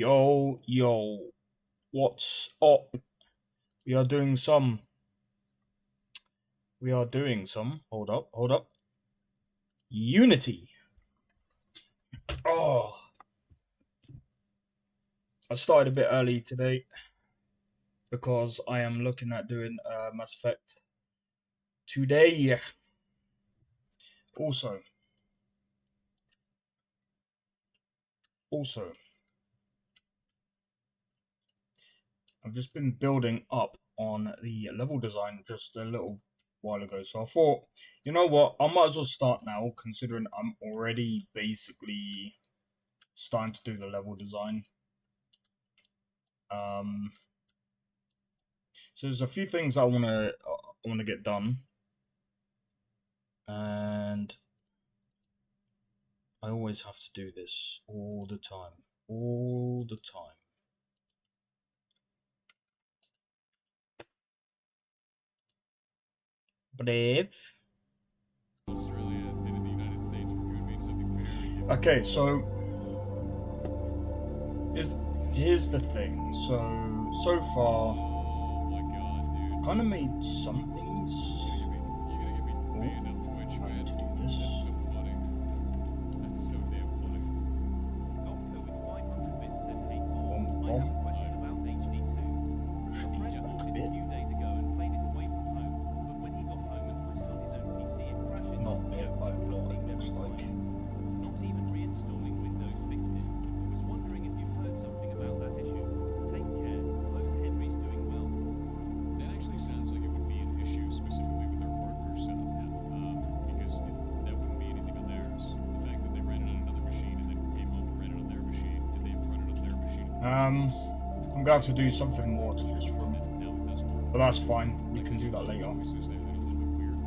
Yo, what's up? We are doing some. Hold up. Unity. Oh, I started a bit early today because I am looking at doing Mass Effect today. Also, I've just been building up on the level design just a little while ago. So I thought, you know what, I might as well start now, considering I'm already basically starting to do the level design. So there's a few things I wanna get done, and I always have to do this all the time. Brave. Australia and in the United States where we would make something very different. Okay, so here's the thing. So far, Oh my god, dude. kind of made some things. You're gonna get me banned on Twitch, I man. need to do this. That's so funny. That's so damn funny. Golko with 500 bits said, "Hey Paul, Bom, I bom. have a question about HD2. A friend bought it a few days ago and played it away from home, but when he got home and put it on his own PC, it crashes Not after the yet, open but what cutscenes it looks every like. time. Not even reinstalling Windows fixed it. Was wondering if you've heard something about that issue. Take care. Hope Henry's doing well." That actually sounds like it would be an issue specifically with our hardware setup, because that wouldn't be anything on theirs. The fact that they ran it on another machine and then came home and ran it on their machine, did they run it on their machine? I'm gonna have to do something more to this room, Now it doesn't work. but that's fine. We can do that later. Choices there that are a little bit weird.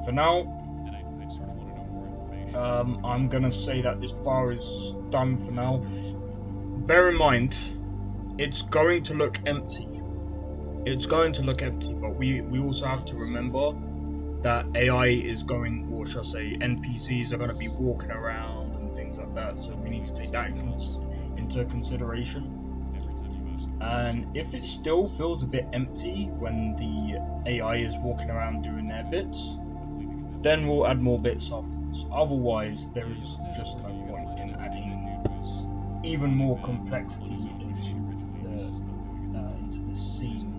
For now, And I sort of want to know more information. I'm gonna say that this bar is done for now. Bear in mind, it's going to look empty. But we also have to remember that AI is going, or shall I say, NPCs are going to be walking around and things like that. So we need to take that into consideration. Every time you mouse it. And if it still feels a bit empty when the AI is walking around doing their bits, then we'll add more bits afterwards. Otherwise, there is just no point in adding even more complexity into the scene.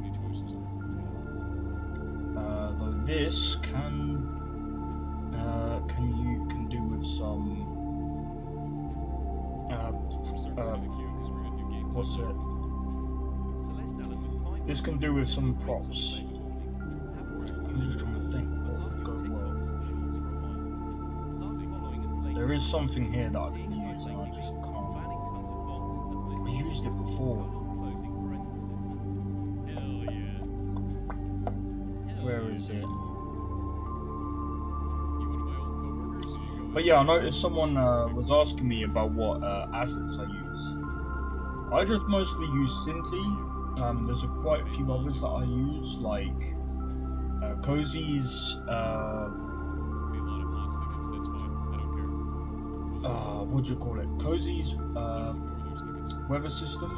Though this can do with some what's it? Celeste Allen with 500 This can do with some props. this morning. Have worked I'm just trying to think but what love would go your TikToks well. and shorts for a while. Love following and relating. There is something here that I Seeing can as use, and I just lately can't. banning tons of bots and I listing used it before. closing parenthesis. Hell yeah. Where is it? You one of my old coworkers? Did you go But yeah, I noticed someone was asking me about what assets I use. I just mostly use Cinti. There's quite a few others that I use, like Cozy's, Be a lot of hot stickers, that's fine. I don't care. what do you call it? Cozy's Who are those stickers? weather system,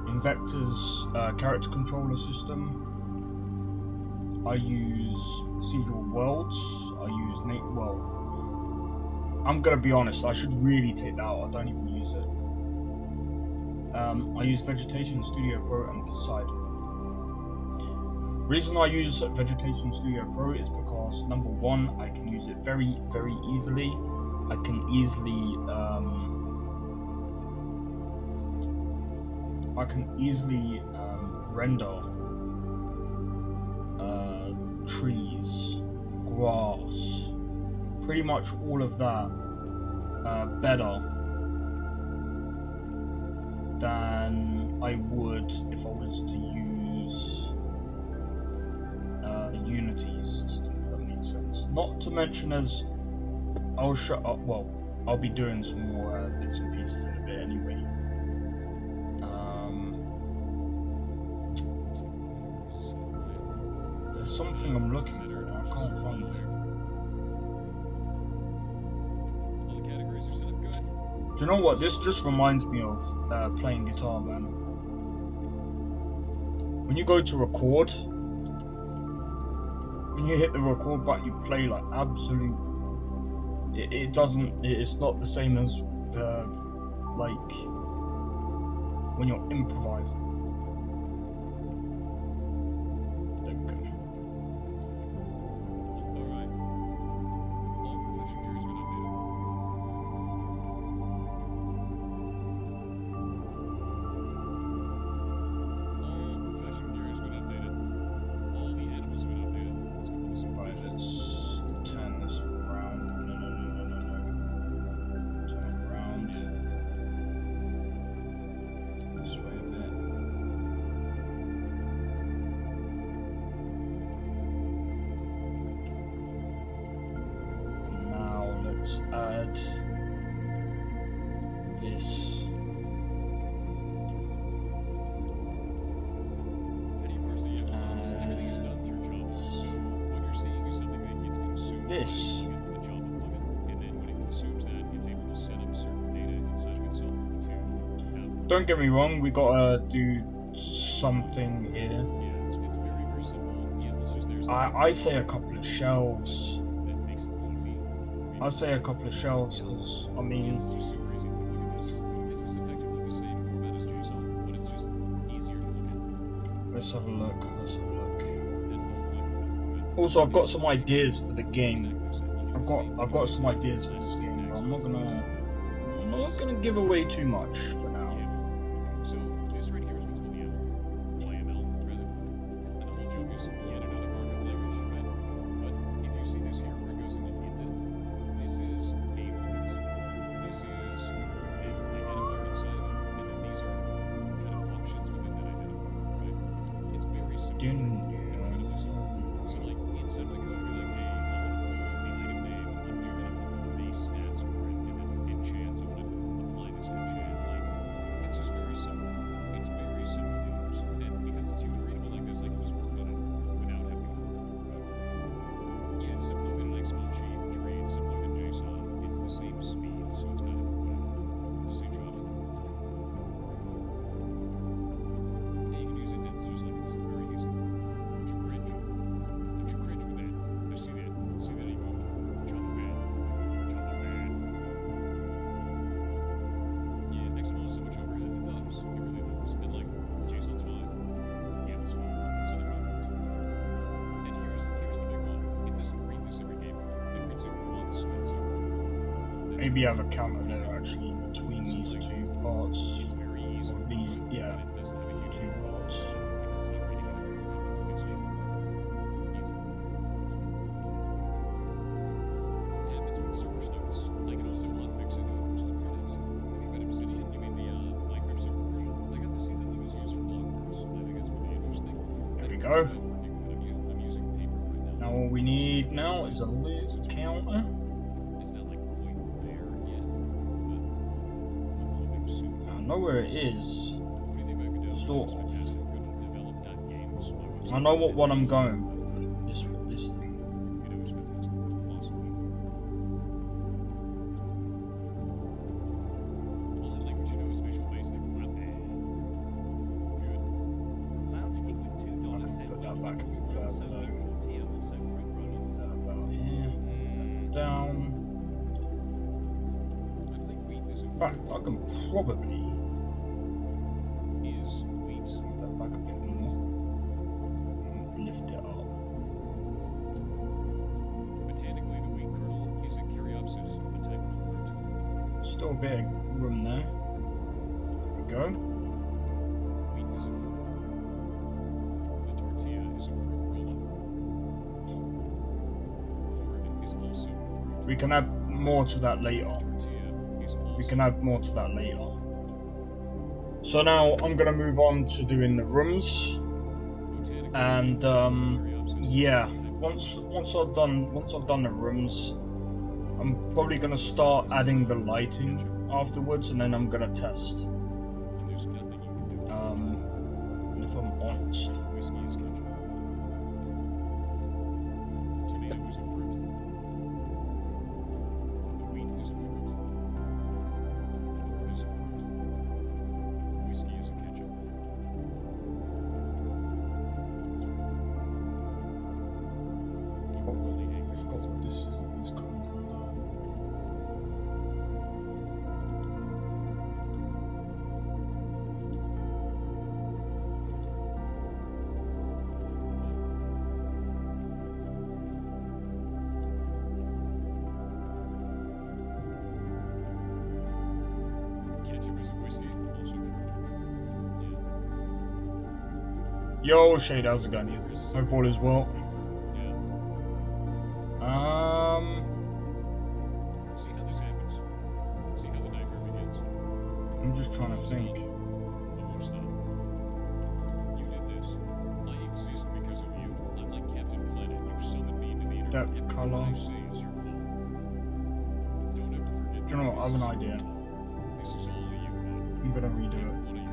Invector's character controller system. I use Procedural Worlds. I use I'm gonna be honest, I should really take that out. I don't even use it. I use Vegetation Studio Pro and Poseidon. Reason I use Vegetation Studio Pro is because number one, I can use it very, very easily. I can easily render trees, grass, pretty much all of that better than I would if I was to use Unity's system, if that makes sense. Not to mention, as I'll show up, well, I'll be doing some more bits and pieces in a bit anyway. There's something I'm looking for and I can't find it. All the categories are set up good. Do you know what? This just reminds me of playing guitar, man. When you go to record, when you hit the record button, you play like absolute. It doesn't. It's not the same as like when you're improvising. Alright. All profession gear has been updated. All profession gear has been updated. All the animals have been updated. Let's go with this Right, information. let's turn this around. No. Turn it around. This way a bit. Now let's add this. How do you parse the animals? Everything is done through Java. So what you're seeing is something that gets consumed This. with a Java plugin, and then when it consumes that, it's able to set up certain data inside of itself to have. Don't get me wrong, we gotta do something here. Yeah, it's very, very simple. Yeah, let's just there's I say a couple of shelves. that makes it easy. I say a couple of shelves because I mean, It's just super easy. Look at this. This is effectively the same format as JSON, but it's just easier to look at. let's have a look. Let's have a look. That's the whole point. But Also, I've got some ideas for the game. exactly the same. You I've can got see I've got some ideas for this game, but I'm not gonna give away too much for now. So this right here is what's called YAML, YML rather. And the whole joke is yet another markup language, right? But if you see this here where it goes into indent, this is a root. This is an identifier inside of it, and then these are kind of options within that identifier, right? It's very simple. Incredibly simple. So like inside of the code, you're like, hey, I want to pull the item name, undo that, I want to pull the base stats for it, and then enchants, I want to apply this enchant. Like, it's just very simple. It's very simple to use. And because it's human readable like this, I can just work on it without having to yeah, it's simpler than an XML sheet, trade, simpler than JSON. It's the same speed, so it's kind of whatever. Just say Java. And you can use indents just like this. It's very easy. Don't you cringe? Don't you cringe with that? I see that. See that? You go, Java bad. Java bad. Yeah, XML is so much overhead. It does. It really does. And like, JSON's fine. YAML's fine. So the problems. And here's the big one. It doesn't read this every game through. It reads it once at zero. That's Maybe I have a counter there actually between these two parts. It's very easy. Or these, yeah, But it doesn't have a huge two parts. because it's not reading it every frame. It's just easy. Happens with server starts. I can also hotfix it, which is very nice. Have you got Obsidian? You mean the Minecraft server version? I got to see that it was used for blog posts. I think that's really interesting. There we I go. don't know if I'm working with it. I'm using paper right now. Now all we need now is a little counter. It's not like quite there yet, but I'm hoping soon. I know where it is. What do you think I could do? Sort It's of. fantastic. Go to develop.games. My website. I know what one I'm going for. This thing. You know, it's fantastic. Awesome. Only language you know is Visual Basic. Not bad. It's good. Lounge King with $2 I can sent put that just back fruit further solo though. tortilla, also fruit roll-ins. About here. Down. I think wheat is a In fact, I can probably is wheat. move that back a bit more. And lift it up. Botanically, the wheat kernel is a Caryopsis, a type of fruit. Still a bit of room there. There we go. Wheat is a fruit. The tortilla is a fruit roll-up. Corn is also fruit. We can add more to that later. Tortilla is also We can add more to that later. So now I'm gonna move on to doing the rooms, botanically and Caryopsis, yeah, type of once I've done the rooms, I'm probably gonna start adding the lighting afterwards, and then I'm gonna test. and there's nothing you can do. And if I'm honest, Whiskey is ketchup. Tomato is a fruit. The wheat is a fruit. Or is it whiskey? Also true. Yo, Shade, how's it going? Hope all is well. Yeah. See how this happens. See how the nightmare begins. I'm just trying to think. I won't stop. You did this. I exist because of you. I'm like Captain Planet. You've summoned me into the universe. Depth, What color. I say is your fault. Don't ever forget. Do you know what? I have an idea. This is all you, Bob. I'm gonna redo it. One of you.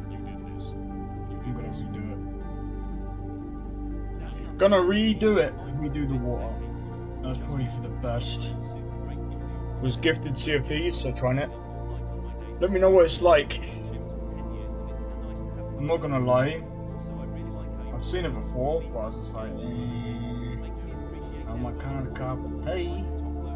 You did this. You I'm did gonna this. redo it. Gonna redo it. Redo the water. That's probably for the best. Was gifted Sea of Thieves, so trying it. Let me know what it's like. I'm not gonna lie. I've seen it before, but I was just like, I'm my kind of cup of tea. Hold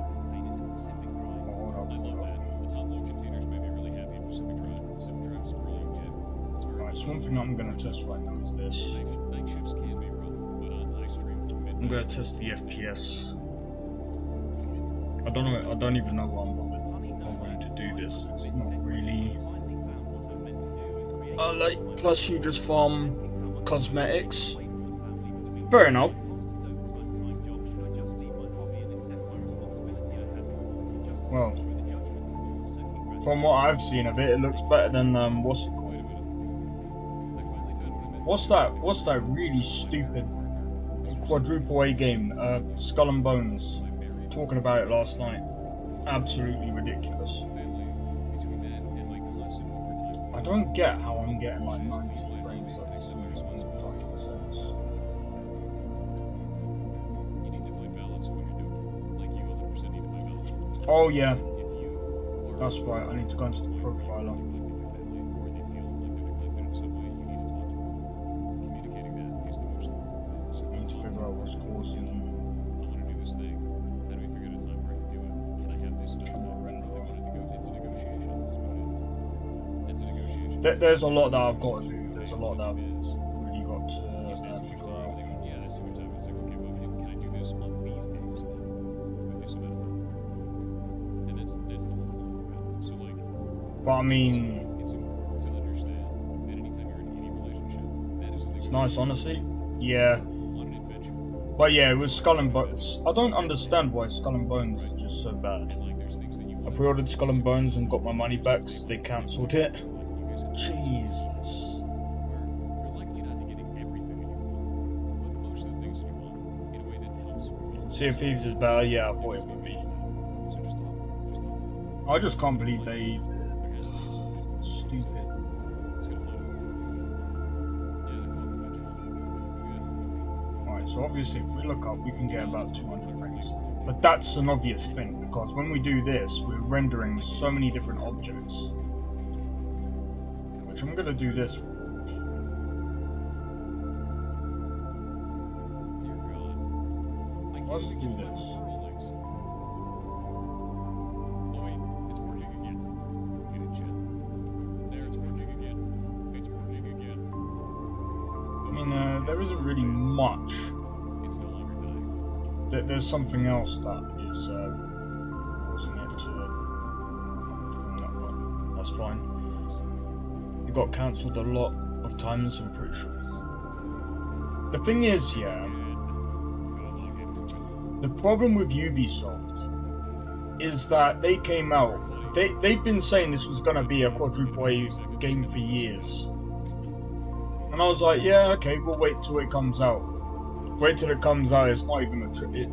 I up, love hold that. up. The top load containers made me really happy in Pacific Drive. Pacific Drive's a brilliant game. It's very Alright, so one thing I'm gonna test right now is this. night shifts can be rough, but I stream from midnight. I'm gonna test the FPS. I don't know. I don't even know why I'm bothering to do this. It's not really. Like, plus you just farm cosmetics. Fair enough. Well, from what I've seen of it, it looks better than what's it called? Wait a minute. I finally found what I meant. What's that really stupid quadruple A game? Skull and Bones. Talking about it last night. Absolutely ridiculous. Family between that and my constant overtime. I don't get how I'm getting like 90 frames. That doesn't make any fucking sense. You need to find balance in what you're doing. Like you 100% need to find balance. Oh yeah, If you are that's right. I need to go into the profiler. neglecting your family, or they feel like they're neglected in some way, you need to talk to them. Communicating that is the most important thing. So I need to talk figure to out them. what's causing. I want to do this thing. How do we figure out a time where I can do it? Can I have this amount of time? I really want to go. It's a negotiation. That's what it is. It's a negotiation. There's a lot that I've got to do. There's a lot that I've It is. really got to Is that too much figure time? out. And they go, yeah, that's too much time. It's like, okay, well, can I do this on these days then? With this amount of time? And that's the whole point about it. So, like, But I mean, it's important to understand that anytime you're in any relationship, that is a it's negotiation nice, honestly. Yeah, on an adventure. but yeah, it was Skull and Bones. I don't understand why Skull and Bones is just so bad. And, like, there's things that you I want to pre-ordered Skull and Bones and got my money back because they cancelled it. do. You guys have Jesus. where you're likely not to get everything that you want, but most of the things that you want in a way that helps. Sea of Thieves is better. Yeah, I thought it would be. So just talk. I just can't believe they There has to be a solution. stupid. It's gonna float. Yeah, they're called adventures. Alright, so obviously if we look up, we can get about 200 frames. But that's an obvious thing, because when we do this, we're rendering so many different objects. Which I'm gonna do this. Dear God. I can't Let's even do get to my this. referral links. Oh wait, it's working again. Hit it, chat. There, it's working again. It's working again. I mean, there isn't really much. It's no longer dying. There's something else that is causing it to film that way. That's fine. It got cancelled a lot of times, I'm pretty sure. The thing is, yeah, the problem with Ubisoft is that they came out. They've been saying this was gonna be a quadruple A game for years, and I was like, yeah, okay, we'll wait till it comes out. Wait till it comes out. It's not even a trip.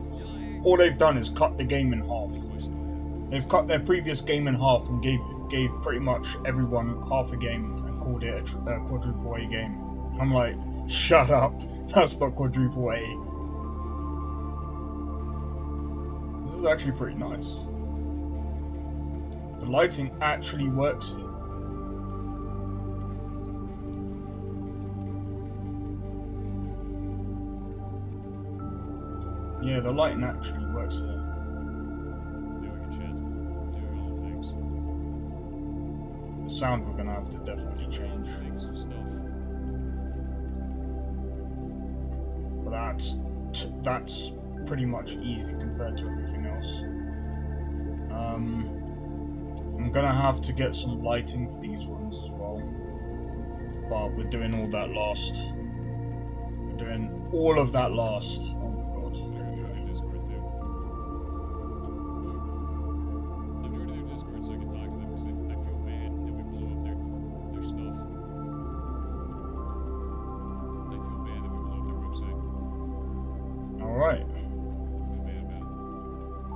All they've done is cut the game in half. They've cut their previous game in half and gave pretty much everyone half a game and called it a quadruple A game. I'm like, shut up. That's not quadruple A. This is actually pretty nice. The lighting actually works here. Yeah, the lighting actually works here. Doing it, chat. Doing all the things. The sound we're gonna have to definitely change. Things and stuff. But that's pretty much easy compared to everything else. I'm gonna have to get some lighting for these rooms as well. But we're doing all that last. We're doing all of that last. Oh my god. They're joining Discord too. I'm joining their Discord so I can talk to them because I feel bad that we blew up their stuff. I feel bad that we blew up their website. Alright. I feel bad about it. I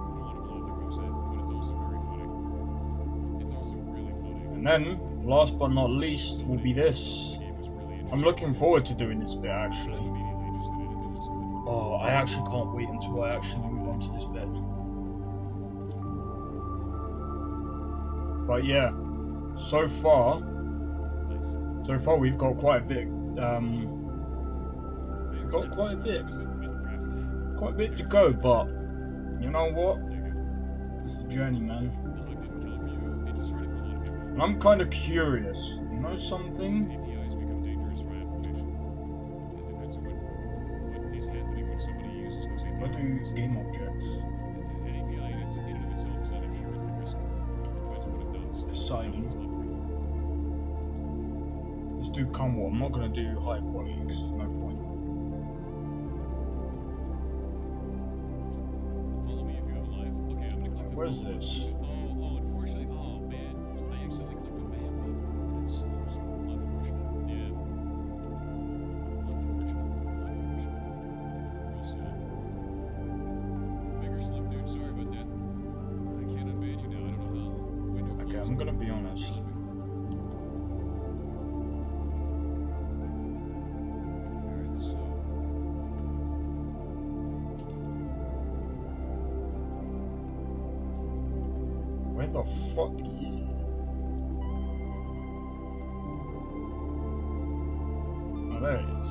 don't want to blow up their website, but it's also very funny. It's also really funny. And then, last but not least, will be this. The game was really interesting. I'm looking forward to doing this bit actually. I'm immediately interested in it in Discord. Oh, I actually can't wait until I actually move on to this bit. But yeah, so far Nice. we've got quite a bit. Maybe Got there quite a was- bit. there was a Minecraft. Quite a bit to go, but you know what? There you go. It's a journey, man. The luck didn't kill it for you. It just ready for a lot of people. And I'm kind of curious. You know These something? APIs become dangerous for application. It depends on what is happening when somebody uses those APIs. What do game objects? An API in and of itself is not inherently risky. It depends on what it does. Poseidon. It's operating. Let's do Cumwall. I'm not gonna do high quality because there's no point. Follow me if you have a life. Okay, I'm gonna click the Where's follow this? button. Oh, unfortunately. Oh, man. I accidentally clicked the ban button. That sucks. Unfortunate. Yeah. Unfortunate. Real sad. Bigger slip, dude. Sorry about that. I can't unban you now. I don't know how. Window Okay, closed. I'm gonna be honest. Alright, so. Where the fuck is it? Oh, there it is.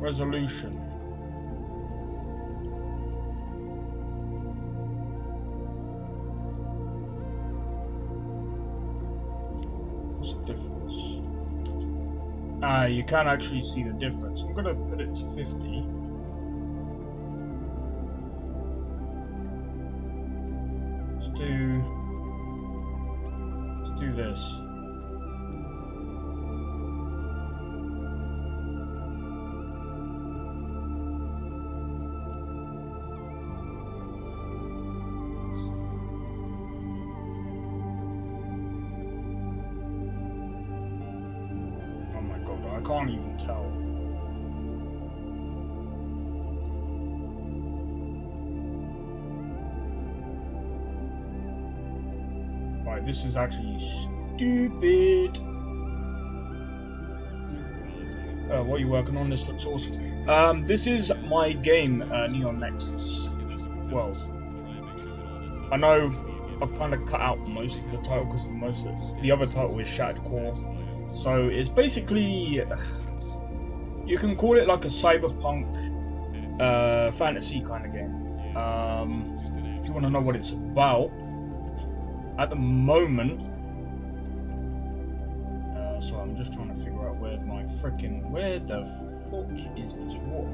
Resolution. What's the difference? Ah, you can actually see the difference. I'm gonna put it to 50. Let's do this. Oh my god, I can't even tell. Right, this is actually stupid. What are you working on? This looks awesome. This is my game, Neon Nexus. Well, I know I've kind of cut out most of the title because the other title is Shattered Core. So it's basically, you can call it like a cyberpunk fantasy kind of game. If you want to know what it's about, at the moment, so I'm just trying to figure out where the fuck is this wall?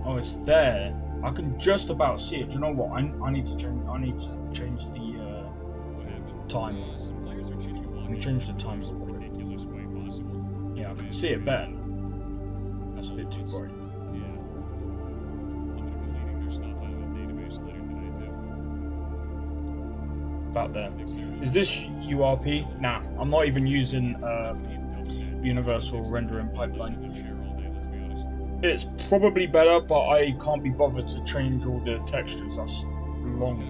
Oh, it's there. I can just about see it. Do you know what? I need to change the time. Let me change the time real quick. Yeah, I can see it better. That's a bit too bright. Yeah. I'm gonna be cleaning their stuff out of the database later today too. About there. Is this URP? Nah, I'm not even using Universal Rendering Pipeline. It's probably better, but I can't be bothered to change all the textures. That's long.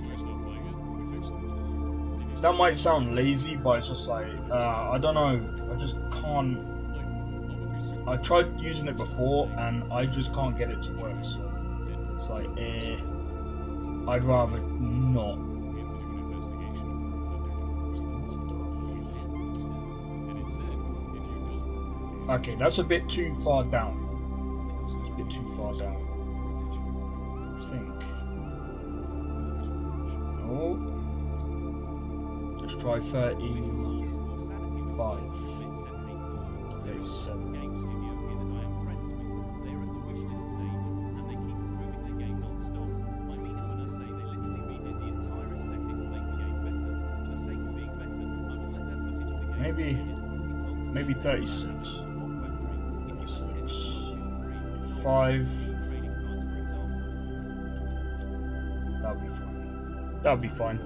That might sound lazy, but it's just like, I don't know. I just can't. I tried using it before, and I just can't get it to work. So it's like, I'd rather not. Okay, that's a bit too far down. It's a bit too far down. I think. Oh. Let's try 35. 37. maybe 36. 5. That'll be fine.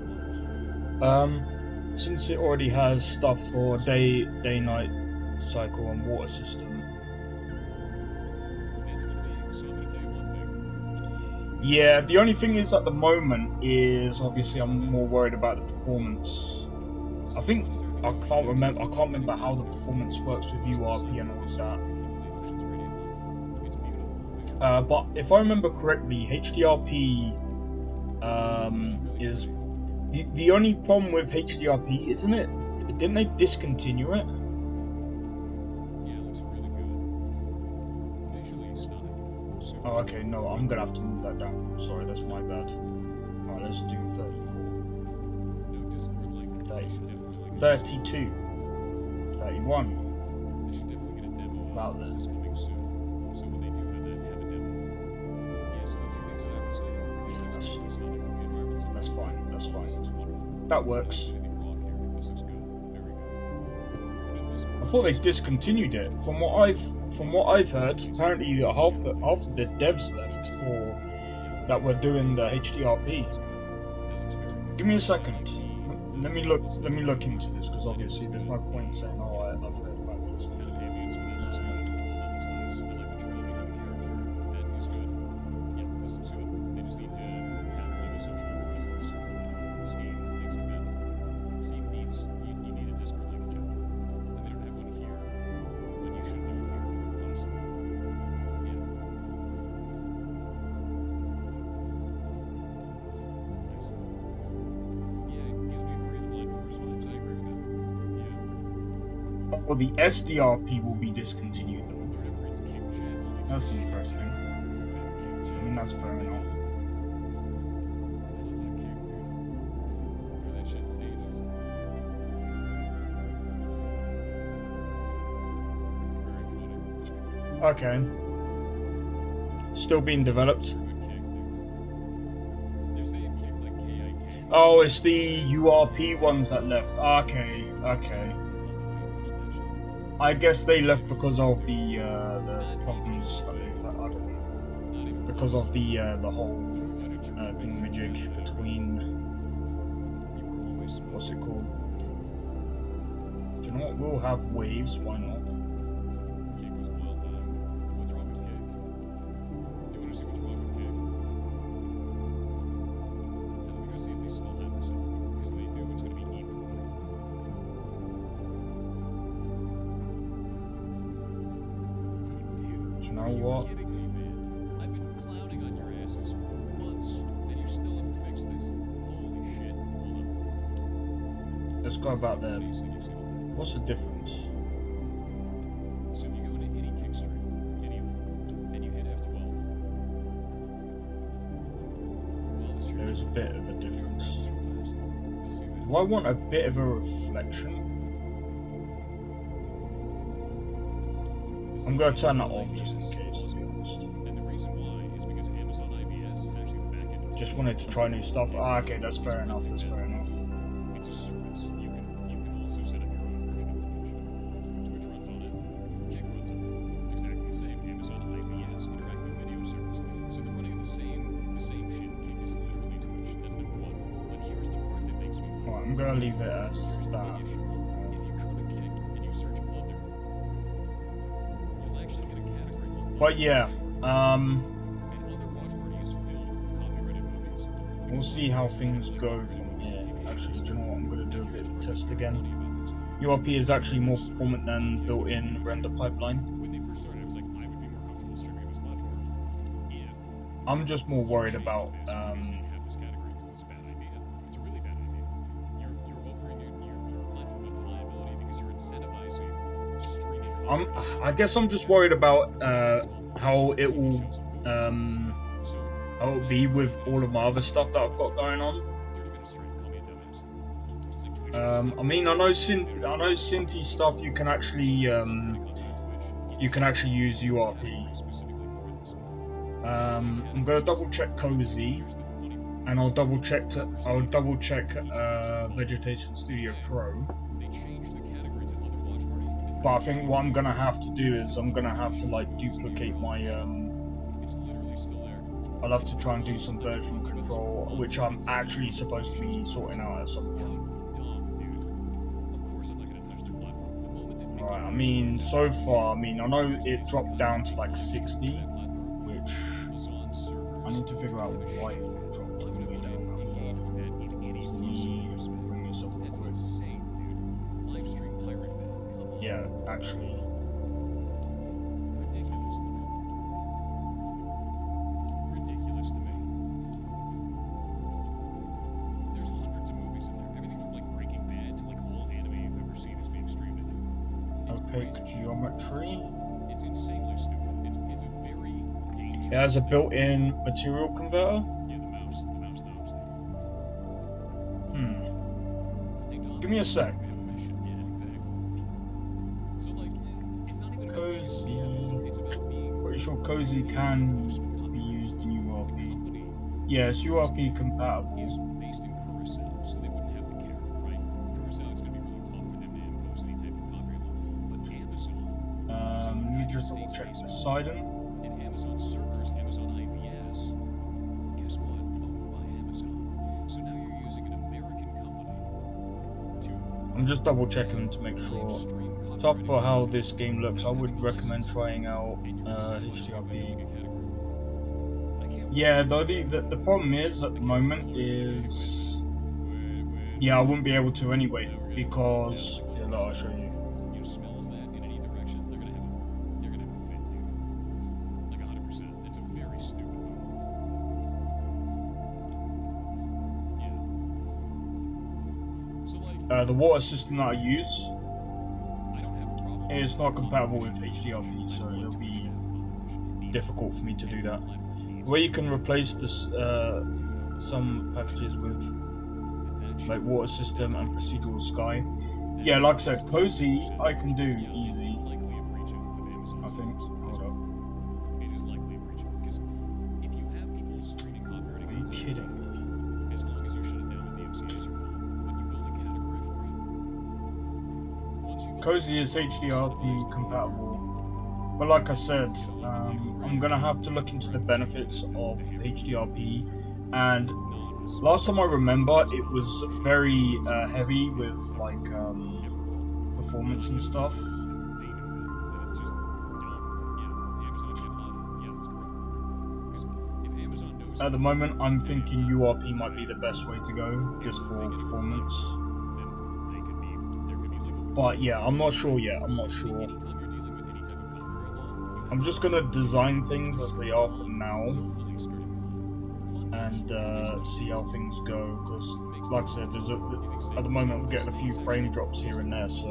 Since it already has stuff for day-night cycle and water system. That's going to be, so I'm going to tell you one thing. Yeah, the only thing is at the moment is obviously I'm more worried about the performance. I think I can't remember how the performance works with URP and all of that. It's beautiful. But if I remember correctly, HDRP is the only problem with HDRP, isn't it? Didn't they discontinue it? Yeah, it looks really good. Visually stunning. Super Oh, okay. No, I'm gonna have to move that down. Sorry, that's my bad. Alright, let's do 34. no Discord link. They should definitely get 32. 31. They should definitely get a demo About of this that. is coming soon. So when they do have that, have a demo. Yeah, so the two things that I would say. This looks really stunning. The environment's That's fine. That's This fine. looks wonderful. That works. Anything wrong here? This looks good. Very good. And Discord- I thought they discontinued it. From what I've heard, apparently half the devs left for that were doing the HDRP. That looks very good. Give me a second. Let me look into this because obviously there's no point saying, "Oh, I've heard about this." Kind of ambience for that looks good. All that looks nice. I like the trailer behind the character. That is good. Yeah, this looks good. They just need to have like a social presence. Steam, things like that. Steam needs you need a Discord link, Jeff. And they don't have one here. But you should do it here, honestly. Yeah. Nice. Yeah, it gives me a great line force vibes. I agree with that. Yeah. Well, the SDRP will be discontinued. Though. Lord Upgrades King Chat. That's interesting. King I Chat. mean, that's fair enough. Hell's that kick, dude. Heard that shit for ages. Very funny. Okay. Still being developed. Good kick, dude. They're saying kick like K-I-K. Oh, it's the URP ones that left. Okay. I guess they left because of the problems that they've had. I don't know. Not even Because of the whole thingamajig between You were always smart. what's it called? Do you know what? We'll have waves. Why not? Kick was well done. What's wrong with kick? Do you want to see what's wrong with kick? Now let me go see if they still have this up. Because if they do, it's going to be even for them. Dude, Do you know are you what? kidding me, man? I've been clowning on your asses for months, and you still haven't fixed this. Holy shit. Hold up. Let's go about there. Funniest thing you've seen all day. What's the difference? So if you go into any kickstream, any of them, and you hit F12, well, the stream There is a bit of a difference. real fast. You'll see that. Do I want a bit of a reflection? I'm gonna turn that off just in case, to be honest. And the reason why is because Amazon IVS is actually the back end of Just wanted to try new stuff. Ah, okay, that's fair enough. That's fair enough. It's a service. You can also set up your own version of Twitch. Twitch runs on it. Kick runs on it. It's exactly the same. Amazon IVS, interactive video service. So they're running the same shit. Kick is literally Twitch. That's number one. But here's the part that makes me worry. Alright, I'm gonna leave it as Here's the that. big issue. If you go to Kick and you search other, you'll actually get a category called But yeah, and other watch party is filled with copyrighted movies. we'll see how things go from here. Actually, do you know what? I'm gonna do a bit of a test again. Funny about this. URP is actually more performant than built-in render pipeline. When they first started, I was like, I would be more comfortable streaming this platform if I'm just more worried about have this category because it's a bad idea. It's a really bad idea. You're opening your platform up to liability because you're incentivizing streaming content. I guess I'm just worried about how it will how it'll be with all of my other stuff that I've got going on. 30 minutes straight, call me a dumbass. It's like Twitch. I mean, I know Cinti stuff. You can actually use URP. Specifically for this. I'm gonna double check Cozy, Here's the funny part. and I'll double check Vegetation Studio Pro. They changed the category to other But I think what I'm gonna have to do is I'm gonna have to like duplicate my It's literally still there. I'll have to try and do some version control, which I'm actually supposed to be sorting out at some How point. dumb, dude. Of course I'm not gonna touch their platform. The moment they make Right, I it mean, so so far, I mean, I know it dropped down to like 60, which Amazon servers, I need to figure out why it dropped all the way down that far. engage with that in any Let me bring this up real That's quick. insane, dude. Live stream pirate bay. Come on. Yeah, actually. Ridiculous to me. Ridiculous to me. There's hundreds of movies in there. Everything from like Breaking Bad to like all anime you've ever seen is being streamed in there. Opaque geometry. It's insanely stupid. It's a very dangerous. It has a thing. built-in material converter. Yeah, the mouse knobs there. Hey, Dom, Give me a sec. we have a mission. Yeah, exactly. So like, it's not even about Cozy. it's about being Pretty sure Cozy can close with be used in The URP. company Yeah, it's URP is compatible. based in Curacao, so they wouldn't have to care, right? Curacao, it's going to be really tough for them to impose any type of copyright law. But Amazon, Let me just double check Poseidon. and Amazon servers, Amazon IVS, guess what? Owned by Amazon. So now you're using an American company to I'm just double checking to make sure. live stream Top copyrighted for how content this game looks, I would recommend trying out and you're HDRP. being a category. I can't Yeah, though the problem is at the moment is yeah, I wouldn't be able to anyway because yeah, look, I'll show you. smells that in any direction, they're gonna have a fit, dude. Like 100%. It's a very stupid move. Yeah. So like, The water system that I use I don't have a problem. is not compatible with HDRP, so it'll be difficult for me to do that. Where you can replace this some packages with like water system and procedural sky. Yeah, like I said, Cozy I can do easy. It's likely a breach of Amazon I think. servers. Hold up. It is likely a breach of because if you have people streaming copyrighted Are you content, kidding me? as long as you shut it down with DMCA's, you're fine. But you build a category for it. Once you build Cozy is HDRP compatible, but like I said, I'm gonna have to look into the benefits of HDRP. And last time I remember, it was very heavy with like performance and stuff. they know that it's just dumb. Yeah, Amazon get money. Yeah, that's great. Because if Amazon knows At the moment, I'm thinking URP might be the best way to go, just for performance. then there could be legal. But yeah, I'm not sure yet. I'm not sure. Anytime you're dealing with any type of copyright law, you I'm just gonna design things as they are for now hopefully skirting the line. and see how things go. Because, like I said, at the moment I'm getting a few frame drops here and there, so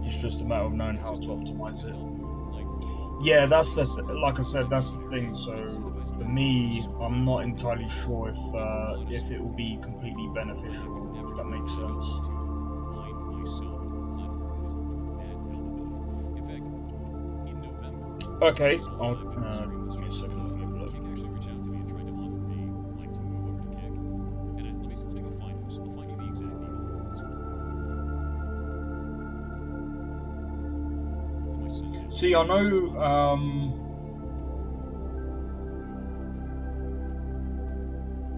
it's just a matter of knowing how to optimize it. Yeah, that's the like I said, that's the thing. So for me, I'm not entirely sure if it will be completely beneficial, if that makes sense. Okay, I'll give me a second. Let me have a look. Kick actually reached out to me and tried to offer me like to move over to Kick. And let me go find this. I'll find you the exact email. It's in my sent. See, I know.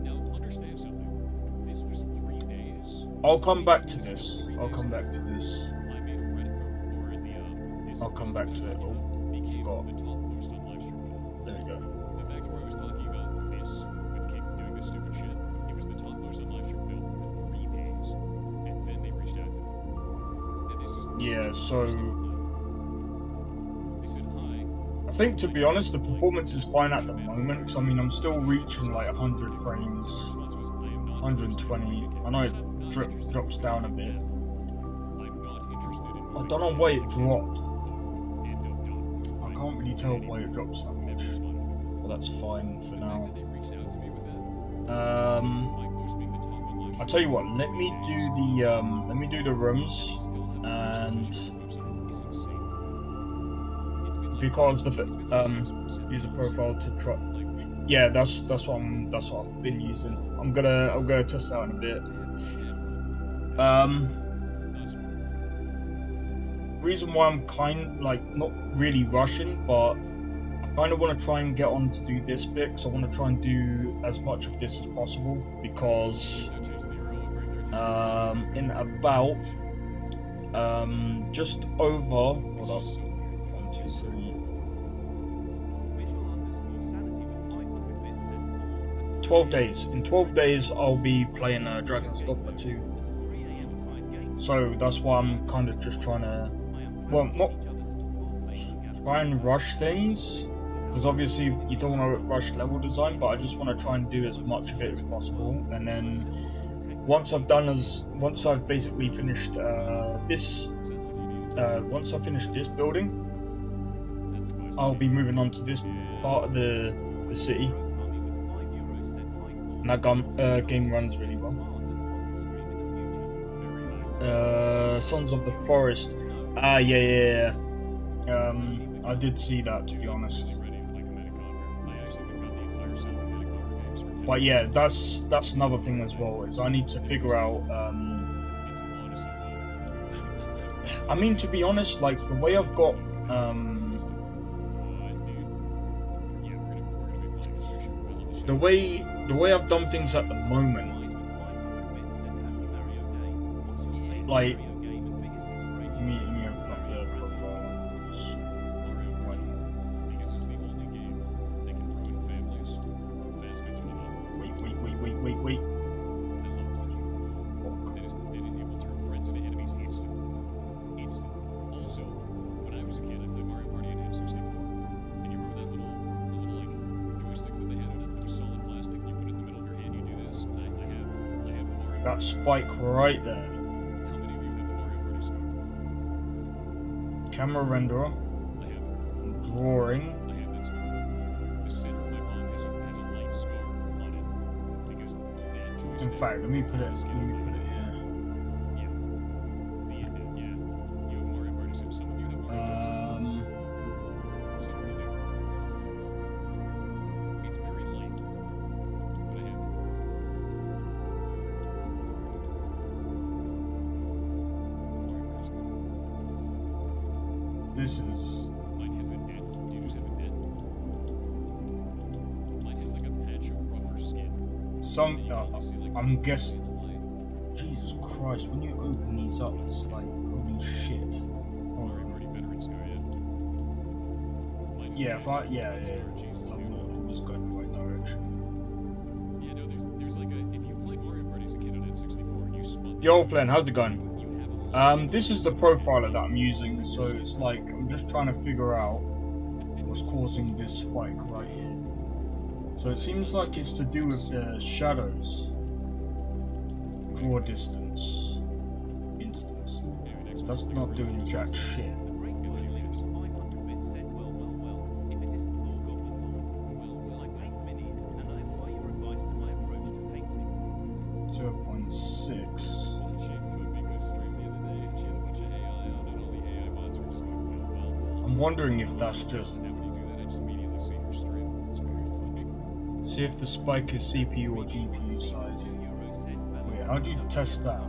Now understand something. This was 3 days. I'll come back to this. I'll come back to this. I made a Reddit or this. I'll come back to it. Oh, became forgot. the top post on Livestream. There you go. The fact where I was talking about this with Kick doing this stupid shit, it was the top post on Livestream for 3 days, and then they reached out to me. And this is Yeah, so they said hi. I think to be honest, the performance is fine at the moment. Because I mean, I'm still reaching like 100 frames, Response was, I am not 120. I know it drops down a bit. I'm not interested in I don't know why it dropped. End of done. I can't really tell why it drops that much. Never responded. But that's fine for The fact now. that they reached out to me with that, Um, my post being the top on Livestream. I'll tell you what. Let me do the rooms, and because the user profile to try. Yeah, that's what I've been using. I'm gonna test it out in a bit. reason why I'm not really rushing, but I kind of want to try and get on to do this bit, because I want to try and do as much of this as possible, because in about just over, hold up, 1, 2, 3, 12 days. In 12 days, I'll be playing Dragon's Dogma 2. So that's why I'm kind of just trying to, well, not try and rush things, because obviously you don't want to rush level design, but I just want to try and do as much of it as possible. And then once I've basically finished once I finish this building, I'll be moving on to this part of the city. And that game runs really well. Sons of the Forest. Yeah. I did see that, to be honest. But yeah, that's another thing as well, is I need to figure out. I mean, to be honest, like the way I've got the way I've done things at the moment, like, let me open up the profiles. Because it's the only game that can ruin families faster than Monopoly. Wait. It will turn friends into enemies instant. Also, when I was a kid, I played Mario Party on N64. And you remember the little like joystick that they had on it? It was solid plastic. You put it in the middle of your hand, you do this. I have Mario. That spike right there. How many of you have the Mario Party scar? Camera renderer, I have it. drawing. I have that scar. The center of my palm has a light scar on it because that joystick. In fact, let me put it here. Yeah. You have Mario Party Sim. Some of you have Mario Party Sim. Some of you do. It's very light, but I have it. Mario Party Sim. This is Mine has a dent. Do you just have a dent? Mine has like a patch of rougher skin. some. You see, like, I'm guessing. the light. Jesus Christ! When you open these up, it's like holy shit. Mario Party veteran scar, yeah. Mine is Yeah, like if a I patch of yeah. red scar. Jesus, I'm dude. always going the right direction. Yeah, no, there's like a, if you played Mario Party as a kid on N64 and you spun. Yo, Glenn, how's it going? You have a lot This is the profiler that I'm using, so it's like I'm just trying to figure out what's causing this spike right here. So it seems like it's to do with the shadows. Draw distance. Instance. Anyway, next That's one. not doing jack shit. The regulators 500-bit said, well, if it isn't for Goblin Lore. I paint minis, and I apply your advice to my approach to painting. 0.6. Watching Code Bingo stream the other day, and she had a bunch of AI on, and all the AI bots were just going, well. I'm wondering if that's just. Now when you do that, I just immediately see her stream. It's very funny. See if the spike is CPU or GPU side. Wait, how do you test that?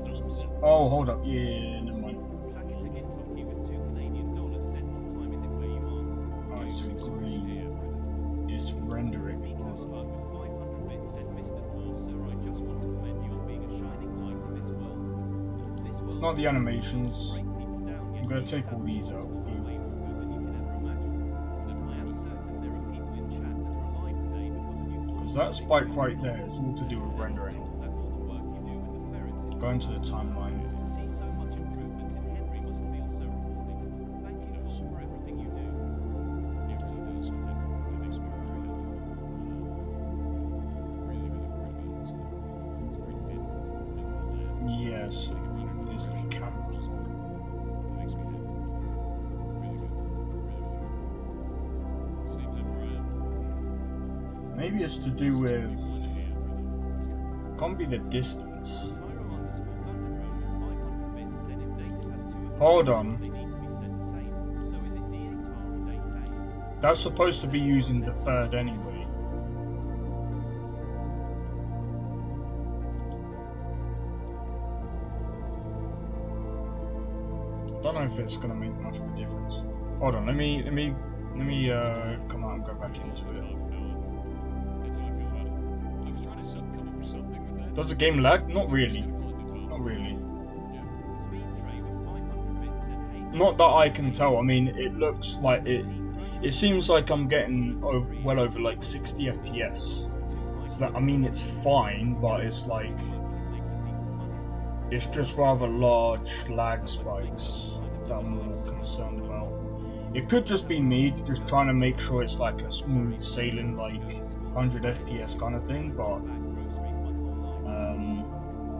Thumbs up. Oh, hold up. Yeah, never mind. Sakatagintoki with $2 Canadian said, what time is it where you are? Alright, so 6:40 green AM. is rendering. Rico Spud with 500-bit said, Mr. Thor, sir, I just want to commend you on being a shining light in this world. This world It's not the animations. break people down, yet I'm gonna you take have all these out. responsible for way more good than you can ever imagine. I am certain there are people in chat that are alive today because of you. Because that spike right there is all to do with rendering. That all the work you do with the ferrets is Go into the timeline. to see so much improvement in Henry must feel so rewarding. Thank you, Thor, for everything you do. It really does. It makes me very happy. Really, really worried about this thing. It's very thin little lab. Yes, I can run it with it's the pressure. camera. It makes me happy. Really good. Really, really good. At the same time, where I am, Maybe it's to do with. people in the hand, really. Can't be the distance. Tyro_Vandenrome with 500 bits said if data has two Hold on. they need to be set the same. So is it D8R or data? That's supposed to be using the third anyway. if it's gonna make much of a difference. Hold on, let me come out and go back into it. That's how I feel about it. I was trying to come up with something with that. Does the game lag? Not Just really. gonna call it the top. Not really. Yeah. Speed tray with 500 bits and 8. Not that I can tell. I mean, it looks like it. It seems like I'm getting well over like 60 FPS. So that, I mean, it's fine, but it's like it's just rather large lag spikes that I'm more concerned about. It could just be me just trying to make sure it's like a smooth sailing, like 100 FPS kind of thing, but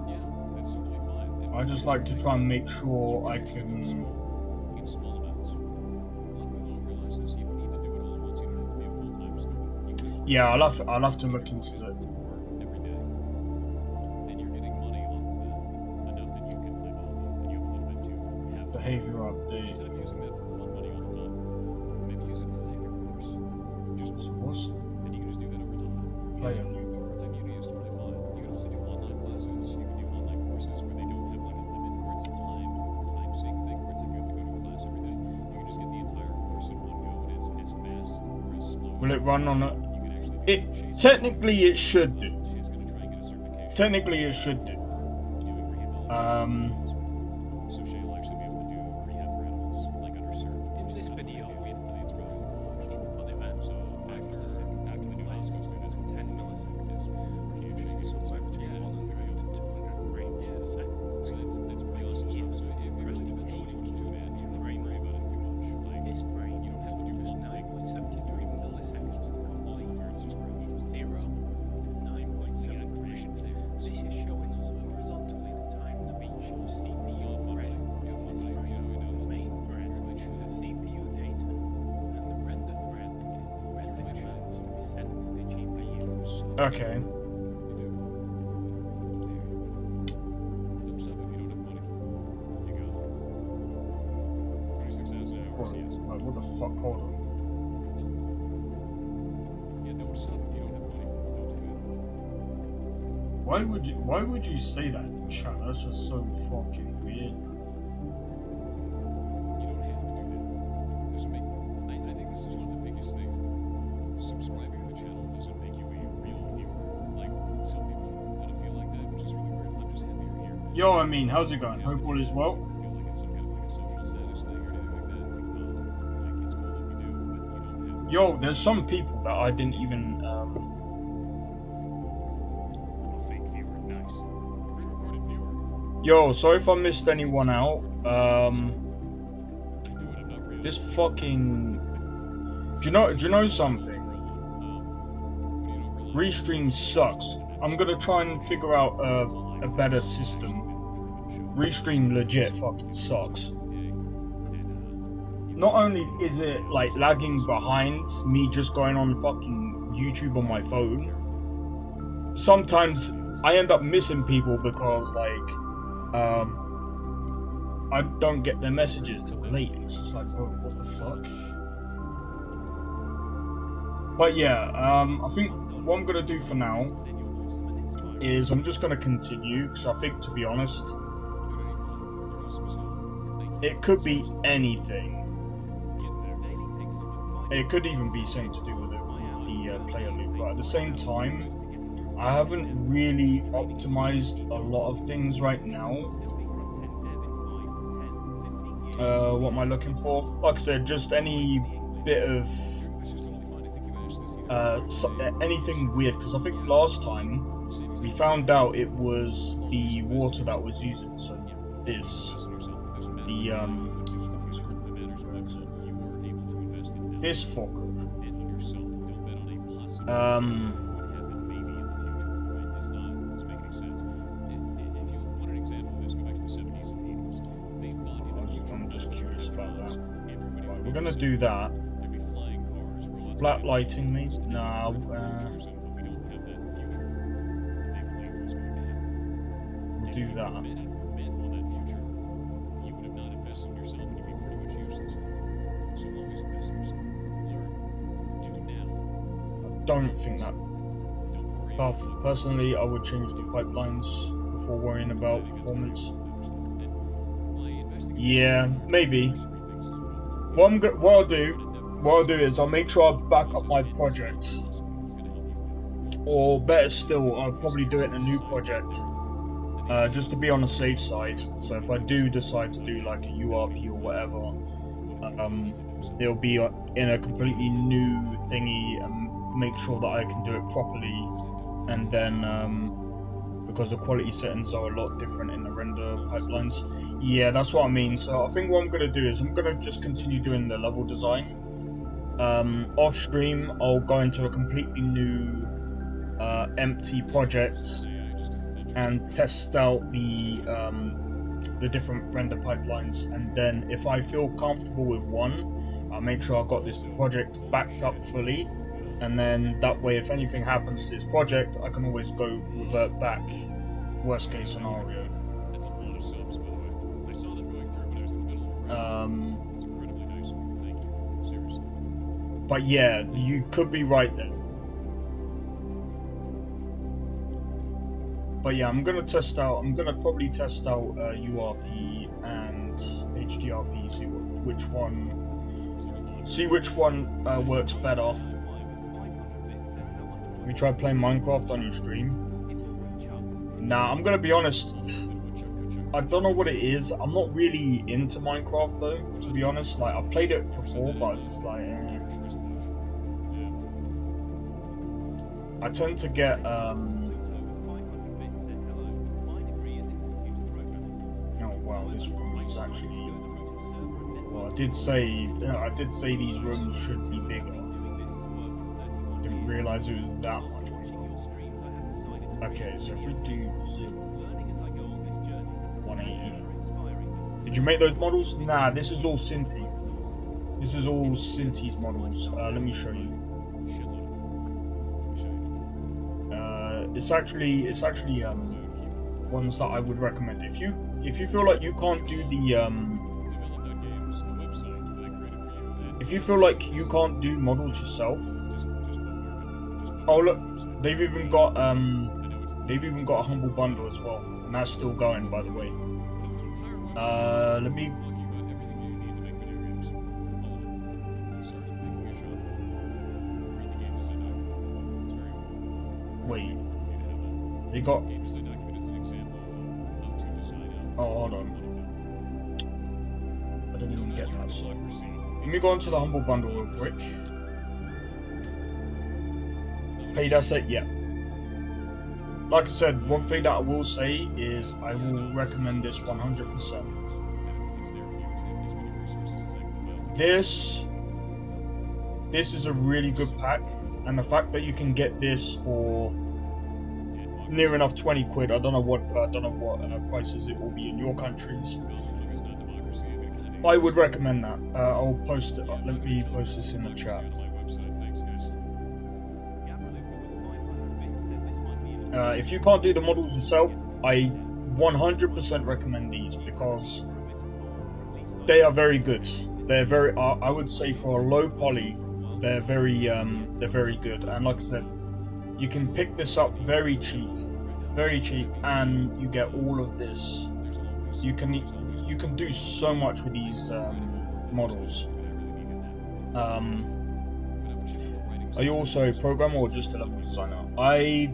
Yeah, that's totally fine. I just like to try and make sure I can. In small amounts. A lot of people don't realize this. You don't need to do it all at once. You don't have to be a full-time student. You can Yeah, I'll have to look into it. every day. And you're getting money off of that. Enough that you can live off of. And you have a little bit to have fun. Behavior update. Instead of using that for fun money all the time, maybe use it to take your course. Just So one. what's And you can just do that over time. player loop? Part-time uni is totally fine. You can also do online classes. You can do online courses where they don't have like a limit, where it's a time sync thing, where it's like you have to go to a class every day. You can just get the entire course in one go, and it's as fast or as slow. Will as it run on a? you can actually do It Shay's technically it should do. She's gonna try and get a certification. Technically it should do. Doing rehabilitation. Um, So Shay will actually be able to do rehab for animals, like under cert. In this video, I think it's really cool. input event So after the new house goes through, that's 10 milliseconds. okay. Somewhere between 100 to 200 frames per second. So that's pretty awesome stuff. So it really depends on what you want to do, man. You don't have to worry about it too much. Like This frame you don't have to do is one thing. 9.73 milliseconds to All the complete. affairs just crashed. 0 to Yeah, 9.73. crashing fans. This is showing us horizontally the time the beach or CPU You'll have fun, thread. buddy. You'll have fun, This buddy. frame You know, the main thread, which is the CPU data, and the render thread is the render channels to be sent to the GPU. okay. Thumbs up if you don't have money. You go. 26,000 hours, yes. Like, what the fuck? Hold on. Yeah, don't sub if you don't have money. Don't do that. Why would you say that in chat? That's just so fucking weird. You don't have to do that. Doesn't make. I think this is one of the biggest things. Subscribing to the channel doesn't make you a real viewer. Like some people kind of feel like that, which is really weird. I'm just happy you're here. Yo, I mean, how's it going? Hope all is well. Feel like it's some kind of like a social status thing or anything like that. Like it's cool if you do, but you don't have to. Yo, there's some people that I didn't even. I'm a fake viewer. Nice. Pre-recorded viewer. Yo, sorry if I missed anyone out. I do it. I'm not real. This fucking. Do you know something? Restream sucks. I'm gonna try and figure out a better system. Restream legit fucking sucks. Not only is it like lagging behind me just going on fucking YouTube on my phone, sometimes I end up missing people because like I don't get their messages till late. It's just like, bro, what the fuck? But yeah, I think what I'm gonna do for now is I'm just gonna continue because I think, to be honest, it could be anything. It could even be something to do with the player loop, but at the same time, I haven't really optimized a lot of things right now. What am I looking for? Like I said, just any bit of anything weird, because I think last time we found out it was the water that was using. So this, this fucker. I'm just curious about that. Right, we're gonna do that. Flat lighting me? Nah. We'll do that. I don't think that. Personally, I would change the pipelines before worrying about performance. Yeah, maybe. What I'll do is I'll make sure I back up my project, or better still, I'll probably do it in a new project, just to be on the safe side. So if I do decide to do like a URP or whatever, it'll be in a completely new thingy, and make sure that I can do it properly, and then because the quality settings are a lot different in the render pipelines. Yeah, that's what I mean. So I think what I'm going to do is I'm going to just continue doing the level design. Off stream, I'll go into a completely new empty project and test out the different render pipelines, and then if I feel comfortable with one, I'll make sure I've got this project backed up fully, and then that way if anything happens to this project, I can always go revert back, worst case scenario. That's a lot of subs, by the way. I saw them going through, but I was in the middle of it. It's incredibly nice of you. Thank you. Seriously. But yeah, you could be right there. But yeah, I'm gonna probably test out URP and HDRP, see which one works better. Have you tried playing Minecraft on your stream? Nah, I'm gonna be honest, I don't know what it is. I'm not really into Minecraft though, to be honest. Like, I played it before, but I was just like, I tend to get this room is actually, well, I did say these rooms should be bigger. Didn't realize it was that much bigger. Okay, so if we do 180. Did you make those models? Nah, this is all Cinti. This is all Cinti's models. Let me show you. It's actually ones that I would recommend. If you feel like you can't do the if you feel like you can't do models yourself, oh look, they've even got a Humble Bundle as well, and that's still going, by the way. Let me. Wait, they got. Oh, hold on. I didn't even get that. So let me go into the Humble Bundle real quick. Paid asset, yeah. Like I said, one thing that I will say is I will recommend this 100%. This is a really good pack, and the fact that you can get this for near enough 20 quid. I don't know what prices it will be in your countries. I would recommend that. I'll post it. Let me post this in the chat. If you can't do the models yourself, I 100% recommend these because they are very good. They're very, I would say, for a low poly, they're very good. And like I said, you can pick this up very cheap, and you get all of this. You can do so much with these models. Are you also a programmer or just a level designer? I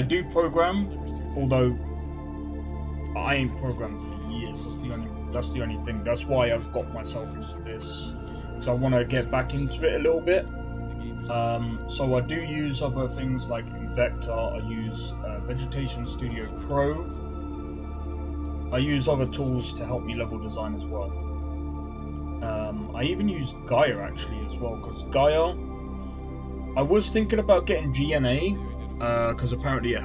do program, although I ain't programmed for years. That's the only thing. That's why I've got myself into this, because I want to get back into it a little bit. So I do use other things like Invector. I use Vegetation Studio Pro. I use other tools to help me level design as well. I even use Gaia actually as well, because Gaia, I was thinking about getting GNA, because apparently it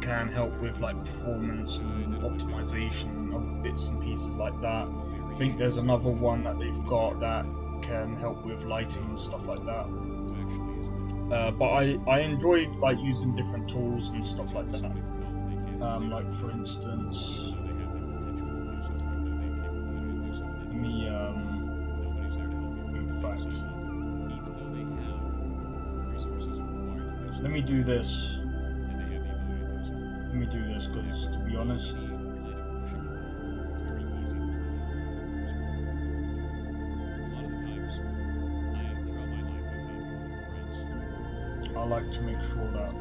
can help with like performance and optimization of bits and pieces like that. I think there's another one that they've got that can help with lighting and stuff like that. But I enjoyed like using different tools and stuff like that. Like for instance, let me do this. Let me do this because, to be honest, I like to make sure that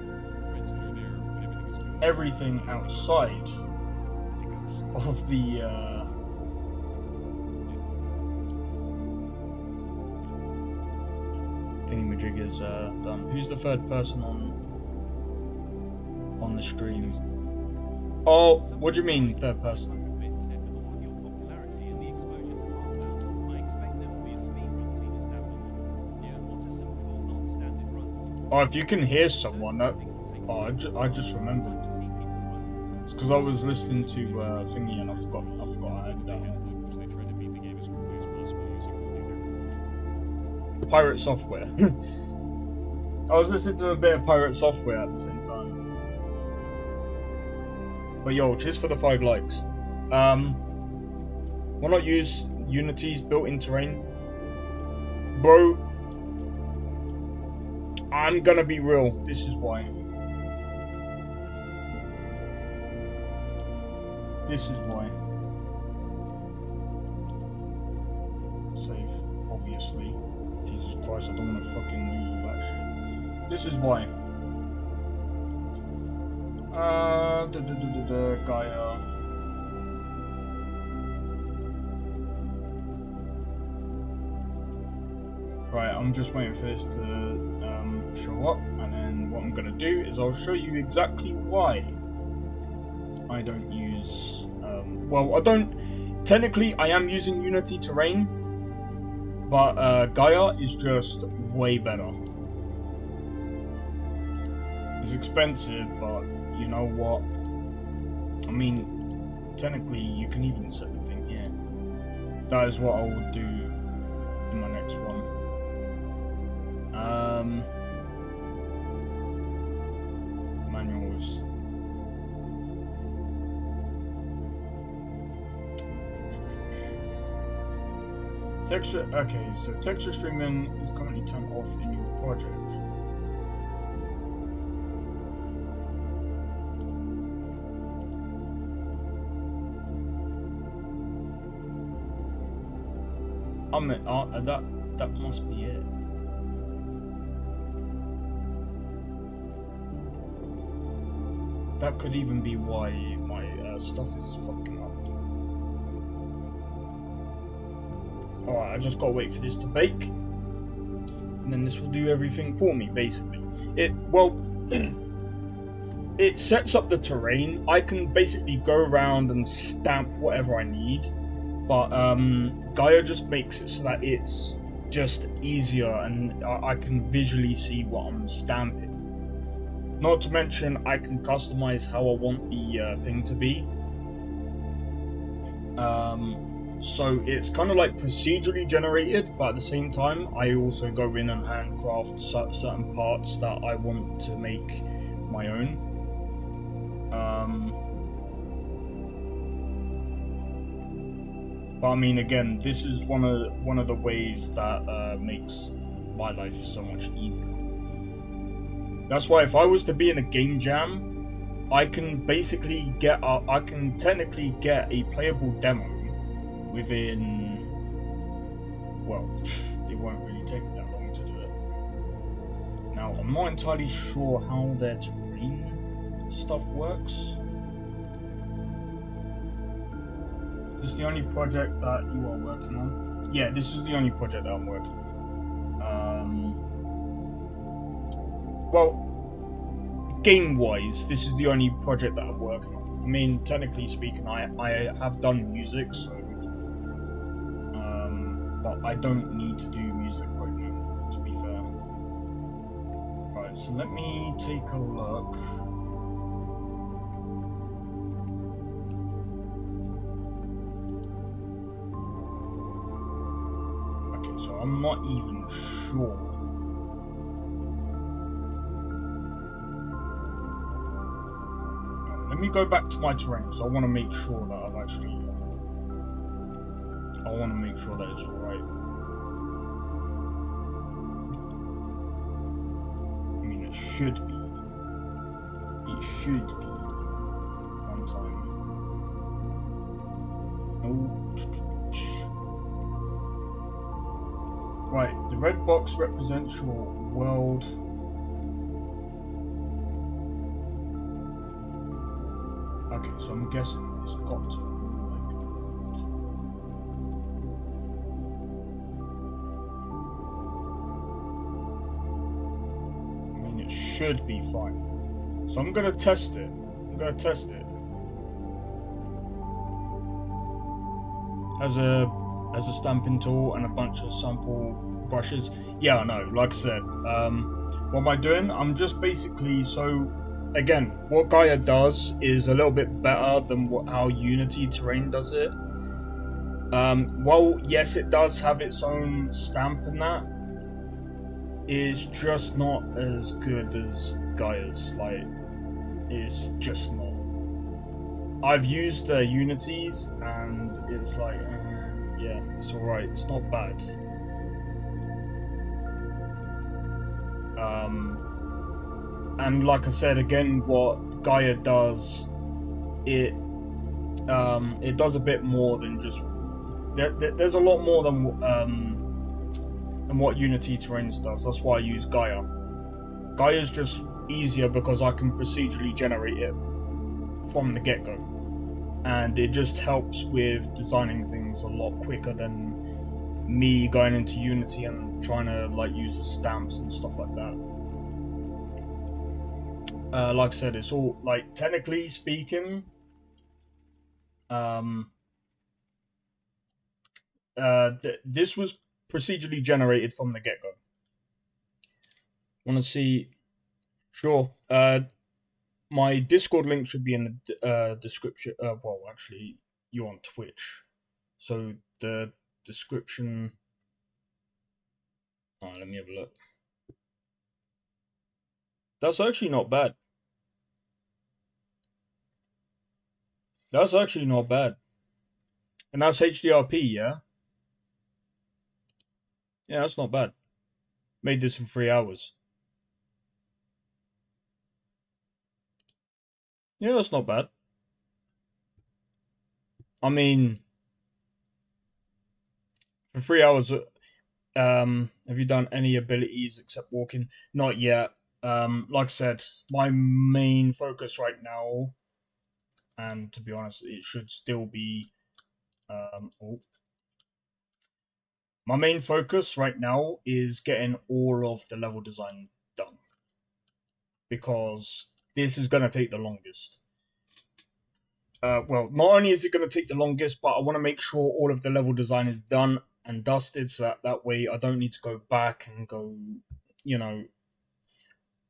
friends that are there, but everything is good. everything outside of the thingamajig is done. Who's the third person on the stream? Oh, what do you mean third person? Bit said with all of your popularity and the exposure to Hardbound, I expect there will be a speedrun scene established. Yeah. What are some cool non-standard runs? Oh, if you can hear someone, that I just remembered. To see people run. It's because I was listening to thingy and I forgot I had They that. had like, was they tried to beat the game as quickly as possible using only their phone. Pirate software. I was listening to a bit of pirate software at the same time. But yo, cheers for the 5 likes. Why not use Unity's built-in terrain? Bro, I'm gonna be real. This is why. This is why. Save, obviously. Jesus Christ, I don't want to fucking lose all that shit. This is why. Gaia. Right, I'm just waiting for this to show up, and then what I'm gonna do is I'll show you exactly why I don't use. Well, I don't. Technically, I am using Unity Terrain, but Gaia is just way better. It's expensive, but you know what? I mean, technically, you can even set the thing here. That is what I will do in my next one. Manuals. Texture. Okay, so texture streaming is currently turned off in your project. I mean, that must be it. That could even be why my stuff is fucking up. Alright, I just gotta wait for this to bake, and then this will do everything for me, basically. It sets up the terrain. I can basically go around and stamp whatever I need, but Gaia just makes it so that it's just easier and I can visually see what I'm stamping. Not to mention, I can customize how I want the thing to be. So it's kind of like procedurally generated, but at the same time, I also go in and handcraft certain parts that I want to make my own. But I mean, again, this is one of the ways that makes my life so much easier. That's why if I was to be in a game jam, I can basically I can technically get a playable demo within, well, it won't really take that long to do it. Now, I'm not entirely sure how their terrain stuff works. This is the only project that you are working on? Yeah, this is the only project that I'm working on. Well, game-wise, this is the only project that I'm working on. I mean, technically speaking, I have done music, so but I don't need to do music right now, to be fair. Right, so let me take a look. Okay, so I'm not even sure. Let me go back to my terrain, so I want to make sure that I've actually... I want to make sure that it's right. I mean, it should be. It should be. One time. No. Right, the red box represents your world Okay, so I'm guessing it's got to. I mean, it should be fine. So I'm gonna test it. As a stamping tool and a bunch of sample brushes. Yeah, I know. Like I said, what am I doing? I'm just basically again, what Gaia does is a little bit better than how Unity Terrain does it. Well, yes, it does have its own stamp and that. It's just not as good as Gaia's. Like, it's just not. I've used Unity's and it's like, yeah, it's alright. It's not bad. And like I said, again, what Gaia does, it does a bit more than just. There's a lot more than what Unity Terrains does. That's why I use Gaia. Gaia's just easier because I can procedurally generate it from the get-go, and it just helps with designing things a lot quicker than me going into Unity and trying to like use the stamps and stuff like that. Like I said, it's all like technically speaking. This was procedurally generated from the get-go. Want to see? Sure. My Discord link should be in the description. Well, actually, you're on Twitch, so the description. Alright, let me have a look. That's actually not bad. That's actually not bad. And that's HDRP, yeah? Yeah, that's not bad. Made this in 3 hours. Yeah, that's not bad. I mean, for 3 hours, have you done any abilities except walking? Not yet. Like I said, my main focus right now, and to be honest, it should still be, my main focus right now is getting all of the level design done, because this is going to take the longest. Well, not only is it going to take the longest, but I want to make sure all of the level design is done and dusted, so that way I don't need to go back and go, you know,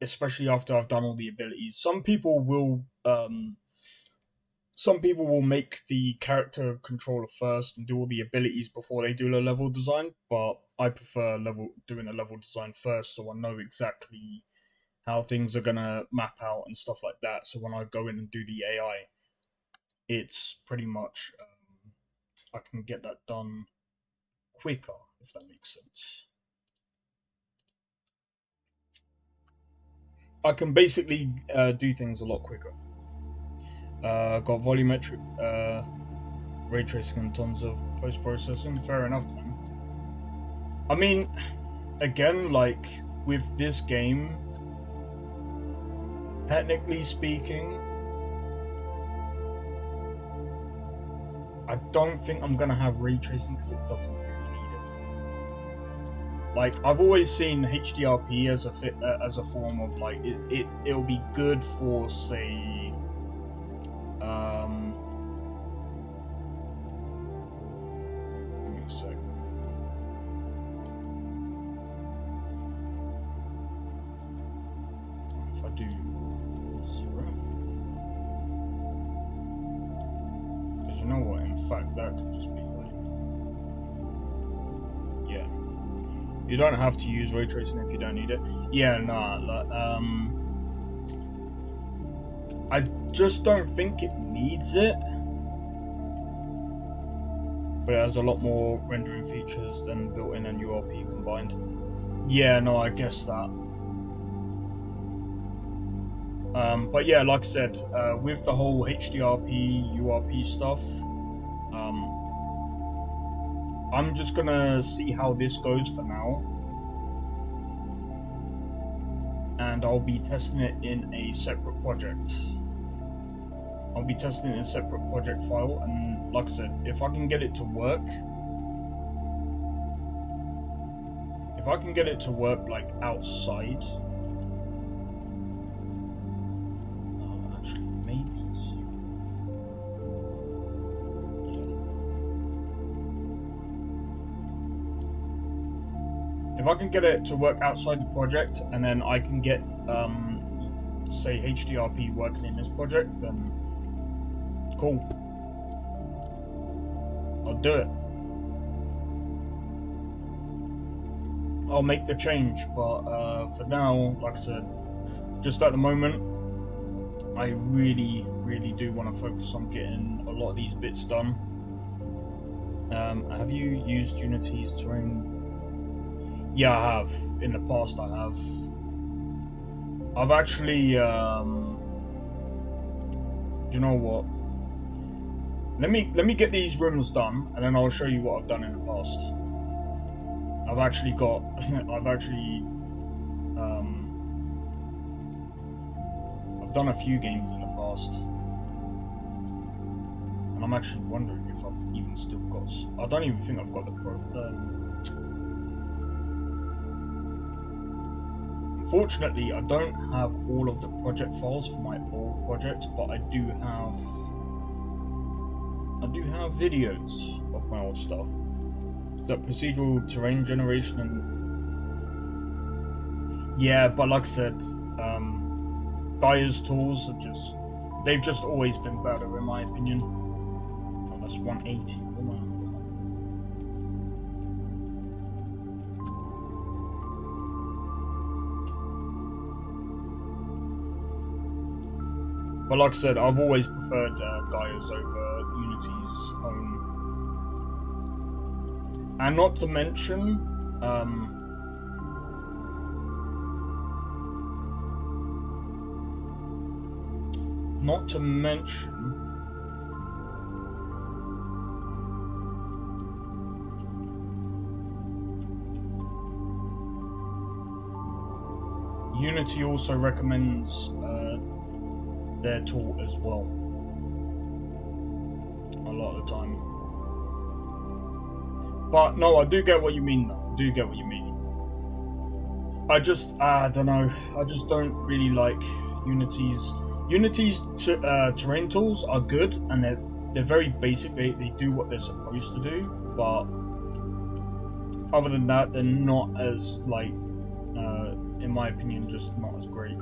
especially after I've done all the abilities. Some people will make the character controller first and do all the abilities before they do the level design, but I prefer doing the level design first, so I know exactly how things are gonna map out and stuff like that. So when I go in and do the AI, it's pretty much I can get that done quicker, if that makes sense. I can basically do things a lot quicker. Got volumetric ray tracing and tons of post-processing. Fair enough, man. I mean, again, like with this game, technically speaking, I don't think I'm gonna have ray tracing because it doesn't really need it. Like, I've always seen HDRP as a form of like it'll be good for, say, give me a sec. If I do 0, because you know what? In fact, that could just be like, yeah. You don't have to use ray tracing if you don't need it. Yeah, nah. I just don't think it needs it, but it has a lot more rendering features than built-in and URP combined. Yeah, no, I guess that. But yeah, like I said, with the whole HDRP, URP stuff, I'm just gonna see how this goes for now, and I'll be testing it in a separate project. I'll be testing it in a separate project file, and like I said, if I can get it to work, like outside, actually maybe if I can get it to work outside the project, and then I can get say HDRP working in this project, then cool, I'll do it. I'll make the change, but for now, like I said, just at the moment, I really do want to focus on getting a lot of these bits done. Have you used Unity's terrain? Yeah, I have. In the past, I have. I've actually, do you know what? Let me get these rooms done, and then I'll show you what I've done in the past. I've actually done a few games in the past, and I'm actually wondering if I've even still got. I don't even think I've got the pro. Unfortunately, I don't have all of the project files for my old projects, but I do have videos of my old stuff. The procedural terrain generation and yeah, but like I said, Gaia's tools are they've just always been better in my opinion. Oh, that's 180. Oh my. But like I said, I've always preferred Gaia's over Unity's own. And not to mention, Unity also recommends their tool as well a lot of the time. But no, I do get what you mean though. I do get what you mean. I don't know. I just don't really like Unity's terrain tools are good, and they're very basic. They do what they're supposed to do, but other than that, they're not as like in my opinion, just not as great.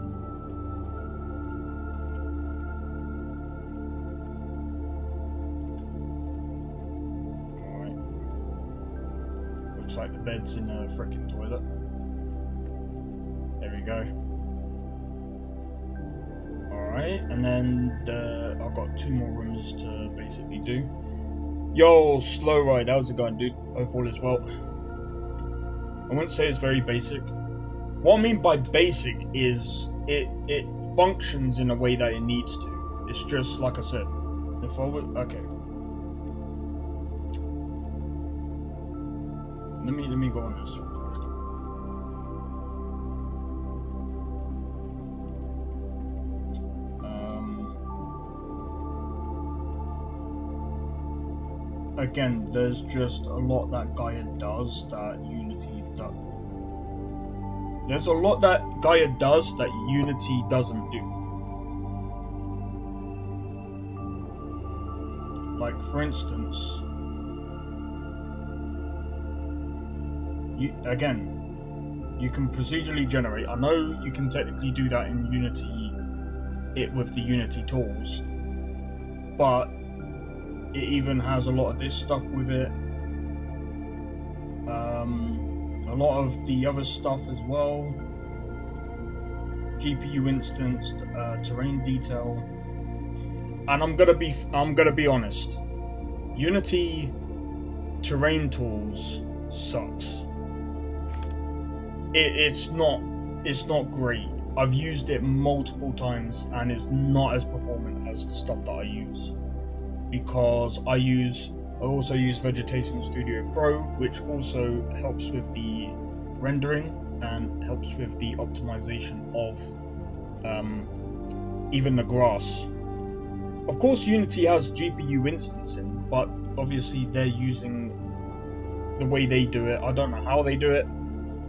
Looks like the bed's in a frickin' toilet. There we go. Alright, and then I've got 2 more rooms to basically do. Yo, Slow Ride, how's it going, dude? Hope all is well. I wouldn't say it's very basic. What I mean by basic is it functions in a way that it needs to. It's just like I said. The forward. Okay. Let me go on this. Again, there's just a lot that Gaia does that Unity does. There's a lot that Gaia does that Unity doesn't do. Like, for instance, you can procedurally generate. I know you can technically do that in Unity, with the Unity tools, but it even has a lot of this stuff with it. A lot of the other stuff as well. GPU instanced, terrain detail, and I'm gonna be honest. Unity terrain tools sucks. It's not great. I've used it multiple times and it's not as performant as the stuff that I use, because I also use Vegetation Studio Pro, which also helps with the rendering and helps with the optimization of even the grass. Of course, Unity has GPU instancing, but obviously they're using the way they do it. I don't know how they do it.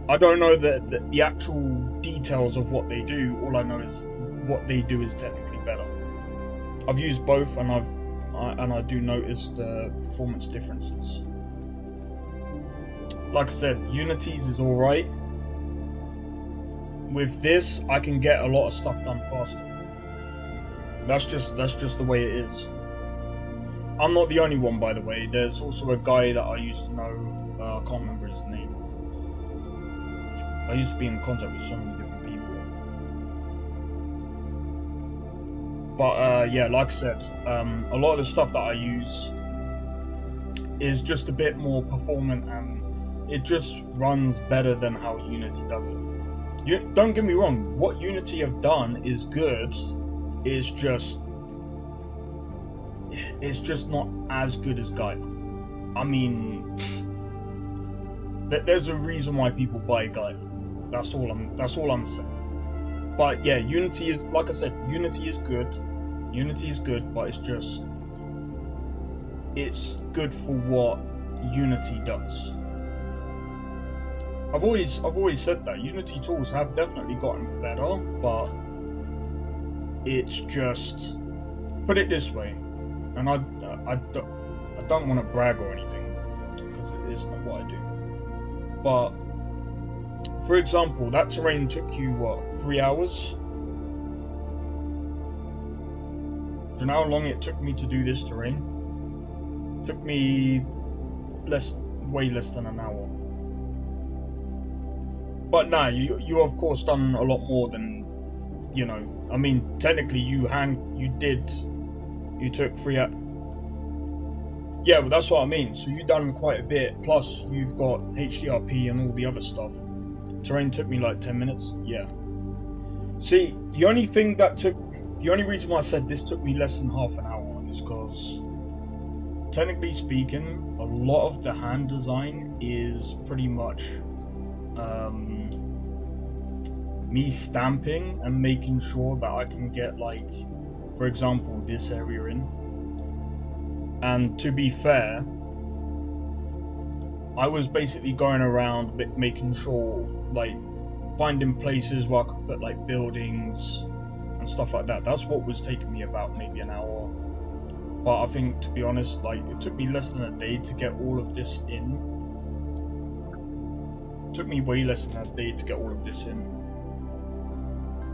I don't know the actual details of what they do. All I know is what they do is technically better. I've used both, and I do notice the performance differences. Like I said, Unity's is alright. With this, I can get a lot of stuff done faster. That's just the way it is. I'm not the only one, by the way. There's also a guy that I used to know. I can't remember his name. I used to be in contact with so many different people. But yeah, like I said, a lot of the stuff that I use is just a bit more performant, and it just runs better than how Unity does it. Don't get me wrong, what Unity have done is good. It's just not as good as Gaia. I mean, there's a reason why people buy Gaia. That's all I'm saying. But yeah, Unity is, like I said, Unity is good. Unity is good, but it's good for what Unity does. I've always said that Unity tools have definitely gotten better, but it's just, put it this way, and I don't want to brag or anything, because it's not what I do. But for example, that terrain took you what, 3 hours? Do you know how long it took me to do this terrain? It took me way less than an hour. But nah, you of course done a lot more than, you know. I mean, technically you took 3 hours. Yeah, but that's what I mean. So you've done quite a bit. Plus you've got HDRP and all the other stuff. Terrain took me like 10 minutes. Yeah. See, the only reason why I said this took me less than half an hour is because, technically speaking, a lot of the hand design is pretty much me stamping and making sure that I can get, like, for example, this area in. And to be fair, I was basically going around making sure, like, finding places where I could put, like, buildings and stuff like that. That's what was taking me about maybe an hour. But I think, to be honest, like, it took me less than a day to get all of this in. It took me way less than a day to get all of this in.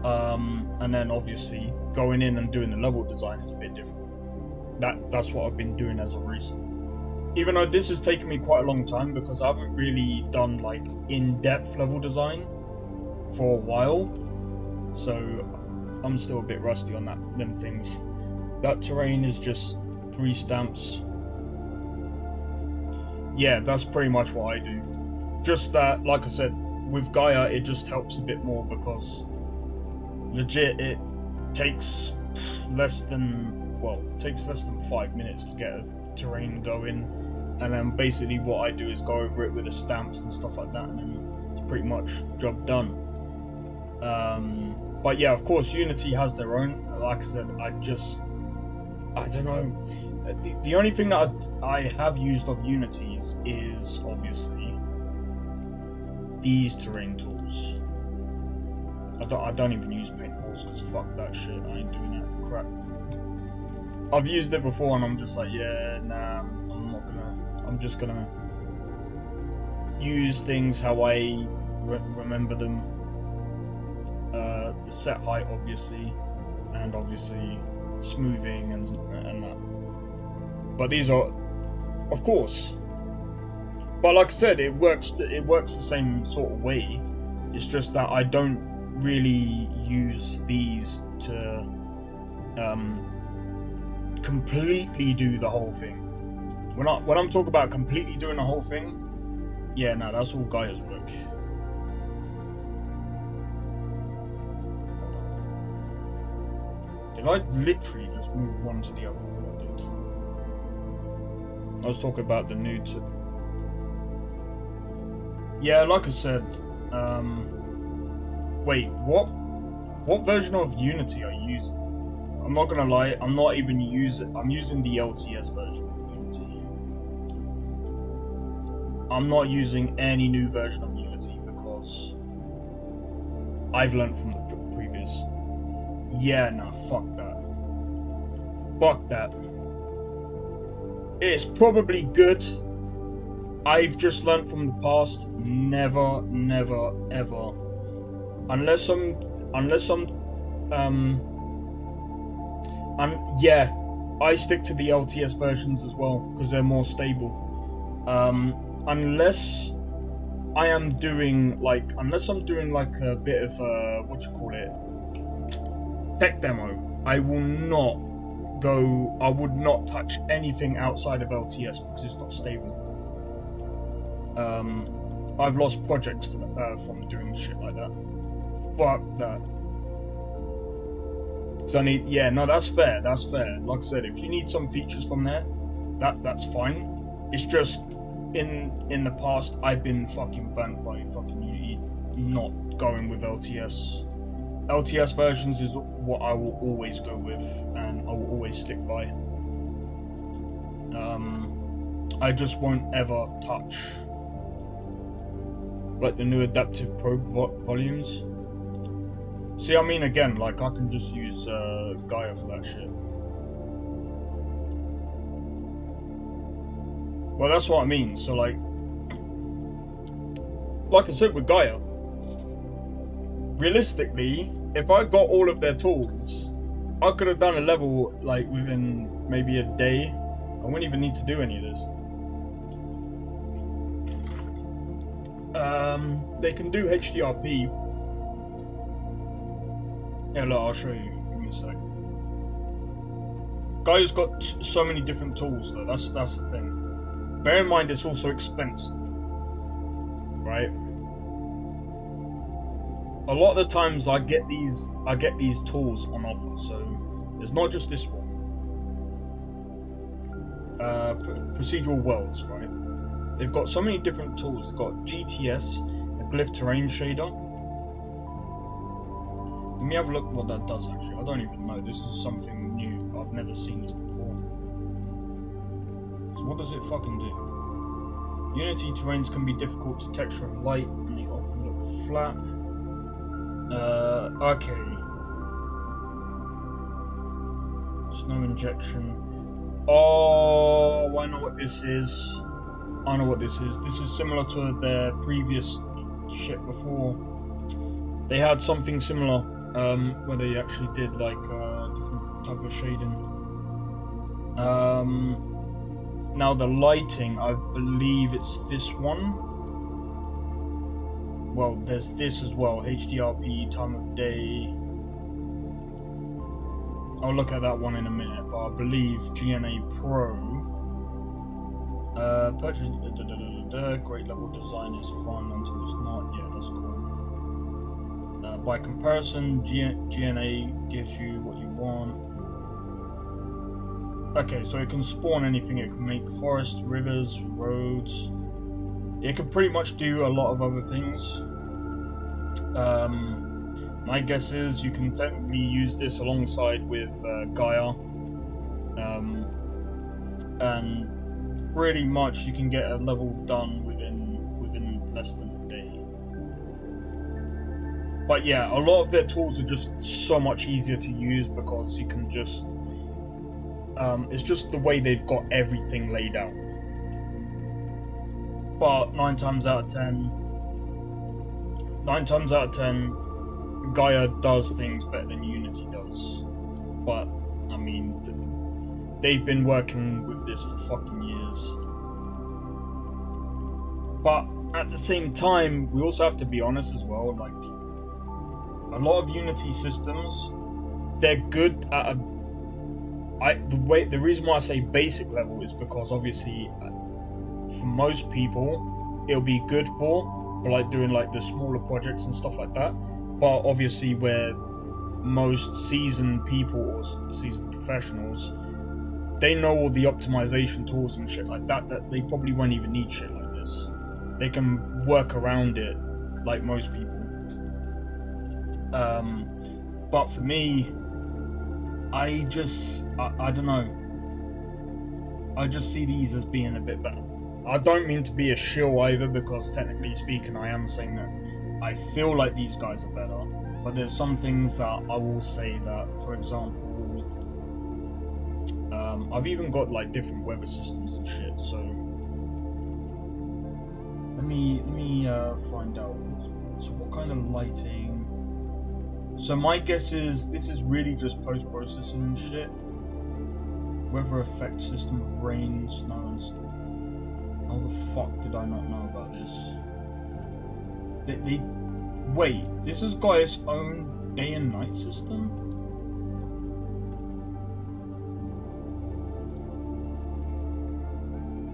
And then obviously going in and doing the level design is a bit different. That's what I've been doing as of recent. Even though this has taken me quite a long time, because I haven't really done like in-depth level design for a while, so I'm still a bit rusty on them things. That terrain is just 3 stamps. Yeah, that's pretty much what I do. Just that, like I said, with Gaia it just helps a bit more, because legit it takes less than 5 minutes to get a terrain going, and then basically what I do is go over it with the stamps and stuff like that, and then it's pretty much job done. But yeah, of course Unity has their own. Like I said, I don't know. The only thing that I have used of Unity's is obviously these terrain tools. I don't even use paintballs, because fuck that shit. I ain't doing that crap. I've used it before and I'm just like, yeah, nah, I'm just gonna use things how I remember them. The set height, obviously, and obviously smoothing and that. But these are, of course. But like I said, it works the same sort of way. It's just that I don't really use these to completely do the whole thing. When I'm talking about completely doing the whole thing, yeah, no, that's all Gaia's work. Did I literally just move one to the other? I was talking about the new to. Yeah, like I said, wait, what version of Unity are you using? I'm not gonna lie, I'm not even I'm using the LTS version of Unity. I'm not using any new version of Unity because I've learned from the previous. Yeah, nah, fuck that. Fuck that. It's probably good. I've just learned from the past. Never, never, ever. Unless I'm and yeah, I stick to the LTS versions as well because they're more stable. Unless I'm doing like a bit of what you call it, tech demo, I would not touch anything outside of LTS because it's not stable. I've lost projects from doing shit like that. Fuck that. So that's fair. That's fair. Like I said, if you need some features from there, that's fine. It's just in the past I've been fucking burnt by fucking Unity not going with LTS. LTS versions is what I will always go with, and I will always stick by. I just won't ever touch like the new adaptive probe volumes. See, I mean, again, like I can just use Gaia for that shit. Well, that's what I mean. So, like I said with Gaia, realistically, if I got all of their tools, I could have done a level like within maybe a day. I wouldn't even need to do any of this. They can do HDRP. Yeah, look, I'll show you. Give me a sec. Gaia's got so many different tools, though. That's the thing. Bear in mind, it's also expensive, right? A lot of the times, I get these tools on offer. So there's not just this one. Procedural worlds, right? They've got so many different tools. They've got GTS, a glyph terrain shader. Let me have a look what that does actually. I don't even know. This is something new. I've never seen this before. So what does it fucking do? Unity terrains can be difficult to texture and light, and they often look flat. Okay. Snow injection. Oh, I know what this is. I know what this is. This is similar to their previous shit before. They had something similar, where they actually did like a different type of shading. Now the lighting, I believe it's this one. Well, there's this as well. HDRP, time of day. I'll look at that one in a minute, but I believe GNA Pro. Purchase great level design is fun until it's not. Yeah, that's cool. By comparison, GNA gives you what you want. Okay, so it can spawn anything. It can make forests, rivers, roads. It can pretty much do a lot of other things. My guess is you can technically use this alongside with Gaia, and pretty much you can get a level done within less than a day. But yeah, a lot of their tools are just so much easier to use because you can just it's just the way they've got everything laid out. But 9 times out of 10, Gaia does things better than Unity does. But I mean, they've been working with this for fucking years. But at the same time, we also have to be honest as well. Like, a lot of Unity systems, they're good at the reason why I say basic level is because obviously, for most people, it'll be good for like doing like the smaller projects and stuff like that. But obviously, where most seasoned people or seasoned professionals, they know all the optimization tools and shit like that they probably won't even need shit like this. They can work around it like most people. But for me, I don't know. I just see these as being a bit better. I don't mean to be a shill either, because technically speaking, I am saying that I feel like these guys are better. But there's some things that I will say that, for example, I've even got like different weather systems and shit. So let me find out. So what kind of lighting? So my guess is this is really just post-processing and shit. Weather effect system of rain, snow, and stuff. How the fuck did I not know about this? Wait, this has got its own day and night system?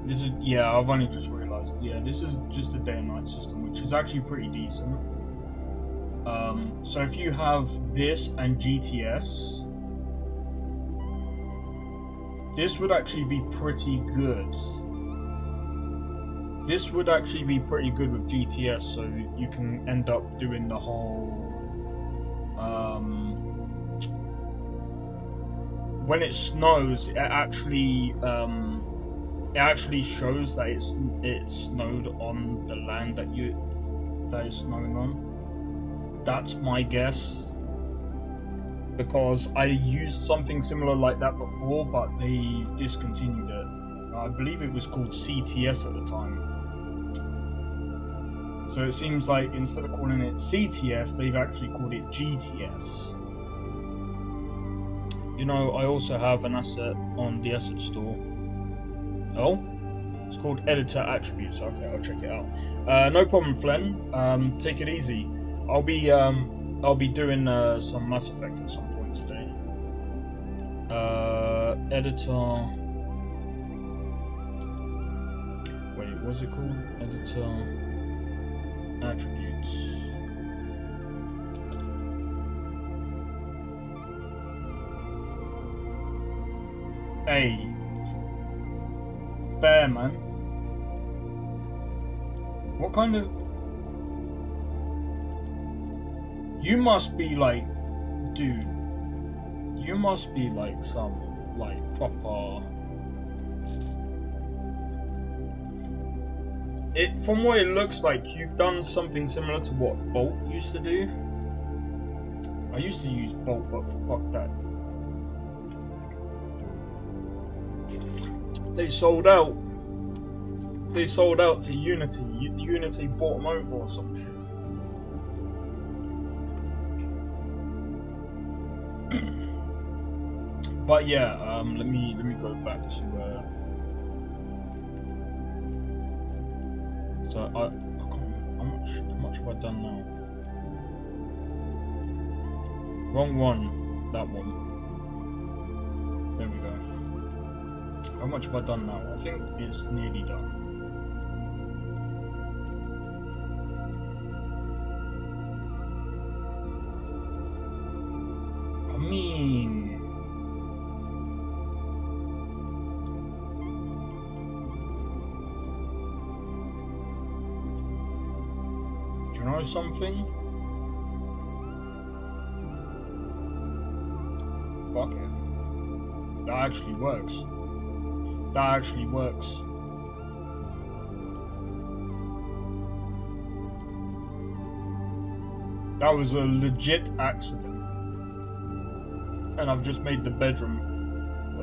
This is, yeah, I've only just realised. Yeah, this is just a day and night system, which is actually pretty decent. So if you have this and GTS, this would actually be pretty good. This would actually be pretty good with GTS, so you can end up doing the whole... when it snows, it actually shows that it snowed on the land that is snowing on. That's my guess, because I used something similar like that before, but they discontinued it. I believe it was called CTS at the time. So it seems like instead of calling it CTS, they've actually called it GTS. You know, I also have an asset on the asset store. Oh? It's called Editor Attributes. Okay, I'll check it out. No problem, Flen. Take it easy. I'll be doing some Mass Effect at some point today. Editor. Wait, what's it called? Editor Attributes. Hey. Fair, man. What kind of... You must be like... Dude. You must be like some, like, proper... From what it looks like, you've done something similar to what Bolt used to do. I used to use Bolt, but fuck that. They sold out. They sold out to Unity. Unity bought them over or some shit. But yeah, let me go back to so I can't, how much have I done now? Wrong one. That one. There we go. How much have I done now? I think it's nearly done. I mean... do you know something? Fuck it. That actually works. That actually works. That was a legit accident. And I've just made the bedroom...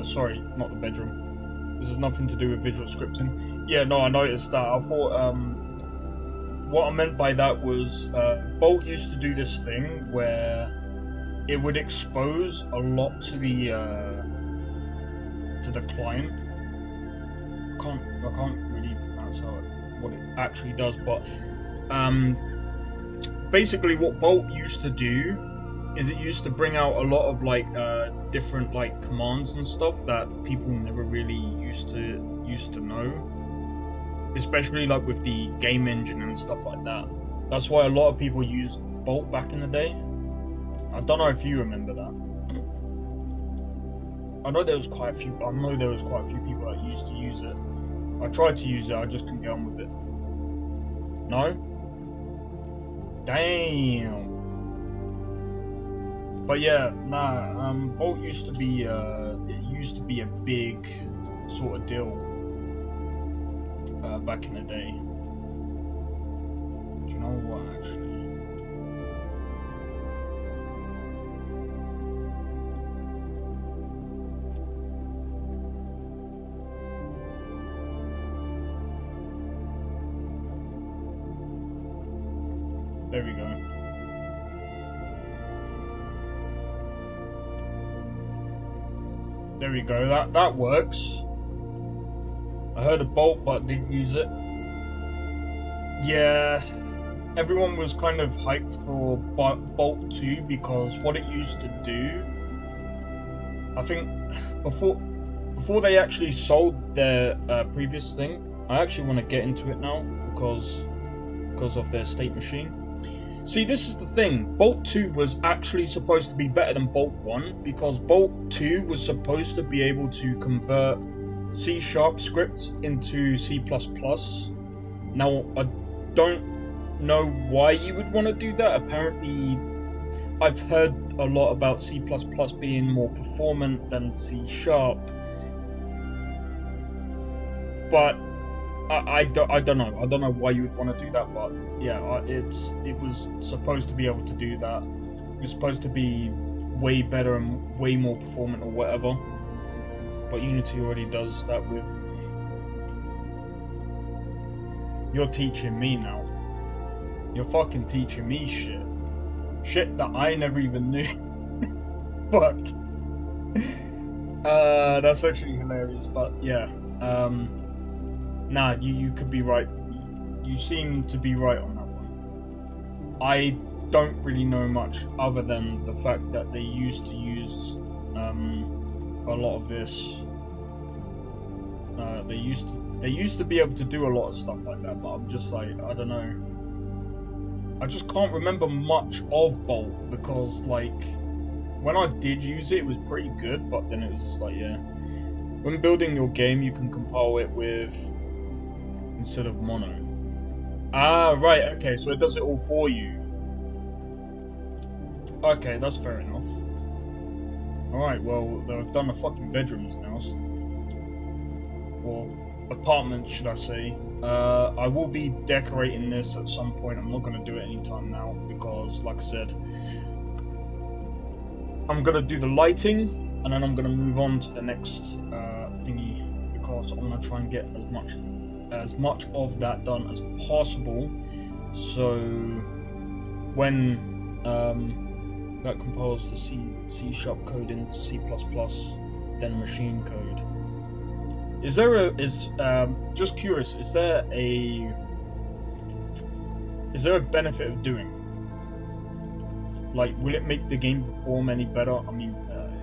sorry, not the bedroom. This has nothing to do with visual scripting. Yeah, no, I noticed that. I thought, what I meant by that was, Bolt used to do this thing where it would expose a lot to the client. I can't really pronounce what it actually does, but basically what Bolt used to do is it used to bring out a lot of like different like commands and stuff that people never really used to know, especially like with the game engine and stuff like that. That's why a lot of people used Bolt back in the day. I don't know if you remember that. I know there was quite a few people that used to use it. I tried to use it, I just couldn't get on with it. No? Damn. But yeah, nah. Bolt used to be it used to be a big sort of deal back in the day. Do you know what actually? There we go. There we go. That works. I heard a bolt, but didn't use it. Yeah, everyone was kind of hyped for Bolt 2 because what it used to do. I think before they actually sold their previous thing, I actually want to get into it now because of their state machine. See, this is the thing. Bolt 2 was actually supposed to be better than Bolt 1 because Bolt 2 was supposed to be able to convert C# scripts into C++. Now, I don't know why you would want to do that. Apparently, I've heard a lot about C++ being more performant than C#. But I don't know. I don't know why you would want to do that, but yeah, it was supposed to be able to do that. It was supposed to be way better and way more performant or whatever. But Unity already does that with. You're teaching me now. You're fucking teaching me shit. Shit that I never even knew. Fuck. That's actually hilarious, but yeah. Nah, you could be right. You seem to be right on that one. I don't really know much other than the fact that they used to use a lot of this. They used to be able to do a lot of stuff like that, but I'm just like, I don't know. I just can't remember much of Bolt because like when I did use it, it was pretty good, but then it was just like, yeah. When building your game, you can compile it with instead of mono. Ah, right, okay, so it does it all for you. Okay, that's fair enough. Alright, well, they've done the fucking bedrooms now. Or apartments, should I say. I will be decorating this at some point. I'm not going to do it anytime now because, like I said, I'm going to do the lighting and then I'm going to move on to the next thingy because I want to try and get as much of that done as possible. So when that compiles the C# code into C++, then machine code. Is there just curious? Is there a benefit of doing? Like, will it make the game perform any better? I mean,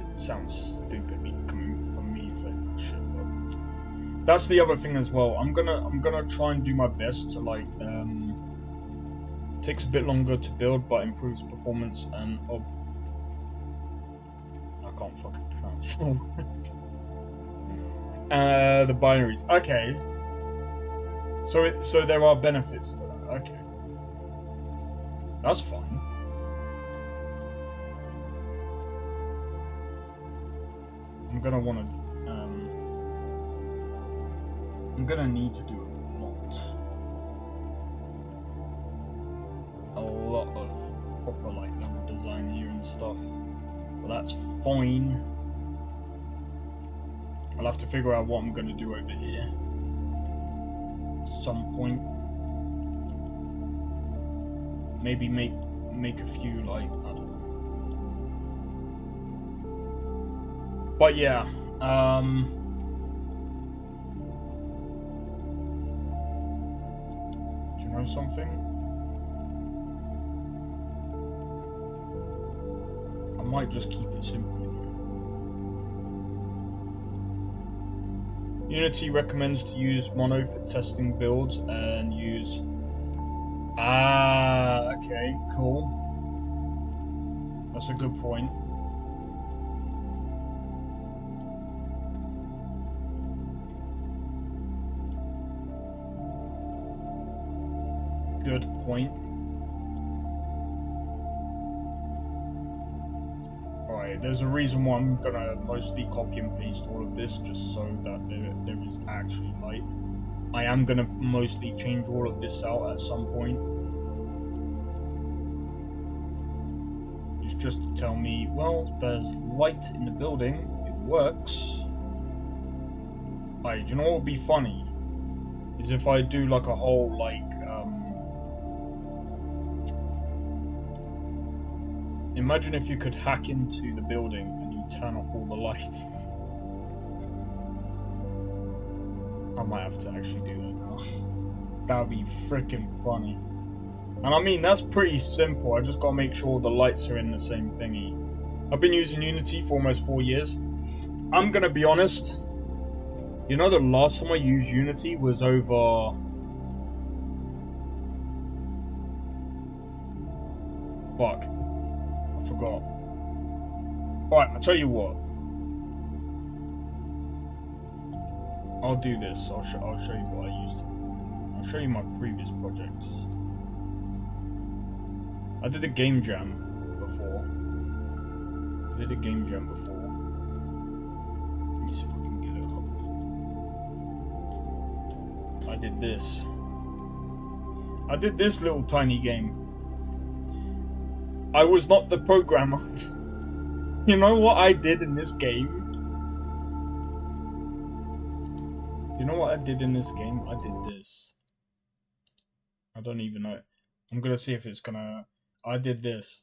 it sounds stupid coming from me saying that shit, but that's the other thing as well. I'm gonna try and do my best to like takes a bit longer to build, but improves performance and I can't fucking pronounce. The binaries. Okay. So there are benefits to that. Okay. That's fine. I'm gonna want to. I'm gonna need to do a lot of proper like level design here and stuff. But that's fine. I'll have to figure out what I'm going to do over here at some point. Maybe make a few like, I don't know. But yeah, do you know something? I might just keep it simple. Unity recommends to use mono for testing builds and use... Ah, okay, cool. That's a good point. Good point. Right, there's a reason why I'm gonna mostly copy and paste all of this, just so that there is actually light. I am gonna mostly change all of this out at some point. It's just to tell me, well, there's light in the building, it works. Right, do you know what would be funny? Is if I do like a whole, like, imagine if you could hack into the building and you turn off all the lights. I might have to actually do that now. That would be freaking funny. And I mean, that's pretty simple. I just gotta make sure the lights are in the same thingy. I've been using Unity for almost 4 years. I'm gonna be honest. You know, the last time I used Unity was over... Fuck. I forgot. Alright, I'll tell you what. I'll do this. I'll show you what I used. I'll show you my previous projects. I did a game jam before. Let me see if I can get it up. I did this. I did this little tiny game. I was not the programmer. You know what I did in this game? You know what I did in this game? I did this. I don't even know. I'm gonna see if it's gonna... I did this.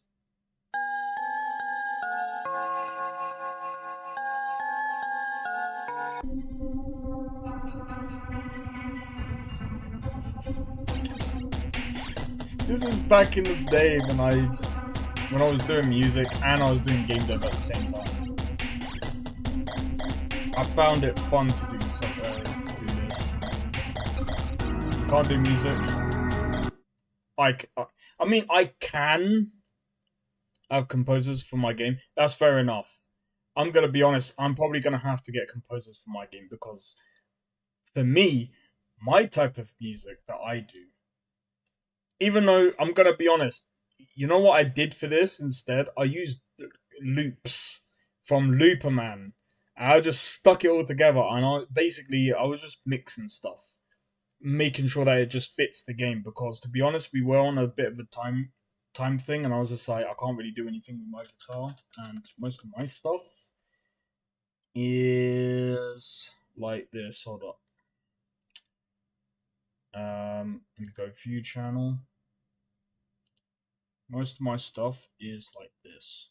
This was back in the day when I was doing music and I was doing game dev at the same time. I found it fun to do something, to do this. Can't do music. I mean, I can have composers for my game. That's fair enough. I'm gonna be honest. I'm probably gonna have to get composers for my game because, for me, my type of music that I do. Even though I'm gonna be honest, you know what I did for this instead? I used loops from Looperman. And I just stuck it all together, and I was just mixing stuff, making sure that it just fits the game. Because to be honest, we were on a bit of a time thing, and I was just like, I can't really do anything with my guitar, and most of my stuff is like this. Hold up. Let me go view channel. Most of my stuff is like this.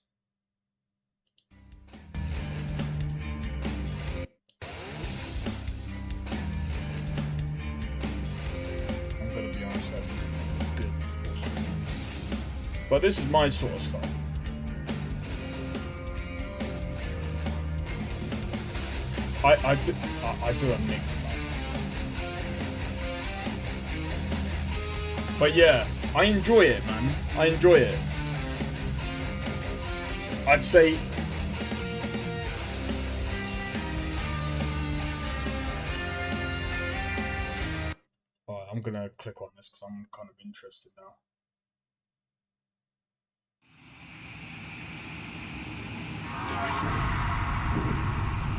I'm gonna be honest, that'd be good for screen. But this is my sort of stuff. I do a mix, man. But yeah, I enjoy it, man. I enjoy it. I'd say... Alright, I'm gonna click on this because I'm kind of interested now.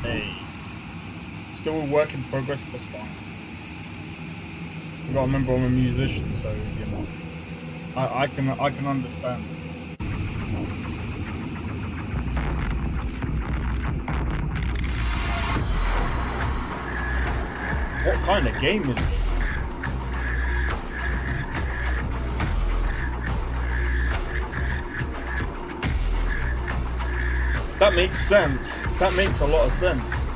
Hey. Still a work in progress, that's fine. You gotta remember I'm a musician, so you know, I can understand. What kind of game is it? That makes sense. That makes a lot of sense.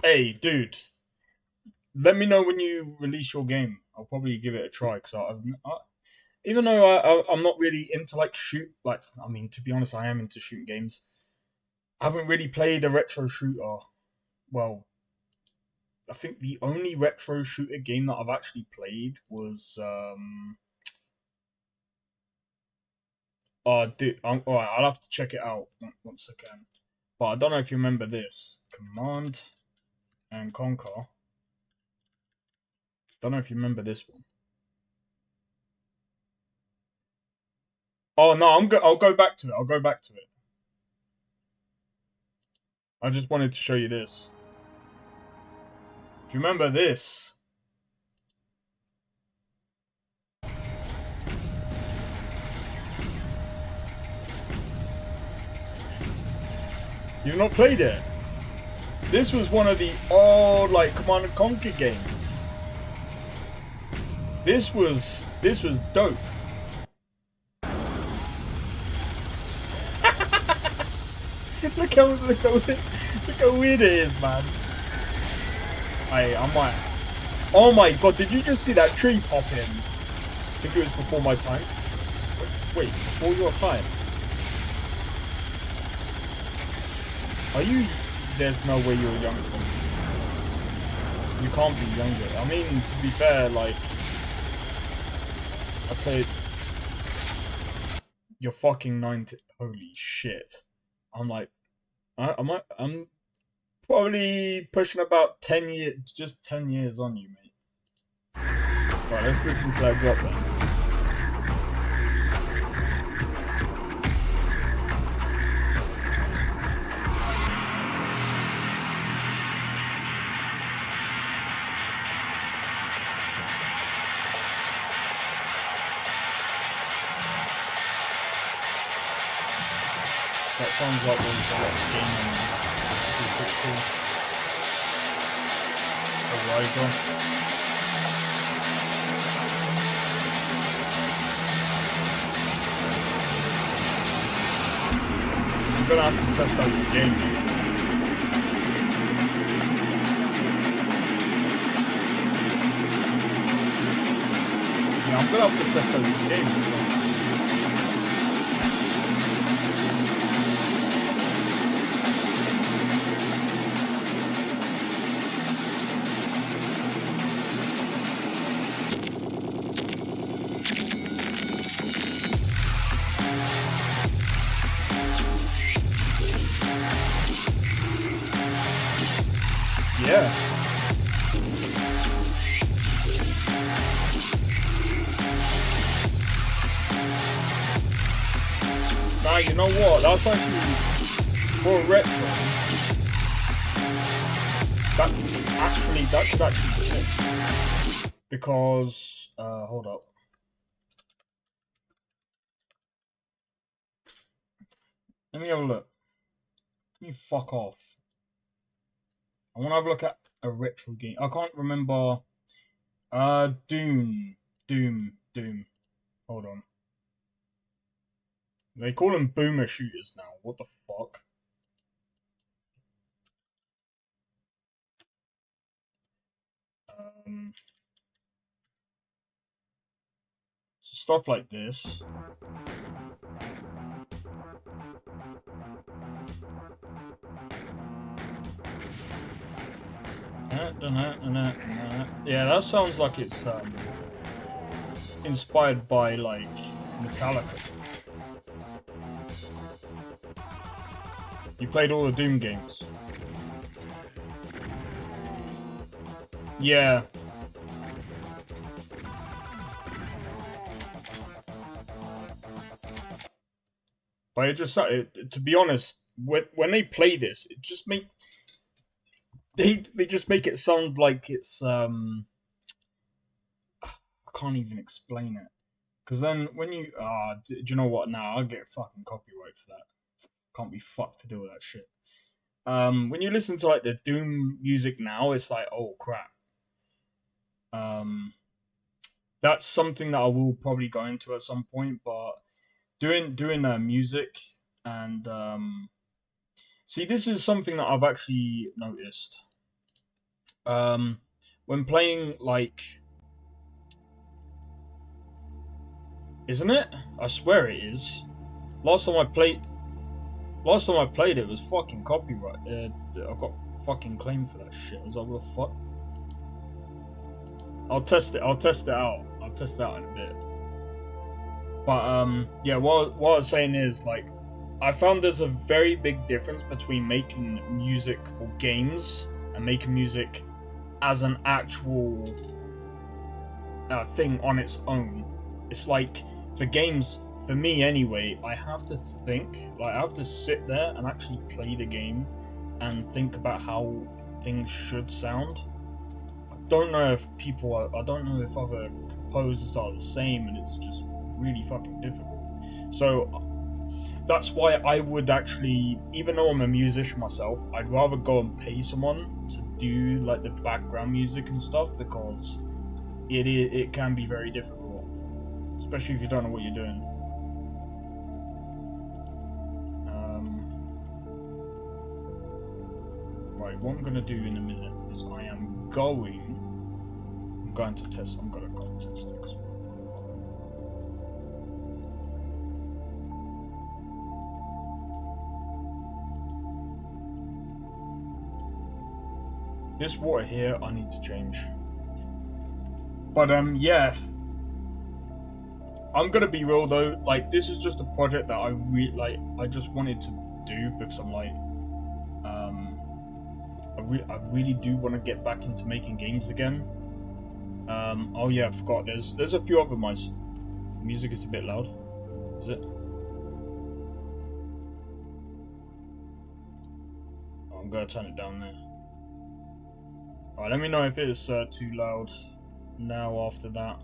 Hey, dude. Let me know when you release your game. I'll probably give it a try because even though I'm not really into I mean, to be honest, I am into shooting games. I haven't really played a retro shooter. Well, I think the only retro shooter game that I've actually played was alright, I'll have to check it out once again. But I don't know if you remember this. Command and Conquer. Don't know if you remember this one. Oh no, I'll go back to it. I'll go back to it. I just wanted to show you this. Do you remember this? You've not played it? This was one of the old like Command and Conquer games. This was dope. look how weird it is, man. I might. Oh my god! Did you just see that tree pop in? I think it was before my time. Wait, before your time? Are you? There's no way you're younger than me. You can't be younger. I mean, to be fair, like I played. You're fucking 19. Holy shit! I'm like, I'm probably pushing about 10 years, just 10 years on you, mate. Right, let's listen to that drop then. That sounds like there's a lot of gaming. Pretty cool. Horizon. I'm gonna have to test out your game. Yeah, I'm gonna have to test out your game because yeah. Now you know what? That's actually more retro. That could actually fit. Because hold up. Let me have a look. Let me fuck off. I want to have a look at a retro game. I can't remember. Doom. Hold on. They call them boomer shooters now. What the fuck? So stuff like this. Yeah, that sounds like it's inspired by like Metallica. You played all the Doom games. Yeah. But it just, to be honest, when they play this, it just they just make it sound like it's I can't even explain it. Because then when you do you know what? Now I'll get fucking copyright for that. Can't be fucked to do all that shit. When you listen to like the Doom music now, it's like, oh crap. That's something that I will probably go into at some point, but doing music and see, this is something that I've actually noticed. When playing, like, isn't it? I swear it is. Last time I played it was fucking copyright. I got fucking claimed for that shit. I was like, what the fuck? I'll test it out. I'll test it out in a bit. But yeah, what I was saying is, like, I found there's a very big difference between making music for games and making music as an actual thing on its own. It's like for games, for me anyway, I have to think, like I have to sit there and actually play the game and think about how things should sound. I don't know if I don't know if other composers are the same, and it's just really fucking difficult. So that's why I would actually, even though I'm a musician myself, I'd rather go and pay someone to do like the background music and stuff, because it can be very difficult, especially if you don't know what you're doing. Right, what I'm gonna do in a minute is I'm going to test. I'm gonna go test it. This water here, I need to change. But yeah, I'm gonna be real though. Like, this is just a project that I just wanted to do because I'm like, I really do want to get back into making games again. Oh yeah, I forgot. There's a few other mice. Music is a bit loud. Is it? Oh, I'm gonna turn it down there. Alright, let me know if it's too loud now after that.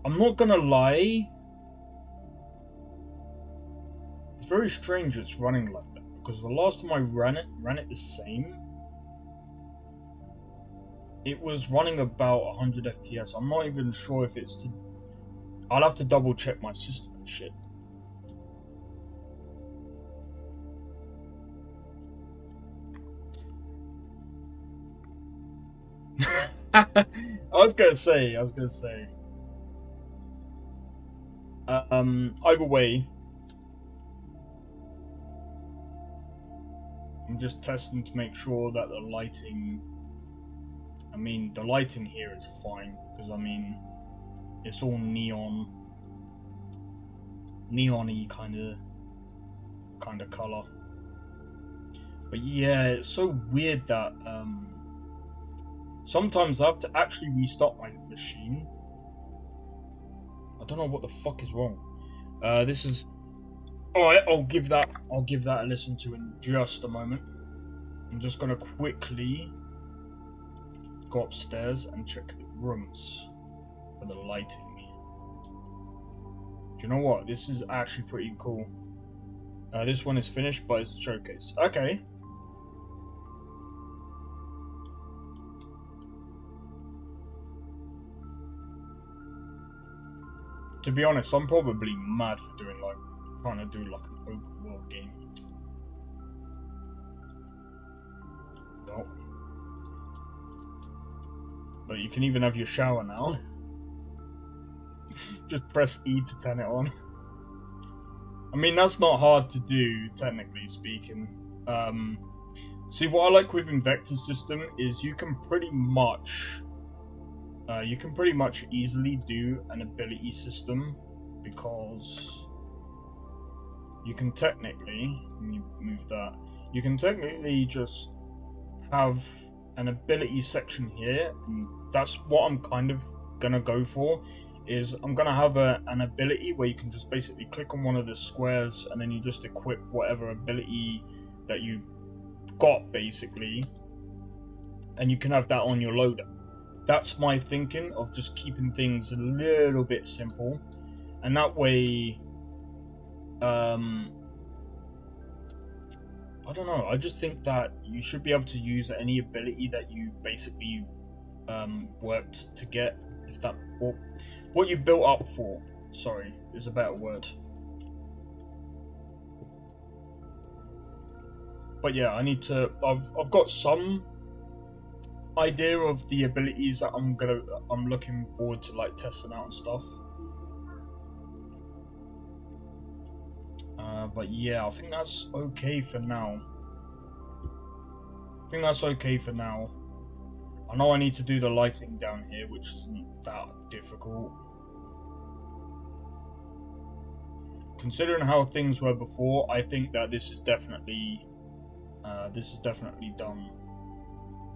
I'm not gonna lie. It's very strange it's running like that, because the last time I ran it the same. It was running about 100 FPS. I'm not even sure if it's to... I'll have to double check my system and shit. I was gonna say. Either way, I'm just testing to make sure that the lighting. I mean, the lighting here is fine because I mean, it's all neon-y kind of color. But yeah, it's so weird that sometimes I have to actually restart my machine. I don't know what the fuck is wrong. This is... Alright, I'll give that a listen to in just a moment. I'm just gonna quickly go upstairs and check the rooms for the lighting. Do you know what? This is actually pretty cool. This one is finished, but it's a showcase. Okay. To be honest, I'm probably mad for doing trying to do like an open world game. No. But you can even have your shower now. Just press E to turn it on. I mean, that's not hard to do, technically speaking. See, what I like with Invector system is you can pretty much easily do an ability system, because you can technically, let me move that, you can technically just have an ability section here, and that's what I'm kind of gonna go for, is I'm gonna have an ability where you can just basically click on one of the squares and then you just equip whatever ability that you got basically, and you can have that on your loader. That's my thinking of just keeping things a little bit simple, and that way, I don't know, I just think that you should be able to use any ability that you basically worked to get, if that, or what you built up for, sorry, is a better word. But yeah, I need to, I've got some idea of the abilities that I'm looking forward to like testing out and stuff. But yeah, I think that's okay for now. I know I need to do the lighting down here, which isn't that difficult. Considering how things were before, I think that this is definitely done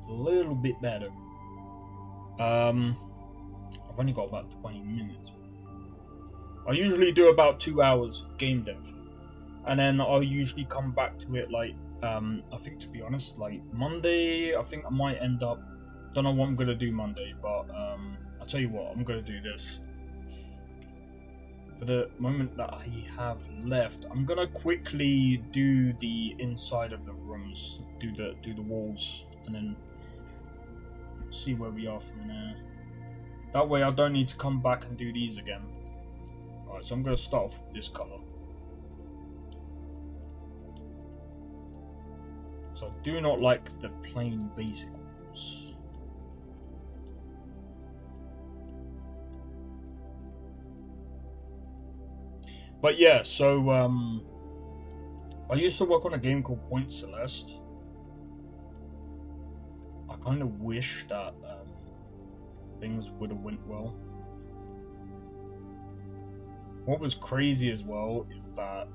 a little bit better. I've only got about 20 minutes. I usually do about 2 hours of game dev, and then I'll usually come back to it like I think, to be honest, like Monday. I think I might end up. Don't know what I'm gonna do Monday, but I'll tell you what, I'm gonna do this. For the moment that I have left, I'm gonna quickly do the inside of the rooms, do the walls, and then see where we are from there. That way I don't need to come back and do these again. Alright, so I'm gonna start off with this colour. So I do not like the plain basic walls. But yeah, so I used to work on a game called Point Celeste. I kind of wish that things would have went well. What was crazy as well is that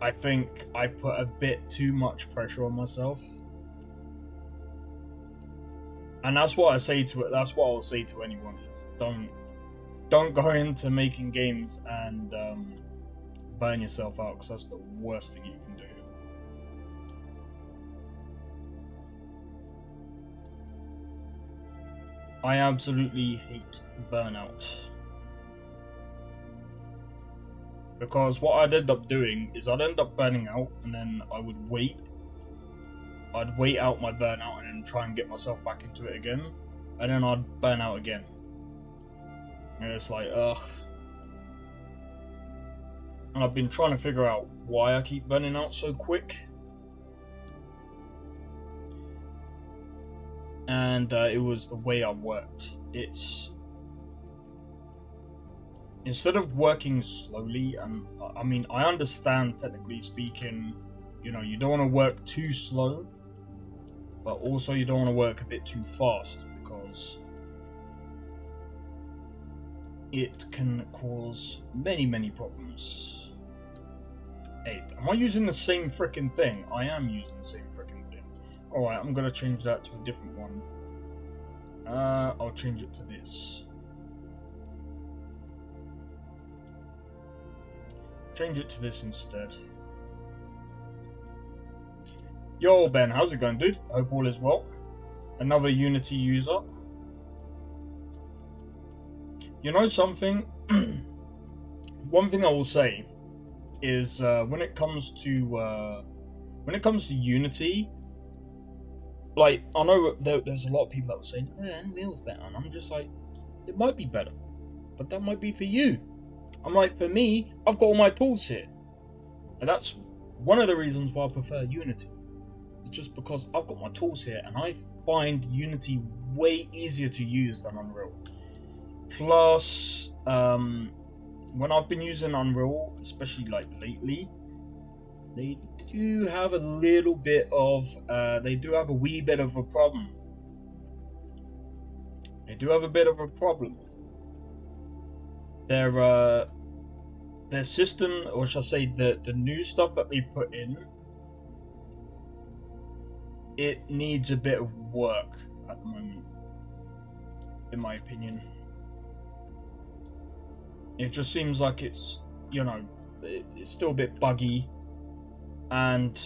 I think I put a bit too much pressure on myself. And that's what I say to it. That's what I'll say to anyone: is don't go into making games and burn yourself out, because that's the worst thing you can do. I absolutely hate burnout. Because what I'd end up doing is I'd end up burning out, and then I would wait. I'd wait out my burnout and then try and get myself back into it again. And then I'd burn out again. And it's like, ugh. And I've been trying to figure out why I keep burning out so quick. And it was the way I worked. It's... Instead of working slowly, and I mean, I understand, technically speaking, you know, you don't want to work too slow, but also you don't want to work a bit too fast, because it can cause many problems. Hey, am I using the same freaking thing? I am using the same freaking thing. Alright, I'm gonna change that to a different one. I'll change it to this. Change it to this instead. Yo, Ben, how's it going, dude? I hope all is well. Another Unity user. You know something? One thing I will say is when it comes to Unity, like, I know there's a lot of people that were saying, "Oh, Unreal's better," and I'm just like, it might be better, but that might be for you. I'm like, for me, I've got all my tools here, and that's one of the reasons why I prefer Unity. It's just because I've got my tools here, and I find Unity way easier to use than Unreal. Plus, when I've been using Unreal, especially like lately, they do have a little bit of, they do have a wee bit of a problem. They do have a bit of a problem. Their system, or shall I say, the new stuff that they've put in, it needs a bit of work at the moment, in my opinion. It just seems like it's, you know, it's still a bit buggy, and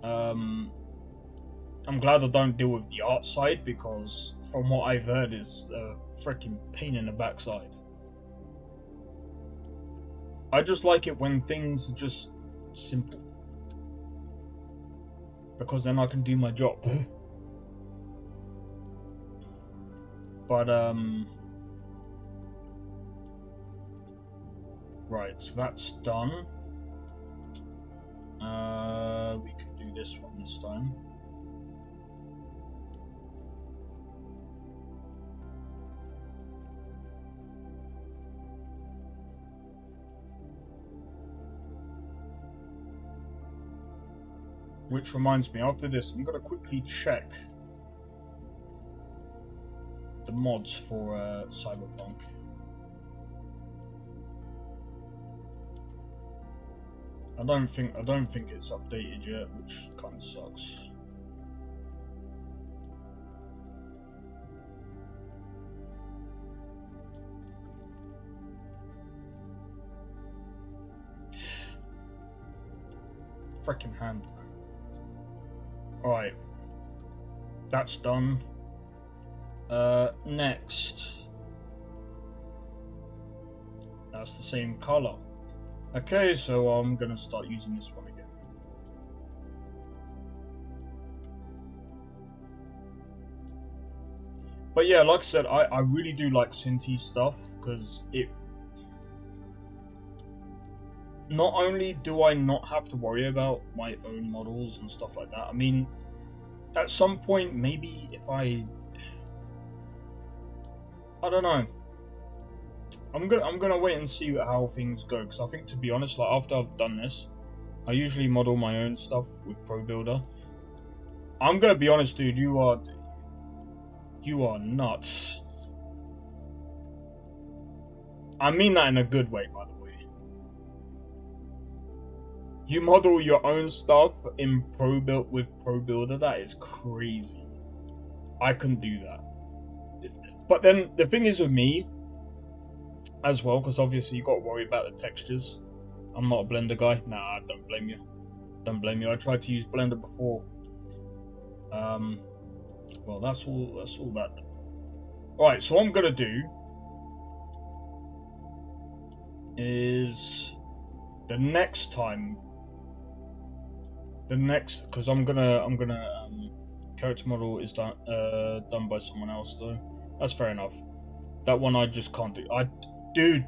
I'm glad I don't deal with the art side, because from what I've heard is a freaking pain in the backside. I just like it when things are just simple, because then I can do my job. But right, so that's done. We can do this one this time. Which reminds me, after this, I'm going to quickly check the mods for Cyberpunk. I don't think it's updated yet, which kind of sucks. freaking hand. Alright. That's done. Next. That's the same color. Okay, so I'm gonna start using this one again. But yeah, like I said, I really do like Cinti stuff, because it... Not only do I not have to worry about my own models and stuff like that, I mean, at some point, maybe if I don't know. I'm gonna wait and see how things go, because I think, to be honest, like after I've done this, I usually model my own stuff with Pro Builder. I'm gonna be honest, dude, you are nuts. I mean that in a good way, by the way. You model your own stuff in with Pro Builder, that is crazy. I couldn't do that. But then the thing is with me as well, because obviously you got to worry about the textures. I'm not a Blender guy. Nah, don't blame you. Don't blame you. I tried to use Blender before. Well, that's all that. Alright, so what I'm gonna do is the next time, because I'm gonna character model is done by someone else though. That's fair enough. That one I just can't do. Dude,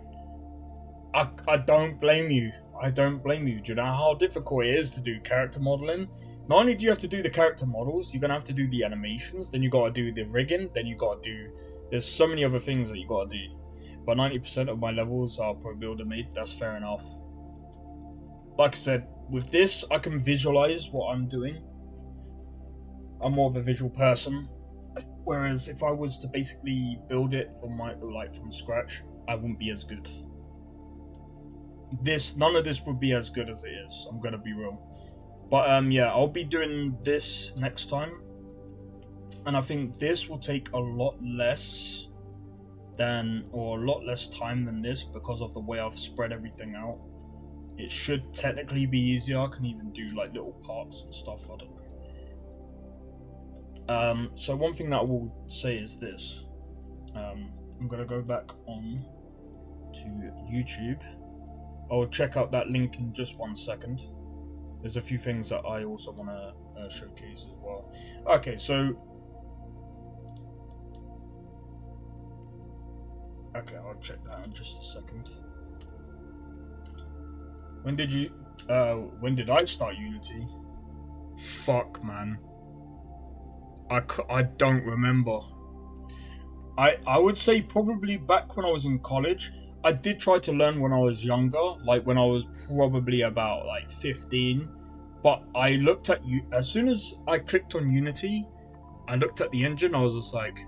I don't blame you. I don't blame you. Do you know how difficult it is to do character modeling? Not only do you have to do the character models, you're gonna have to do the animations, then you gotta do the rigging, then you gotta do... There's so many other things that you gotta do. But 90% of my levels are Pro Builder made, that's fair enough. Like I said, with this, I can visualize what I'm doing. I'm more of a visual person. Whereas if I was to basically build it from scratch, I wouldn't be as good. None of this would be as good as it is, I'm gonna be real. But yeah, I'll be doing this next time. And I think this will take a lot less time than this, because of the way I've spread everything out. It should technically be easier. I can even do like little parts and stuff, I don't know. So one thing that I will say is this. I'm gonna go back on to YouTube. I'll check out that link in just 1 second. There's a few things that I also want to showcase as well. Okay, so... Okay, I'll check that in just a second. When did I start Unity? Fuck, man. I don't remember. I would say probably back when I was in college. I did try to learn when I was younger, like when I was probably about like 15. But I looked at as soon as I clicked on Unity, I looked at the engine. I was just like,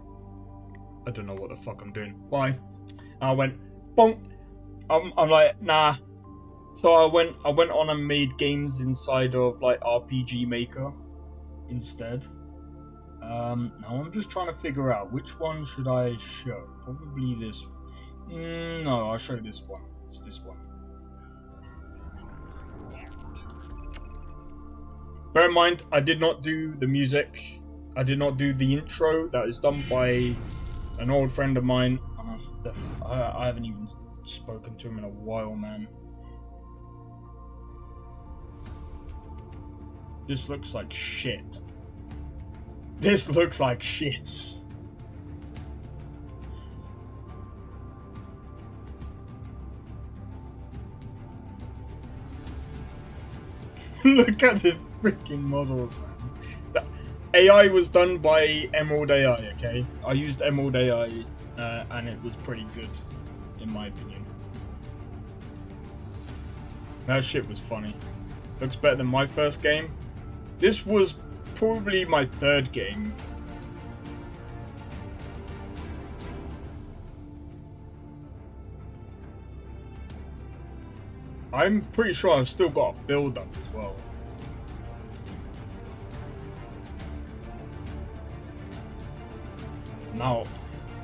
I don't know what the fuck I'm doing. Why? I went, bonk. I'm like, nah. So I went on and made games inside of like RPG Maker instead. Now I'm just trying to figure out which one should I show. Probably this. No, I'll show this one. It's this one. Bear in mind, I did not do the music. I did not do the intro. That is done by an old friend of mine. I haven't even spoken to him in a while, man. This looks like shit. This looks like shit. Look at the freaking models, man. The AI was done by Emerald AI, okay? I used Emerald AI, and it was pretty good, in my opinion. That shit was funny. Looks better than my first game. This was probably my third game. I'm pretty sure I've still got a build up as well. Now,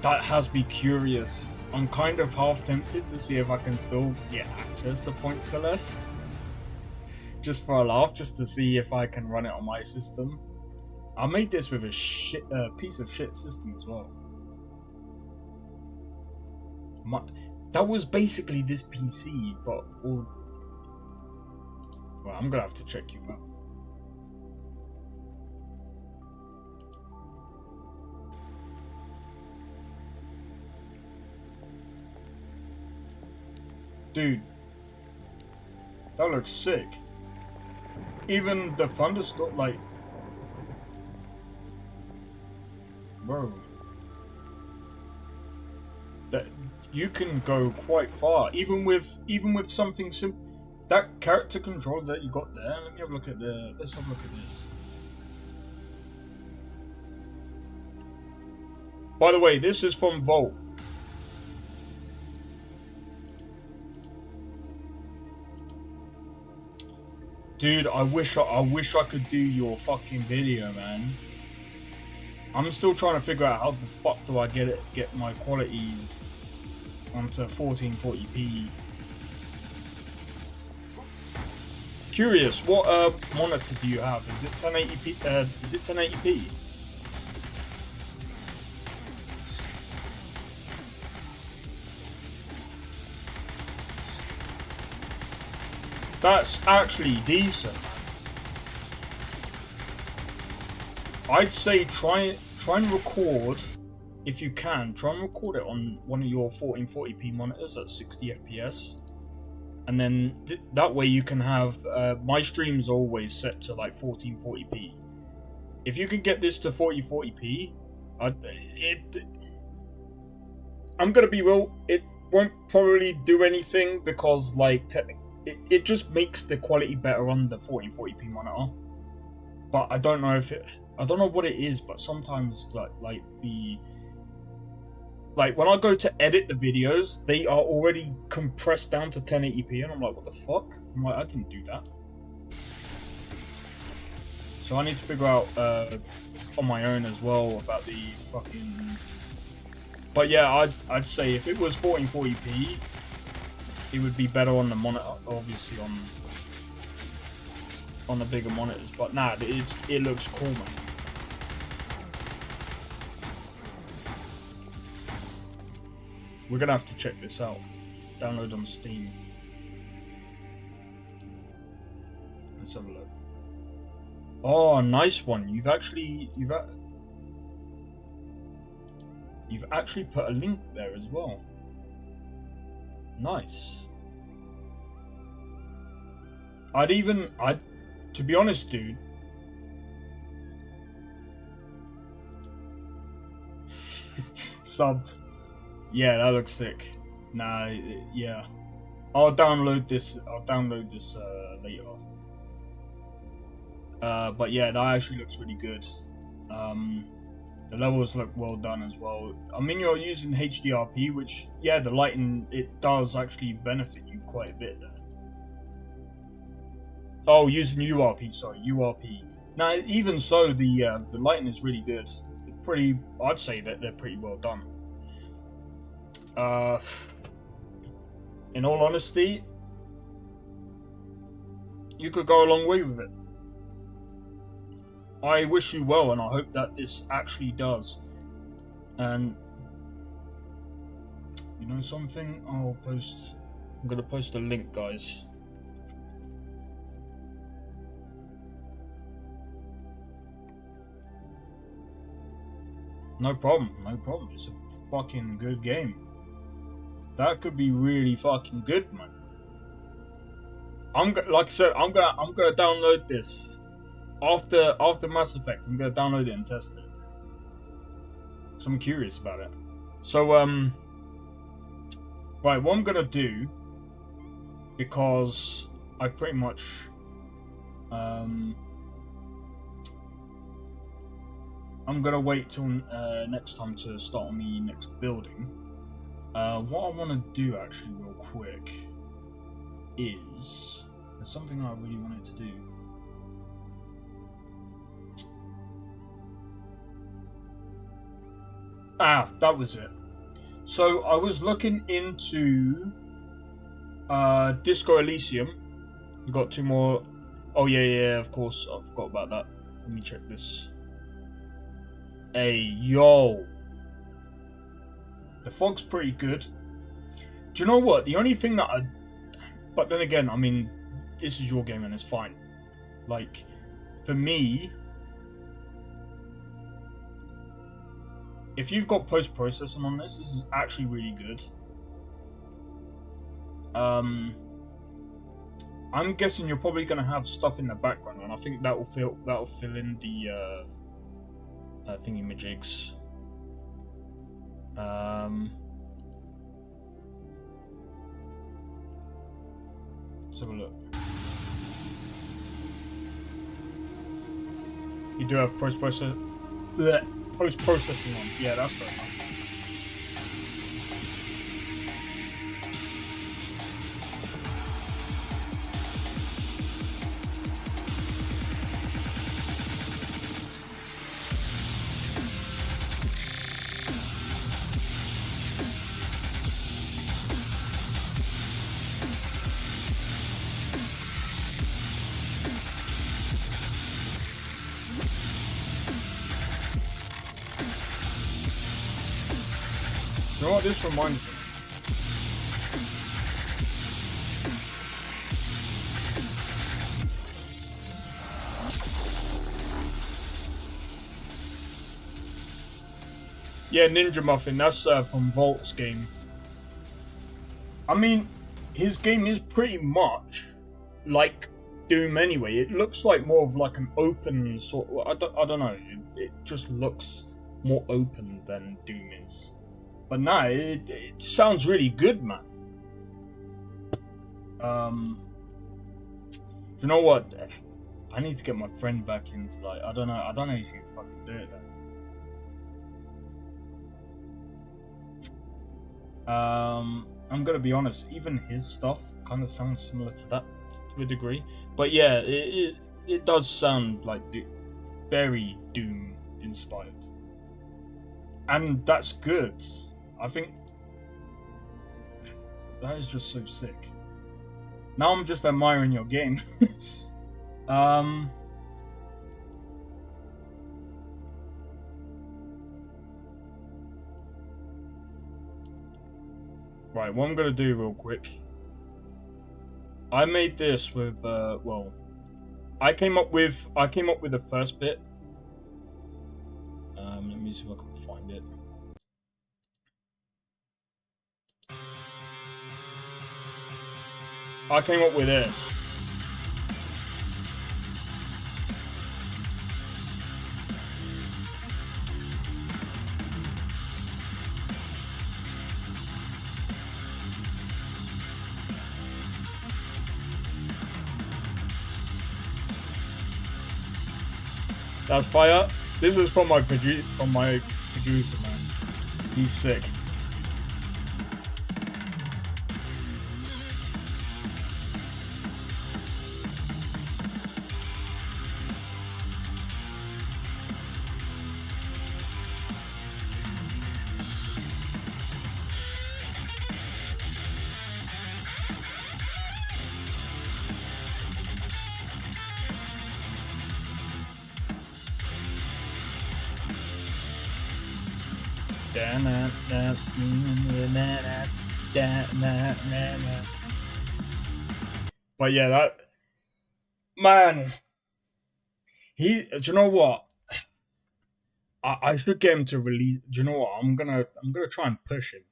that has me curious. I'm kind of half tempted to see if I can still get access to Point Celeste. just for a laugh, just to see if I can run it on my system. I made this with a piece of shit system as well. That was basically this PC, but all. Well, I'm gonna have to check you out. Dude, that looks sick. Even the thunderstorm, like, bro, that you can go quite far. Even with something simple, that character controller that you got there. Let me have a look at let's have a look at this. By the way, this is from Volt. Dude, I wish I could do your fucking video, man. I'm still trying to figure out how the fuck do I get my quality onto 1440p. Curious, what monitor do you have? Is it 1080p? Is it 1080p? That's actually decent. I'd say try and record, if you can, try and record it on one of your 1440p monitors at 60 FPS. And then that way you can have, my streams are always set to like 1440p. If you can get this to 4040p, I'm gonna be real, it won't probably do anything because like it just makes the quality better on the 1440p monitor. But I don't know what it is, but sometimes like when I go to edit the videos, they are already compressed down to 1080p, and I'm like, what the fuck? I'm like, I didn't do that. So I need to figure out on my own as well about the fucking. But yeah, I'd say if it was 1440p, it would be better on the monitor, obviously on the bigger monitors. But nah, it looks cool, man. We're gonna have to check this out. Download on Steam. Let's have a look. Oh, nice one. You've actually put a link there as well. Nice. To be honest, dude. Subbed. Yeah, that looks sick. Nah, yeah. I'll download this later. But yeah, that actually looks really good. The levels look well done as well. I mean, you're using HDRP, which, yeah, the lighting, it does actually benefit you quite a bit there. Oh, using URP, sorry, URP. Now, even so, the lighting is really good. I'd say that they're pretty well done. In all honesty, you could go a long way with it. I wish you well, and I hope that this actually does. And you know something? I'm gonna post a link, guys. No problem. It's a fucking good game. That could be really fucking good, man. Like I said, I'm gonna download this after Mass Effect. I'm gonna download it and test it. So I'm curious about it. So right, what I'm gonna do, because I pretty much I'm gonna wait till next time to start on the next building. What I want to do actually real quick is there's something I really wanted to do. Ah, that was it. So I was looking into Disco Elysium. We've got two more Oh yeah, of course. I forgot about that. Let me check this. Hey, yo. The fog's pretty good. Do you know what? The only thing that I... But then again, I mean, this is your game and it's fine. Like, for me... If you've got post-processing on this is actually really good. I'm guessing you're probably gonna have stuff in the background, and I think that will fill in the thingy-majigs. Let's have a look. You do have post-processing on. Yeah, that's fair enough. You know what this reminds me? Yeah, Ninja Muffin, that's from Volt's game. I mean, his game is pretty much like Doom anyway. It looks like more of like an open sort of, I don't know, it just looks more open than Doom is. But nah, it sounds really good, man. You know what? I need to get my friend back into like I don't know if you fucking do it though. I'm gonna be honest, even his stuff kind of sounds similar to that to a degree. But yeah, it does sound like very Doom inspired. And that's good. I think that is just so sick. Now I'm just admiring your game. Right, what I'm gonna do real quick. I made this with well, I came up with the first bit. Let me see if I can find it. I came up with this. That's fire. This is from my producer, man. He's sick. But yeah, that man, do you know what? I should get him to release. Do you know what? I'm gonna try and push him.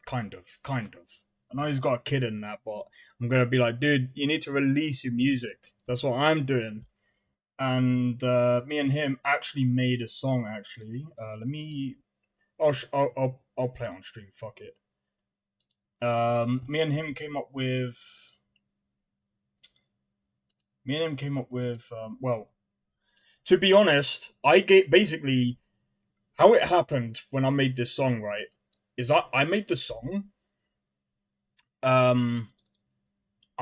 Kind of. I know he's got a kid in that, but I'm gonna be like, dude, you need to release your music. That's what I'm doing. And me and him actually made a song. Actually, let me. I'll play it on stream. Fuck it. Me and him came up with. Well, to be honest, basically how it happened when I made this song, right? Is I made the song. I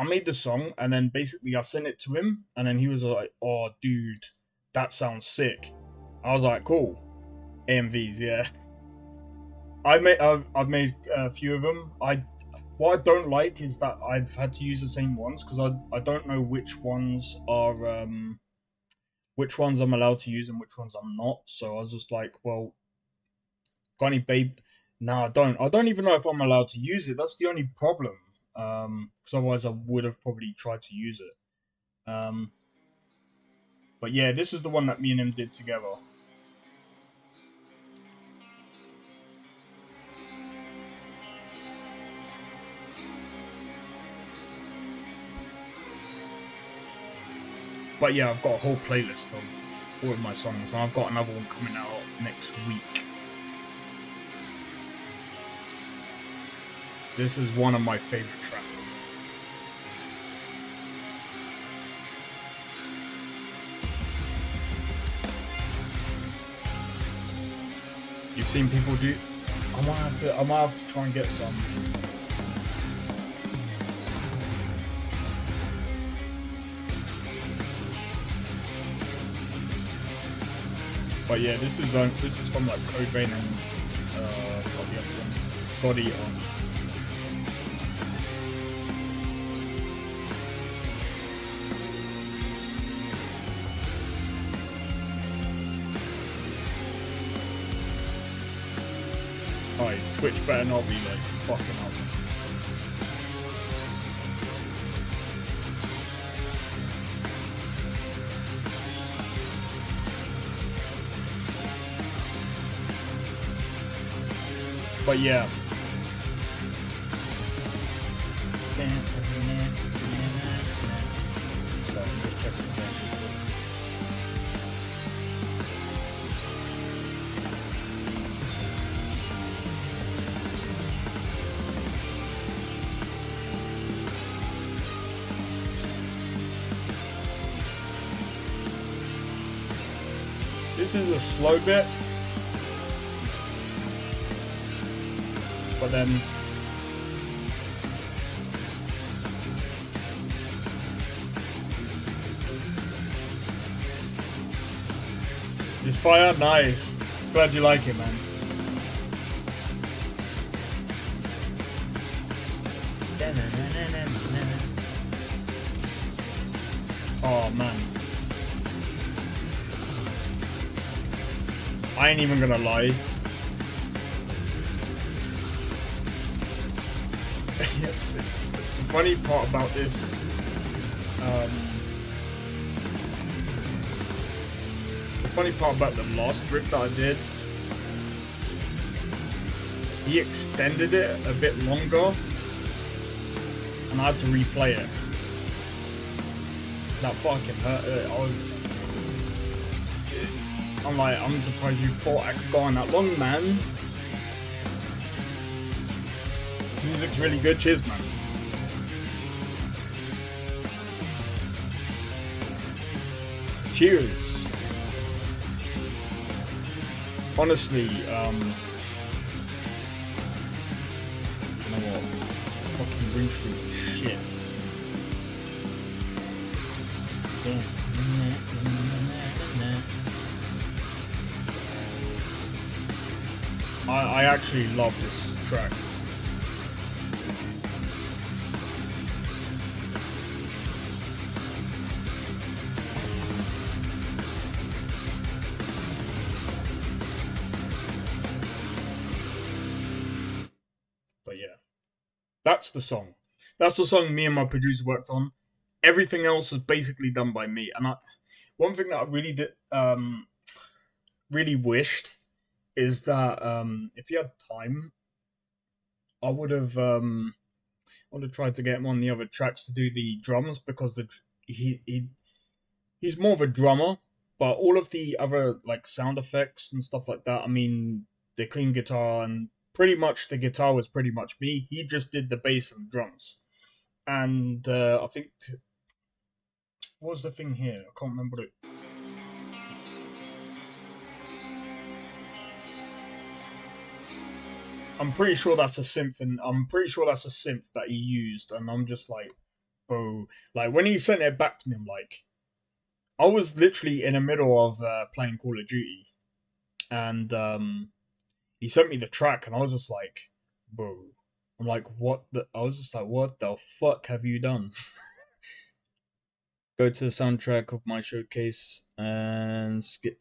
made the song, and then basically I sent it to him, and then he was like, "Oh, dude, that sounds sick." I was like, "Cool, AMVs, yeah." I've made a few of them. what I don't like is that I've had to use the same ones because I don't know which ones I'm allowed to use and which ones I'm not. So I was just like, well, got any babe? No, I don't. I don't even know if I'm allowed to use it. That's the only problem. Because otherwise I would have probably tried to use it. But yeah, this is the one that me and him did together. But yeah, I've got a whole playlist of all of my songs, and I've got another one coming out next week. This is one of my favorite tracks. You've seen people do. I might have to try and get some. But yeah, this is from like Code Vein and what the other one, Body on. Alright, Twitch better not be like fucking up. But yeah. So I'm just checking this out. This is a slow bit. But then it's fire, nice. Glad you like it, man. Oh man. I ain't even gonna lie. The funny part about this, the funny part about the last riff that I did, he extended it a bit longer, and I had to replay it. That fucking hurt. I'm like, I'm surprised you thought I could go on that long, man. Music's really good. Cheers, man. Cheers. Honestly, you know what? Fucking Ring Street is shit. I actually love this track. But yeah, that's the song. That's the song me and my producer worked on. Everything else was basically done by me. And one thing that I really did, really wished is that if he had time, I would have tried to get him on the other tracks to do the drums, because he's more of a drummer, but all of the other like sound effects and stuff like that, I mean, the clean guitar and pretty much the guitar was pretty much me. He just did the bass and drums. And I think, what was the thing here? I can't remember it. I'm pretty sure that's a synth, and I'm pretty sure that's a synth that he used, and I'm just like, bro. Like, when he sent it back to me, I'm like, I was literally in the middle of playing Call of Duty, and he sent me the track, and I was just like, bro, I'm like, what the? I was just like, what the fuck have you done? Go to the soundtrack of my showcase and skip.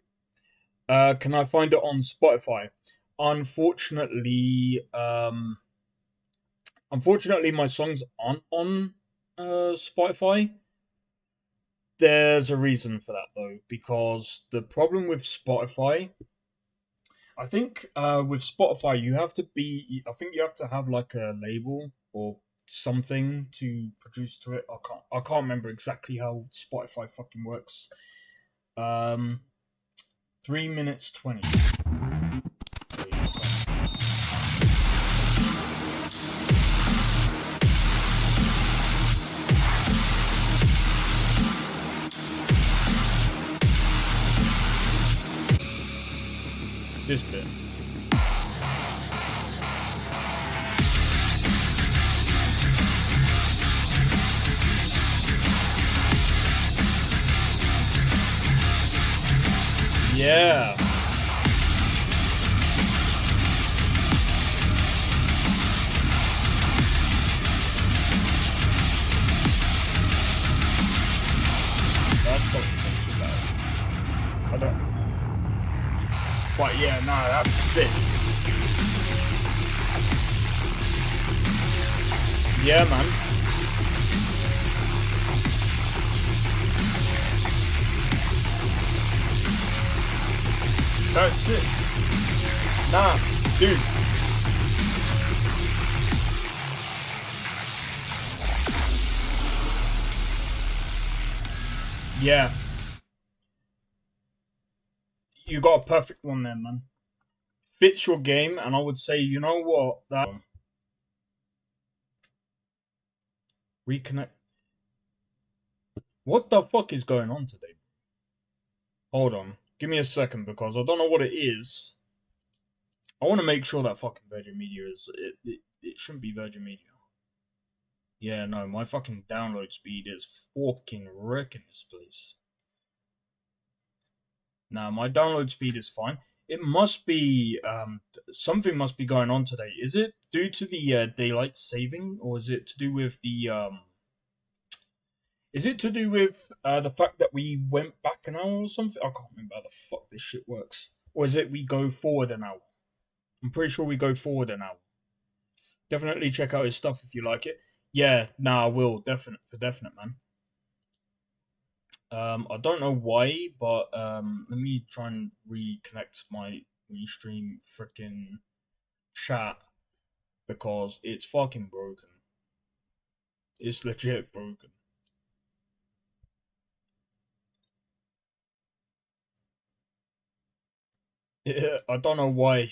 Can I find it on Spotify? Unfortunately, my songs aren't on Spotify. There's a reason for that though, because the problem with Spotify, I think, with Spotify you have to be. I think you have to have like a label or something to produce to it. I can't remember exactly how Spotify fucking works. 3 minutes 20. This bit. Yeah. That's probably not too bad. I don't. But yeah, nah, that's sick. Yeah, man. That's sick. Nah, dude. Yeah. You got a perfect one there, man. Fits your game, and I would say, you know what? That reconnect. What the fuck is going on today? Hold on. Give me a second, because I don't know what it is. I want to make sure that fucking Virgin Media is... It shouldn't be Virgin Media. Yeah, no, my fucking download speed is fucking wrecking this place. Now, my download speed is fine. It must be... something must be going on today. Is it due to the daylight saving, or is it to do with the... Is it to do with the fact that we went back an hour or something? I can't remember how the fuck this shit works. Or is it we go forward an hour? I'm pretty sure we go forward an hour. Definitely check out his stuff if you like it. Yeah, nah, I will. For definite, man. I don't know why, but let me try and reconnect my Restream freaking chat, because it's fucking broken. It's legit broken. I don't know why.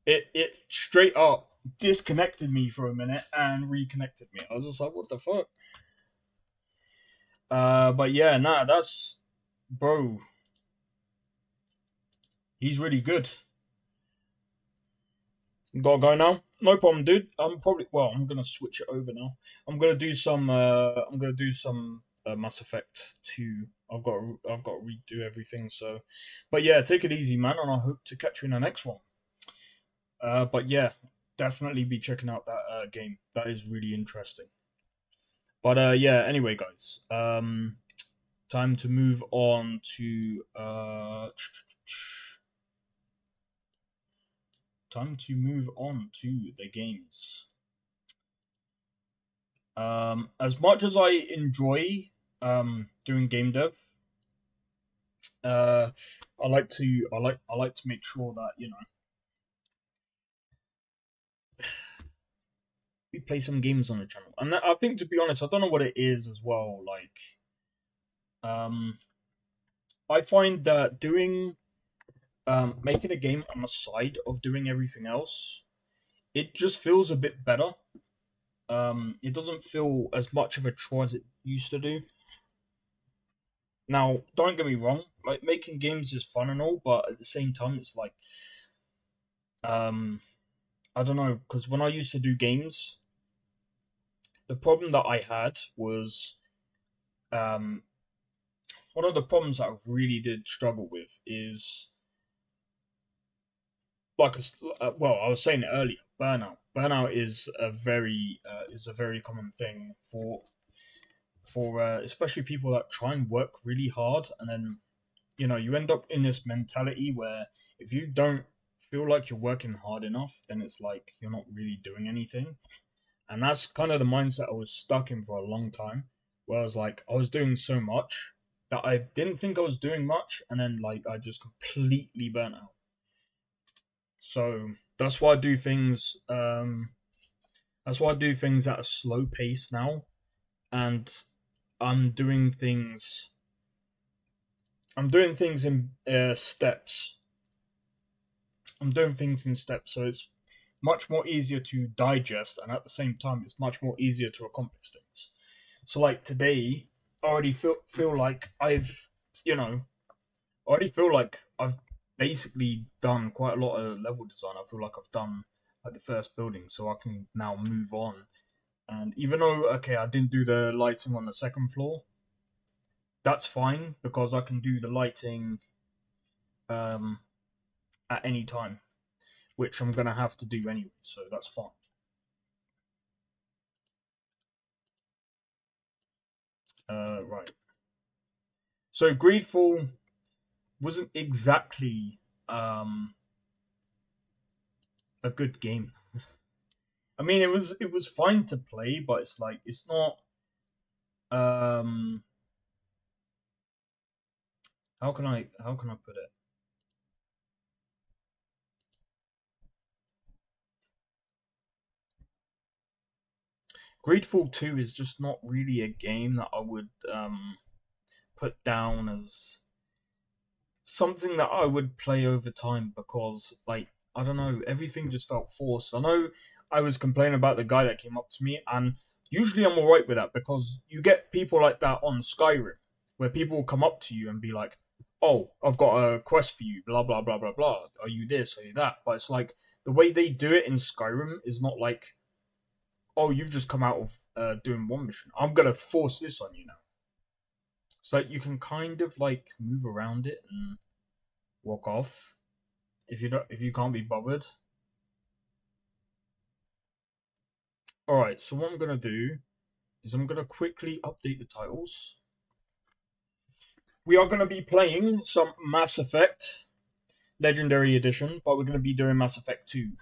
It straight up disconnected me for a minute and reconnected me. I was just like, what the fuck? But yeah, nah, that's... Bro. He's really good. Gotta go now. No problem, dude. I'm gonna switch it over now. I'm gonna do some Mass Effect 2. I've got to redo everything, so... But yeah, take it easy, man, and I hope to catch you in the next one. But yeah, definitely be checking out that game. That is really interesting. But yeah, anyway, guys. Time to move on to the games. As much as I enjoy doing game dev, I like to make sure that, you know, we play some games on the channel. And I think, to be honest, I don't know what it is as well. Like, I find that doing making a game on the side of doing everything else, it just feels a bit better. It doesn't feel as much of a chore as it used to do. Now, don't get me wrong, like, making games is fun and all, but at the same time, it's like, I don't know, because when I used to do games, the problem that I had was, one of the problems that I really did struggle with is, like, I was saying it earlier, burnout. Burnout is a very common thing for especially people that try and work really hard, and then you end up in this mentality where if you don't feel like you're working hard enough, then it's like you're not really doing anything. And that's kind of the mindset I was stuck in for a long time, where I was like, I was doing so much that I didn't think I was doing much, and then like I just completely burnt out. So that's why I do things. That's why I do things at a slow pace now, and I'm doing things. I'm doing things in steps. I'm doing things in steps, so it's much more easier to digest, and at the same time, it's much more easier to accomplish things. So, like today, I already feel like already feel like I've basically done quite a lot of level design. I feel like I've done like the first building, so I can now move on. And even though I didn't do the lighting on the second floor, that's fine because I can do the lighting um, at any time, which I'm gonna have to do anyway, so that's fine. Right. So Greedfall wasn't exactly a good game. I mean, it was fine to play, but it's like it's not. How can I put it? Greedfall 2 is just not really a game that I would put down as something that I would play over time because, like, I don't know, everything just felt forced. I know I was complaining about the guy that came up to me, and usually I'm alright with that because you get people like that on Skyrim, where people will come up to you and be like, "Oh, I've got a quest for you, blah blah blah blah blah. Are you this? Are you that?" But it's like the way they do it in Skyrim is not like, "Oh, you've just come out of doing one mission. I'm gonna force this on you now." So you can kind of like move around it and walk off if you can't be bothered. All right, so what I'm gonna do is I'm gonna quickly update the titles. We are gonna be playing some Mass Effect Legendary Edition, but we're gonna be doing Mass Effect 2.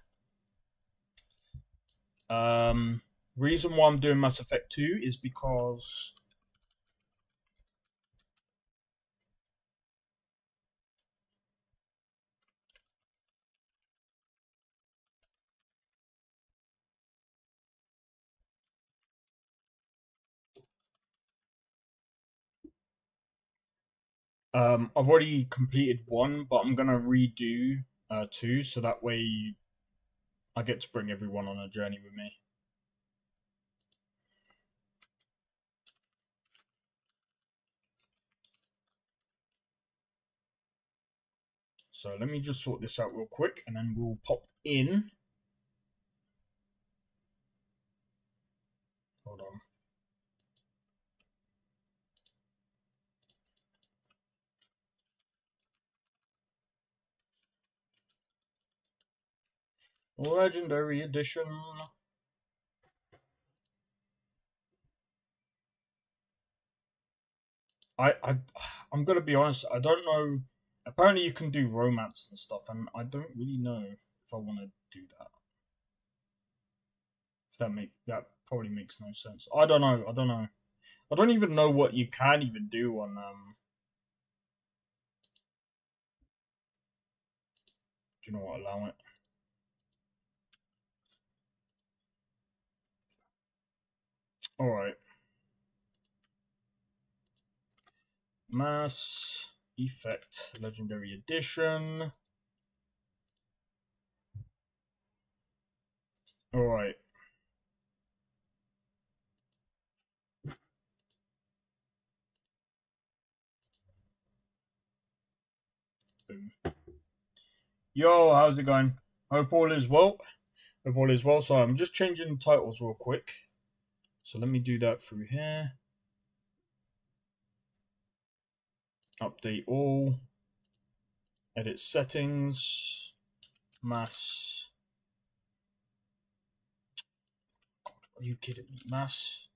Reason why I'm doing Mass Effect 2 is because I've already completed 1, but I'm gonna redo 2, so that way I get to bring everyone on a journey with me. So let me just sort this out real quick, and then we'll pop in. Hold on. Legendary Edition. I'm gonna be honest. I don't know. Apparently, you can do romance and stuff, and I don't really know if I want to do that. If that probably makes no sense. I don't know. I don't know. I don't even know what you can even do on Do you know what? Allow it. All right. Mass Effect Legendary Edition. All right. Boom. Yo, how's it going? Hope all is well. Hope all is well. So I'm just changing titles real quick. So let me do that through here. Update all. Edit settings. Mass Are you kidding me? Mass.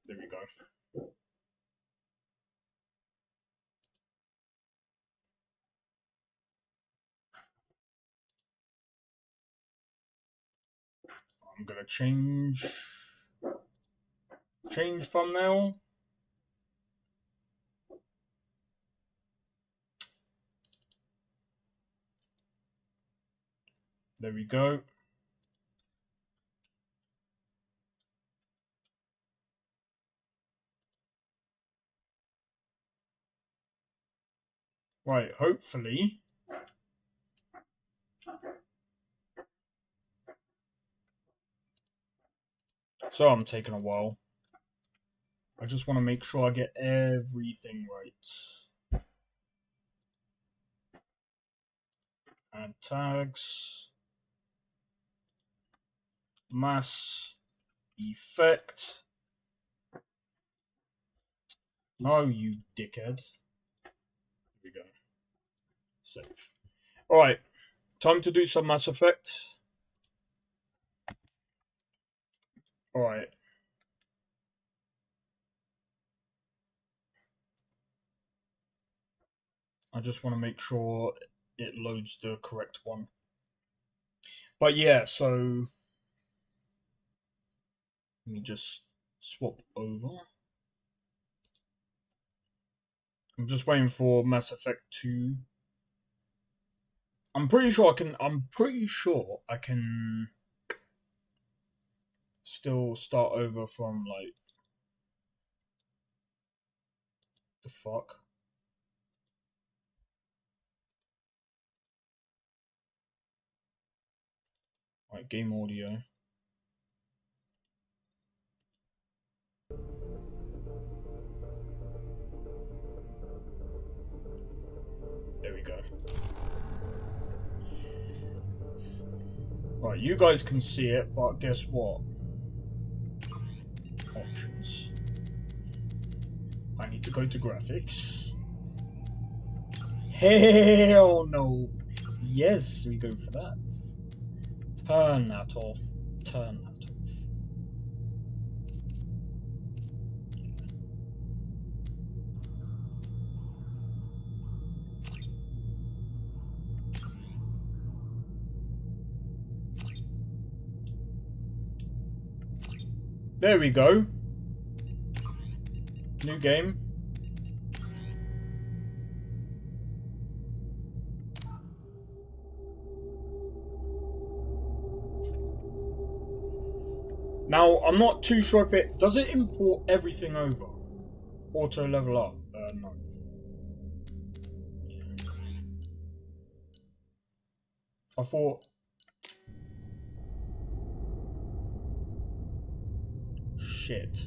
There we go. I'm gonna change thumbnail. There we go. Right, hopefully. So I'm taking a while. I just want to make sure I get everything right. Add tags. Mass. Effect. No, you dickhead. Here we go. Save. Alright, time to do some Mass Effect. Alright. I just want to make sure it loads the correct one. But yeah, so let me just swap over. I'm just waiting for Mass Effect 2. I'm pretty sure I can still start over from like the fuck. Right, game audio. There we go. Right, you guys can see it, but guess what? Options. I need to go to graphics. Hell no. Yes, we go for that. Turn that off. Turn that off. There we go. New game. Now, I'm not too sure if it... Does it import everything over? Auto level up? No. I thought... Shit.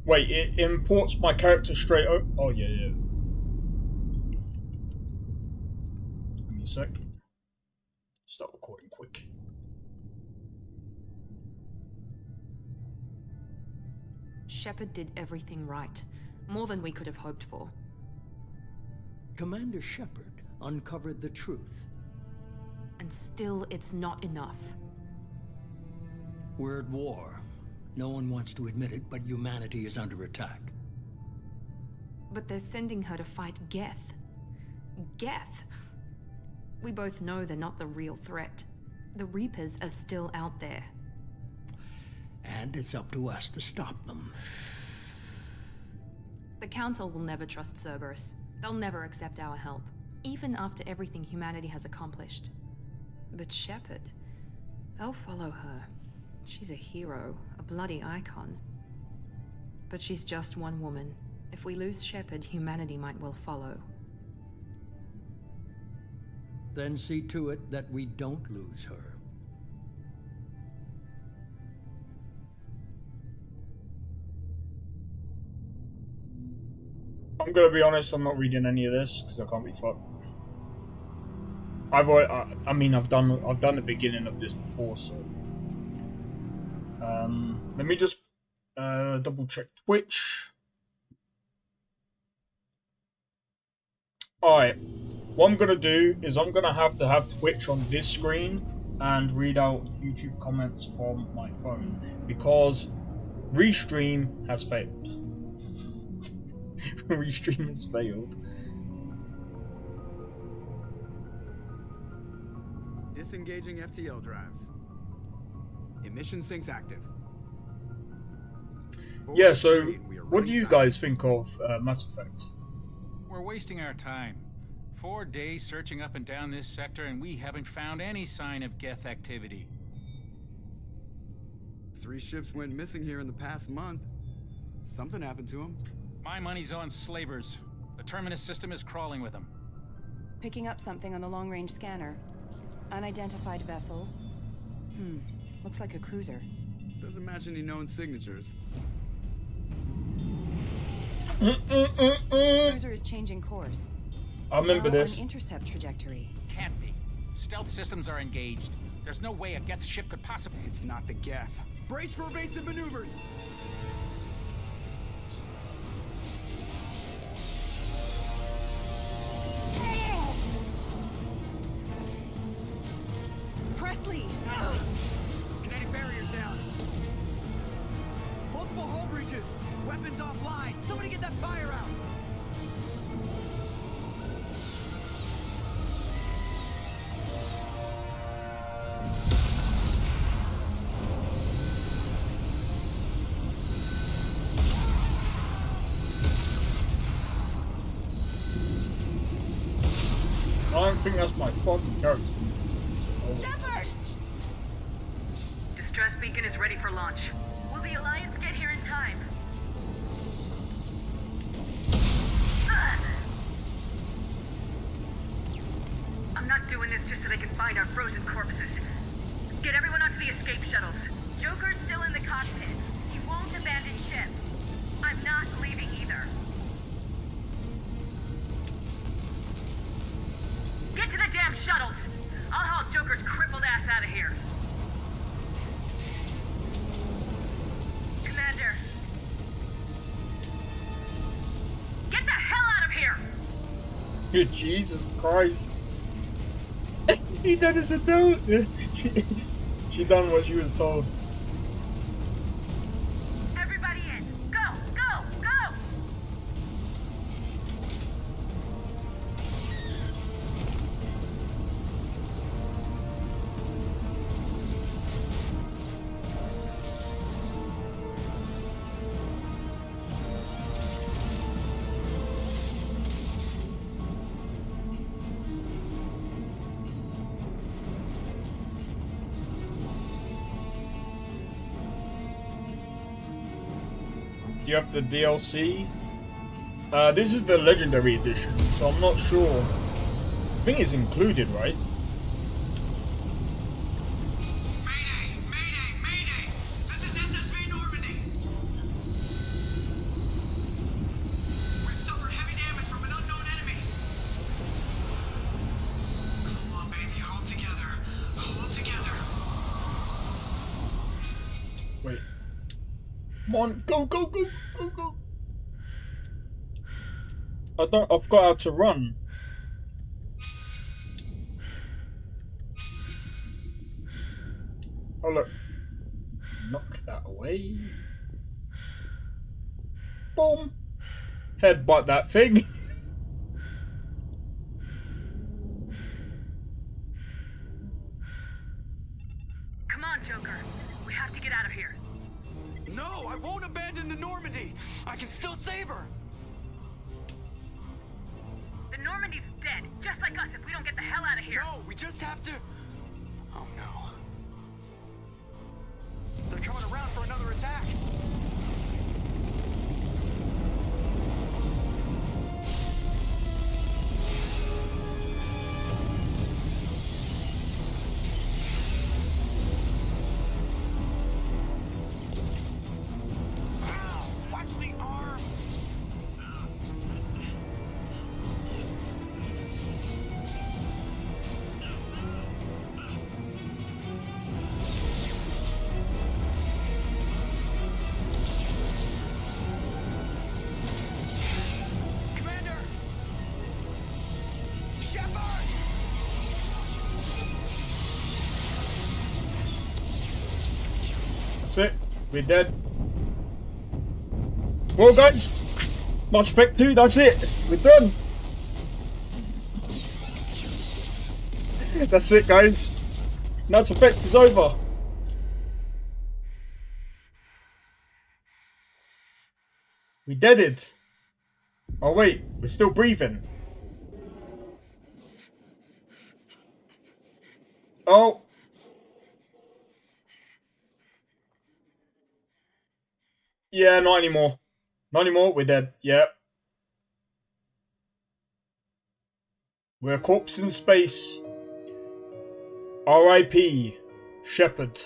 Wait, it imports my character straight over... Oh, yeah, yeah. Give me a sec. Start recording quick. Shepard did everything right. More than we could have hoped for. Commander Shepard uncovered the truth. And still, it's not enough. We're at war. No one wants to admit it, but humanity is under attack. But they're sending her to fight Geth. Geth! We both know they're not the real threat. The Reapers are still out there. And it's up to us to stop them. The Council will never trust Cerberus. They'll never accept our help, even after everything humanity has accomplished. But Shepard, they'll follow her. She's a hero, a bloody icon. But she's just one woman. If we lose Shepard, humanity might well follow. Then see to it that we don't lose her. I'm gonna be honest, I'm not reading any of this because I can't be fucked. I've done the beginning of this before, so Let me just double check Twitch. Alright, what I'm going to do is I'm going to have Twitch on this screen and read out YouTube comments from my phone because Restream has failed. Restream has failed. Disengaging FTL drives. Emission sinks active. Yeah, so We are what do running you silent. guys think of Mass Effect? We're wasting our time. 4 days searching up and down this sector, and we haven't found any sign of Geth activity. 3 ships went missing here in the past month. Something happened to them. My money's on slavers. The Terminus system is crawling with them. Picking up something on the long-range scanner. Unidentified vessel. Looks like a cruiser. Doesn't match any known signatures. Cruiser is changing course. I remember Now this. on intercept trajectory. Can't be. Stealth systems are engaged. There's no way a Geth ship could possibly... It's not the Geth. Brace for evasive maneuvers! Presley! Kinetic barriers down. Multiple hull breaches. Weapons offline. Somebody get that fire out. I don't think that's my fucking character. Shepard! Distress beacon is ready for launch. Will the Alliance get here in time? Ugh! I'm not doing this just so they can find our frozen corpses. Get everyone onto the escape shuttles. Joker's still in the cockpit. He won't abandon ship. I'm not leaving either. Get to the damn shuttles! I'll haul Joker's crippled ass out of here. Commander. Get the hell out of here! Good Jesus Christ. He done as a note. She done what she was told. Everybody in! Go! Go! Go! Do you have the DLC? This is the Legendary Edition, so I'm not sure. I think it's included, right? Mayday! Mayday! Mayday! This is SSV Normandy! We've suffered heavy damage from an unknown enemy! Come on, baby, hold together. Hold together. Wait. Come on, go, go, go, go, go. I've got how to run. Oh look. Knock that away. Boom. Headbutt that thing. Come on, Joker. We have to get out of here. No, I won't abandon the Normandy! I can still save her! The Normandy's dead, just like us if we don't get the hell out of here. No, we just have to... Oh no. They're coming around for another attack! Ow! Watch the arm! That's it. We're dead. Well, guys, Mass Effect 2, that's it. We're done. That's it, guys. Mass Effect is over. We did it. Oh wait, we're still breathing. Oh. Yeah, not anymore. Not anymore, we're dead. Yep. We're a corpse in space. R.I.P. Shepard.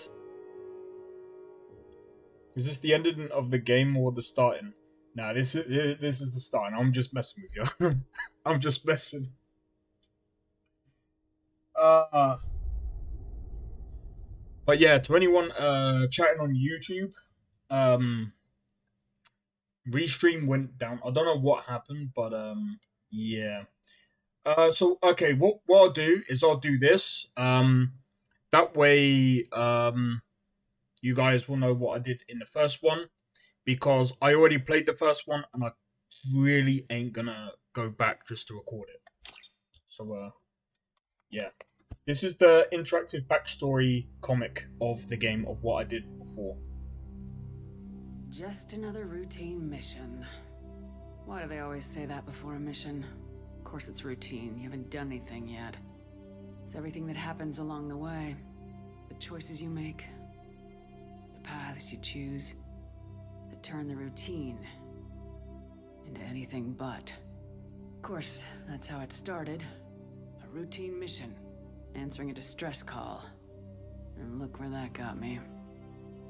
Is this the ending of the game or the starting? Nah, this is the starting. I'm just messing with you. I'm just messing. But yeah, to anyone chatting on YouTube, Restream went down. I don't know what happened, but yeah. So okay, what I'll do is I'll do this. That way, you guys will know what I did in the first one, because I already played the first one and I really ain't gonna go back just to record it. So yeah, this is the interactive backstory comic of the game of what I did before. Just another routine mission. Why do they always say that before a mission? Of course it's routine. You haven't done anything yet. It's everything that happens along the way. The choices you make. The paths you choose. That turn the routine into anything but. Of course, that's how it started. A routine mission. Answering a distress call. And look where that got me.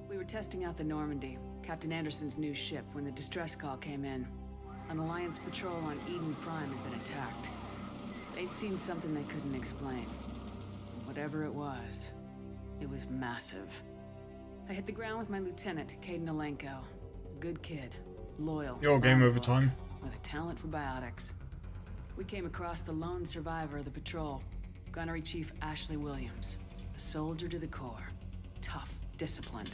We were testing out the Normandy, Captain Anderson's new ship, when the distress call came in. An Alliance patrol on Eden Prime had been attacked. They'd seen something they couldn't explain. And whatever it was massive. I hit the ground with my lieutenant, Kaidan Alenko. A good kid, loyal. Your game over time. With a talent for biotics. We came across the lone survivor of the patrol, Gunnery Chief Ashley Williams. A soldier to the core. Tough, disciplined,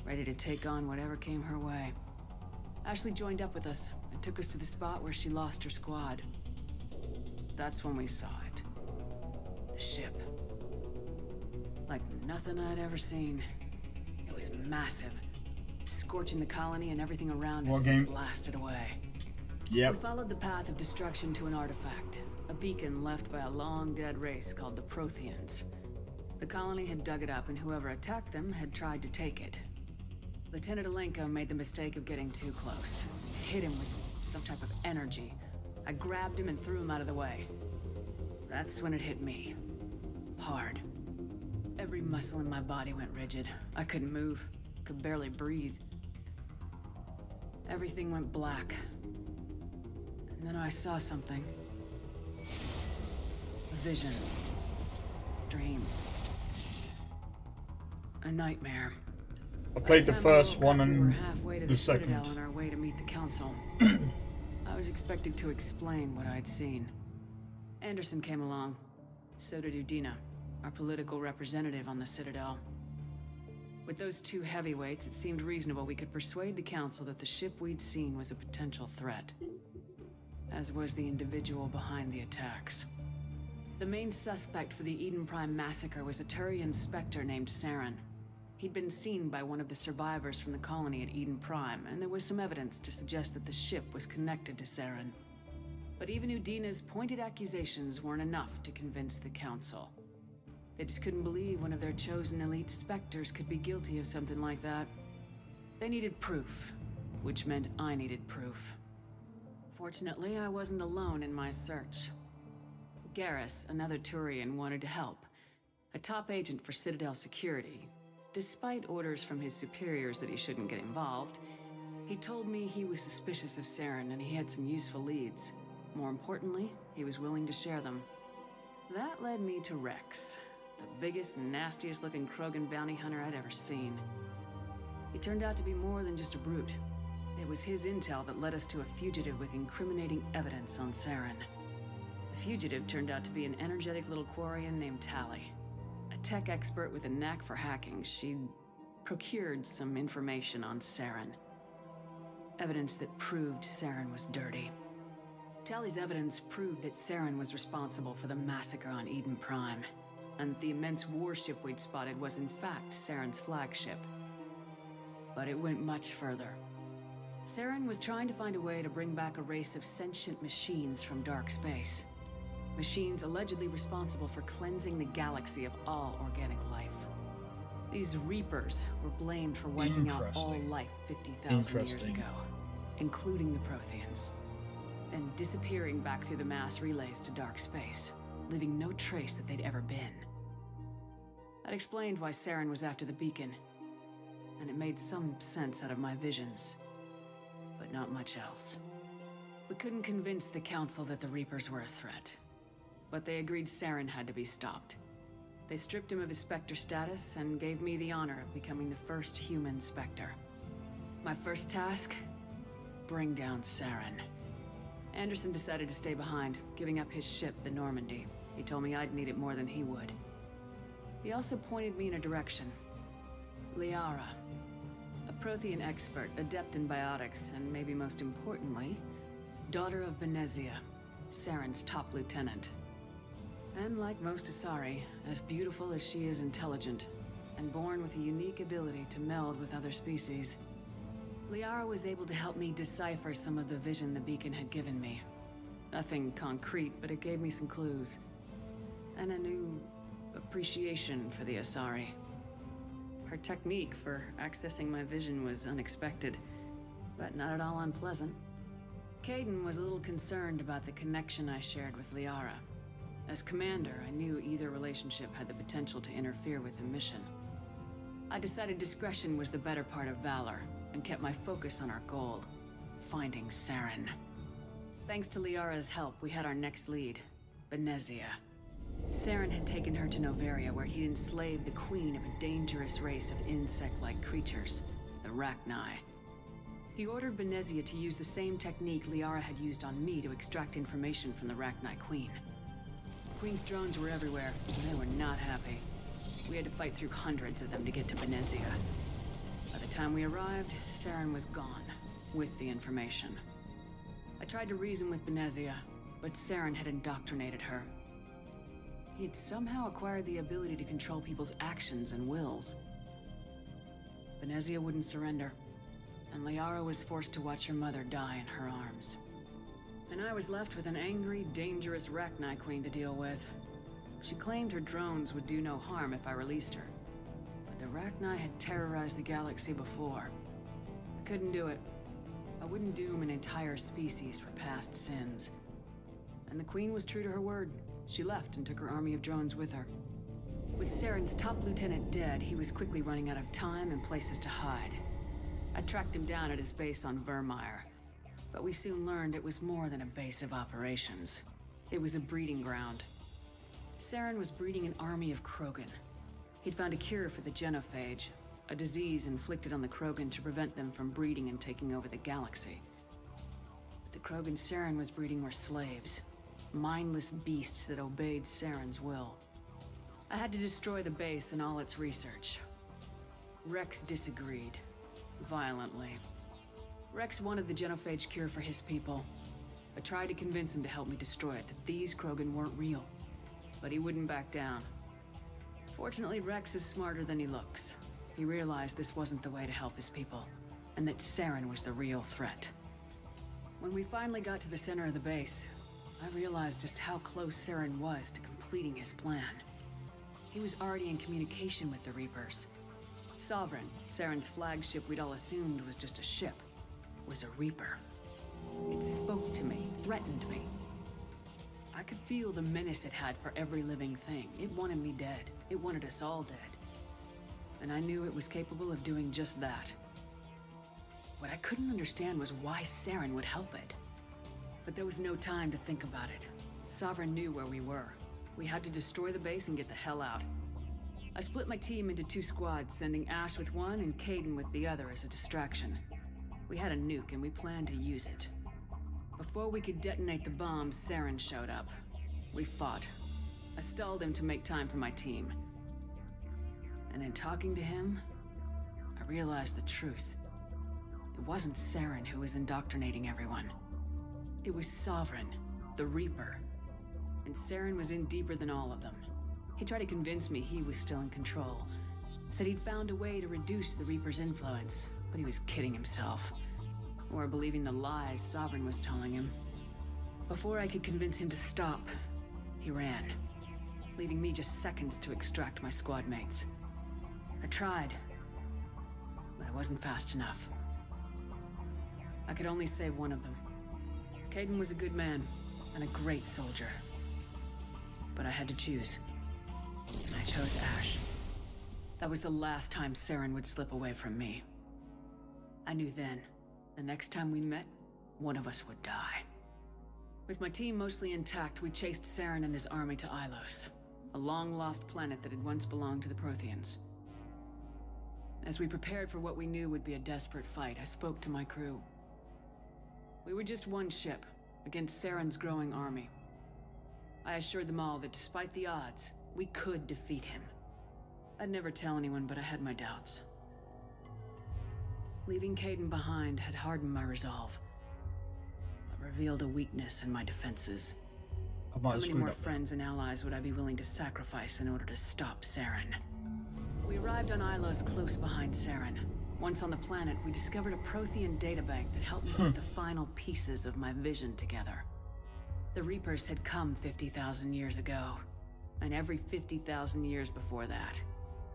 ready to take on whatever came her way. Ashley joined up with us and took us to the spot where she lost her squad. That's when we saw it. The ship. Like nothing I'd ever seen. It was massive, scorching the colony and everything around it as it blasted away. Yep. We followed the path of destruction to an artifact, a beacon left by a long-dead race called the Protheans. The colony had dug it up, and whoever attacked them had tried to take it. Lieutenant Alenko made the mistake of getting too close. It hit him with some type of energy. I grabbed him and threw him out of the way. That's when it hit me. Hard. Every muscle in my body went rigid. I couldn't move. Could barely breathe. Everything went black. And then I saw something. A vision. Dream. A nightmare. I played the first one and we were halfway to the second. Citadel on our way to meet the council. I was expected to explain what I'd seen. Anderson came along. So did Udina, our political representative on the Citadel. With those two heavyweights, it seemed reasonable we could persuade the council that the ship we'd seen was a potential threat. As was the individual behind the attacks. The main suspect for the Eden Prime massacre was a Turian Spectre named Saren. He'd been seen by one of the survivors from the colony at Eden Prime, and there was some evidence to suggest that the ship was connected to Saren. But even Udina's pointed accusations weren't enough to convince the council. They just couldn't believe one of their chosen elite Spectres could be guilty of something like that. They needed proof, which meant I needed proof. Fortunately, I wasn't alone in my search. Garrus, another Turian, wanted to help. A top agent for Citadel Security. Despite orders from his superiors that he shouldn't get involved, he told me he was suspicious of Saren and he had some useful leads. More importantly, he was willing to share them. That led me to Rex, the biggest and nastiest looking Krogan bounty hunter I'd ever seen. He turned out to be more than just a brute. It was his intel that led us to a fugitive with incriminating evidence on Saren. The fugitive turned out to be an energetic little Quarian named Tali. A tech expert with a knack for hacking. She'd procured some information on Saren. Evidence that proved Saren was dirty. Tali's evidence proved that Saren was responsible for the massacre on Eden Prime, and the immense warship we'd spotted was in fact Saren's flagship. But it went much further. Saren was trying to find a way to bring back a race of sentient machines from dark space. Machines allegedly responsible for cleansing the galaxy of all organic life. These Reapers were blamed for wiping out all life 50,000 years ago, including the Protheans, and disappearing back through the mass relays to dark space, leaving no trace that they'd ever been. That explained why Saren was after the beacon, and it made some sense out of my visions, but not much else. We couldn't convince the Council that the Reapers were a threat, but they agreed Saren had to be stopped. They stripped him of his Spectre status and gave me the honor of becoming the first human Spectre. My first task? Bring down Saren. Anderson decided to stay behind, giving up his ship, the Normandy. He told me I'd need it more than he would. He also pointed me in a direction. Liara. A Prothean expert, adept in biotics, and maybe most importantly, daughter of Benezia, Saren's top lieutenant. And like most Asari, as beautiful as she is intelligent, and born with a unique ability to meld with other species, Liara was able to help me decipher some of the vision the beacon had given me. Nothing concrete, but it gave me some clues. And a new appreciation for the Asari. Her technique for accessing my vision was unexpected, but not at all unpleasant. Kaidan was a little concerned about the connection I shared with Liara. As commander, I knew either relationship had the potential to interfere with the mission. I decided discretion was the better part of valor, and kept my focus on our goal, finding Saren. Thanks to Liara's help, we had our next lead, Benezia. Saren had taken her to Noveria, where he'd enslaved the queen of a dangerous race of insect-like creatures, the Rachni. He ordered Benezia to use the same technique Liara had used on me to extract information from the Rachni queen. The queen's drones were everywhere, and they were not happy. We had to fight through hundreds of them to get to Benezia. By the time we arrived, Saren was gone, with the information. I tried to reason with Benezia, but Saren had indoctrinated her. He had somehow acquired the ability to control people's actions and wills. Benezia wouldn't surrender, and Liara was forced to watch her mother die in her arms. And I was left with an angry, dangerous Rachni queen to deal with. She claimed her drones would do no harm if I released her. But the Rachni had terrorized the galaxy before. I couldn't do it. I wouldn't doom an entire species for past sins. And the queen was true to her word. She left and took her army of drones with her. With Saren's top lieutenant dead, he was quickly running out of time and places to hide. I tracked him down at his base on Vermeer, but we soon learned it was more than a base of operations. It was a breeding ground. Saren was breeding an army of Krogan. He'd found a cure for the genophage, a disease inflicted on the Krogan to prevent them from breeding and taking over the galaxy. But the Krogan Saren was breeding were slaves, mindless beasts that obeyed Saren's will. I had to destroy the base and all its research. Rex disagreed, violently. Rex wanted the genophage cure for his people. I tried to convince him to help me destroy it, that these Krogan weren't real. But he wouldn't back down. Fortunately, Rex is smarter than he looks. He realized this wasn't the way to help his people, and that Saren was the real threat. When we finally got to the center of the base, I realized just how close Saren was to completing his plan. He was already in communication with the Reapers. Sovereign, Saren's flagship we'd all assumed was just a ship, was a Reaper. It spoke to me, threatened me. I could feel the menace it had for every living thing. It wanted me dead. It wanted us all dead. And I knew it was capable of doing just that. What I couldn't understand was why Saren would help it. But there was no time to think about it. Sovereign knew where we were. We had to destroy the base and get the hell out. I split my team into 2 squads, sending Ash with one and Kaidan with the other as a distraction. We had a nuke and we planned to use it. Before we could detonate the bomb, Saren showed up. We fought. I stalled him to make time for my team. And in talking to him, realized the truth. It wasn't Saren who was indoctrinating everyone. It was Sovereign, the Reaper. And Saren was in deeper than all of them. He tried to convince me he was still in control. Said he'd found a way to reduce the Reaper's influence, but he was kidding himself. Or believing the lies Sovereign was telling him. Before I could convince him to stop, he ran, leaving me just seconds to extract my squad mates. I tried, but I wasn't fast enough. I could only save one of them. Kaidan was a good man and a great soldier. But I had to choose. And I chose Ash. That was the last time Saren would slip away from me. I knew then, the next time we met, one of us would die. With my team mostly intact, we chased Saren and his army to Ilos, a long-lost planet that had once belonged to the Protheans. As we prepared for what we knew would be a desperate fight, I spoke to my crew. We were just one ship, against Saren's growing army. I assured them all that despite the odds, we could defeat him. I'd never tell anyone, but I had my doubts. Leaving Kaidan behind had hardened my resolve, but revealed a weakness in my defenses. How many more friends and allies would I be willing to sacrifice in order to stop Saren? We arrived on Ilos close behind Saren. Once on the planet, we discovered a Prothean databank that helped me put the final pieces of my vision together. The Reapers had come 50,000 years ago, and every 50,000 years before that,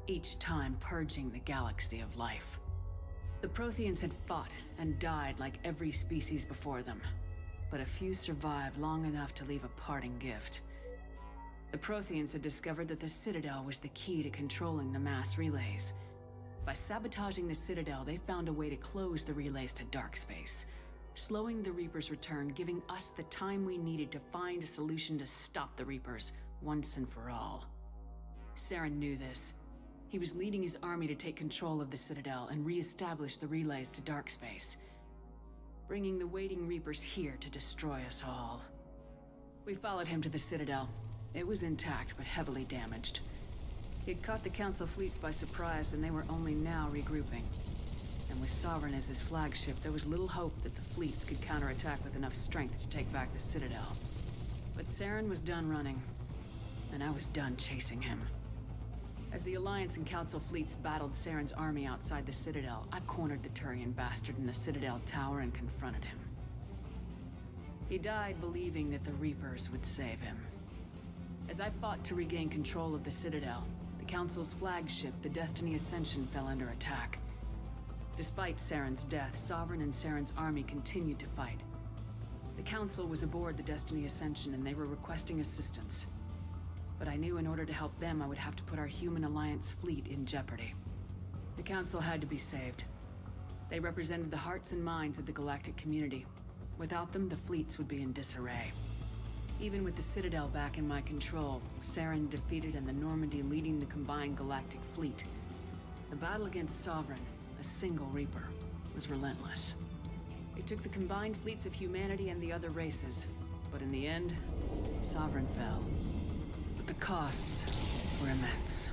each time purging the galaxy of life. The Protheans had fought and died like every species before them, but a few survived long enough to leave a parting gift. The Protheans had discovered that the Citadel was the key to controlling the mass relays. By sabotaging the Citadel, they found a way to close the relays to dark space, slowing the Reapers' return, giving us the time we needed to find a solution to stop the Reapers once and for all. Saren knew this. He was leading his army to take control of the Citadel and re-establish the relays to dark space, bringing the waiting Reapers here to destroy us all. We followed him to the Citadel. It was intact, but heavily damaged. He'd caught the Council fleets by surprise, and they were only now regrouping. And with Sovereign as his flagship, there was little hope that the fleets could counterattack with enough strength to take back the Citadel. But Saren was done running, and I was done chasing him. As the Alliance and Council fleets battled Saren's army outside the Citadel, I cornered the Turian bastard in the Citadel tower and confronted him. He died believing that the Reapers would save him. As I fought to regain control of the Citadel, the Council's flagship, the Destiny Ascension, fell under attack. Despite Saren's death, Sovereign and Saren's army continued to fight. The Council was aboard the Destiny Ascension and they were requesting assistance. But I knew in order to help them, I would have to put our human Alliance fleet in jeopardy. The Council had to be saved. They represented the hearts and minds of the galactic community. Without them, the fleets would be in disarray. Even with the Citadel back in my control, Saren defeated and the Normandy leading the combined galactic fleet. The battle against Sovereign, a single Reaper, was relentless. It took the combined fleets of humanity and the other races, but in the end, Sovereign fell. But the costs were immense.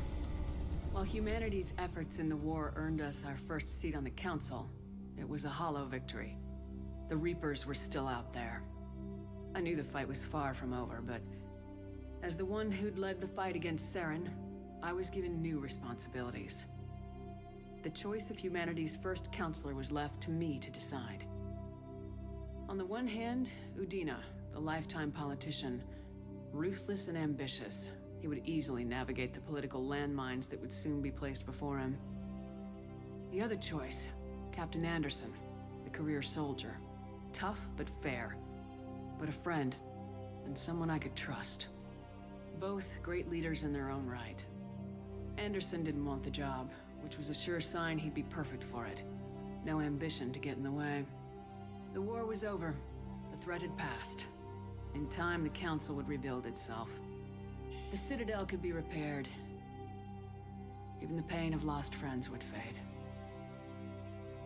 While humanity's efforts in the war earned us our first seat on the Council, it was a hollow victory. The Reapers were still out there. I knew the fight was far from over, but as the one who'd led the fight against Saren, I was given new responsibilities. The choice of humanity's first counselor was left to me to decide. On the one hand, Udina, the lifetime politician, ruthless and ambitious. He would easily navigate the political landmines that would soon be placed before him. The other choice, Captain Anderson, the career soldier. Tough but fair, but a friend, and someone I could trust. Both great leaders in their own right. Anderson didn't want the job, which was a sure sign he'd be perfect for it. No ambition to get in the way. The war was over. The threat had passed. In time, the Council would rebuild itself. The Citadel could be repaired. Even the pain of lost friends would fade.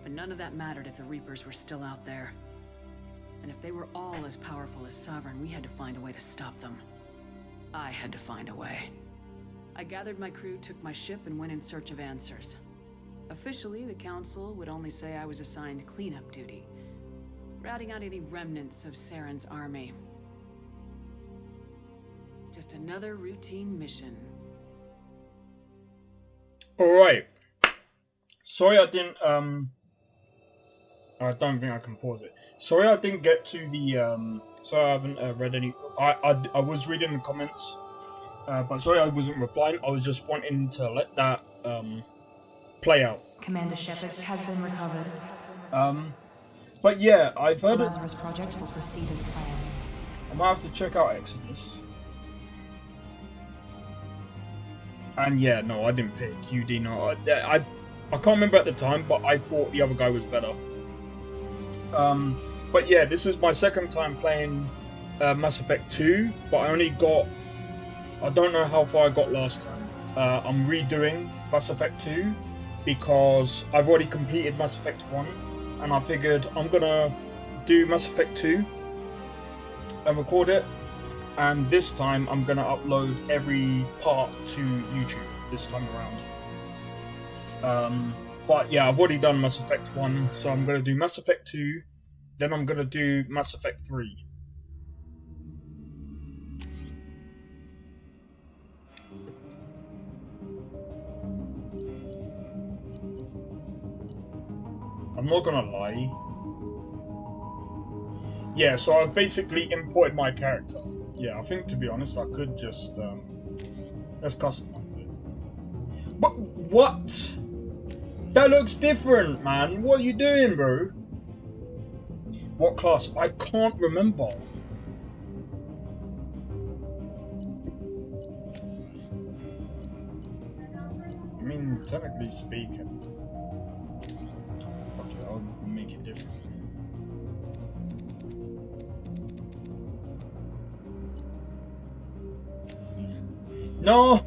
But none of that mattered if the Reapers were still out there. And if they were all as powerful as Sovereign, we had to find a way to stop them. I had to find a way. I gathered my crew, took my ship, and went in search of answers. Officially, the Council would only say I was assigned cleanup duty, routing out any remnants of Saren's army. Just another routine mission. Alright. Sorry I didn't, I don't think I can pause it. Sorry I didn't get to the, sorry I haven't read any, I was reading the comments, but sorry I wasn't replying. I was just wanting to let that, play out. Commander Shepard has been recovered. But yeah, I've The heard it. Lazarus Project will proceed as planned. I might have to check out Exodus. And yeah, no, I didn't pick UD. No, I can't remember at the time, but I thought the other guy was better. But yeah, this is my second time playing Mass Effect 2, but I only got, I don't know how far I got last time. I'm redoing Mass Effect 2 because I've already completed Mass Effect 1, and I figured I'm gonna do Mass Effect 2 and record it. And this time I'm gonna upload every part to YouTube this time around. But yeah, I've already done Mass Effect 1, so I'm gonna do Mass Effect 2, then I'm gonna do Mass Effect 3. I'm not gonna lie. Yeah, so I've basically imported my character. Yeah, I think to be honest, I could just let's customize it. But what? That looks different, man. What are you doing, bro? What class? I can't remember. I mean, technically speaking, fuck it, I'll make it different. No!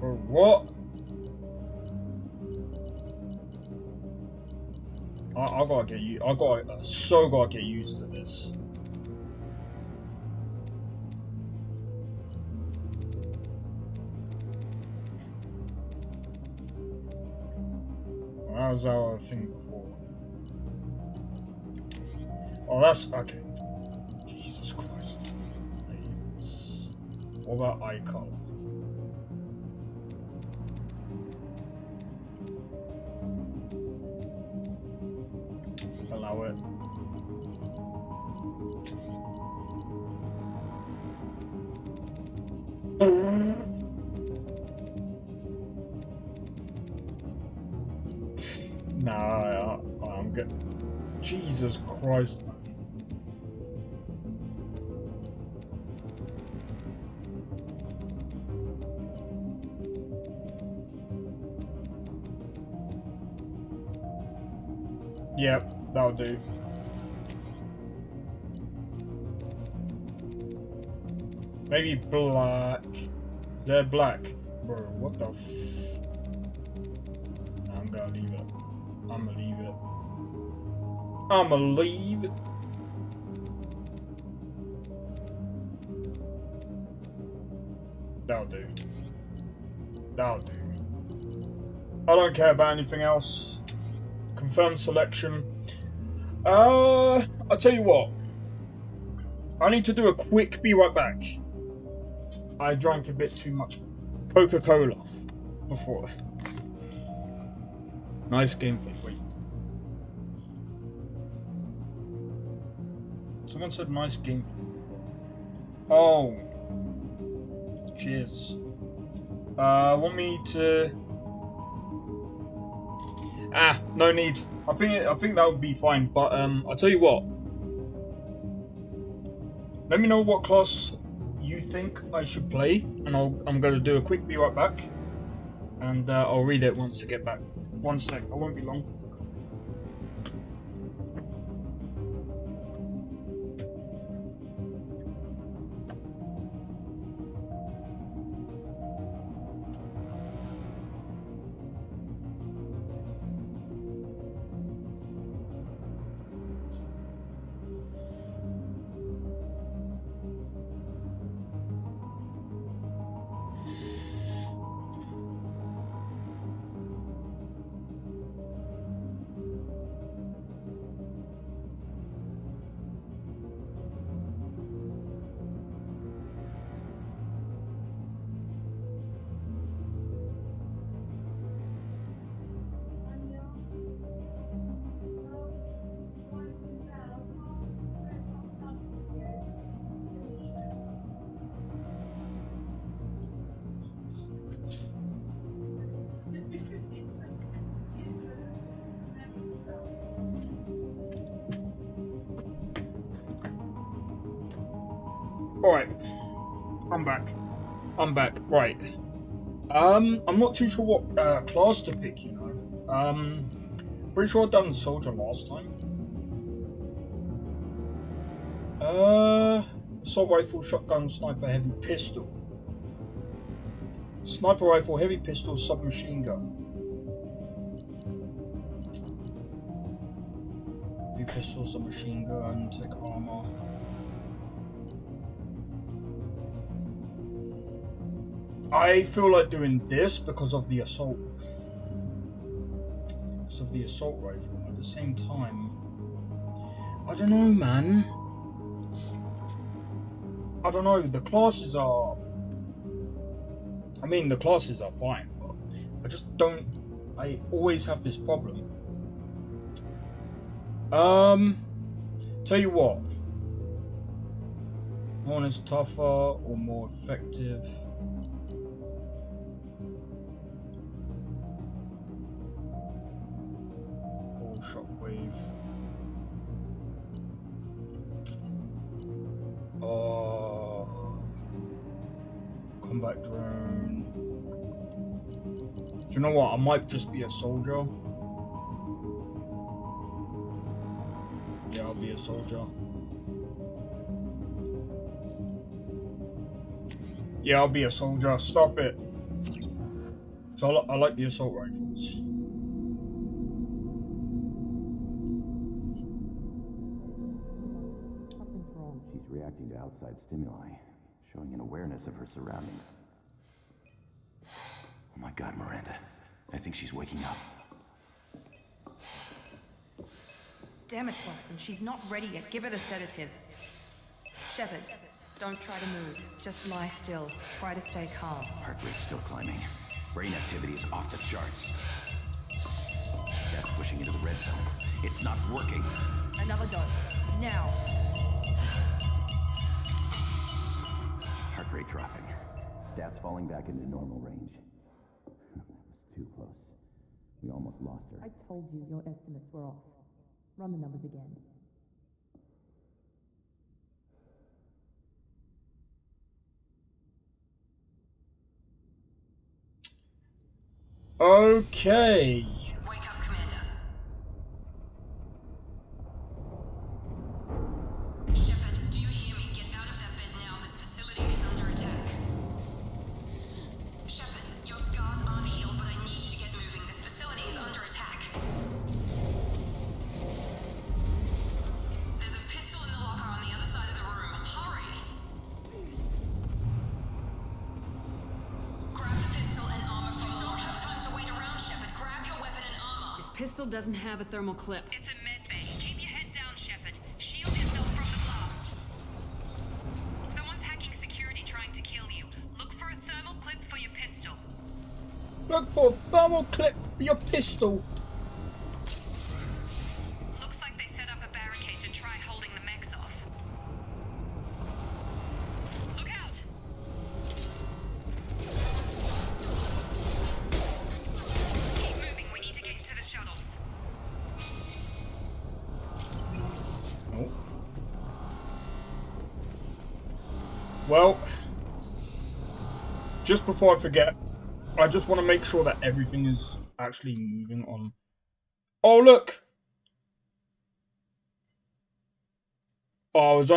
Or what? I gotta get you. I gotta gotta get used to this. Well, that was our thing before. Oh, that's okay. Jesus Christ. What about iCol? Allow it. Nah, I'm good. Jesus Christ. Yep, that'll do. Maybe black. Is there black? Bro, what the f... I'm gonna leave it. I'ma leave it. I'ma leave it. That'll do. That'll do. I don't care about anything else. Confirm selection. I'll tell you what. I need to do a quick be right back. I drank a bit too much Coca-Cola before. Nice gameplay. Wait. Someone said nice gameplay. Oh. Cheers. Want me to... Ah, no need. I think that would be fine. But I'll tell you what. Let me know what class you think I should play, and I'm gonna do a quick be right back, and I'll read it once I get back. One sec. I won't be long. Alright. I'm back. Right. I'm not too sure what class to pick, you know. Pretty sure I've done soldier last time. Assault rifle, shotgun, sniper, heavy pistol. Sniper rifle, heavy pistol, submachine gun. Heavy pistol, submachine gun, tech armor. I feel like doing this because of the assault. Because of the assault rifle. At the same time, I don't know, man. I don't know. The classes are. I mean, the classes are fine, but I just don't. I always have this problem. Tell you what. One is tougher or more effective. Shockwave. Combat drone. Do you know what? I might just be a soldier. Yeah, I'll be a soldier. Yeah, I'll be a soldier. Stop it. So I like the assault rifles. She's reacting to outside stimuli, showing an awareness of her surroundings. Oh my God, Miranda. I think she's waking up. Damn it, Watson. She's not ready yet. Give her the sedative. Shepard, don't try to move. Just lie still. Try to stay calm. Heart rate's still climbing. Brain activity is off the charts. Stats pushing into the red zone. It's not working. Another dose. Now. Heart rate dropping. Stats falling back into normal range. That was too close. We almost lost her. I told you your estimates were off. Run the numbers again. Okay. Wake up, Commander. Shepard, do you hear me? Get out of that bed now. This facility is under attack. Shepard, your scars aren't healed, but I need you to get moving. This facility is under attack. There's a pistol in the locker on the other side of the room. Hurry! Grab the pistol and armor from the door. Don't have time to wait around, Shepard. Grab your weapon and armor. This pistol doesn't have a thermal clip. It's a med bay. Keep your head down, Shepard. Shield yourself from the blast. Someone's hacking security trying to kill you. Look for a thermal clip for your pistol. Look for a thermal clip for your pistol. Looks like they set up a barricade to try holding the mechs off. Look out! Keep moving. We need to get to the shuttles. Oh. Well, just before I forget, I just want to make sure that everything is actually moving on. Oh, look! Oh, I was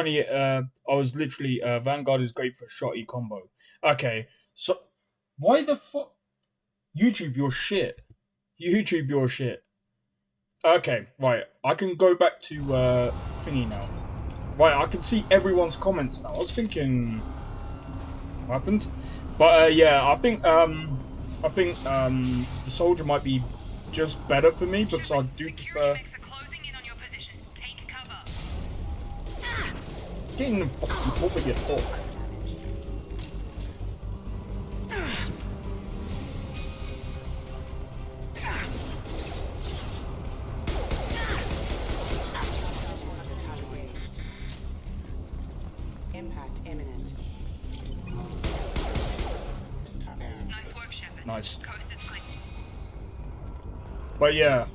literally, Vanguard is great for shotty combo. Okay, so, why the fuck? YouTube, your shit. YouTube, your shit. Okay, right, I can go back to, thingy now. Right, I can see everyone's comments now. I was thinking, what happened? But, yeah, I think the soldier might be just better for me because I do prefer getting the fucking over your talk. Impact imminent. Nice work, Shepard. Nice. Coast is clean. But yeah.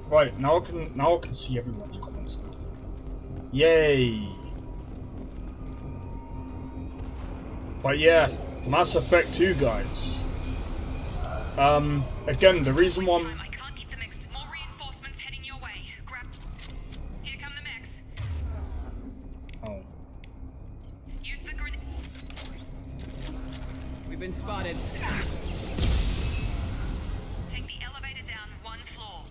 Right, now I can see everyone's comments now. Yay. But yeah, Mass Effect 2, guys. Again, the reason why I'm... I can't keep them mixed. More reinforcements heading your way. Grab. Here come the mechs. Oh. Use the grenade. We've been spotted. Take the elevator down 1 floor.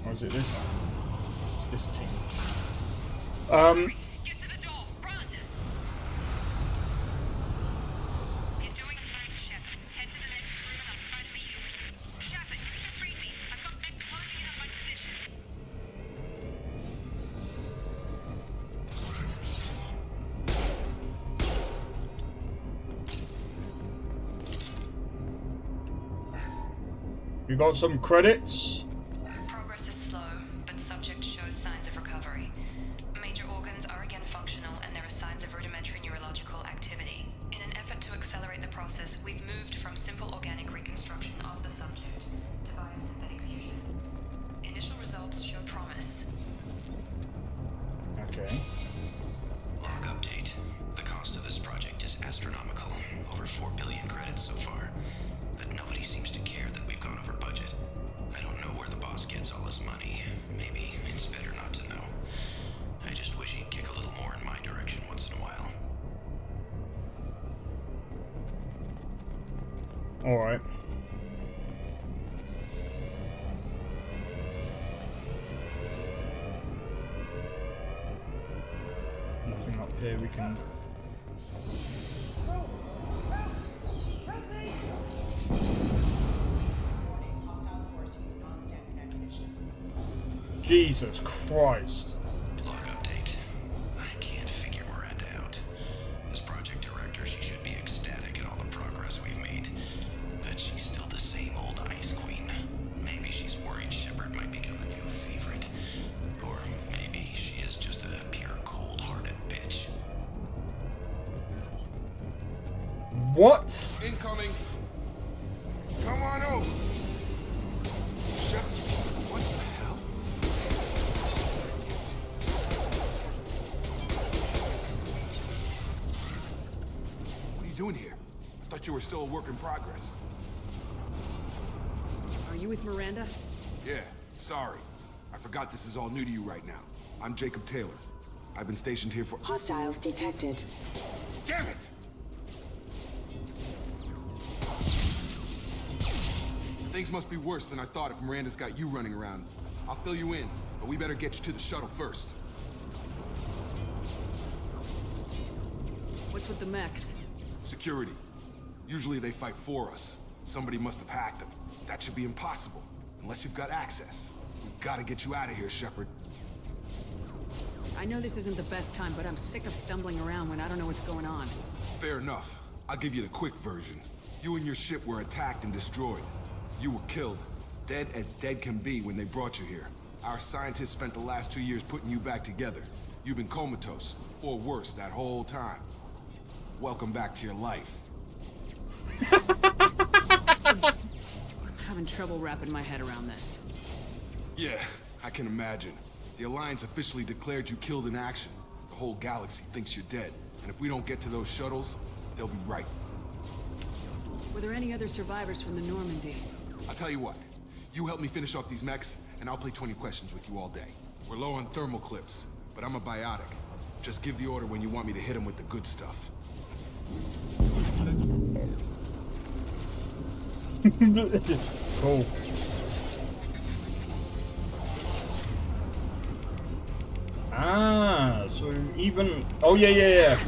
Or is it this? It's this team. Get to the door. Run. You're doing fine, Shep. Head to the next room and I'll try to meet you. Shepard, you can read me. I've got men closing in on my position. We got some credits. Progress is slow, but subject shows signs of recovery. Major organs are again functional, and there are signs of rudimentary neurological activity. In an effort to accelerate the process, we've moved from simple organic reconstruction of the subject to biosynthetic fusion. Initial results show promise. Okay. Log update. The cost of this project is astronomical. Over 4 billion credits so far. But nobody seems to care that we've gone over budget. I don't know where the boss gets all his money. Maybe it's better not to know. I just wish he'd kick a little more in my direction once in a while. Alright. Nothing up here we can... Jesus Christ. Log update. I can't figure Miranda out. As project director, she should be ecstatic at all the progress we've made. But she's still the same old Ice Queen. Maybe she's worried Shepard might become the new favorite. Or maybe she is just a pure cold-hearted bitch. What? Incoming. Come on over. Shepard, what the hell? What are you doing here? I thought you were still a work in progress. Are you with Miranda? Yeah, sorry. I forgot this is all new to you right now. I'm Jacob Taylor. I've been stationed here for— Hostiles detected. Damn it! Things must be worse than I thought if Miranda's got you running around. I'll fill you in, but we better get you to the shuttle first. What's with the mechs? Security. Usually they fight for us. Somebody must have hacked them. That should be impossible, unless you've got access. We've got to get you out of here, Shepard. I know this isn't the best time, but I'm sick of stumbling around when I don't know what's going on. Fair enough. I'll give you the quick version. You and your ship were attacked and destroyed. You were killed. Dead as dead can be when they brought you here. Our scientists spent the last 2 years putting you back together. You've been comatose, or worse, that whole time. Welcome back to your life. I'm having trouble wrapping my head around this. Yeah, I can imagine. The Alliance officially declared you killed in action. The whole galaxy thinks you're dead. And if we don't get to those shuttles, they'll be right. Were there any other survivors from the Normandy? I'll tell you what. You help me finish off these mechs, and I'll play 20 questions with you all day. We're low on thermal clips, but I'm a biotic. Just give the order when you want me to hit them with the good stuff. Cool. Ah, so even... Oh, yeah.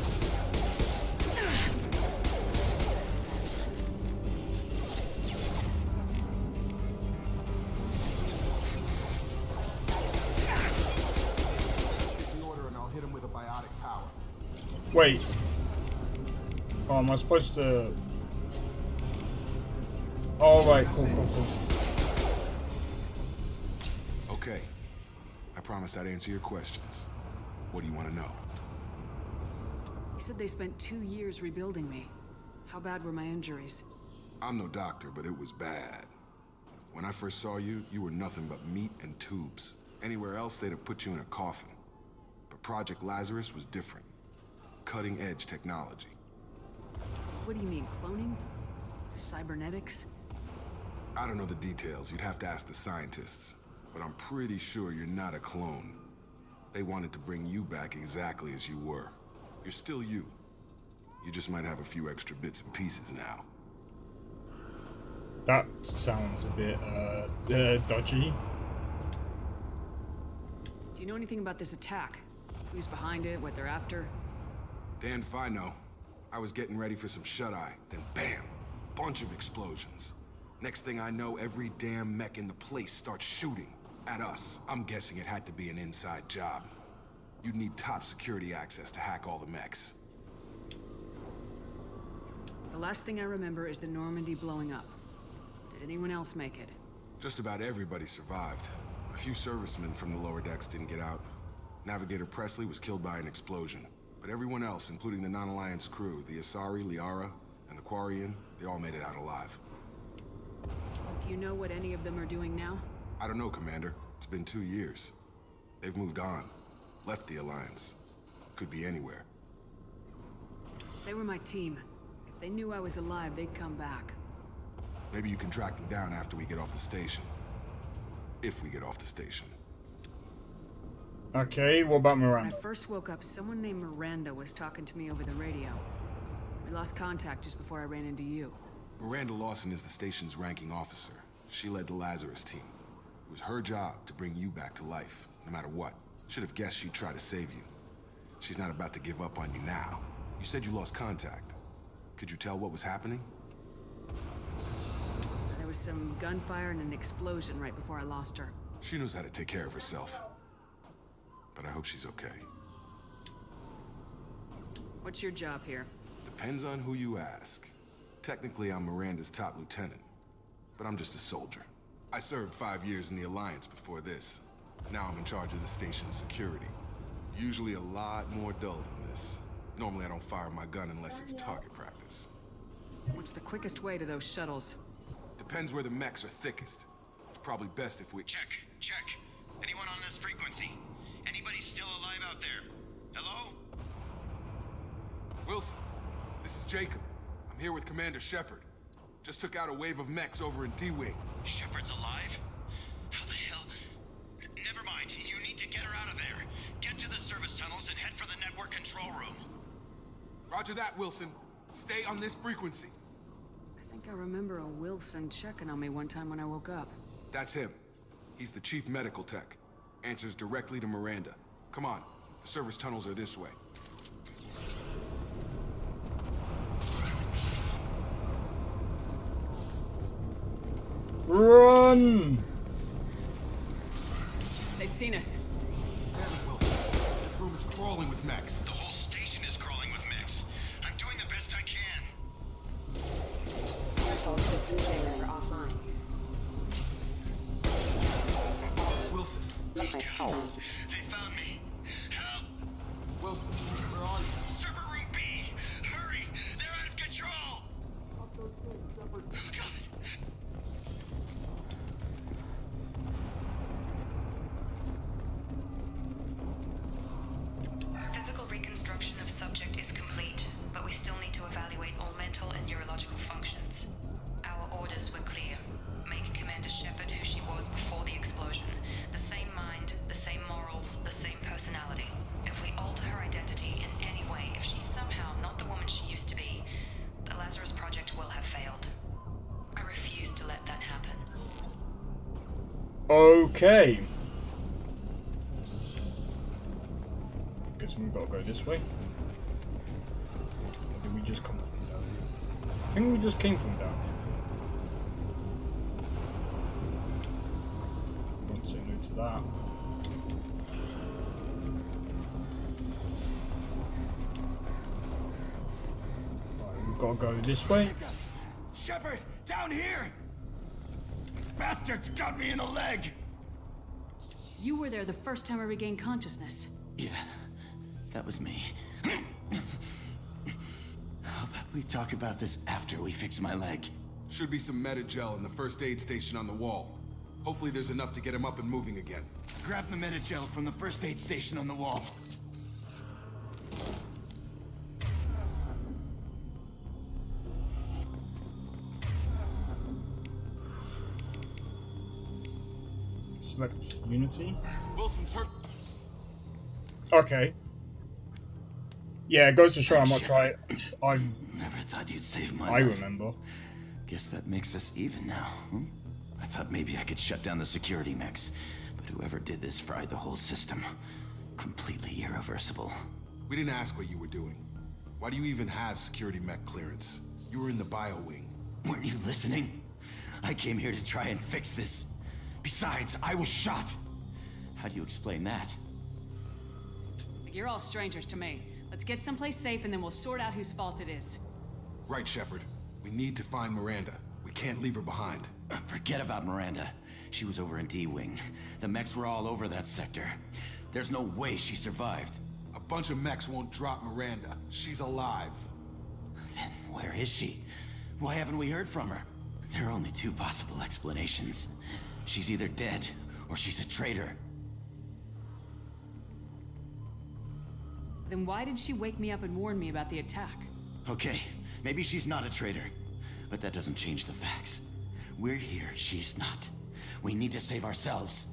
Wait. Oh, am I supposed to... Oh, right, cool. Okay. I promised I'd answer your questions. What do you want to know? You said they spent 2 years rebuilding me. How bad were my injuries? I'm no doctor, but it was bad. When I first saw you, you were nothing but meat and tubes. Anywhere else, they'd have put you in a coffin. But Project Lazarus was different. Cutting-edge technology. What do you mean, cloning? Cybernetics? I don't know the details. You'd have to ask the scientists. But I'm pretty sure you're not a clone. They wanted to bring you back exactly as you were. You're still you. You just might have a few extra bits and pieces now. That sounds a bit, dodgy. Do you know anything about this attack? Who's behind it, what they're after? Damned if I know. I was getting ready for some shut-eye, then bam! Bunch of explosions. Next thing I know, every damn mech in the place starts shooting at us. I'm guessing it had to be an inside job. You'd need top security access to hack all the mechs. The last thing I remember is the Normandy blowing up. Did anyone else make it? Just about everybody survived. A few servicemen from the lower decks didn't get out. Navigator Presley was killed by an explosion. But everyone else, including the non-Alliance crew, the Asari, Liara, and the Quarian, they all made it out alive. Do you know what any of them are doing now? I don't know, Commander. It's been 2 years. They've moved on. Left the Alliance. Could be anywhere. They were my team. If they knew I was alive, they'd come back. Maybe you can track them down after we get off the station. If we get off the station. Okay, what about When Miranda? I first woke up, someone named Miranda was talking to me over the radio. We lost contact just before I ran into you. Miranda Lawson is the station's ranking officer. She led the Lazarus team. It was her job to bring you back to life, no matter what. Should have guessed she'd try to save you. She's not about to give up on you now. You said you lost contact. Could you tell what was happening? There was some gunfire and an explosion right before I lost her. She knows how to take care of herself. But I hope she's okay. What's your job here? Depends on who you ask. Technically, I'm Miranda's top lieutenant. But I'm just a soldier. I served 5 years in the Alliance before this. Now I'm in charge of the station's security. Usually a lot more dull than this. Normally I don't fire my gun unless it's target practice. What's the quickest way to those shuttles? Depends where the mechs are thickest. It's probably best if we... Check. Anyone on this frequency? Anybody still alive out there? Hello? Wilson, this is Jacob. I'm here with Commander Shepard. Just took out a wave of mechs over in D-Wing. Shepard's alive? How the hell? Never mind. You need to get her out of there. Get to the service tunnels and head for the network control room. Roger that, Wilson. Stay on this frequency. I think I remember a Wilson checking on me one time when I woke up. That's him. He's the chief medical tech. Answers directly to Miranda. Come on. The service tunnels are this way. Run! They've seen us. Damn it, Wilson. This room is crawling with mechs. The whole station is crawling with mechs. I'm doing the best I can. Control system chambers are offline. Wilson. They found me. Help! Wilson, we're on you. Server room B! Hurry! They're out of control! Oh, God. Physical reconstruction of subject is complete, but we still need to evaluate all mental and neurological functions. Our orders were clear. Make Commander Shepard who she was before the explosion. The same mind, the same morals, the same personality. If we alter her identity in any way, if she's somehow not the woman she used to be, the Lazarus Project will have failed. I refuse to let that happen. Okay. Guess we've got to go this way. Or did we just come from down here? I think we just came from down here. Don't say no to that. Right, we've got to go this way. Shepard, down here! Bastards got me in the leg! You were there the first time I regained consciousness. Yeah, that was me. How about we talk about this after we fix my leg? Should be some Metagel in the first aid station on the wall. Hopefully there's enough to get him up and moving again. Grab the Metagel from the first aid station on the wall. Select Unity. Wilson's hurt. Okay. Yeah, it goes to show how much I've Never thought you'd save my I life. remember. Guess that makes us even now, hmm? I thought maybe I could shut down the security mechs, but whoever did this fried the whole system. Completely irreversible. We didn't ask what you were doing. Why do you even have security mech clearance? You were in the bio wing. Weren't you listening? I came here to try and fix this. Besides, I was shot. How do you explain that? You're all strangers to me. Let's get someplace safe and then we'll sort out whose fault it is. Right, Shepard. We need to find Miranda. We can't leave her behind. Forget about Miranda. She was over in D-Wing. The mechs were all over that sector. There's no way she survived. A bunch of mechs won't drop Miranda. She's alive. Then where is she? Why haven't we heard from her? There are only two possible explanations. She's either dead, or she's a traitor. Then why did she wake me up and warn me about the attack? Okay, maybe she's not a traitor, but that doesn't change the facts. We're here, she's not. We need to save ourselves.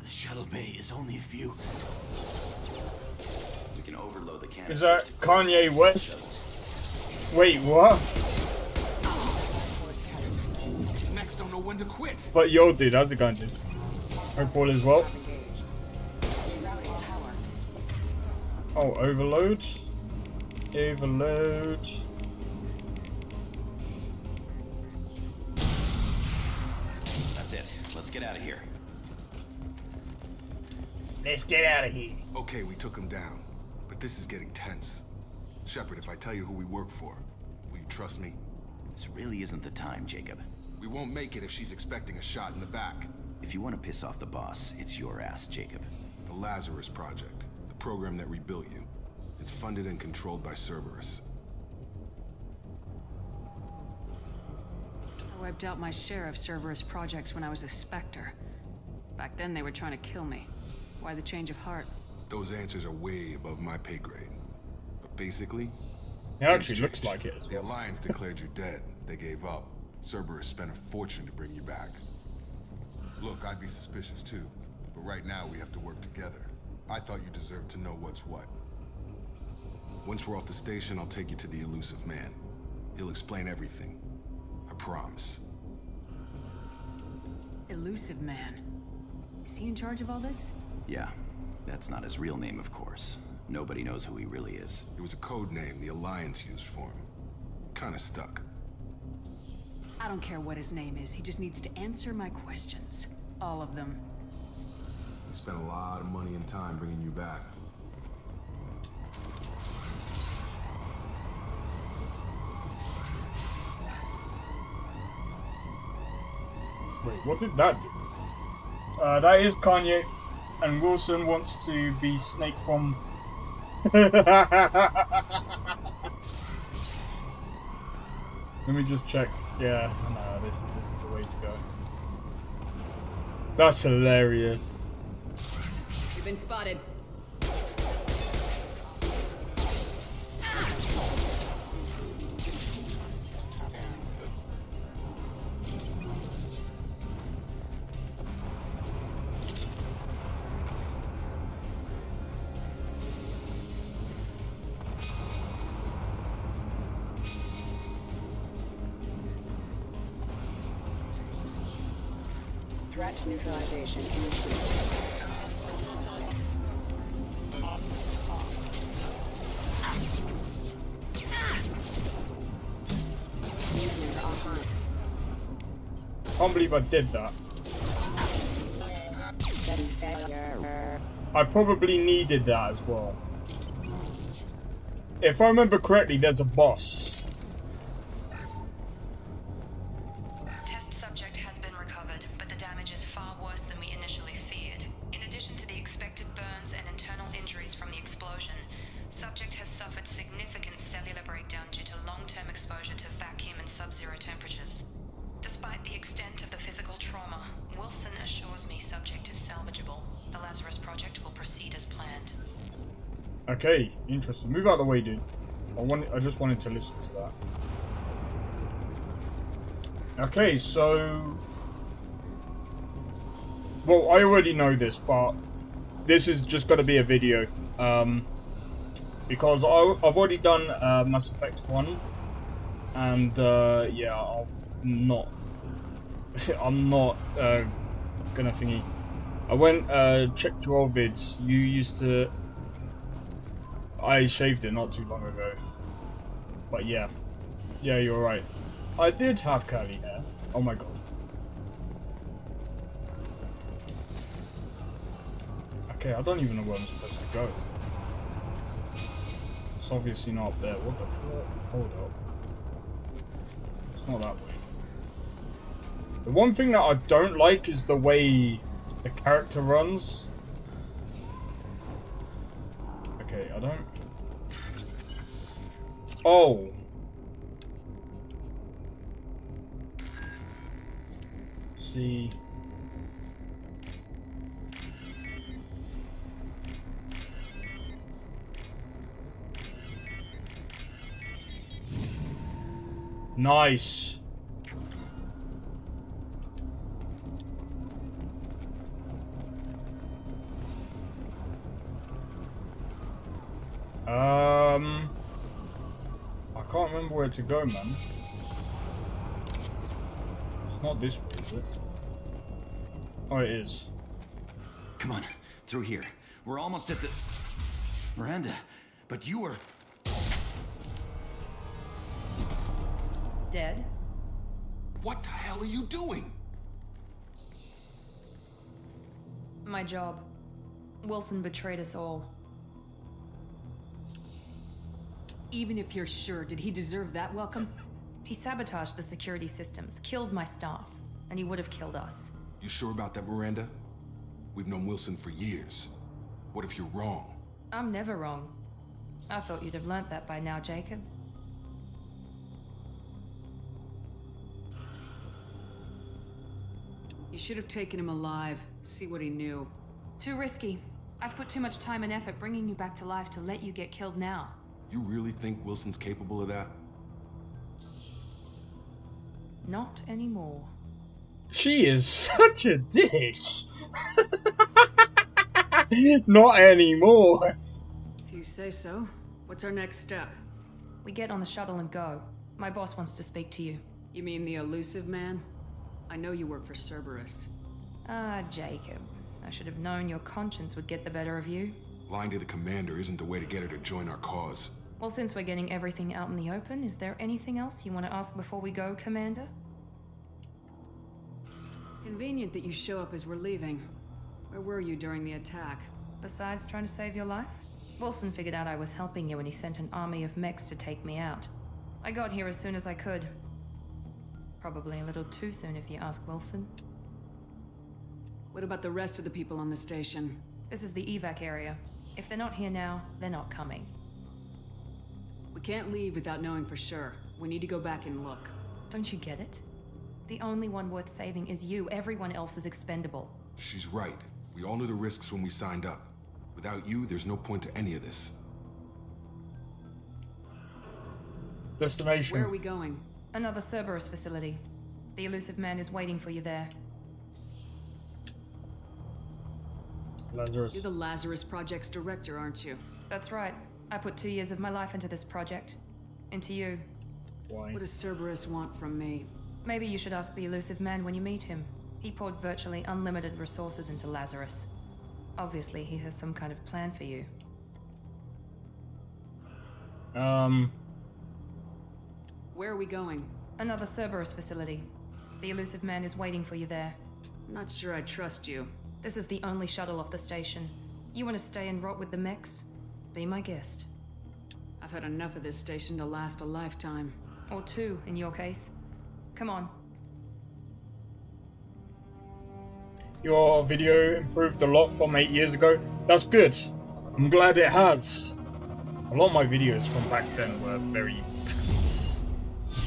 The shuttle bay is only a few. We can overload the canisters. Is that Kanye West? Wait, what? These mechs don't know when to quit. But yo, dude, how's it going, dude? Hope all is well. Oh, overload. Overload. That's it. Let's get out of here. Let's get out of here. Okay, we took him down. But this is getting tense. Shepard, if I tell you who we work for, will you trust me? This really isn't the time, Jacob. We won't make it if she's expecting a shot in the back. If you want to piss off the boss, it's your ass, Jacob. The Lazarus Project. The program that rebuilt you. It's funded and controlled by Cerberus. I wiped out my share of Cerberus projects when I was a Spectre. Back then they were trying to kill me. Why the change of heart? Those answers are way above my pay grade. But basically... It actually looks like it as well. The Alliance declared you dead. They gave up. Cerberus spent a fortune to bring you back. Look, I'd be suspicious too. But right now we have to work together. I thought you deserved to know what's what. Once we're off the station, I'll take you to the Elusive Man. He'll explain everything. I promise. Elusive Man. Is he in charge of all this? Yeah, that's not his real name, of course. Nobody knows who he really is. It was a code name the Alliance used for him. Kinda stuck. I don't care what his name is. He just needs to answer my questions. All of them. We spent a lot of money and time bringing you back. Wait, what did that do? That is Kanye, and Wilson wants to be Snake from... Let me just check. Yeah, no, this is the way to go. That's hilarious. You've been spotted. Threat neutralization initiated. Can't believe I did that. That is failure. I probably needed that as well. If I remember correctly, there's a boss. Test subject has been recovered, but the damage is far worse than we initially feared. In addition to the expected burns and internal injuries from the explosion, subject has suffered significant cellular breakdown due to long-term exposure to vacuum and sub-zero temperatures. Despite the extent of the physical trauma, Wilson assures Okay, interesting. Move out of the way, dude. I just wanted to listen to that. Okay, so... Well, I already know this, but this is just going to be a video. Because I've already done Mass Effect 1. And, yeah, I'm not gonna thingy. I went, checked your old vids. You used to... I shaved it not too long ago. But yeah. Yeah, you're right. I did have curly hair. Oh my god. Okay, I don't even know where I'm supposed to go. It's obviously not up there. What the fuck? Hold up. It's not that way. The one thing that I don't like is the way the character runs. Okay, I don't... Oh! See... Nice! I can't remember where to go, man. It's not this way, is it? Oh, it is. Come on, through here. We're almost at the... Miranda, but you were... Dead? What the hell are you doing? My job. Wilson betrayed us all. Even if you're sure, did he deserve that welcome? He sabotaged the security systems, killed my staff, and he would have killed us. You sure about that, Miranda? We've known Wilson for years. What if you're wrong? I'm never wrong. I thought you'd have learnt that by now, Jacob. You should have taken him alive, see what he knew. Too risky. I've put too much time and effort bringing you back to life to let you get killed now. You really think Wilson's capable of that? Not anymore. She is such a dick! Not anymore! If you say so. What's our next step? We get on the shuttle and go. My boss wants to speak to you. You mean the elusive man? I know you work for Cerberus. Ah, Jacob. I should have known your conscience would get the better of you. Lying to the commander isn't the way to get her to join our cause. Well, since we're getting everything out in the open, is there anything else you want to ask before we go, Commander? Convenient that you show up as we're leaving. Where were you during the attack? Besides trying to save your life? Wilson figured out I was helping you and he sent an army of mechs to take me out. I got here as soon as I could. Probably a little too soon if you ask Wilson. What about the rest of the people on the station? This is the evac area. If they're not here now, they're not coming. We can't leave without knowing for sure. We need to go back and look. Don't you get it? The only one worth saving is you. Everyone else is expendable. She's right. We all knew the risks when we signed up. Without you, there's no point to any of this. Destination. Where are we going? Another Cerberus facility. The elusive man is waiting for you there. Lazarus. You're the Lazarus Project's director, aren't you? That's right. I put 2 years of my life into this project. Into you. Why? What does Cerberus want from me? Maybe you should ask the elusive man when you meet him. He poured virtually unlimited resources into Lazarus. Obviously, he has some kind of plan for you. Where are we going? Another Cerberus facility. The elusive man is waiting for you there. Not sure I trust you. This is the only shuttle off the station. You want to stay and rot with the mechs? Be my guest. I've had enough of this station to last a lifetime. Or 2, in your case. Come on. Your video improved a lot from 8 years ago. That's good. I'm glad it has. A lot of my videos from back then were very pants.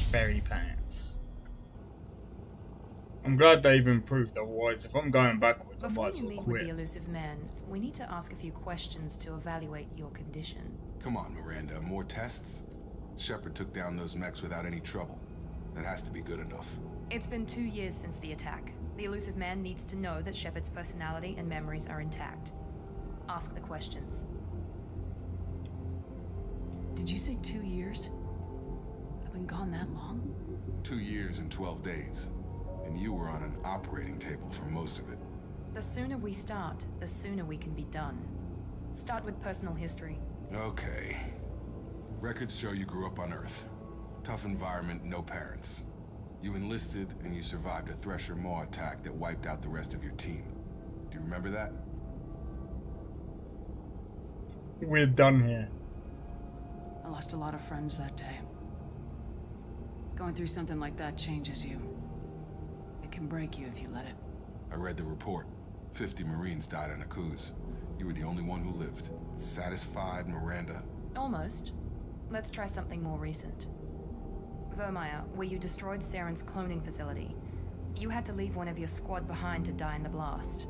Very pants. I'm glad they've improved, otherwise if I'm going backwards I Before might as you well meet with quit. the elusive man, we need to ask a few questions to evaluate your condition. Come on, Miranda, more tests? Shepard took down those mechs without any trouble. That has to be good enough. It's been 2 years since the attack. The elusive man needs to know that Shepard's personality and memories are intact. Ask the questions. Did you say 2 years? I've been gone that long? 2 years and 12 days. And you were on an operating table for most of it. The sooner we start, the sooner we can be done. Start with personal history. Okay. Records show you grew up on Earth. Tough environment, no parents. You enlisted and you survived a Thresher Maw attack that wiped out the rest of your team. Do you remember that? We're done here. I lost a lot of friends that day. Going through something like that changes you. It can break you if you let it. I read the report. 50 Marines died on Akuz. You were the only one who lived. Satisfied, Miranda? Almost. Let's try something more recent. Vermeer, where you destroyed Saren's cloning facility. You had to leave one of your squad behind to die in the blast.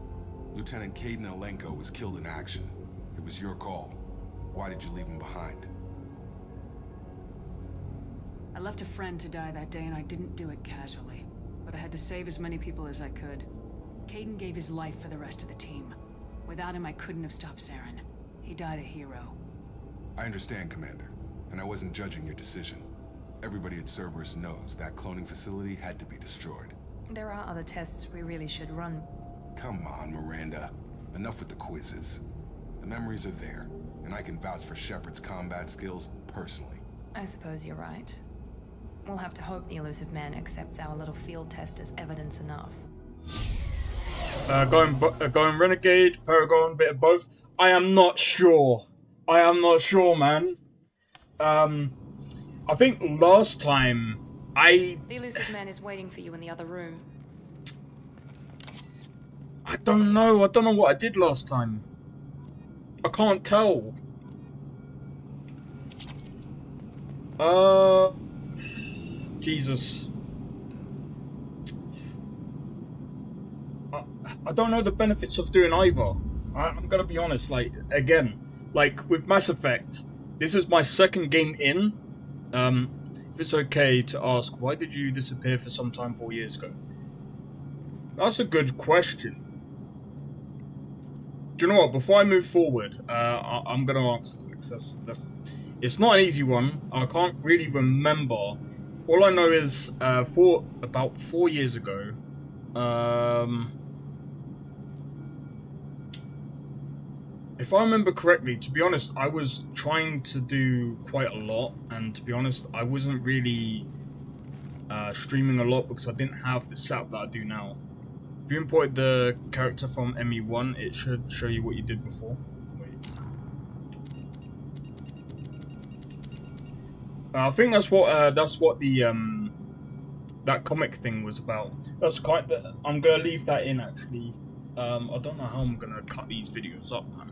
Lieutenant Kaidan Alenko was killed in action. It was your call. Why did you leave him behind? I left a friend to die that day and I didn't do it casually. But I had to save as many people as I could. Kaidan gave his life for the rest of the team. Without him, I couldn't have stopped Saren. He died a hero. I understand, Commander. And I wasn't judging your decision. Everybody at Cerberus knows that cloning facility had to be destroyed. There are other tests we really should run. Come on, Miranda. Enough with the quizzes. The memories are there, and I can vouch for Shepard's combat skills personally. I suppose you're right. We'll have to hope the elusive man accepts our little field test as evidence enough. Going Renegade, Paragon, bit of both. I am not sure. I am not sure, man. I think last time The elusive man is waiting for you in the other room. I don't know. I don't know what I did last time. I can't tell. Jesus. I don't know the benefits of doing either. I'm gonna be honest, like, again, like with Mass Effect, this is my second game in. If it's okay to ask, why did you disappear for some time 4 years ago? That's a good question. Do you know what? Before I move forward, I'm gonna answer because it's not an easy one. I can't really remember. All I know is about 4 years ago, if I remember correctly, to be honest, I was trying to do quite a lot, and to be honest, I wasn't really streaming a lot because I didn't have the setup that I do now. If you imported the character from ME1, it should show you what you did before. Wait. I think that's what the that comic thing was about. That's quite. I'm gonna leave that in actually. I don't know how I'm gonna cut these videos up, man.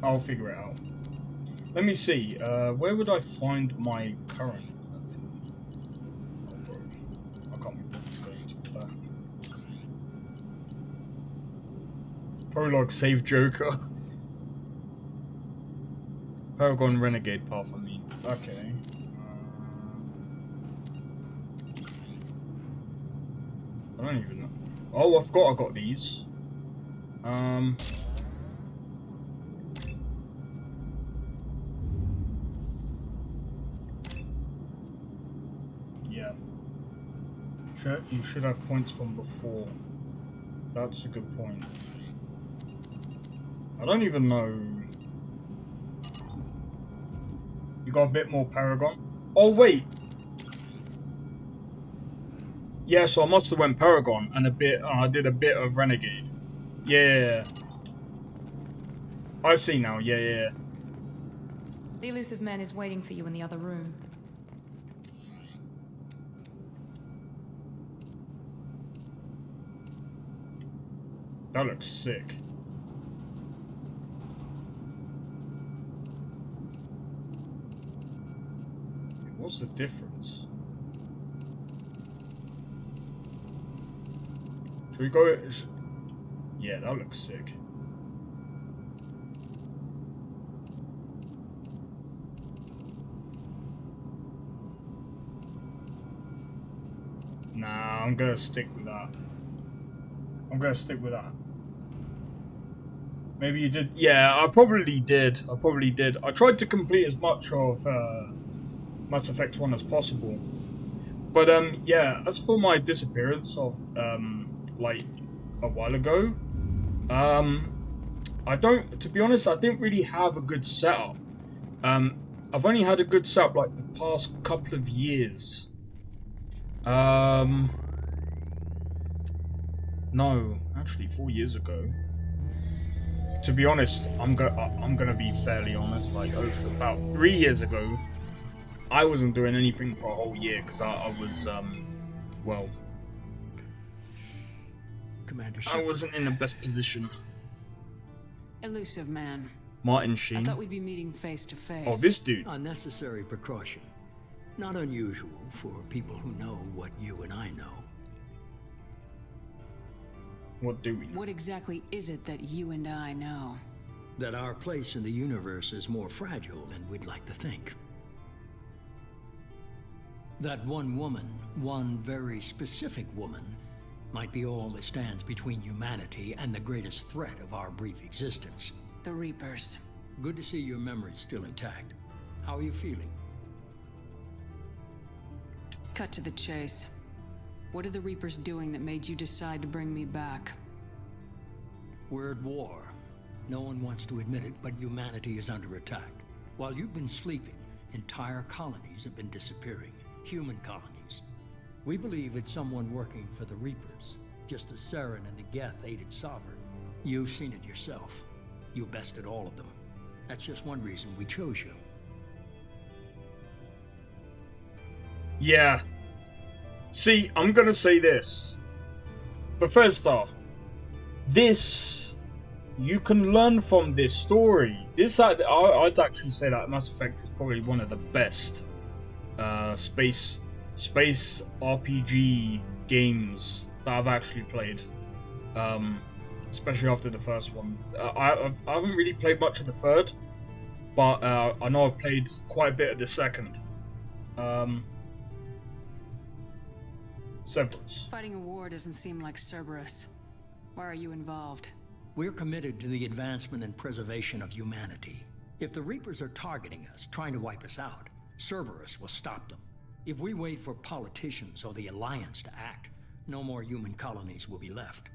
I'll figure it out. Let me see. Where would I find my current? I can't be bothered to go into that. Prologue save Joker. Paragon Renegade path, I mean. Okay. I don't even know. Oh, I got these. Yeah. You should have points from before. That's a good point. I don't even know. You got a bit more Paragon? Oh, wait! Yeah, so I must have went Paragon and I did a bit of Renegade. Yeah. I see now, yeah. The elusive man is waiting for you in the other room. That looks sick. What's the difference? we go? Yeah, that looks sick. Nah, I'm gonna stick with that. I'm gonna stick with that. Maybe you did. Yeah, I probably did. I tried to complete as much of Mass Effect 1 as possible. But yeah, as for my disappearance of like a while ago, I don't. To be honest, I didn't really have a good setup. I've only had a good setup like the past couple of years. No, actually 4 years ago. To be honest, I'm gonna be fairly honest. Like about 3 years ago, I wasn't doing anything for a whole year because I was well, Commander I wasn't in the best position. Elusive man. Martin I Sheen. thought we'd be meeting face to face. Oh, this dude. Unnecessary precaution. Not unusual for people who know what you and I know. What do we know? What exactly is it that you and I know? That our place in the universe is more fragile than we'd like to think. That one woman, one very specific woman, might be all that stands between humanity and the greatest threat of our brief existence. The Reapers. Good to see your memory's still intact. How are you feeling? Cut to the chase. What are the Reapers doing that made you decide to bring me back? We're at war. No one wants to admit it, but humanity is under attack. While you've been sleeping, entire colonies have been disappearing. Human colonies. We believe it's someone working for the Reapers, just as Saren and the Geth aided Sovereign. You've seen it yourself. You bested all of them. That's just one reason we chose you. Yeah. See, I'm gonna say this. Bethesda, this, you can learn from this story. This, I'd actually say that Mass Effect is probably one of the best space RPG games that I've actually played. Especially after the first one. I haven't really played much of the third, but I know I've played quite a bit of the second. Cerberus. Fighting a war doesn't seem like Cerberus. Why are you involved? We're committed to the advancement and preservation of humanity. If the Reapers are targeting us, trying to wipe us out, Cerberus will stop them. If we wait for politicians or the Alliance to act, no more human colonies will be left.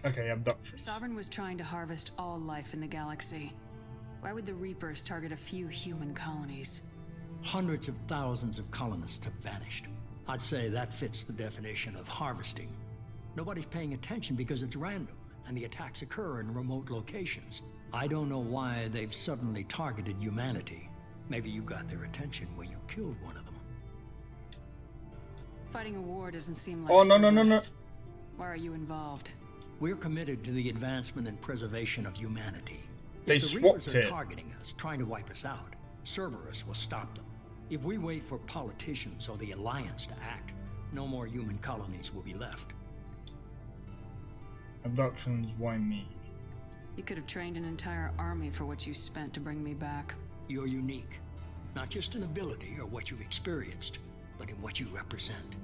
Okay, abduction. Sovereign was trying to harvest all life in the galaxy. Why would the Reapers target a few human colonies? Hundreds of thousands of colonists have vanished. I'd say that fits the definition of harvesting. Nobody's paying attention because it's random, and the attacks occur in remote locations. I don't know why they've suddenly targeted humanity. Maybe you got their attention when you killed one of them. Fighting a war doesn't seem like Oh, no. Why are you involved? We're committed to the advancement and preservation of humanity. They If the swapped Reapers are it. targeting us, trying to wipe us out, Cerberus will stop them. If we wait for politicians or the Alliance to act, no more human colonies will be left. Abductions, why me? You could have trained an entire army for what you spent to bring me back. You're unique, not just in ability or what you've experienced, but in what you represent.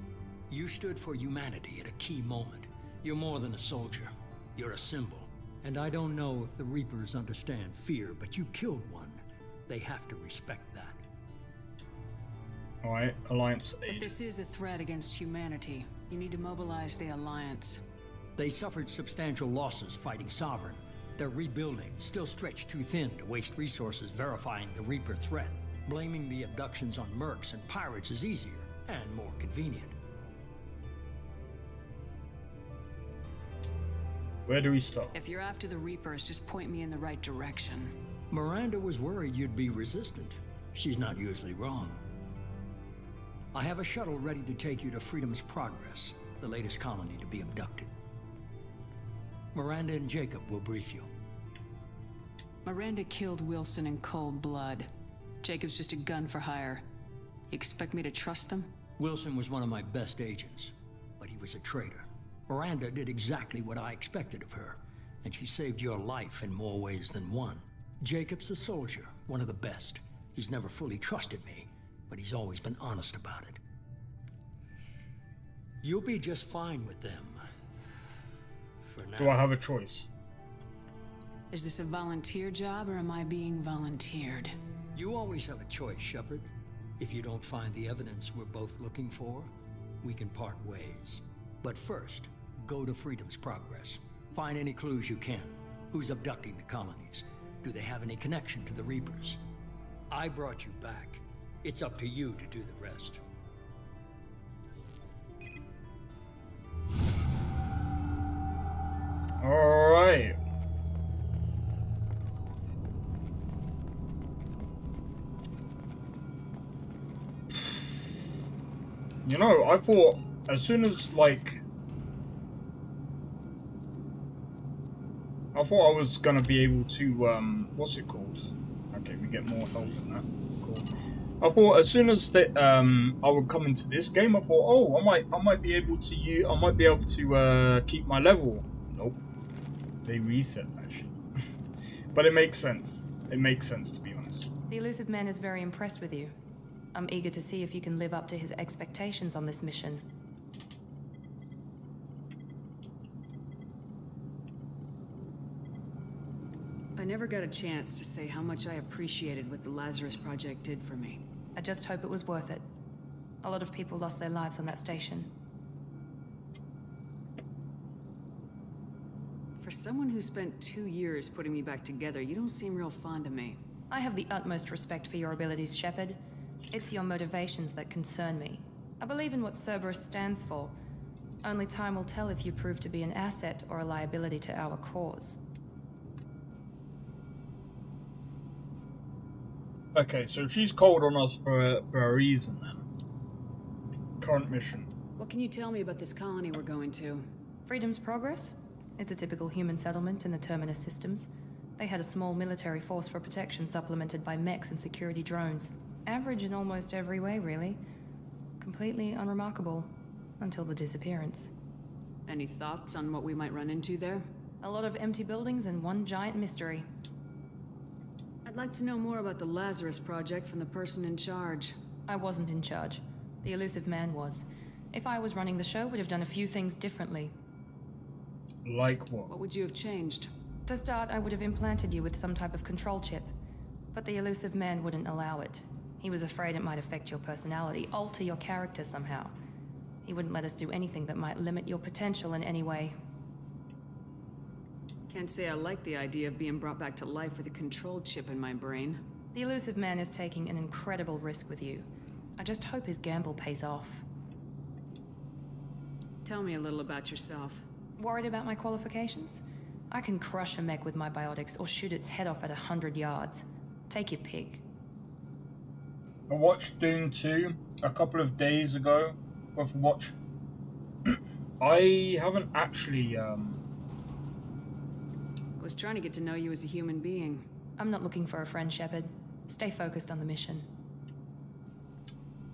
You stood for humanity at a key moment. You're more than a soldier. You're a symbol. And I don't know if the Reapers understand fear, but you killed one. They have to respect that. Alright, Alliance If aid. this is a threat against humanity, you need to mobilize the Alliance. They suffered substantial losses fighting Sovereign. They're rebuilding, still stretched too thin to waste resources verifying the Reaper threat. Blaming the abductions on mercs and pirates is easier and more convenient. Where do we start? If you're after the Reapers, just point me in the right direction. Miranda was worried you'd be resistant. She's not usually wrong. I have a shuttle ready to take you to Freedom's Progress, the latest colony to be abducted. Miranda and Jacob will brief you. Miranda killed Wilson in cold blood. Jacob's just a gun for hire. You expect me to trust them? Wilson was one of my best agents, but but he was a traitor. Miranda did exactly what I expected of her, and she saved your life in more ways than one. Jacob's a soldier, one of the best. He's never fully trusted me, but he's always been honest about it. You'll be just fine with them. For now. Do I have a choice? Is this a volunteer job, or am I being volunteered? You always have a choice, Shepard. If you don't find the evidence we're both looking for, we can part ways. But first, go to Freedom's Progress. Find any clues you can. Who's abducting the colonies? Do they have any connection to the Reapers? I brought you back. It's up to you to do the rest. Alright. You know, I thought as soon as, like, I thought I was gonna be able to, what's it called? Okay, we get more health in that. Cool. I thought as soon as that, I would come into this game, I thought, oh, I might be able to keep my level. Nope. They reset that shit. But it makes sense. It makes sense, to be honest. The Elusive Man is very impressed with you. I'm eager to see if you can live up to his expectations on this mission. I never got a chance to say how much I appreciated what the Lazarus Project did for me. I just hope it was worth it. A lot of people lost their lives on that station. For someone who spent 2 years putting me back together, you don't seem real fond of me. I have the utmost respect for your abilities, Shepard. It's your motivations that concern me. I believe in what Cerberus stands for. Only time will tell if you prove to be an asset or a liability to our cause. Okay, so she's cold on us for a reason then. Current mission. What can you tell me about this colony we're going to? Freedom's Progress? It's a typical human settlement in the Terminus systems. They had a small military force for protection supplemented by mechs and security drones. Average in almost every way, really. Completely unremarkable. Until the disappearance. Any thoughts on what we might run into there? A lot of empty buildings and one giant mystery. I'd like to know more about the Lazarus Project from the person in charge. I wasn't in charge. The Elusive Man was. If I was running the show, would have done a few things differently. Like what? What would you have changed? To start, I would have implanted you with some type of control chip. But the Elusive Man wouldn't allow it. He was afraid it might affect your personality, alter your character somehow. He wouldn't let us do anything that might limit your potential in any way. Can't say I like the idea of being brought back to life with a control chip in my brain. The Elusive Man is taking an incredible risk with you. I just hope his gamble pays off. Tell me a little about yourself. Worried about my qualifications? I can crush a mech with my biotics or shoot its head off at 100 yards. Take your pick. I watched Dune 2 a couple of days ago. I haven't actually, I was trying to get to know you as a human being. I'm not looking for a friend, Shepard. Stay focused on the mission.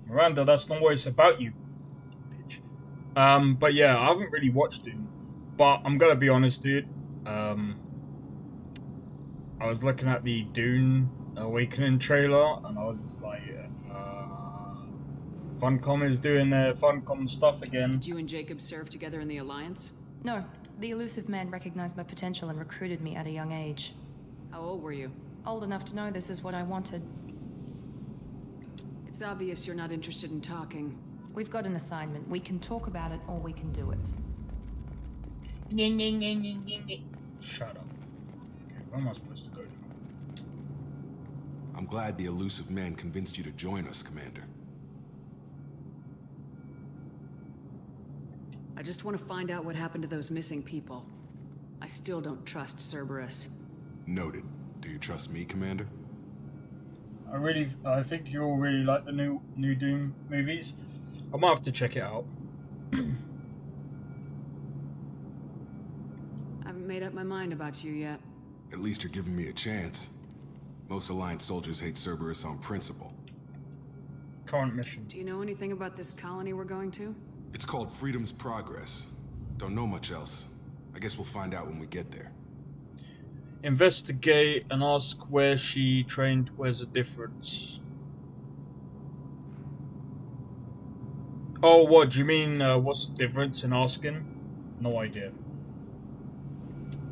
Miranda, that's not what it's about, you bitch. But yeah, I haven't really watched Dune. But I'm gonna be honest, dude. I was looking at the Dune Awakening trailer, and I was just like, Funcom is doing their Funcom stuff again. Did you and Jacob serve together in the Alliance? No. The Elusive Man recognized my potential and recruited me at a young age. How old were you? Old enough to know this is what I wanted. It's obvious you're not interested in talking. We've got an assignment. We can talk about it, or we can do it. Shut up. Okay, where am I supposed to go now? I'm glad the Elusive Man convinced you to join us, Commander. I just want to find out what happened to those missing people. I still don't trust Cerberus. Noted. Do you trust me, Commander? I think you'll really like the new Doom movies. I might have to check it out. I haven't made up my mind about you yet. At least you're giving me a chance. Most Alliance soldiers hate Cerberus on principle. Current mission. Do you know anything about this colony we're going to? It's called Freedom's Progress. Don't know much else. I guess we'll find out when we get there. Investigate and ask where she trained. Where's the difference? Oh, what do you mean? What's the difference in asking? No idea.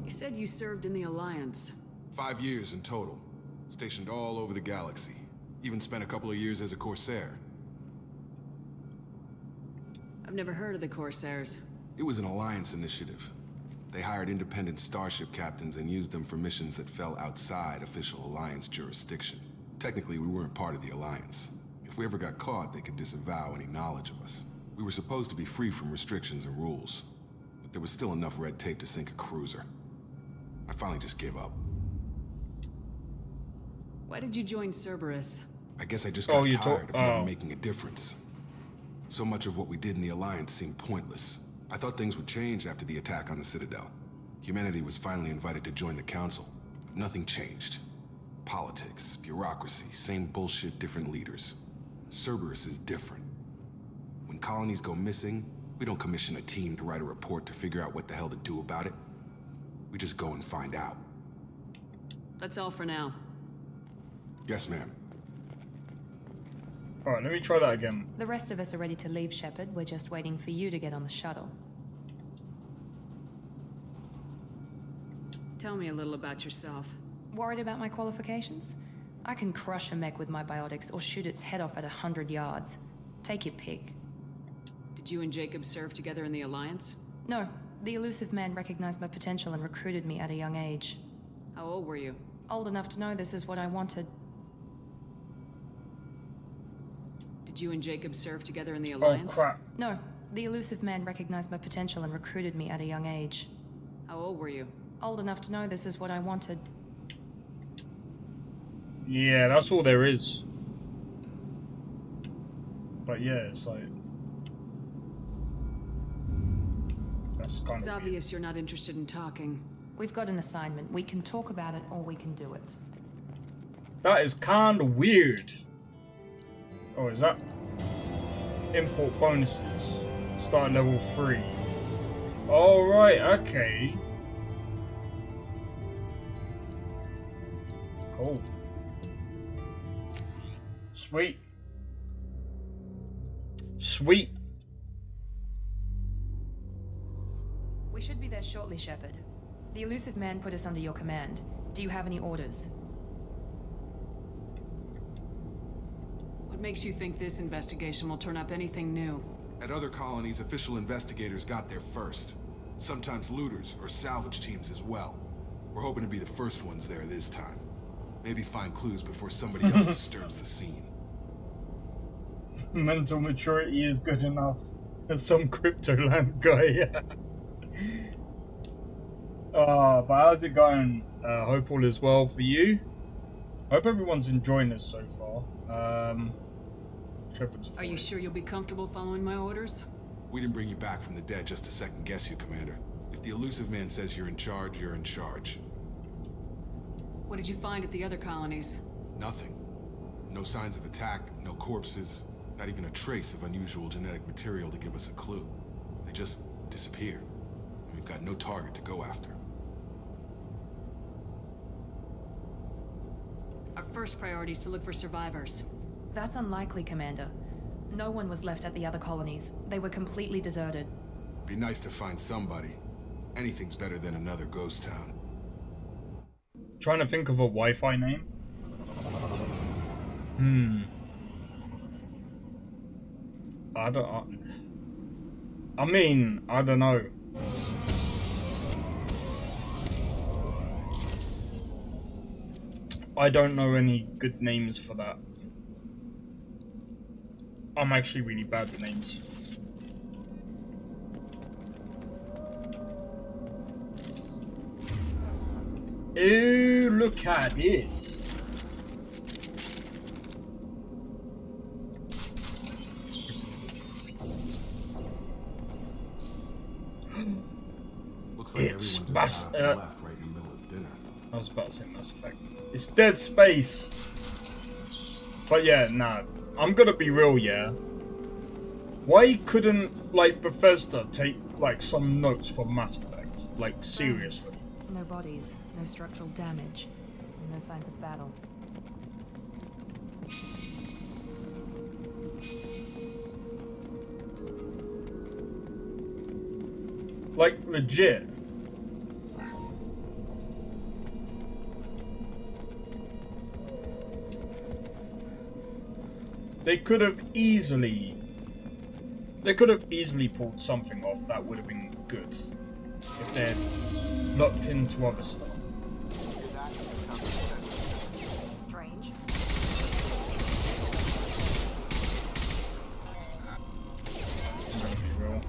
You said you served in the Alliance. 5 years in total. Stationed all over the galaxy. Even spent a couple of years as a Corsair. I've never heard of the Corsairs. It was an Alliance initiative. They hired independent starship captains and used them for missions that fell outside official Alliance jurisdiction. Technically, we weren't part of the Alliance. If we ever got caught, they could disavow any knowledge of us. We were supposed to be free from restrictions and rules, but there was still enough red tape to sink a cruiser. I finally just gave up. Why did you join Cerberus? I guess I just got tired of never making a difference. So much of what we did in the Alliance seemed pointless. I thought things would change after the attack on the Citadel. Humanity was finally invited to join the Council, but nothing changed. Politics, bureaucracy, same bullshit, different leaders. Cerberus is different. When colonies go missing, we don't commission a team to write a report to figure out what the hell to do about it. We just go and find out. That's all for now. Yes, ma'am. Alright, let me try that again. The rest of us are ready to leave, Shepard. We're just waiting for you to get on the shuttle. Tell me a little about yourself. Worried about my qualifications? I can crush a mech with my biotics or shoot its head off at 100 yards. Take your pick. Did you and Jacob serve together in the Alliance? No. The Elusive Man recognized my potential and recruited me at a young age. How old were you? Old enough to know this is what I wanted. Did you and Jacob serve together in the Alliance? Oh, crap. No. The Elusive Man recognized my potential and recruited me at a young age. How old were you? Old enough to know this is what I wanted. Yeah, that's all there is. But yeah, it's like... That's kind It's of obvious weird. you're not interested in talking. We've got an assignment. We can talk about it or we can do it. That is kind of weird. Oh, is that? Import bonuses. Start level 3. Alright, okay. Cool. Sweet. Sweet. We should be there shortly, Shepard. The Elusive Man put us under your command. Do you have any orders? What makes you think this investigation will turn up anything new? At other colonies, official investigators got there first. Sometimes looters or salvage teams as well. We're hoping to be the first ones there this time. Maybe find clues before somebody else disturbs the scene. Mental maturity is good enough. Some Cryptoland guy. But how's it going? Hope all is well for you. Hope everyone's enjoying this so far. Are you sure you'll be comfortable following my orders? We didn't bring you back from the dead just to second guess you, Commander. If the Elusive Man says you're in charge, you're in charge. What did you find at the other colonies? Nothing. No signs of attack, no corpses, not even a trace of unusual genetic material to give us a clue. They just disappeared. And we've got no target to go after. Our first priority is to look for survivors. That's unlikely, Commander. No one was left at the other colonies. They were completely deserted. Be nice to find somebody. Anything's better than another ghost town. Trying to think of a Wi-Fi name. I don't know. I don't know any good names for that. I'm actually really bad with names. Ooh, look at this. Looks like It's everyone Mass. just got up and left right in the middle of dinner. I was about to say Mass Effect. It's Dead Space. But yeah, nah. I'm gonna be real, yeah. Why couldn't, like, Bethesda take, like, some notes from Mass Effect? Like, seriously. No bodies, no structural damage, and no signs of battle. Like, legit. They could have easily pulled something off that would have been good if they had looked into other stuff. Strange. I'm gonna be real.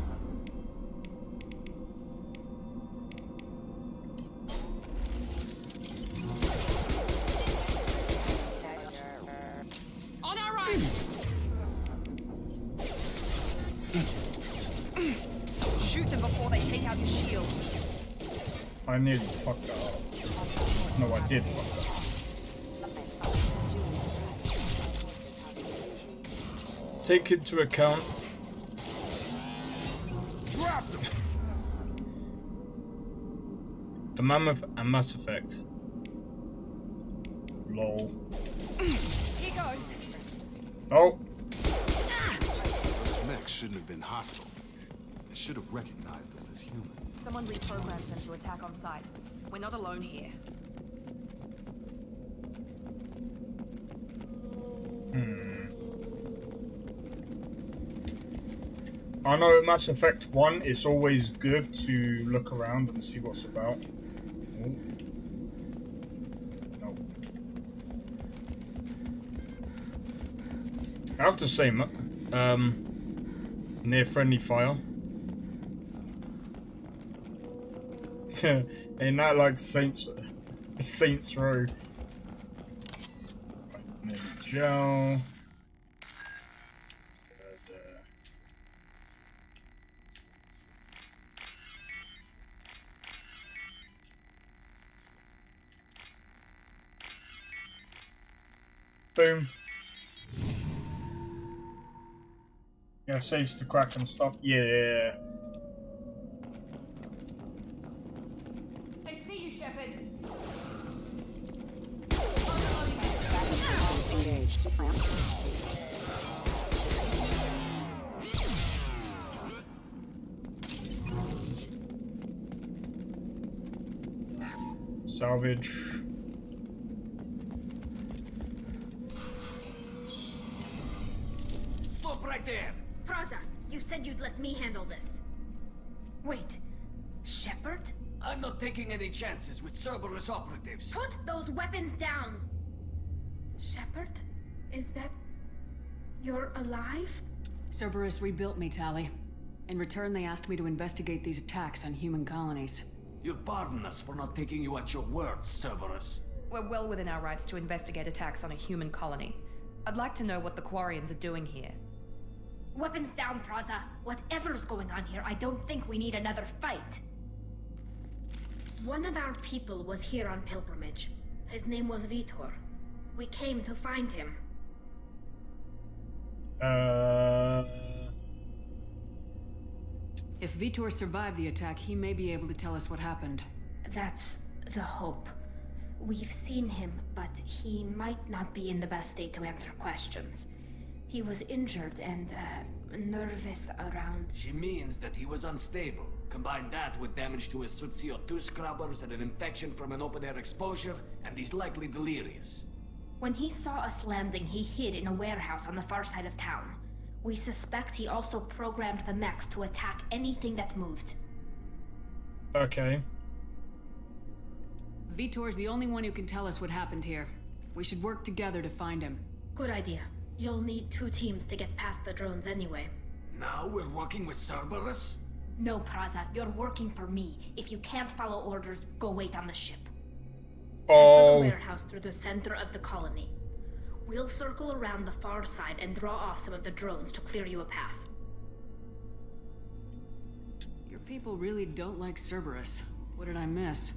On our right! Shoot them before they take out your shield. I nearly fucked that up. No, I did fuck that up. Take into account. The Mammoth and Mass Effect. Lol. Here goes. Oh. Those mechs shouldn't have been hostile. They should have recognized us as human. Someone reprogrammed them to attack on sight. We're not alone here. I know in Mass Effect 1, it's always good to look around and see what's about. Oh. No. I have to say, near friendly fire. Ain't that like Saints Row? Maybe gel. Boom. Yeah, saves to crack and stuff. Yeah. I see you, Shepard. Engaged. Salvage. Stop right there! Praza, you said you'd let me handle this. Wait, Shepard? I'm not taking any chances with Cerberus operatives. Put those weapons down! Shepard? Is that... you're alive? Cerberus rebuilt me, Tali. In return, they asked me to investigate these attacks on human colonies. You'll pardon us for not taking you at your word, Cerberus. We're well within our rights to investigate attacks on a human colony. I'd like to know what the Quarians are doing here. Weapons down, Praza. Whatever's going on here, I don't think we need another fight. One of our people was here on pilgrimage. His name was Vitor. We came to find him. If Vitor survived the attack, he may be able to tell us what happened. That's the hope. We've seen him, but he might not be in the best state to answer questions. He was injured and, nervous around... She means that he was unstable. Combine that with damage to his suit CO2 scrubbers and an infection from an open-air exposure, and he's likely delirious. When he saw us landing, he hid in a warehouse on the far side of town. We suspect he also programmed the mechs to attack anything that moved. Okay. Vitor's the only one who can tell us what happened here. We should work together to find him. Good idea. You'll need 2 teams to get past the drones anyway. Now we're working with Cerberus? No, Praza, you're working for me. If you can't follow orders, go wait on the ship. Head for the warehouse through the center of the colony. We'll circle around the far side and draw off some of the drones to clear you a path. Your people really don't like Cerberus. What did I miss?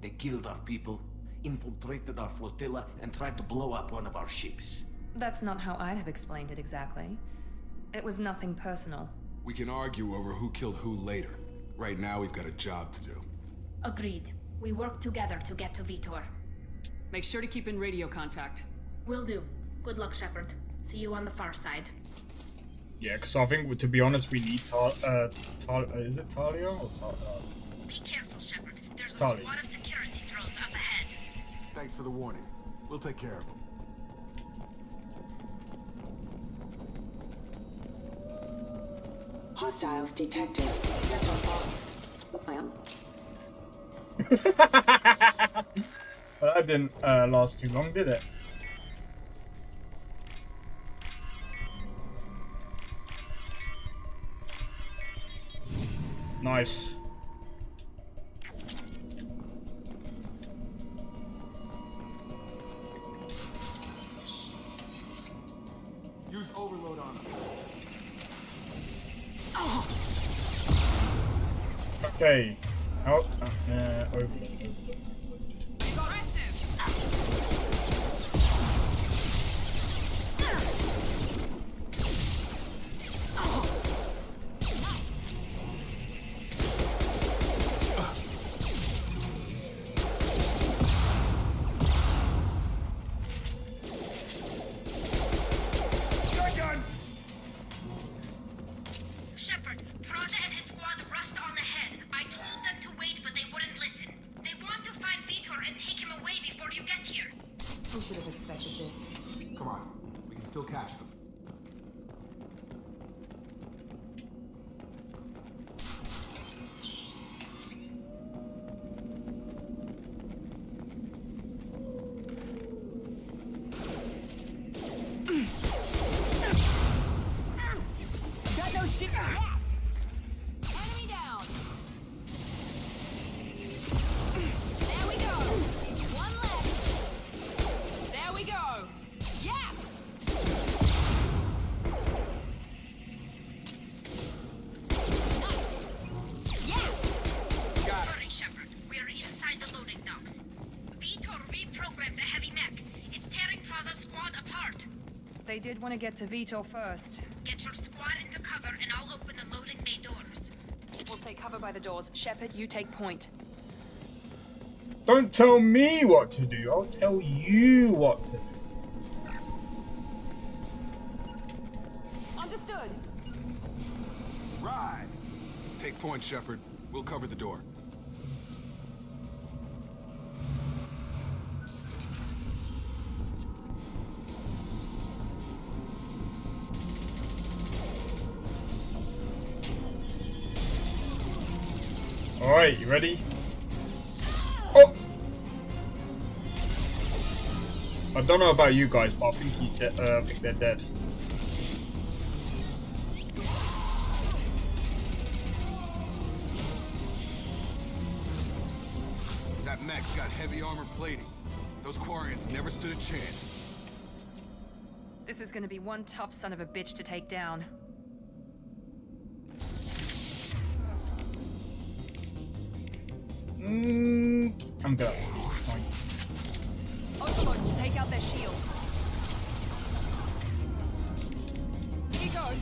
They killed our people, infiltrated our flotilla, and tried to blow up one of our ships. That's not how I'd have explained it exactly. It was nothing personal. We can argue over who killed who later. Right now, we've got a job to do. Agreed. We work together to get to Vitor. Make sure to keep in radio contact. Will do. Good luck, Shepard. See you on the far side. Yeah, because I think, to be honest, we need is it Talia or Talia? Be careful, Shepard. There's a Talia. squad of security drones up ahead. Thanks for the warning. We'll take care of them. Hostiles detected. Well, Well, that didn't last too long, did it? Nice. Use overload on us. Okay. Oh, overload. Shepard, Prada and his squad rushed on ahead. I told them to wait, but they wouldn't listen. They want to find Vitor and take him away before you get here. Who should have expected this? Come on. We can still catch them. Got no shit. Yes! Enemy down. There we go. One left. There we go. Yes! Nice. Yes! Hurry, Shepard. We're inside the loading docks. Vitor reprogrammed the heavy mech. It's tearing Praza's squad apart. They did want to get to Vitor first. Get your squad into cover and I'll open the loading bay doors. We'll take cover by the doors. Shepard, you take point. Don't tell me what to do. I'll tell you what to do. Understood. Right. Take point, Shepard. We'll cover the door. Alright, you ready? Oh! I don't know about you guys, but I think he's dead. I think they're dead. That mech's got heavy armor plating. Those Quarians never stood a chance. This is gonna be one tough son of a bitch to take down. I'm good. It's fine. Overlord will take out their shields. He goes.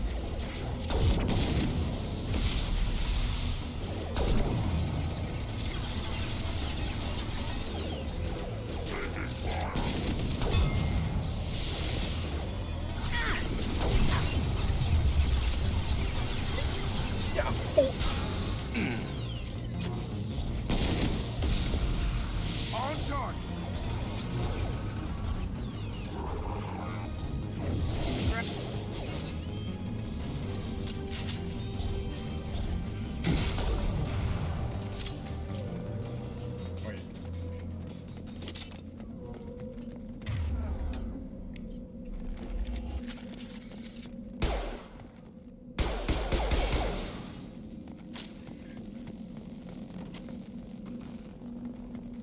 On target. Wait.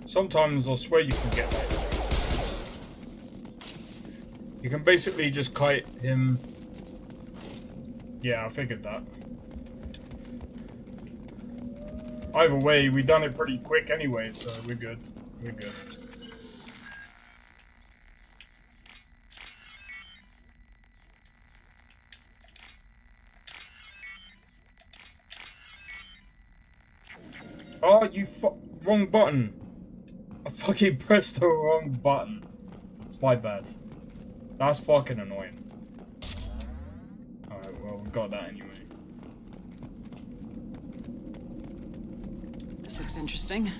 Sometimes I swear you can get that. You can basically just kite him. Yeah, I figured that. Either way, we done it pretty quick anyway, so we're good. We're good. Oh, you wrong button. I fucking pressed the wrong button. It's my bad. That's fucking annoying. Alright, well, we got that anyway. This looks interesting.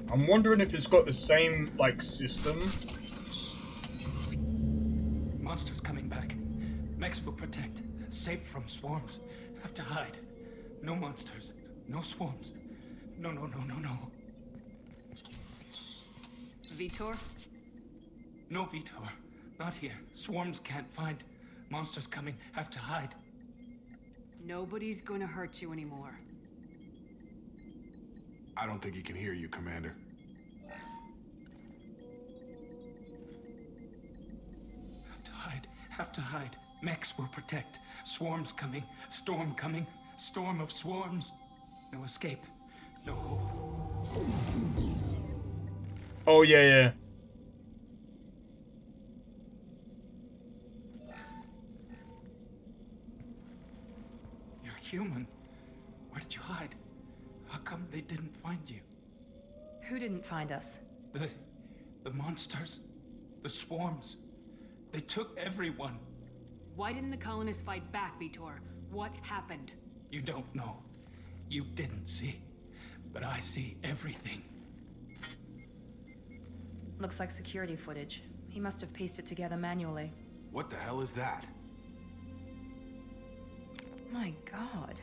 I'm wondering if it's got the same, like, system. Monsters coming back. Mechs will protect. Safe from swarms. Have to hide. No monsters. No swarms. No. Vitor? No, Vitor. Not here. Swarms can't find. Monsters coming. Have to hide. Nobody's gonna hurt you anymore. I don't think he can hear you, Commander. Have to hide. Mechs will protect. Swarms coming. Storm coming. Storm of swarms. No escape. No hope. Oh, yeah. You're human. Where did you hide? How come they didn't find you? Who didn't find us? The monsters. The swarms. They took everyone. Why didn't the colonists fight back, Vitor? What happened? You don't know. You didn't see. But I see everything. Looks like security footage. He must have pieced it together manually. What the hell is that? My god.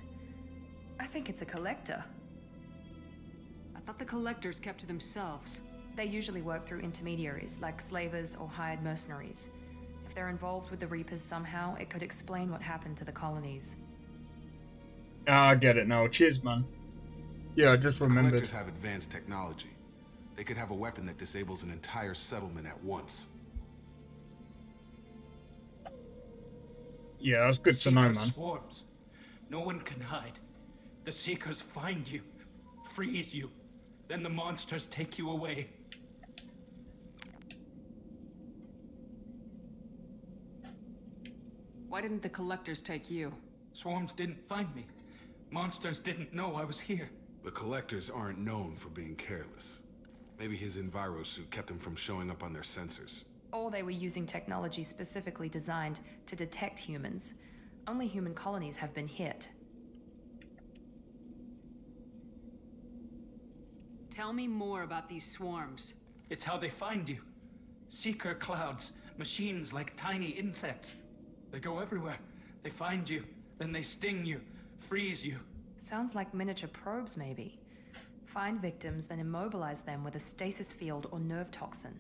I think it's a collector. I thought the collectors kept to themselves. They usually work through intermediaries, like slavers or hired mercenaries. If they're involved with the Reapers somehow, it could explain what happened to the colonies. I get it now. Cheers, man. Yeah, I just remembered. Collectors have advanced technology. They could have a weapon that disables an entire settlement at once. Yeah, that's good to know, man. Swarms. No one can hide. The Seekers find you, freeze you, then the monsters take you away. Why didn't the collectors take you? Swarms didn't find me. Monsters didn't know I was here. The collectors aren't known for being careless. Maybe his Enviro suit kept him from showing up on their sensors. Or they were using technology specifically designed to detect humans. Only human colonies have been hit. Tell me more about these swarms. It's how they find you. Seeker clouds, machines like tiny insects. They go everywhere. They find you, then they sting you, freeze you. Sounds like miniature probes, maybe. Find victims, then immobilize them with a stasis field or nerve toxin.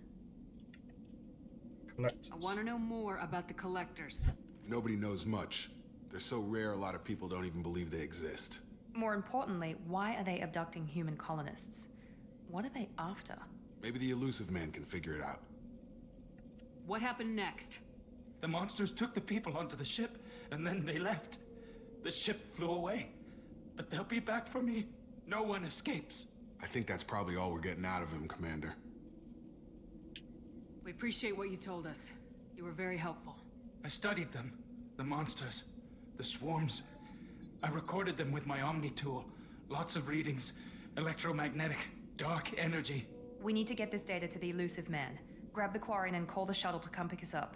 Collectors. I want to know more about the collectors. Nobody knows much. They're so rare, a lot of people don't even believe they exist. More importantly, why are they abducting human colonists? What are they after? Maybe the Elusive Man can figure it out. What happened next? The monsters took the people onto the ship, and then they left. The ship flew away. But they'll be back for me. No one escapes. I think that's probably all we're getting out of him, Commander. We appreciate what you told us. You were very helpful. I studied them. The monsters. The swarms. I recorded them with my Omni tool. Lots of readings. Electromagnetic. Dark energy. We need to get this data to the Elusive Man. Grab the Quarian and call the shuttle to come pick us up.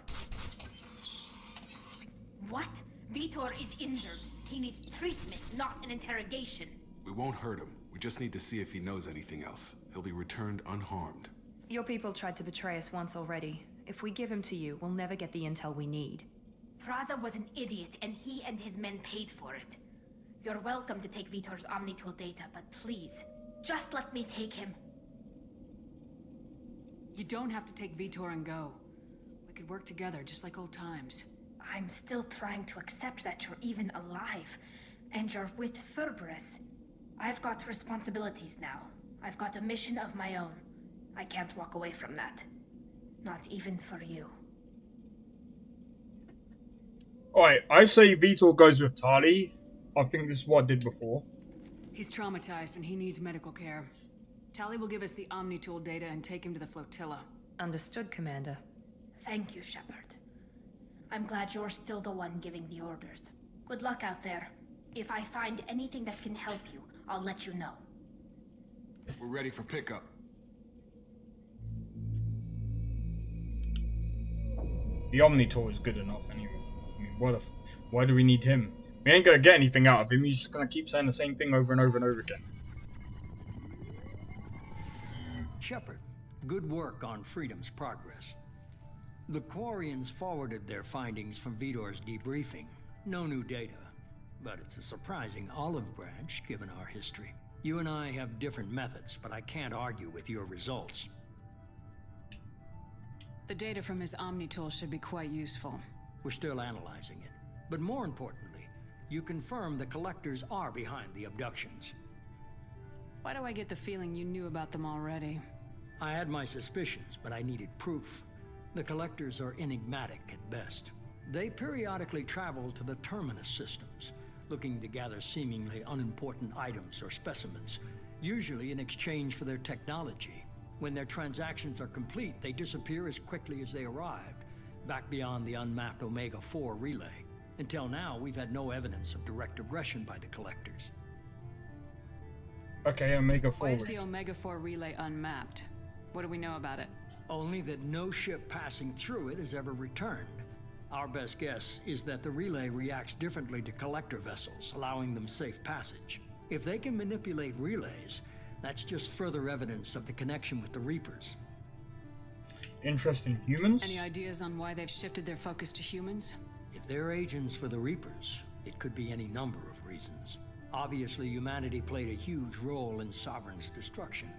What? Vitor is injured. He needs treatment, not an interrogation. We won't hurt him. We just need to see if he knows anything else. He'll be returned unharmed. Your people tried to betray us once already. If we give him to you, we'll never get the intel we need. Praza was an idiot, and he and his men paid for it. You're welcome to take Vitor's Omnitool data, but please, just let me take him. You don't have to take Vitor and go. We could work together, just like old times. I'm still trying to accept that you're even alive, and you're with Cerberus. I've got responsibilities now. I've got a mission of my own. I can't walk away from that. Not even for you. Alright, I say Vitor goes with Tali. I think this is what I did before. He's traumatized and he needs medical care. Tali will give us the Omnitool data and take him to the flotilla. Understood, Commander. Thank you, Shepard. I'm glad you're still the one giving the orders. Good luck out there. If I find anything that can help you, I'll let you know. We're ready for pickup. The Omnitor is good enough anyway. I mean, why do we need him? We ain't gonna get anything out of him. He's just gonna keep saying the same thing over and over and over again. Shepard, good work on Freedom's progress. The Quarians forwarded their findings from Vidor's debriefing. No new data, but it's a surprising olive branch given our history. You and I have different methods, but I can't argue with your results. The data from his Omni-tool should be quite useful. We're still analyzing it. But more importantly, you confirm the Collectors are behind the abductions. Why do I get the feeling you knew about them already? I had my suspicions, but I needed proof. The Collectors are enigmatic at best. They periodically travel to the Terminus systems, looking to gather seemingly unimportant items or specimens, usually in exchange for their technology. When their transactions are complete, they disappear as quickly as they arrived, back beyond the unmapped Omega-4 relay. Until now, we've had no evidence of direct aggression by the Collectors. Okay, Omega-4. Why is the Omega-4 relay unmapped? What do we know about it? Only that no ship passing through it has ever returned. Our best guess is that the relay reacts differently to Collector vessels, allowing them safe passage. If they can manipulate relays, that's just further evidence of the connection with the Reapers. Interest in humans? Any ideas on why they've shifted their focus to humans? If they're agents for the Reapers, it could be any number of reasons. Obviously, humanity played a huge role in Sovereign's destruction.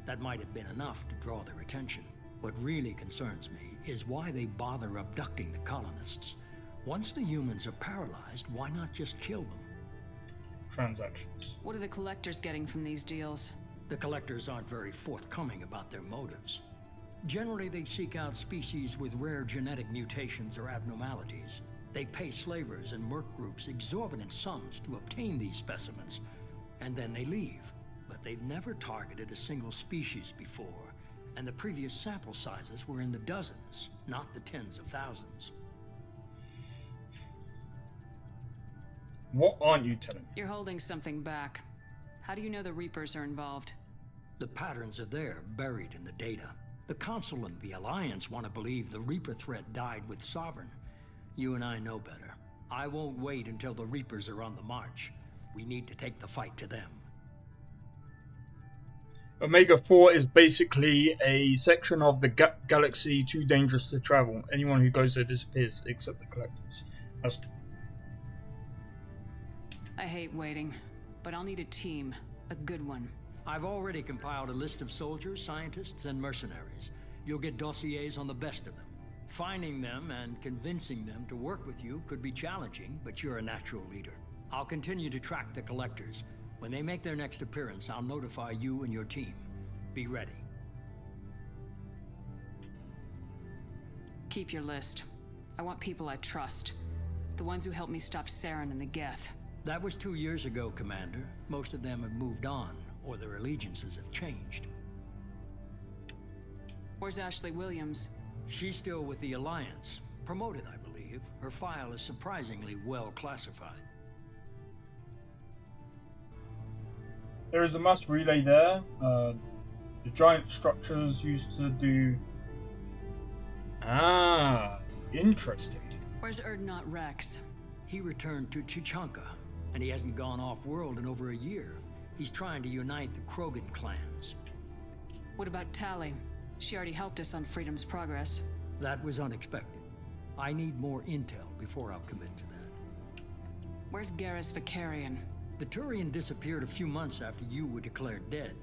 That might have been enough to draw their attention. What really concerns me is why they bother abducting the colonists. Once the humans are paralyzed, why not just kill them? Transactions. What are the Collectors getting from these deals? The Collectors aren't very forthcoming about their motives. Generally, they seek out species with rare genetic mutations or abnormalities. They pay slavers and merc groups exorbitant sums to obtain these specimens, and then they leave. But they've never targeted a single species before, and the previous sample sizes were in the dozens, not the tens of thousands. What aren't you telling me? You're holding something back. How do you know the Reapers are involved? The patterns are there, buried in the data. The Council and the Alliance want to believe the Reaper threat died with Sovereign. You and I know better. I won't wait until the Reapers are on the march. We need to take the fight to them. Omega-4 is basically a section of the galaxy too dangerous to travel. Anyone who goes there disappears, except the Collectors. I hate waiting, but I'll need a team. A good one. I've already compiled a list of soldiers, scientists, and mercenaries. You'll get dossiers on the best of them. Finding them and convincing them to work with you could be challenging, but you're a natural leader. I'll continue to track the Collectors. When they make their next appearance, I'll notify you and your team. Be ready. Keep your list. I want people I trust. The ones who helped me stop Saren and the Geth. That was 2 years ago, Commander. Most of them have moved on, or their allegiances have changed. Where's Ashley Williams? She's still with the Alliance. Promoted, I believe. Her file is surprisingly well classified. There is a mass relay there. The giant structures used to do... Ah, interesting. Where's Erdnot Rex? He returned to Chichanka, and he hasn't gone off-world in over a year. He's trying to unite the Krogan clans. What about Tali? She already helped us on Freedom's progress. That was unexpected. I need more intel before I'll commit to that. Where's Garrus Vakarian? The Turian disappeared a few months after you were declared dead.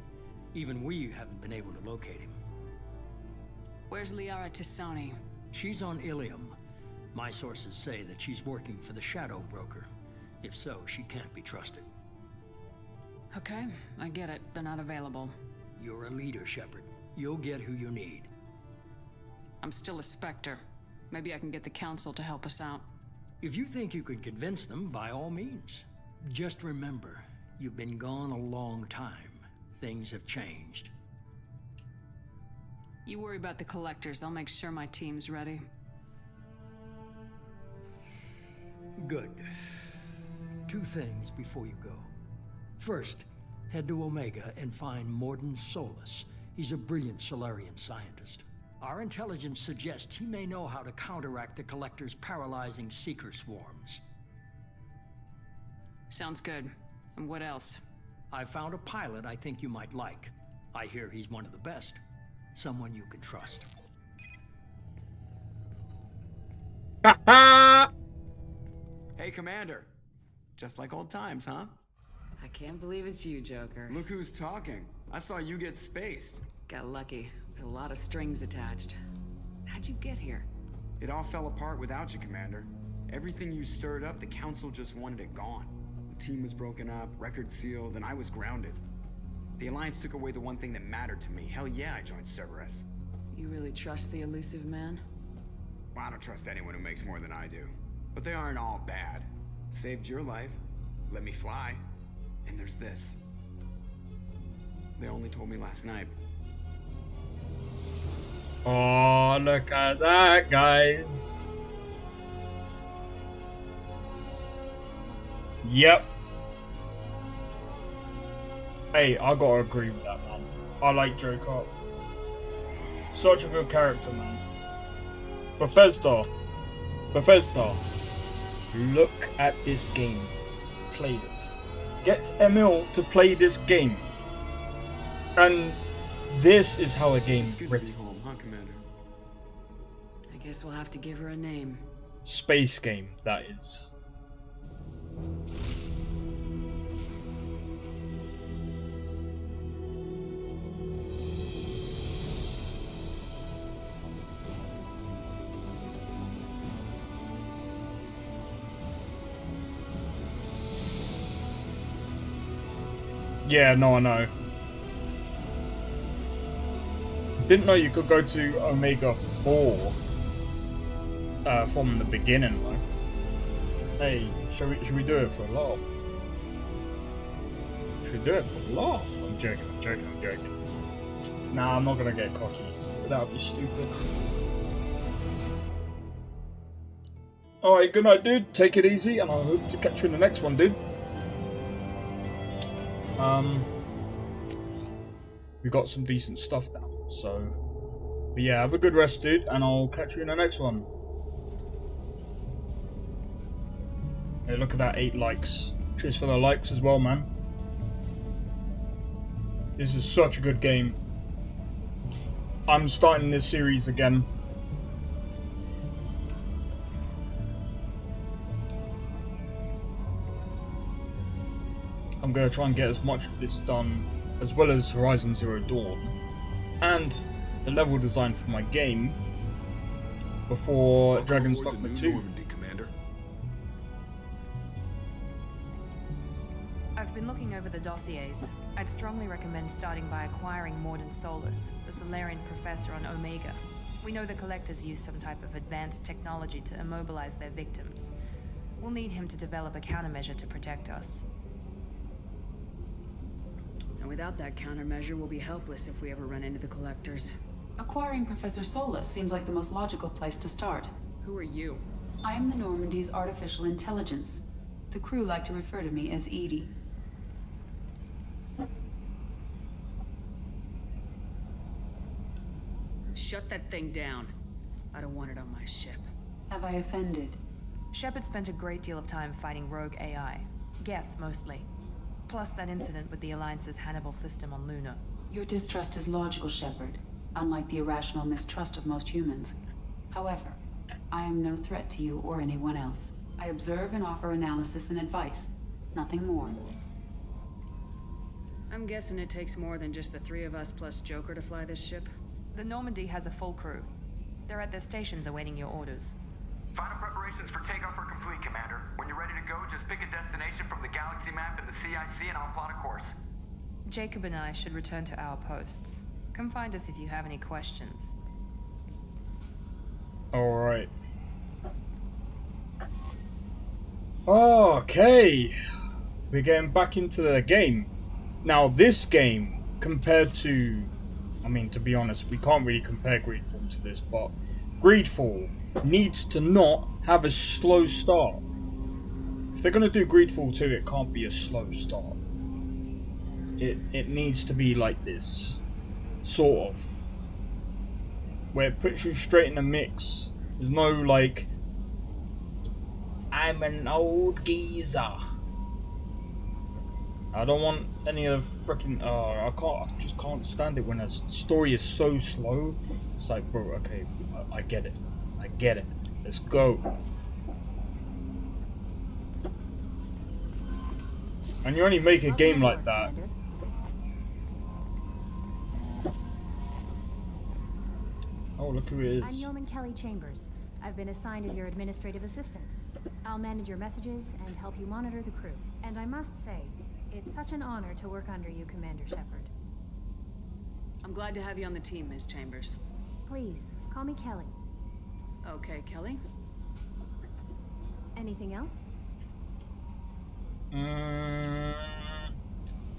Even we haven't been able to locate him. Where's Liara Tisani? She's on Ilium. My sources say that she's working for the Shadow Broker. If so, she can't be trusted. Okay, I get it. They're not available. You're a leader, Shepard. You'll get who you need. I'm still a Spectre. Maybe I can get the Council to help us out. If you think you could convince them, by all means. Just remember, you've been gone a long time. Things have changed. You worry about the Collectors. I'll make sure my team's ready. Good. 2 things before you go. First, head to Omega and find Mordin Solus. He's a brilliant Solarian scientist. Our intelligence suggests he may know how to counteract the Collector's paralyzing Seeker swarms. Sounds good. And what else? I found a pilot I think you might like. I hear he's one of the best. Someone you can trust. Hey, Commander. Just like old times, huh? I can't believe it's you, Joker. Look who's talking. I saw you get spaced. Got lucky. With a lot of strings attached. How'd you get here? It all fell apart without you, Commander. Everything you stirred up, the Council just wanted it gone. The team was broken up, record sealed, and I was grounded. The Alliance took away the one thing that mattered to me. Hell yeah, I joined Cerberus. You really trust the elusive man? Well, I don't trust anyone who makes more than I do. But they aren't all bad. Saved your life, let me fly, and there's this. They only told me last night. Oh, look at that, guys. Yep. Hey, I gotta agree with that, man. I like Joker. Such a good character, man. Bethesda. Look at this game. Play it. Get Emil to play this game. And this is how a game is written. Home, huh, Commander? I guess we'll have to give her a name. Space game, that is. Yeah, no, I know. Didn't know you could go to Omega 4 from the beginning, though. Hey, should we do it for a laugh? Should we do it for a laugh? I'm joking. Nah, I'm not gonna get cocky. That would be stupid. Alright, good night, dude. Take it easy, and I hope to catch you in the next one, dude. We got some decent stuff now, so... But yeah, have a good rest, dude, and I'll catch you in the next one. Hey, look at that, 8 likes. Cheers for the likes as well, man. This is such a good game. I'm starting this series again. I'm going to try and get as much of this done, as well as Horizon Zero Dawn, and the level design for my game, before Dragon's Dogma 2. I've been looking over the dossiers. I'd strongly recommend starting by acquiring Mordin Solus, the Solarian professor on Omega. We know the Collectors use some type of advanced technology to immobilize their victims. We'll need him to develop a countermeasure to protect us. And without that countermeasure, we'll be helpless if we ever run into the Collectors. Acquiring Professor Solus seems like the most logical place to start. Who are you? I am the Normandy's artificial intelligence. The crew like to refer to me as Edie. Shut that thing down. I don't want it on my ship. Have I offended? Shepard spent a great deal of time fighting rogue AI. Geth, mostly. Plus that incident with the Alliance's Hannibal system on Luna. Your distrust is logical, Shepard, unlike the irrational mistrust of most humans. However, I am no threat to you or anyone else. I observe and offer analysis and advice. Nothing more. I'm guessing it takes more than just the 3 of us plus Joker to fly this ship? The Normandy has a full crew. They're at their stations awaiting your orders. Final preparations for takeoff are complete, Commander. When you're ready to go, just pick a destination from the galaxy map and the CIC and I'll plot a course. Jacob and I should return to our posts. Come find us if you have any questions. Alright. Okay. We're getting back into the game. Now, this game, compared to... I mean, to be honest, we can't really compare Greedfall to this, but Greedfall needs to not have a slow start. If they're gonna do Greedfall 2, it can't be a slow start. It needs to be like this, sort of, where it puts you straight in the mix. There's no like, I'm an old geezer. I don't want any of the freaking. I just can't stand it when a story is so slow. It's like, bro, okay, I get it. I get it. Let's go. And you only make a game like that. Oh, look who it is. I'm Yeoman Kelly Chambers. I've been assigned as your administrative assistant. I'll manage your messages and help you monitor the crew. And I must say, it's such an honor to work under you, Commander Shepard. I'm glad to have you on the team, Ms. Chambers. Please, call me Kelly. Okay, Kelly. Anything else? Do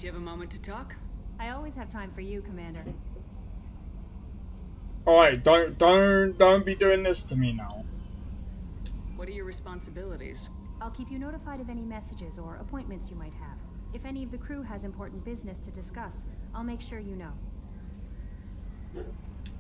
you have a moment to talk? I always have time for you, Commander. Alright, don't be doing this to me now. What are your responsibilities? I'll keep you notified of any messages or appointments you might have. If any of the crew has important business to discuss, I'll make sure you know.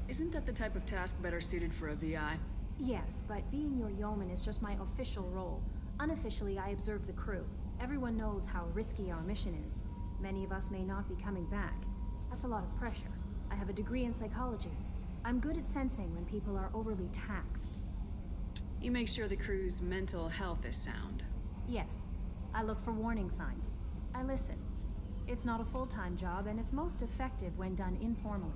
Isn't that the type of task better suited for a VI? Yes, but being your yeoman is just my official role. Unofficially, I observe the crew. Everyone knows how risky our mission is. Many of us may not be coming back. That's a lot of pressure. I have a degree in psychology. I'm good at sensing when people are overly taxed. You make sure the crew's mental health is sound. Yes. I look for warning signs. I listen. It's not a full-time job, and it's most effective when done informally.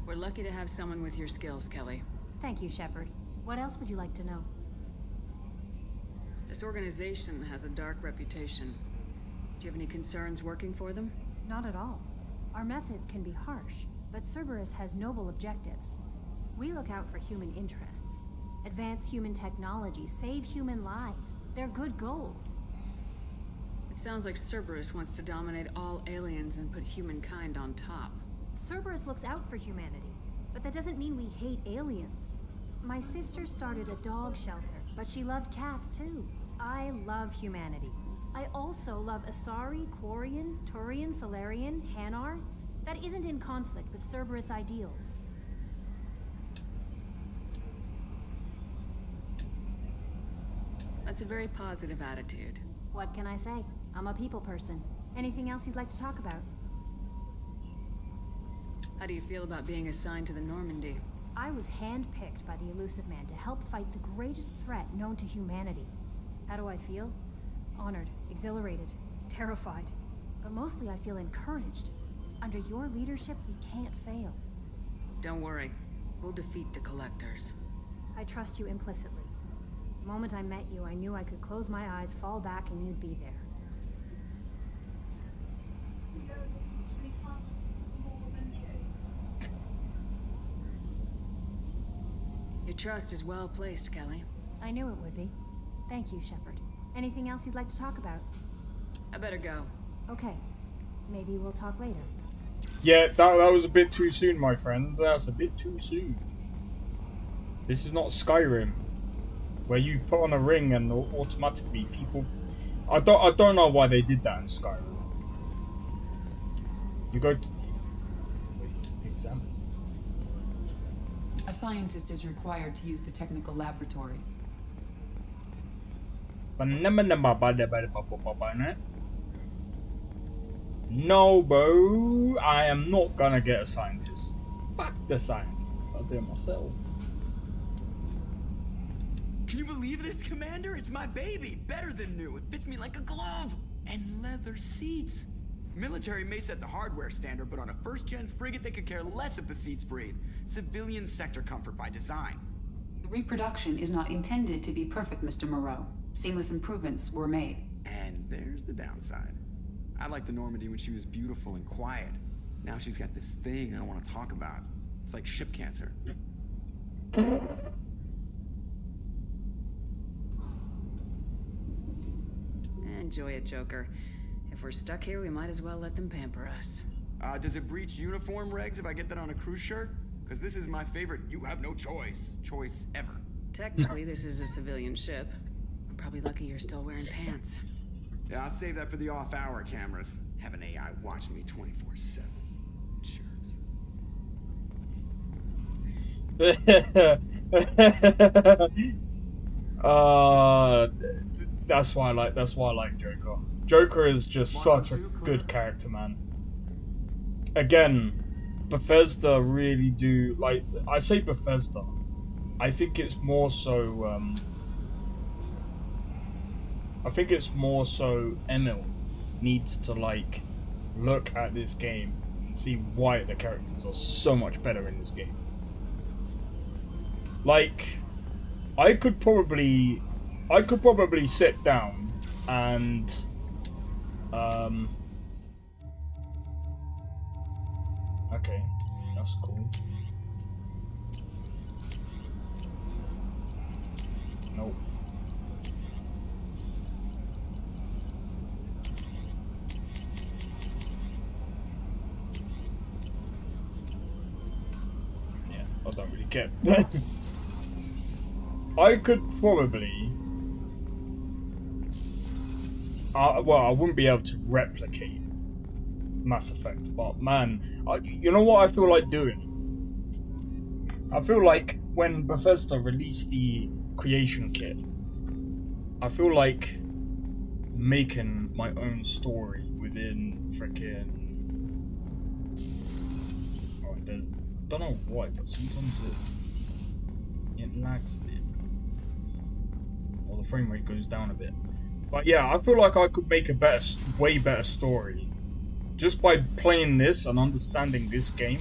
We're lucky to have someone with your skills, Kelly. Thank you, Shepard. What else would you like to know? This organization has a dark reputation. Do you have any concerns working for them? Not at all. Our methods can be harsh, but Cerberus has noble objectives. We look out for human interests. Advance human technology, save human lives. They're good goals. It sounds like Cerberus wants to dominate all aliens and put humankind on top. Cerberus looks out for humanity, but that doesn't mean we hate aliens. My sister started a dog shelter, but she loved cats too. I love humanity. I also love Asari, Quarian, Turian, Salarian, Hanar. That isn't in conflict with Cerberus ideals. That's a very positive attitude. What can I say? I'm a people person. Anything else you'd like to talk about? How do you feel about being assigned to the Normandy? I was handpicked by the Illusive Man to help fight the greatest threat known to humanity. How do I feel? Honored, exhilarated, terrified. But mostly I feel encouraged. Under your leadership, we can't fail. Don't worry. We'll defeat the Collectors. I trust you implicitly. The moment I met you, I knew I could close my eyes, fall back, and you'd be there. Your trust is well placed, Kelly. I knew it would be. Thank you, Shepard. Anything else you'd like to talk about? I better go. Okay. Maybe we'll talk later. Yeah, that was a bit too soon, my friend. That's a bit too soon. This is not Skyrim, where you put on a ring and automatically people... I don't know why they did that in Skyrim. You go to... Wait, examine. A scientist is required to use the technical laboratory. No, bro. I am not gonna get a scientist. Fuck the scientist. I'll do it myself. Can you believe this, Commander? It's my baby. Better than new. It fits me like a glove. And leather seats. Military may set the hardware standard, but on a first-gen frigate, they could care less if the seats breathe. Civilian sector comfort by design. The reproduction is not intended to be perfect, Mr. Moreau. Seamless improvements were made. And there's the downside. I liked the Normandy when she was beautiful and quiet. Now she's got this thing I don't want to talk about. It's like ship cancer. Enjoy it, Joker. If we're stuck here, we might as well let them pamper us. Does it breach uniform regs if I get that on a cruise shirt? Because this is my favorite you have no choice ever. Technically, this is a civilian ship. Probably lucky you're still wearing pants. Yeah, I'll save that for the off-hour cameras. Have an AI watch me 24/7. That's why I like Joker. Joker is just such a good character, man. Again, Bethesda really do, like, I say Bethesda, I think it's more so Emil needs to, like, look at this game and see why the characters are so much better in this game. Like, I could probably sit down and okay, that's cool. Nope. Yeah, I don't really care. I could probably well, I wouldn't be able to replicate Mass Effect, but man, you know what I feel like doing? I feel like when Bethesda released the creation kit, I feel like making my own story within freaking... Oh, I don't know why, but sometimes it lags a bit. Or the frame rate goes down a bit. But yeah, I feel like I could make a way better story just by playing this and understanding this game.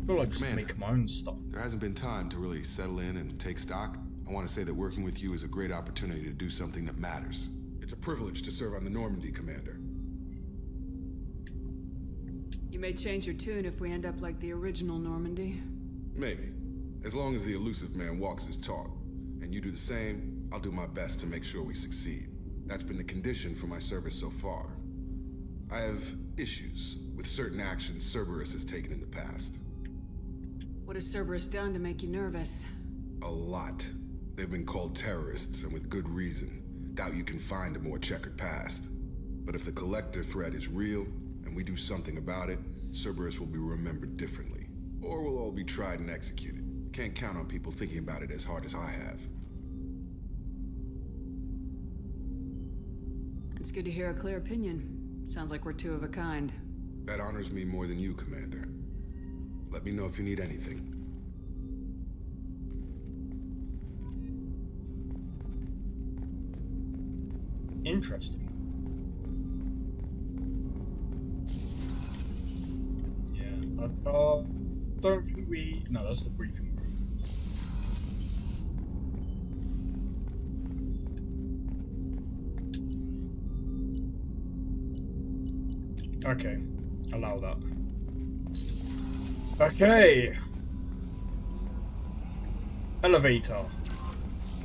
I feel like just make my own stuff. There hasn't been time to really settle in and take stock. I want to say that working with you is a great opportunity to do something that matters. It's a privilege to serve on the Normandy, Commander. You may change your tune if we end up like the original Normandy. Maybe. As long as the elusive man walks his talk, and you do the same, I'll do my best to make sure we succeed. That's been the condition for my service so far. I have issues with certain actions Cerberus has taken in the past. What has Cerberus done to make you nervous? A lot. They've been called terrorists, and with good reason. Doubt you can find a more checkered past. But if the Collector threat is real, and we do something about it, Cerberus will be remembered differently. Or we'll all be tried and executed. Can't count on people thinking about it as hard as I have. It's good to hear a clear opinion. Sounds like we're two of a kind. That honors me more than you, Commander. Let me know if you need anything. Interesting. Yeah, I don't think we... No, that's the briefing room. Okay, allow that. Okay. Elevator.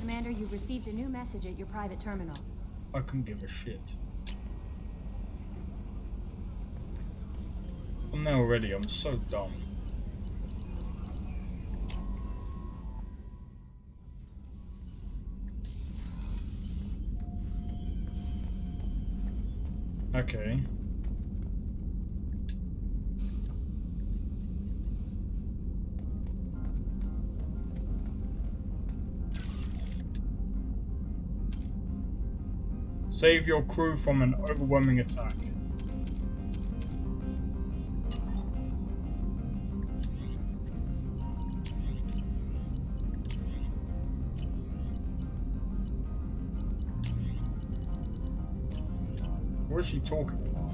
Commander, you've received a new message at your private terminal. I couldn't give a shit. I'm there already, I'm so dumb. Okay. Save your crew from an overwhelming attack. What is she talking about?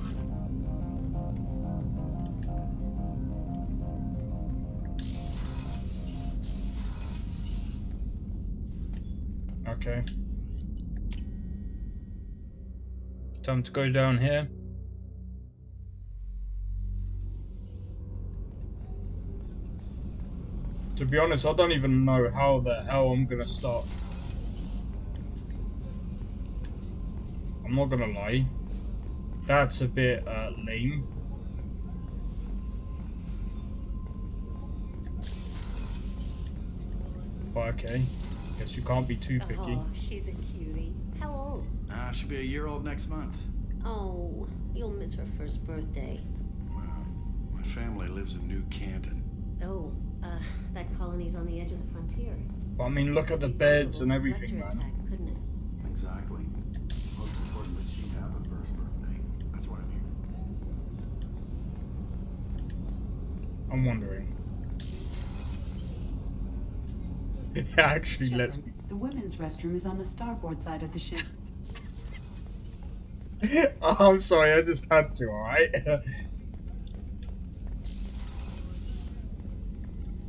Okay. Time to go down here. To be honest, I don't even know how the hell I'm gonna start. I'm not gonna lie. That's a bit lame. But okay. Guess you can't be too picky. Oh, she's a cutie. How old? She'll be a year old next month. Oh, you'll miss her first birthday. Well, my family lives in New Canton. Oh, that colony's on the edge of the frontier. But I mean, look at the beds and everything, man. Attack, couldn't it? Exactly. Most important that she have a first birthday. That's what I'm here. I'm wondering. It actually lets me. The women's restroom is on the starboard side of the ship. Oh, I'm sorry, I just had to, alright?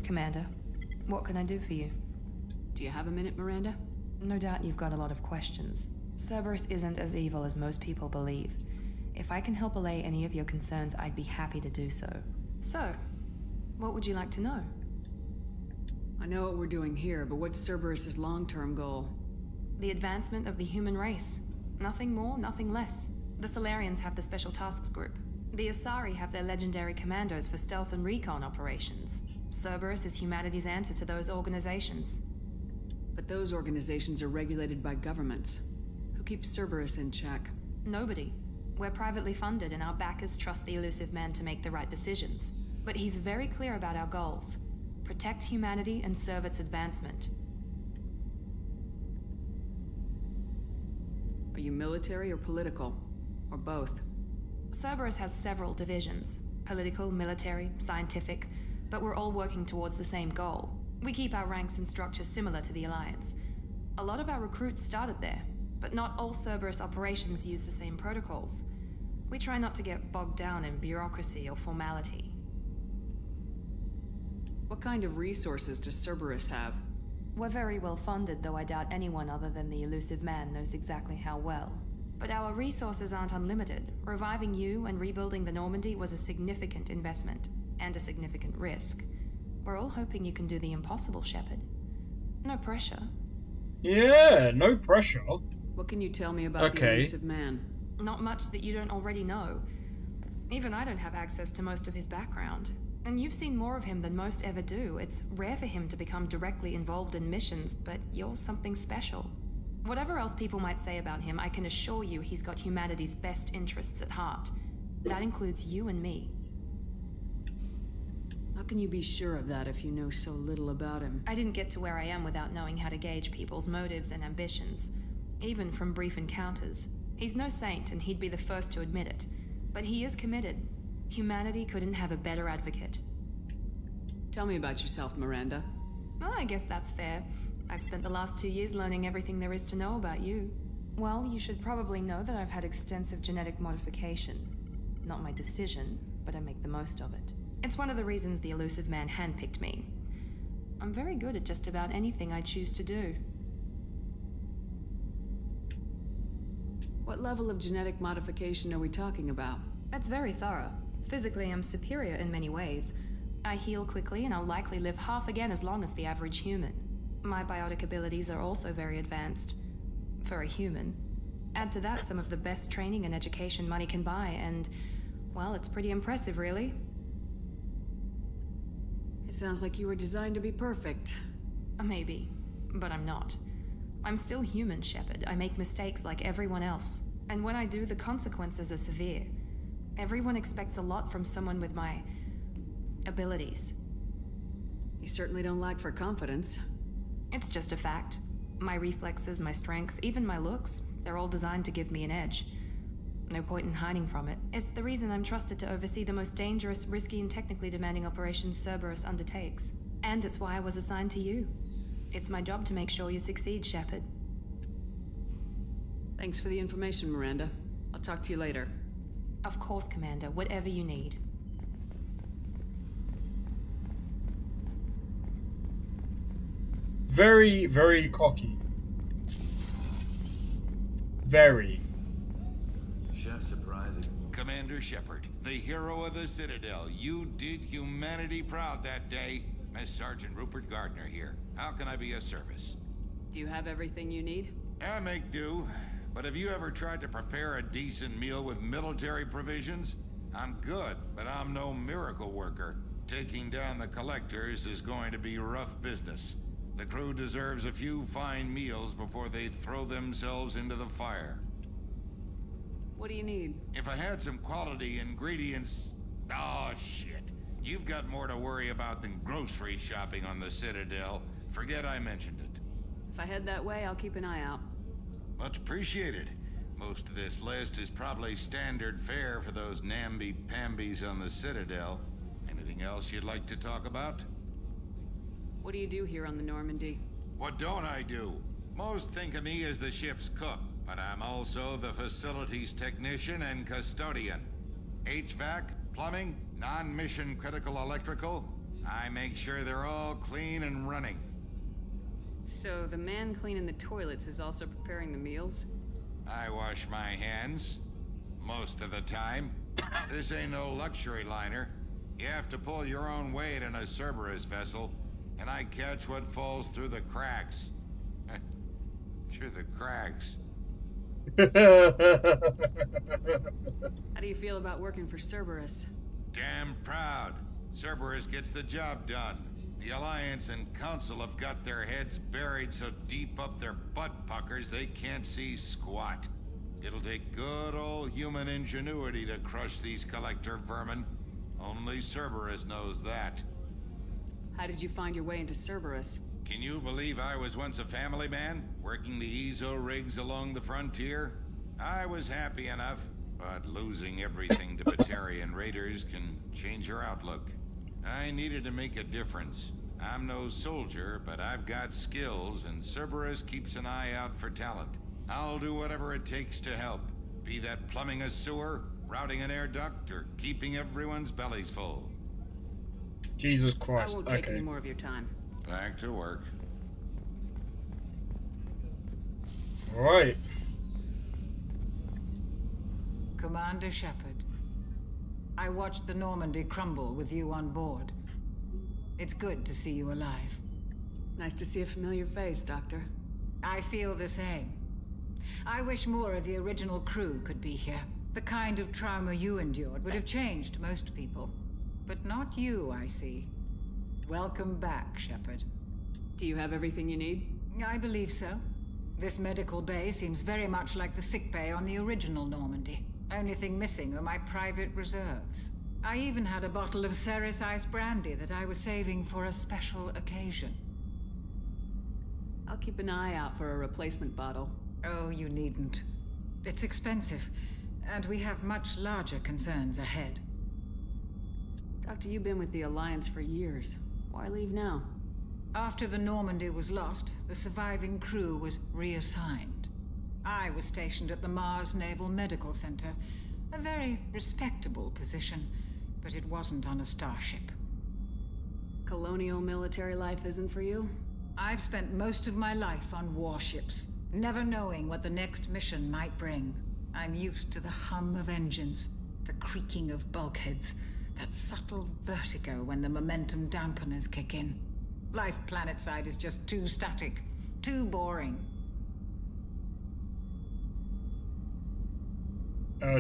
Commander, what can I do for you? Do you have a minute, Miranda? No doubt you've got a lot of questions. Cerberus isn't as evil as most people believe. If I can help allay any of your concerns, I'd be happy to do so. So, what would you like to know? I know what we're doing here, but what's Cerberus's long-term goal? The advancement of the human race. Nothing more, nothing less. The Solarians have the Special Tasks Group. The Asari have their legendary commandos for stealth and recon operations. Cerberus is humanity's answer to those organizations. But those organizations are regulated by governments. Who keeps Cerberus in check? Nobody. We're privately funded and our backers trust the Elusive Man to make the right decisions. But he's very clear about our goals. Protect humanity and serve its advancement. Are you military or political? Or both? Cerberus has several divisions. Political, military, scientific. But we're all working towards the same goal. We keep our ranks and structure similar to the Alliance. A lot of our recruits started there, but not all Cerberus operations use the same protocols. We try not to get bogged down in bureaucracy or formality. What kind of resources does Cerberus have? We're very well funded, though I doubt anyone other than the Elusive Man knows exactly how well. But our resources aren't unlimited. Reviving you and rebuilding the Normandy was a significant investment, and a significant risk. We're all hoping you can do the impossible, Shepard. No pressure. Yeah, no pressure. What can you tell me about the Elusive Man? Not much that you don't already know. Even I don't have access to most of his background. And you've seen more of him than most ever do. It's rare for him to become directly involved in missions, but you're something special. Whatever else people might say about him, I can assure you he's got humanity's best interests at heart. That includes you and me. How can you be sure of that if you know so little about him? I didn't get to where I am without knowing how to gauge people's motives and ambitions, even from brief encounters. He's no saint, and he'd be the first to admit it. But he is committed. Humanity couldn't have a better advocate. Tell me about yourself, Miranda. Oh, I guess that's fair. I've spent the last 2 years learning everything there is to know about you. Well, you should probably know that I've had extensive genetic modification. Not my decision, but I make the most of it. It's one of the reasons the Elusive Man handpicked me. I'm very good at just about anything I choose to do. What level of genetic modification are we talking about? That's very thorough. Physically, I'm superior in many ways. I heal quickly, and I'll likely live half again as long as the average human. My biotic abilities are also very advanced. For a human. Add to that some of the best training and education money can buy, and, well, it's pretty impressive, really. It sounds like you were designed to be perfect. Maybe, but I'm not. I'm still human, Shepard. I make mistakes like everyone else. And when I do, the consequences are severe. Everyone expects a lot from someone with my abilities. You certainly don't lack for confidence. It's just a fact. My reflexes, my strength, even my looks, they're all designed to give me an edge. No point in hiding from it. It's the reason I'm trusted to oversee the most dangerous, risky, and technically demanding operations Cerberus undertakes. And it's why I was assigned to you. It's my job to make sure you succeed, Shepard. Thanks for the information, Miranda. I'll talk to you later. Of course, Commander. Whatever you need. Very, very cocky. Very. Chef, surprising. Commander Shepard, the hero of the Citadel. You did humanity proud that day. Miss Sergeant Rupert Gardner here. How can I be of service? Do you have everything you need? I make do. But have you ever tried to prepare a decent meal with military provisions? I'm good, but I'm no miracle worker. Taking down the collectors is going to be rough business. The crew deserves a few fine meals before they throw themselves into the fire. What do you need? If I had some quality ingredients... Oh, shit. You've got more to worry about than grocery shopping on the Citadel. Forget I mentioned it. If I head that way, I'll keep an eye out. Much appreciated. Most of this list is probably standard fare for those namby-pambies on the Citadel. Anything else you'd like to talk about? What do you do here on the Normandy? What don't I do? Most think of me as the ship's cook, but I'm also the facilities technician and custodian. HVAC, plumbing, non-mission critical electrical. I make sure they're all clean and running. So the man cleaning the toilets is also preparing the meals? I wash my hands. Most of the time. This ain't no luxury liner. You have to pull your own weight in a Cerberus vessel, and I catch what falls through the cracks. Through the cracks. How do you feel about working for Cerberus? Damn proud. Cerberus gets the job done. The Alliance and Council have got their heads buried so deep up their butt puckers they can't see squat. It'll take good old human ingenuity to crush these collector vermin. Only Cerberus knows that. How did you find your way into Cerberus? Can you believe I was once a family man, working the Ezo rigs along the frontier? I was happy enough, but losing everything to Batarian raiders can change your outlook. I needed to make a difference. I'm no soldier, but I've got skills, and Cerberus keeps an eye out for talent. I'll do whatever it takes to help, be that plumbing a sewer, routing an air duct, or keeping everyone's bellies full. Jesus Christ. I won't take any more of your time. Back to work. Right. Commander Shepard. I watched the Normandy crumble with you on board. It's good to see you alive. Nice to see a familiar face, Doctor. I feel the same. I wish more of the original crew could be here. The kind of trauma you endured would have changed most people. But not you, I see. Welcome back, Shepard. Do you have everything you need? I believe so. This medical bay seems very much like the sick bay on the original Normandy. Only thing missing are my private reserves. I even had a bottle of Ceres Ice brandy that I was saving for a special occasion. I'll keep an eye out for a replacement bottle. Oh, you needn't. It's expensive, and we have much larger concerns ahead. Doctor, you've been with the Alliance for years. Why leave now? After the Normandy was lost, the surviving crew was reassigned. I was stationed at the Mars Naval Medical Center. A very respectable position, but it wasn't on a starship. Colonial military life isn't for you? I've spent most of my life on warships, never knowing what the next mission might bring. I'm used to the hum of engines, the creaking of bulkheads, that subtle vertigo when the momentum dampeners kick in. Life planetside is just too static, too boring.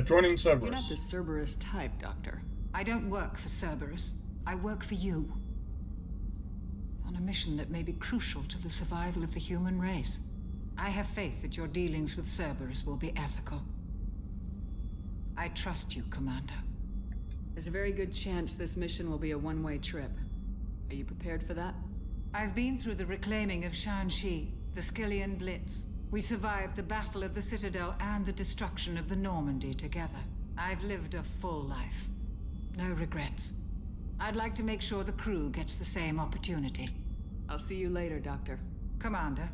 Joining Cerberus. You're not the Cerberus type, Doctor. I don't work for Cerberus. I work for you. On a mission that may be crucial to the survival of the human race. I have faith that your dealings with Cerberus will be ethical. I trust you, Commander. There's a very good chance this mission will be a one-way trip. Are you prepared for that? I've been through the reclaiming of Shanxi, the Skyllian Blitz. We survived the Battle of the Citadel and the destruction of the Normandy together. I've lived a full life. No regrets. I'd like to make sure the crew gets the same opportunity. I'll see you later, Doctor. Commander.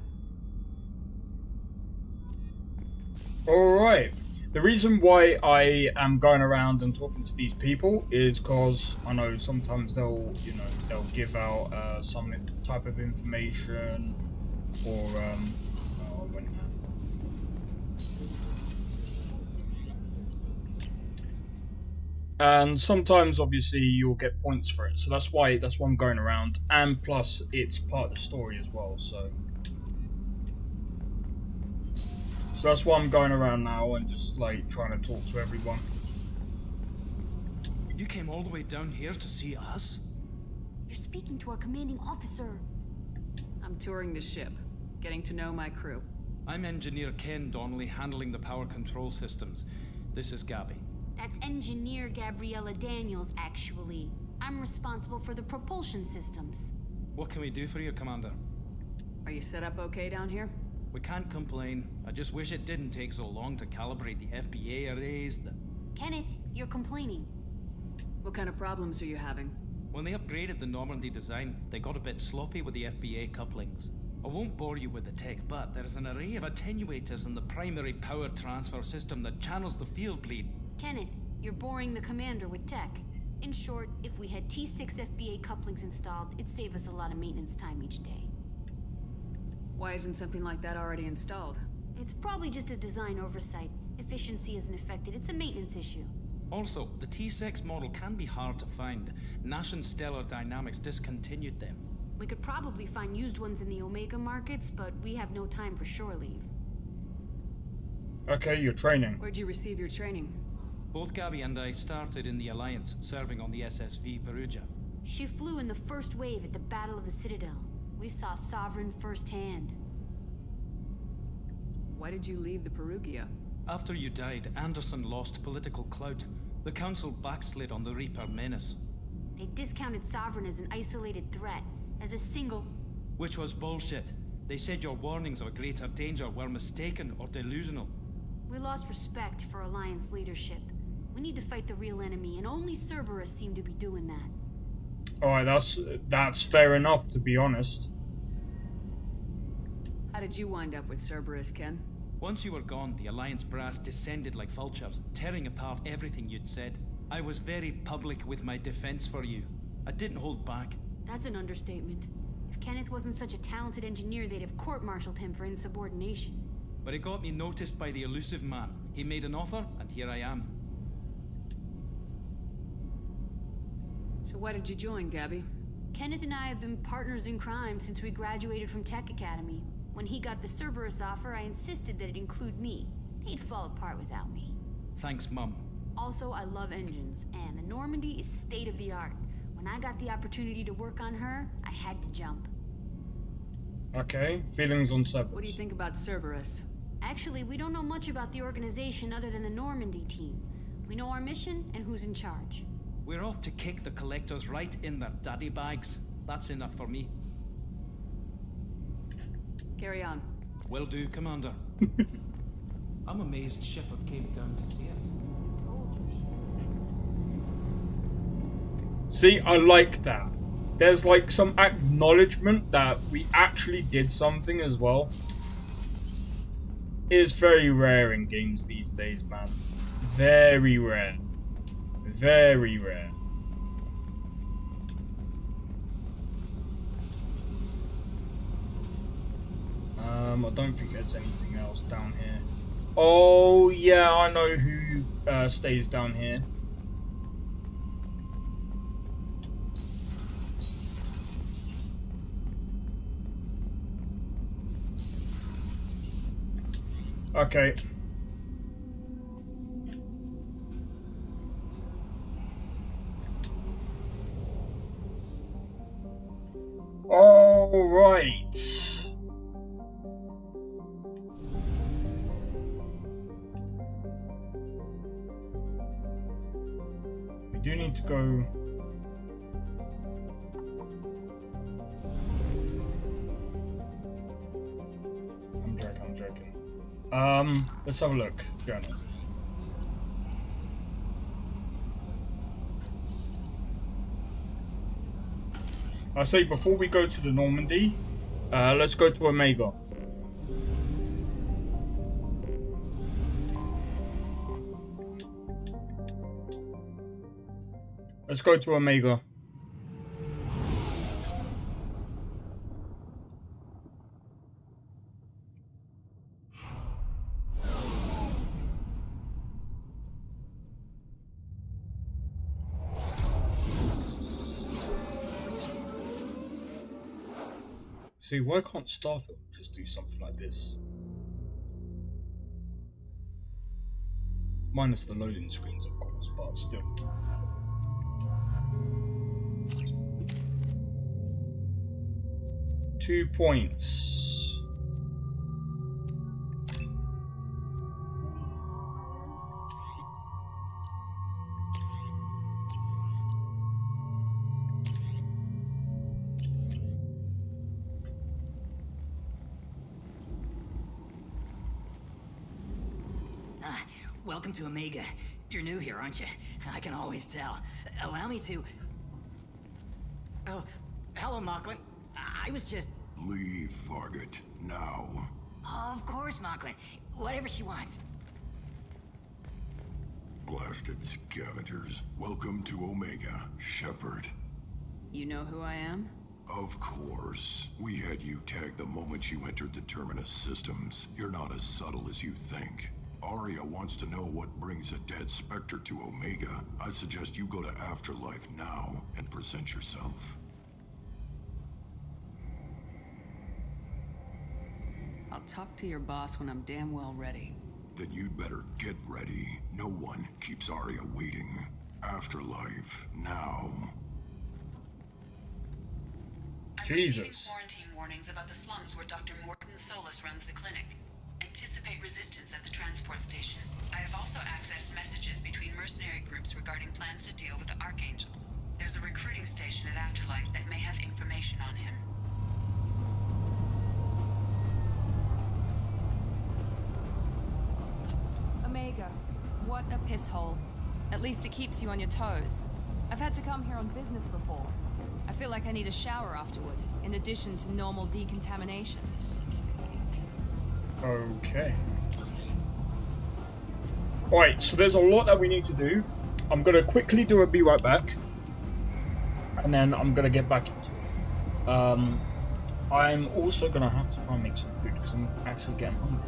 Alright. The reason why I am going around and talking to these people is because I know sometimes they'll give out some type of information or and sometimes obviously you'll get points for it, so that's why I'm going around, and plus it's part of the story as well, so that's why I'm going around now and just like trying to talk to everyone. You came all the way down here to see us? You're speaking to our commanding officer. I'm touring the ship, getting to know my crew. I'm Engineer Ken Donnelly, handling the power control systems. This is Gabby. That's Engineer Gabriella Daniels, actually. I'm responsible for the propulsion systems. What can we do for you, Commander? Are you set up okay down here? We can't complain. I just wish it didn't take so long to calibrate the FBA arrays. Kenneth, you're complaining. What kind of problems are you having? When they upgraded the Normandy design, they got a bit sloppy with the FBA couplings. I won't bore you with the tech, but there's an array of attenuators in the primary power transfer system that channels the field bleed. Kenneth, you're boring the commander with tech. In short, if we had T6 FBA couplings installed, it'd save us a lot of maintenance time each day. Why isn't something like that already installed? It's probably just a design oversight. Efficiency isn't affected. It's a maintenance issue. Also, the T6 model can be hard to find. Nash and Stellar Dynamics discontinued them. We could probably find used ones in the Omega markets, but we have no time for shore leave. Okay, you're training. Where'd you receive your training? Both Gabby and I started in the Alliance, serving on the SSV Perugia. She flew in the first wave at the Battle of the Citadel. We saw Sovereign firsthand. Why did you leave the Perugia? After you died, Anderson lost political clout. The Council backslid on the Reaper menace. They discounted Sovereign as an isolated threat, as a single... Which was bullshit. They said your warnings of a greater danger were mistaken or delusional. We lost respect for Alliance leadership. We need to fight the real enemy, and only Cerberus seemed to be doing that. Alright, that's fair enough, to be honest. How did you wind up with Cerberus, Ken? Once you were gone, the Alliance brass descended like vultures, tearing apart everything you'd said. I was very public with my defense for you. I didn't hold back. That's an understatement. If Kenneth wasn't such a talented engineer, they'd have court-martialed him for insubordination. But it got me noticed by the elusive man. He made an offer, and here I am. So why did you join, Gabby? Kenneth and I have been partners in crime since we graduated from Tech Academy. When he got the Cerberus offer, I insisted that it include me. He'd fall apart without me. Thanks, Mum. Also, I love engines, and the Normandy is state-of-the-art. When I got the opportunity to work on her, I had to jump. Okay, feelings on Cerberus. What do you think about Cerberus? Actually, we don't know much about the organization other than the Normandy team. We know our mission and who's in charge. We're off to kick the Collectors right in their daddy bags. That's enough for me. Carry on. Will do, Commander. I'm amazed Shepard came down to see us. See, I like that. There's like some acknowledgement that we actually did something as well. It is very rare in games these days, man. Very rare. Very rare. I don't think there's anything else down here. Oh, yeah, I know who stays down here. Okay. All right. We do need to go. I'm joking. Let's have a look. Journal. I say before we go to the Normandy, let's go to Omega. Let's go to Omega. See, why can't Starfield just do something like this? Minus the loading screens, of course, but still. 2 points. Welcome to Omega. You're new here, aren't you? I can always tell. Allow me to... Oh, hello, Mocklin. I was just... Leave, Fargate. Now. Of course, Mocklin. Whatever she wants. Blasted scavengers. Welcome to Omega, Shepard. You know who I am? Of course. We had you tagged the moment you entered the Terminus systems. You're not as subtle as you think. Aria wants to know what brings a dead Spectre to Omega. I suggest you go to Afterlife now and present yourself. I'll talk to your boss when I'm damn well ready. Then you'd better get ready. No one keeps Aria waiting. Afterlife now. I'm receiving quarantine warnings about the slums where Dr. Morton Solus runs the clinic. Anticipate resistance at the transport station. I have also accessed messages between mercenary groups regarding plans to deal with the Archangel. There's a recruiting station at Afterlife that may have information on him. Omega. What a piss hole. At least it keeps you on your toes. I've had to come here on business before. I feel like I need a shower afterward, in addition to normal decontamination. Okay. Alright, so there's a lot that we need to do. I'm going to quickly do a be right back. And then I'm going to get back into it. I'm also going to have to try and make some food because I'm actually getting hungry.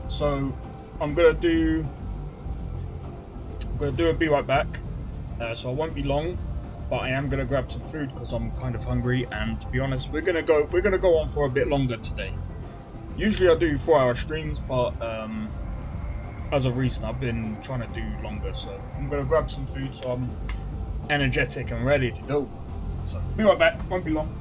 So I'm going to do a be right back. So I won't be long, but I am going to grab some food because I'm kind of hungry. And to be honest, we're going to go on for a bit longer today. Usually I do 4-hour streams, but as of recent I've been trying to do longer, so I'm going to grab some food so I'm energetic and ready to go. So be right back, won't be long.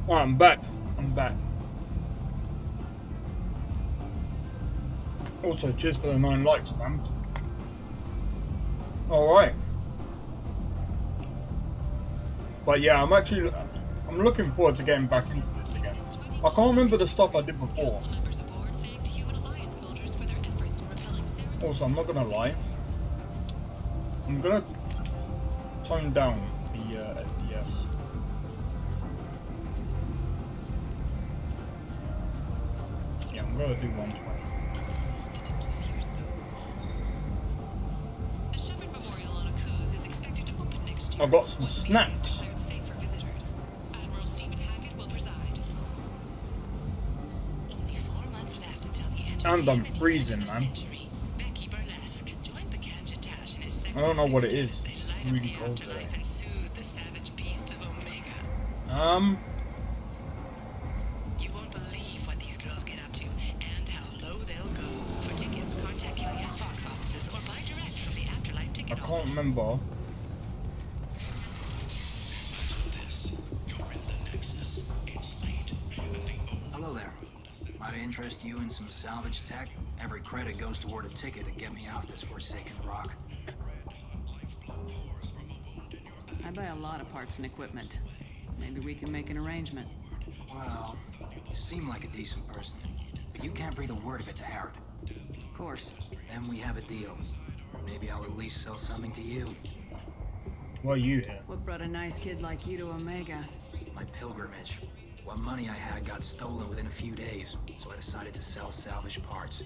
Alright, I'm back. Also, cheers for the 9 likes, man. Alright. But yeah, I'm looking forward to getting back into this again. I can't remember the stuff I did before. Also, I'm not gonna lie. I'm gonna tone down the FPS. Yeah, I'm gonna do 120. I've got some snacks. And I'm freezing, man. I don't know what it is. It's really cold today. You won't believe what these girls get up to and how low they'll go. For tickets, contact Gilead box offices or buy direct from the Afterlife ticket I can't remember. Hello there. Might I interest you in some salvage tech? Every credit goes toward a ticket to get me off this forsaken rock. I buy a lot of parts and equipment. Maybe we can make an arrangement. Well, you seem like a decent person, but you can't breathe a word of it to Harrod. Of course. Then we have a deal. Maybe I'll at least sell something to you. Why are you here? What brought a nice kid like you to Omega? My pilgrimage. What money I had got stolen within a few days, so I decided to sell salvaged parts.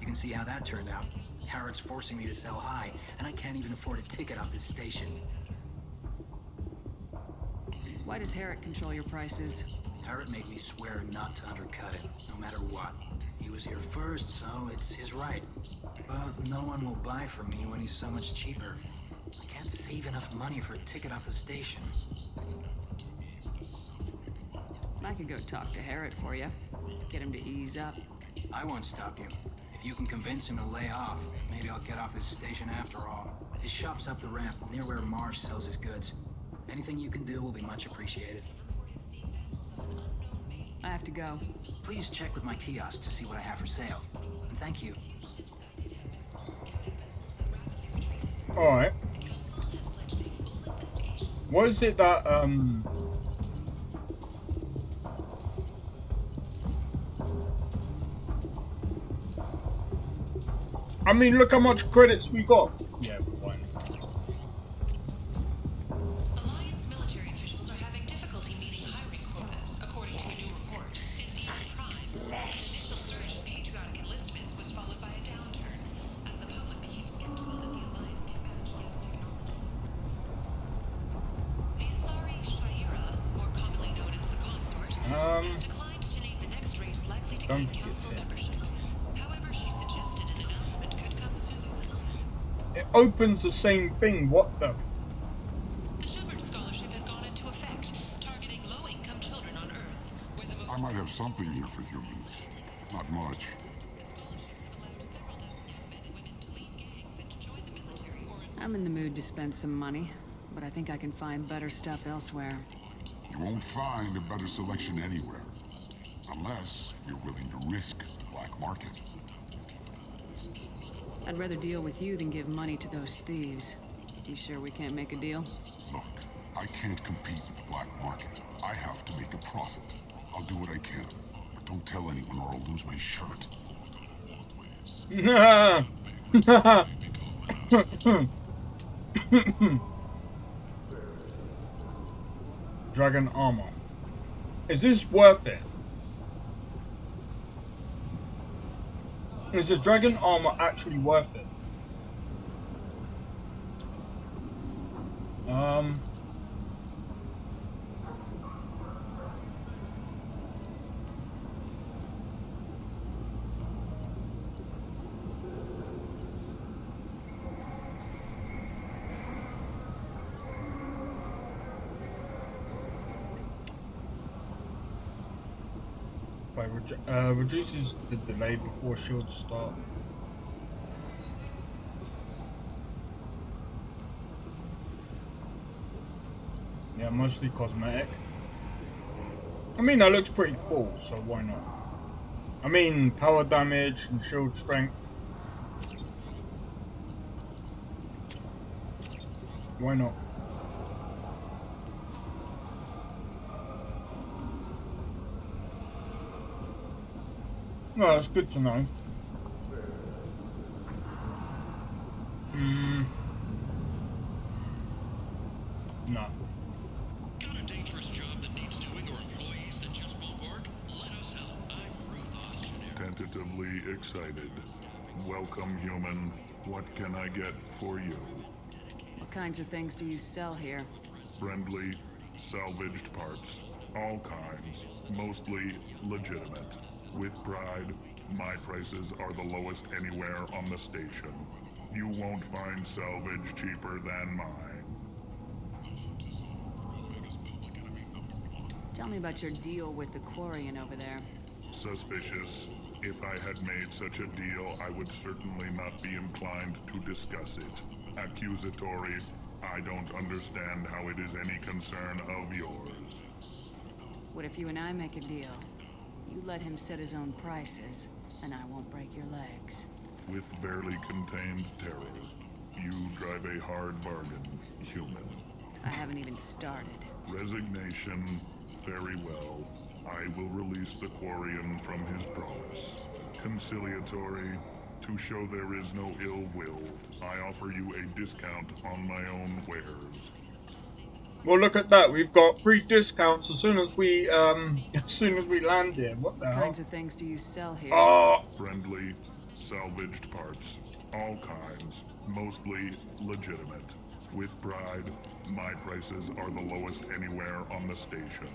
You can see how that turned out. Harrod's forcing me to sell high, and I can't even afford a ticket off this station. Why does Harrod control your prices? Harrod made me swear not to undercut it, no matter what. He was here first, so it's his right. But no one will buy from me when he's so much cheaper. I can't save enough money for a ticket off the station. I could go talk to Harrod for you. Get him to ease up. I won't stop you. If you can convince him to lay off, maybe I'll get off this station after all. His shop's up the ramp, near where Marsh sells his goods. Anything you can do will be much appreciated. I have to go. Please check with my kiosk to see what I have for sale. And thank you. Alright. What is it that, I mean, look how much credits we got. Yeah, fine. Alliance military officials are having difficulty meeting hiring quotas, according to a new report. Since Eve of Prime, the initial surge in patriotic enlistments was followed by a downturn, as the public became skeptical that the Alliance can match young technology. The Asari Shaira, more commonly known as the Consort, has declined to name the next race likely to gain council membership. However, she suggested an announcement could come soon. It opens the same thing. What the? The Shepard Scholarship has gone into effect, targeting low-income children on Earth, where the most... I might have something here for humans. Not much. I'm in the mood to spend some money, but I think I can find better stuff elsewhere. You won't find a better selection anywhere. Unless you're willing to risk the black market. I'd rather deal with you than give money to those thieves. You sure we can't make a deal? Look, I can't compete with the black market. I have to make a profit. I'll do what I can. But don't tell anyone or I'll lose my shirt. Dragon armor. Is this worth it? Is the dragon armor actually worth it? Reduces the delay before shields start. Yeah, mostly cosmetic. I mean, that looks pretty cool, so why not? I mean, power damage and shield strength. Why not? No, that's good to know. No. Got a dangerous job that needs doing or employees that just won't work? Let us help. I'm Ruth Austin. Tentatively excited. Welcome, human. What can I get for you? What kinds of things do you sell here? Friendly, salvaged parts. All kinds. Mostly legitimate. With pride, my prices are the lowest anywhere on the station. You won't find salvage cheaper than mine. Tell me about your deal with the Quarian over there. Suspicious. If I had made such a deal, I would certainly not be inclined to discuss it. Accusatory. I don't understand how it is any concern of yours. What if you and I make a deal? You let him set his own prices, and I won't break your legs. With barely contained terror, you drive a hard bargain, human. I haven't even started. Resignation. Very well. I will release the Quarian from his promise. Conciliatory. To show there is no ill will, I offer you a discount on my own wares. Well, look at that. We've got free discounts as soon as we land here. What the hell? What kinds of things do you sell here? Friendly, salvaged parts. All kinds. Mostly legitimate. With pride, my prices are the lowest anywhere on the station.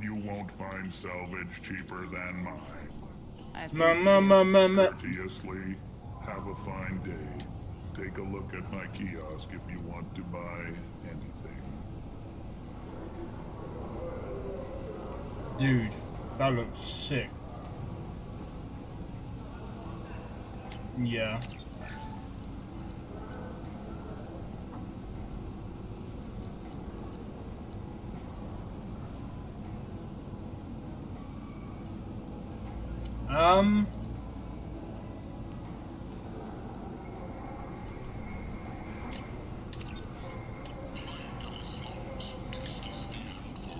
You won't find salvage cheaper than mine. Courteously, have a fine day. Take a look at my kiosk if you want to buy anything. Dude, that looks sick. Yeah.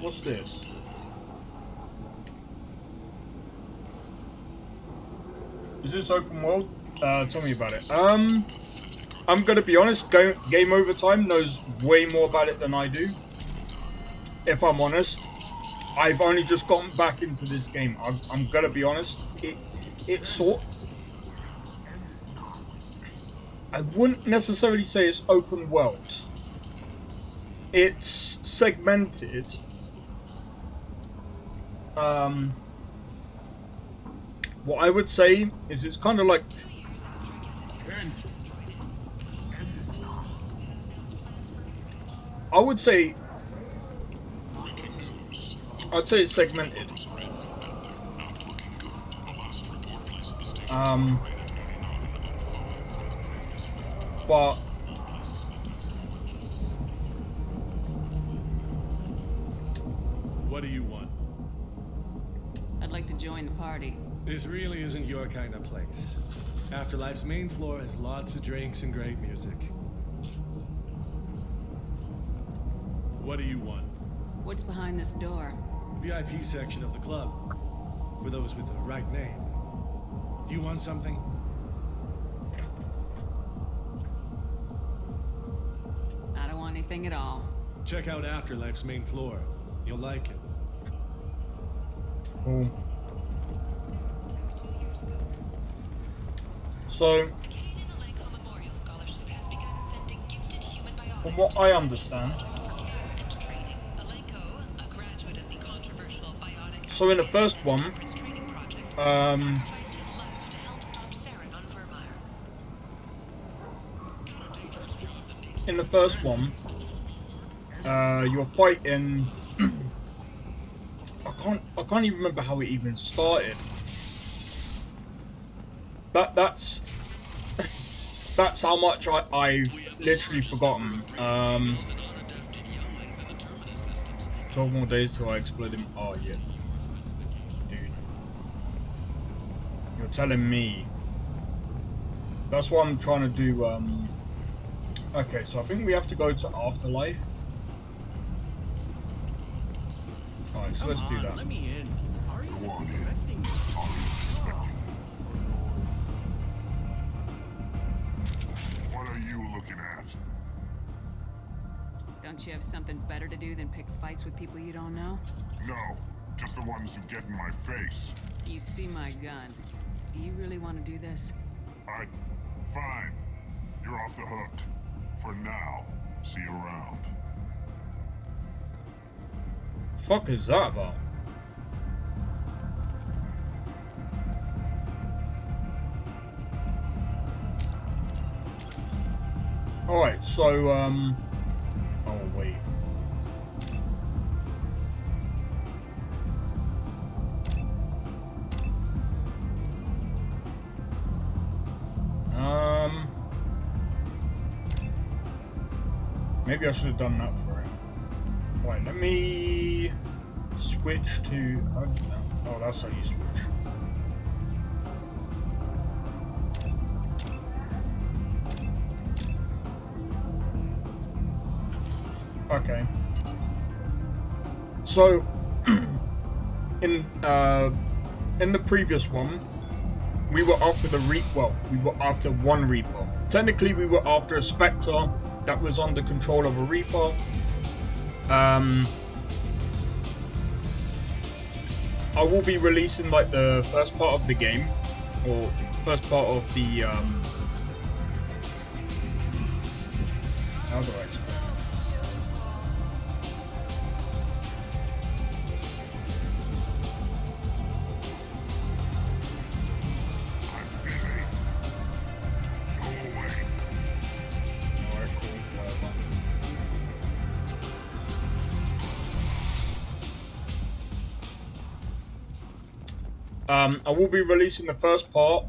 What's this? Is this open world? Tell me about it. I'm gonna be honest, Game Overtime knows way more about it than I do. If I'm honest. I've only just gotten back into this game. I'm gonna be honest. I wouldn't necessarily say it's open world. It's segmented. What I would say is it's kind of like I'd say it's segmented. But what do you want? I'd like to join the party. This really isn't your kind of place. Afterlife's main floor has lots of drinks and great music. What do you want? What's behind this door? VIP section of the club. For those with the right name. Do you want something? I don't want anything at all. Check out Afterlife's main floor. You'll like it. Cool. So, from what I understand, so in the first one, you're fighting. I can't even remember how it even started. That's how much I've literally forgotten. 12 more days till I explode him. Oh yeah, dude, you're telling me. That's what I'm trying to do. Okay, so I think we have to go to Afterlife. Alright, so let's do that. Let me in. Are you expecting? What are you looking at? Don't you have something better to do than pick fights with people you don't know? No, just the ones who get in my face. You see my gun. Do you really want to do this? Fine. You're off the hook. For now. See you around. Fuck is that about? Alright, so, oh, wait. Maybe I should have done that for him. Right, let me switch to... Oh, that's how you switch. Okay. So, in the previous one, we were after the we were after one Reaper. Technically, we were after a Spectre that was under control of a Reaper. I will be releasing like the first part of the game, or first part of the how do I explain? I will be releasing the first part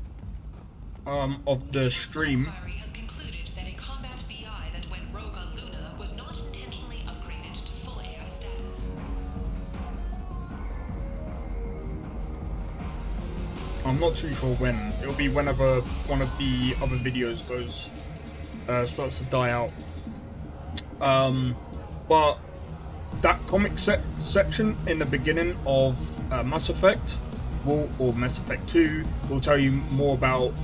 of the stream. Has concluded that a combat BI that went rogue on Luna was not intentionally upgraded to full AI status. I'm not too sure when. It'll be whenever one of the other videos starts to die out. But that comic section in the beginning of Mass Effect, or Mass Effect 2, will tell you more about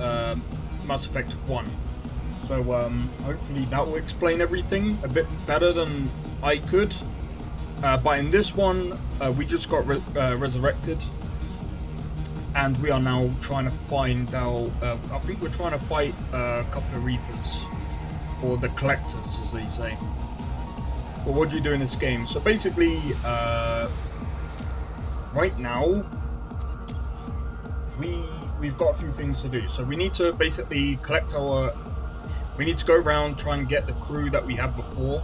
Mass Effect 1. So hopefully that will explain everything a bit better than I could. But in this one, we just got resurrected, and we are now trying to find out. I think we're trying to fight a couple of Reapers, or the Collectors, as they say. But what do you do in this game? So basically, right now, we've got a few things to do. So we need to basically we need to go around, try and get the crew that we had before.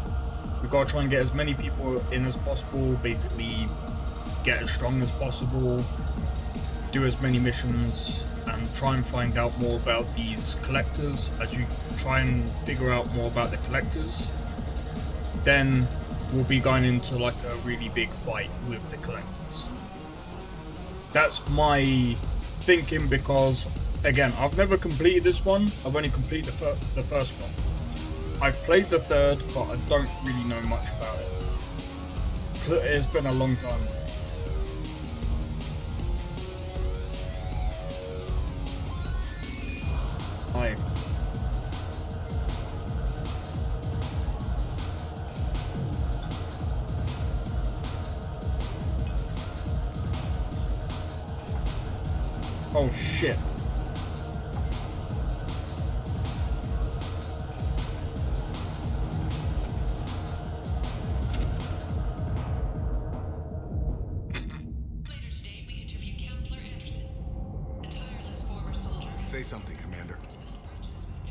We've got to try and get as many people in as possible, basically get as strong as possible, do as many missions, and try and find out more about these Collectors. As you try and figure out more about the Collectors, then we'll be going into like a really big fight with the Collectors. That's my thinking, because again, I've never completed this one. I've only completed the first one. I've played the third, but I don't really know much about it. It's been a long time. Hi. Oh shit. Later today, we interview Counselor Anderson, a tireless former soldier. Say something, Commander.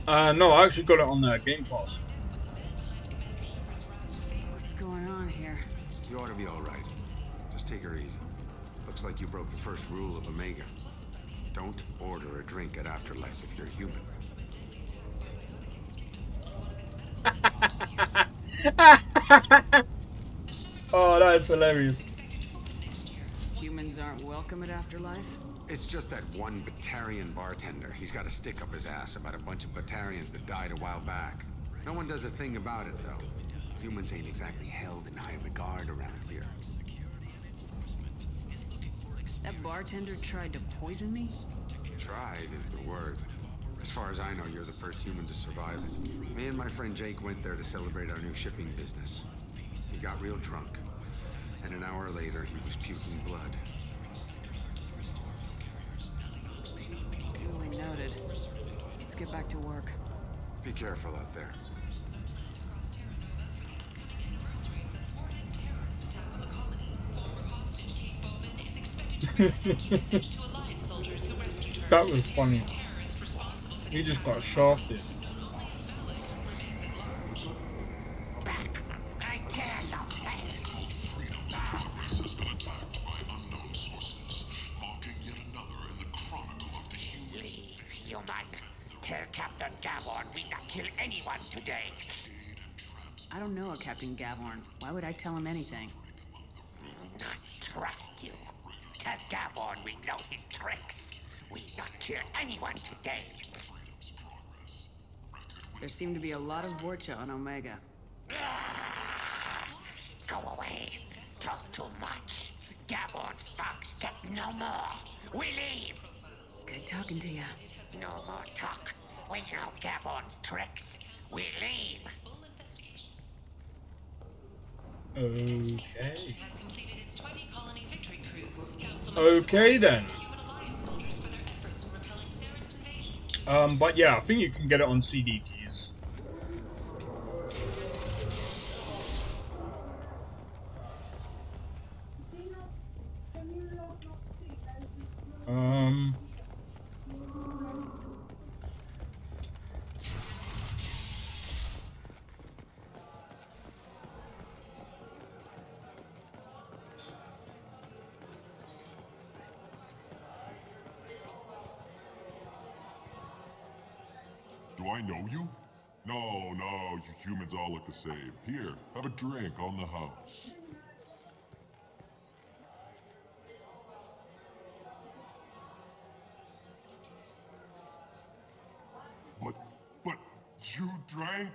No, I actually got it on the Game Pass. What's going on here? You ought to be all right. Just take her easy. Looks like you broke the first rule of Omega. Don't order a drink at Afterlife if you're human. Oh, that is hilarious. Humans aren't welcome at Afterlife? It's just that one Batarian bartender. He's got a stick up his ass about a bunch of Batarians that died a while back. No one does a thing about it, though. Humans ain't exactly held in high regard around here. That bartender tried to poison me? Tried is the word. As far as I know, you're the first human to survive it. Me and my friend Jake went there to celebrate our new shipping business. He got real drunk, and an hour later he was puking blood. Duly noted. Let's get back to work. Be careful out there. That was funny. He just got shafted. I tear your face. Progress has been attacked by unknown sources, marking yet another in the chronicle of the human. Leave, human. Tell Captain Gavon we not kill anyone today. I don't know a Captain Gavhorn. Why would I tell him anything? Not trust you. Tell Gavon we know his tricks. We not kill anyone today. There seem to be a lot of Vorcha on Omega. Go away. Talk too much. Gavon's thugs get no more. We leave. Good talking to you. No more talk. We know Gavon's tricks. We leave. Okay. Okay then. But yeah, I think you can get it on CD keys. Do I know you? No, you humans all look the same. Here, have a drink on the house. But you drank?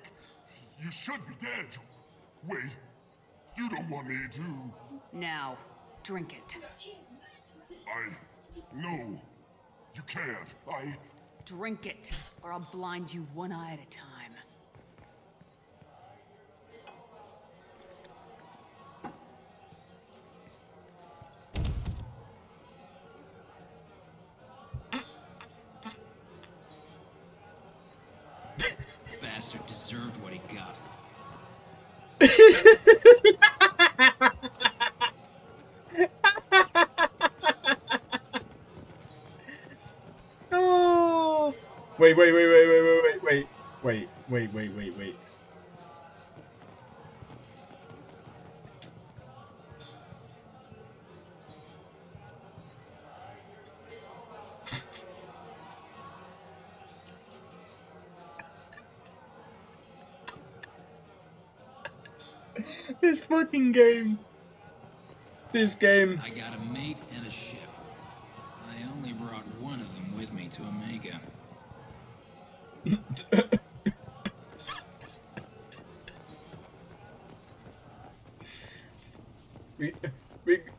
You should be dead. Wait, you don't want me to... Now, drink it. No, you can't. Drink it, or I'll blind you one eye at a time. Bastard deserved what he got. Oh. Wait. This fucking game. This game. I got a mate and a ship. I only brought one of them with me to Omega.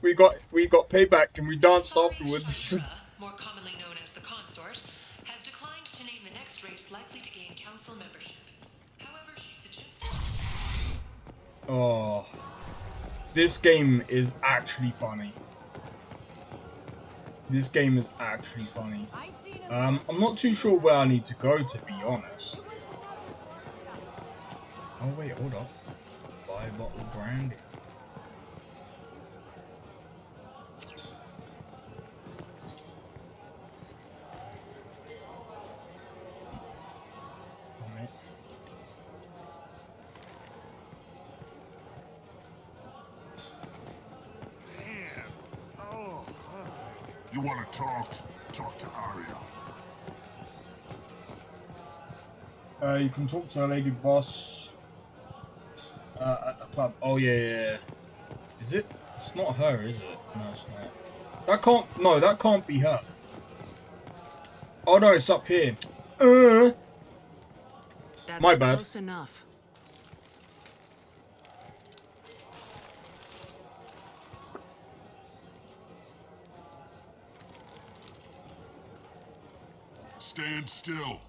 we got payback and we danced afterwards. More commonly known as the Consort, has declined to name the next race likely to gain council membership. However, she suggested... Oh, this game is actually funny. This game is actually funny. I'm not too sure where I need to go, to be honest. Oh wait, hold up. Buy a bottle of brandy. You want to talk? Talk to Aria. You can talk to her lady boss at the club. Oh yeah. Is it? It's not her, is it? No, it's not. That can't. No, that can't be her. Oh no, it's up here. That's my bad. Close enough. Stand still.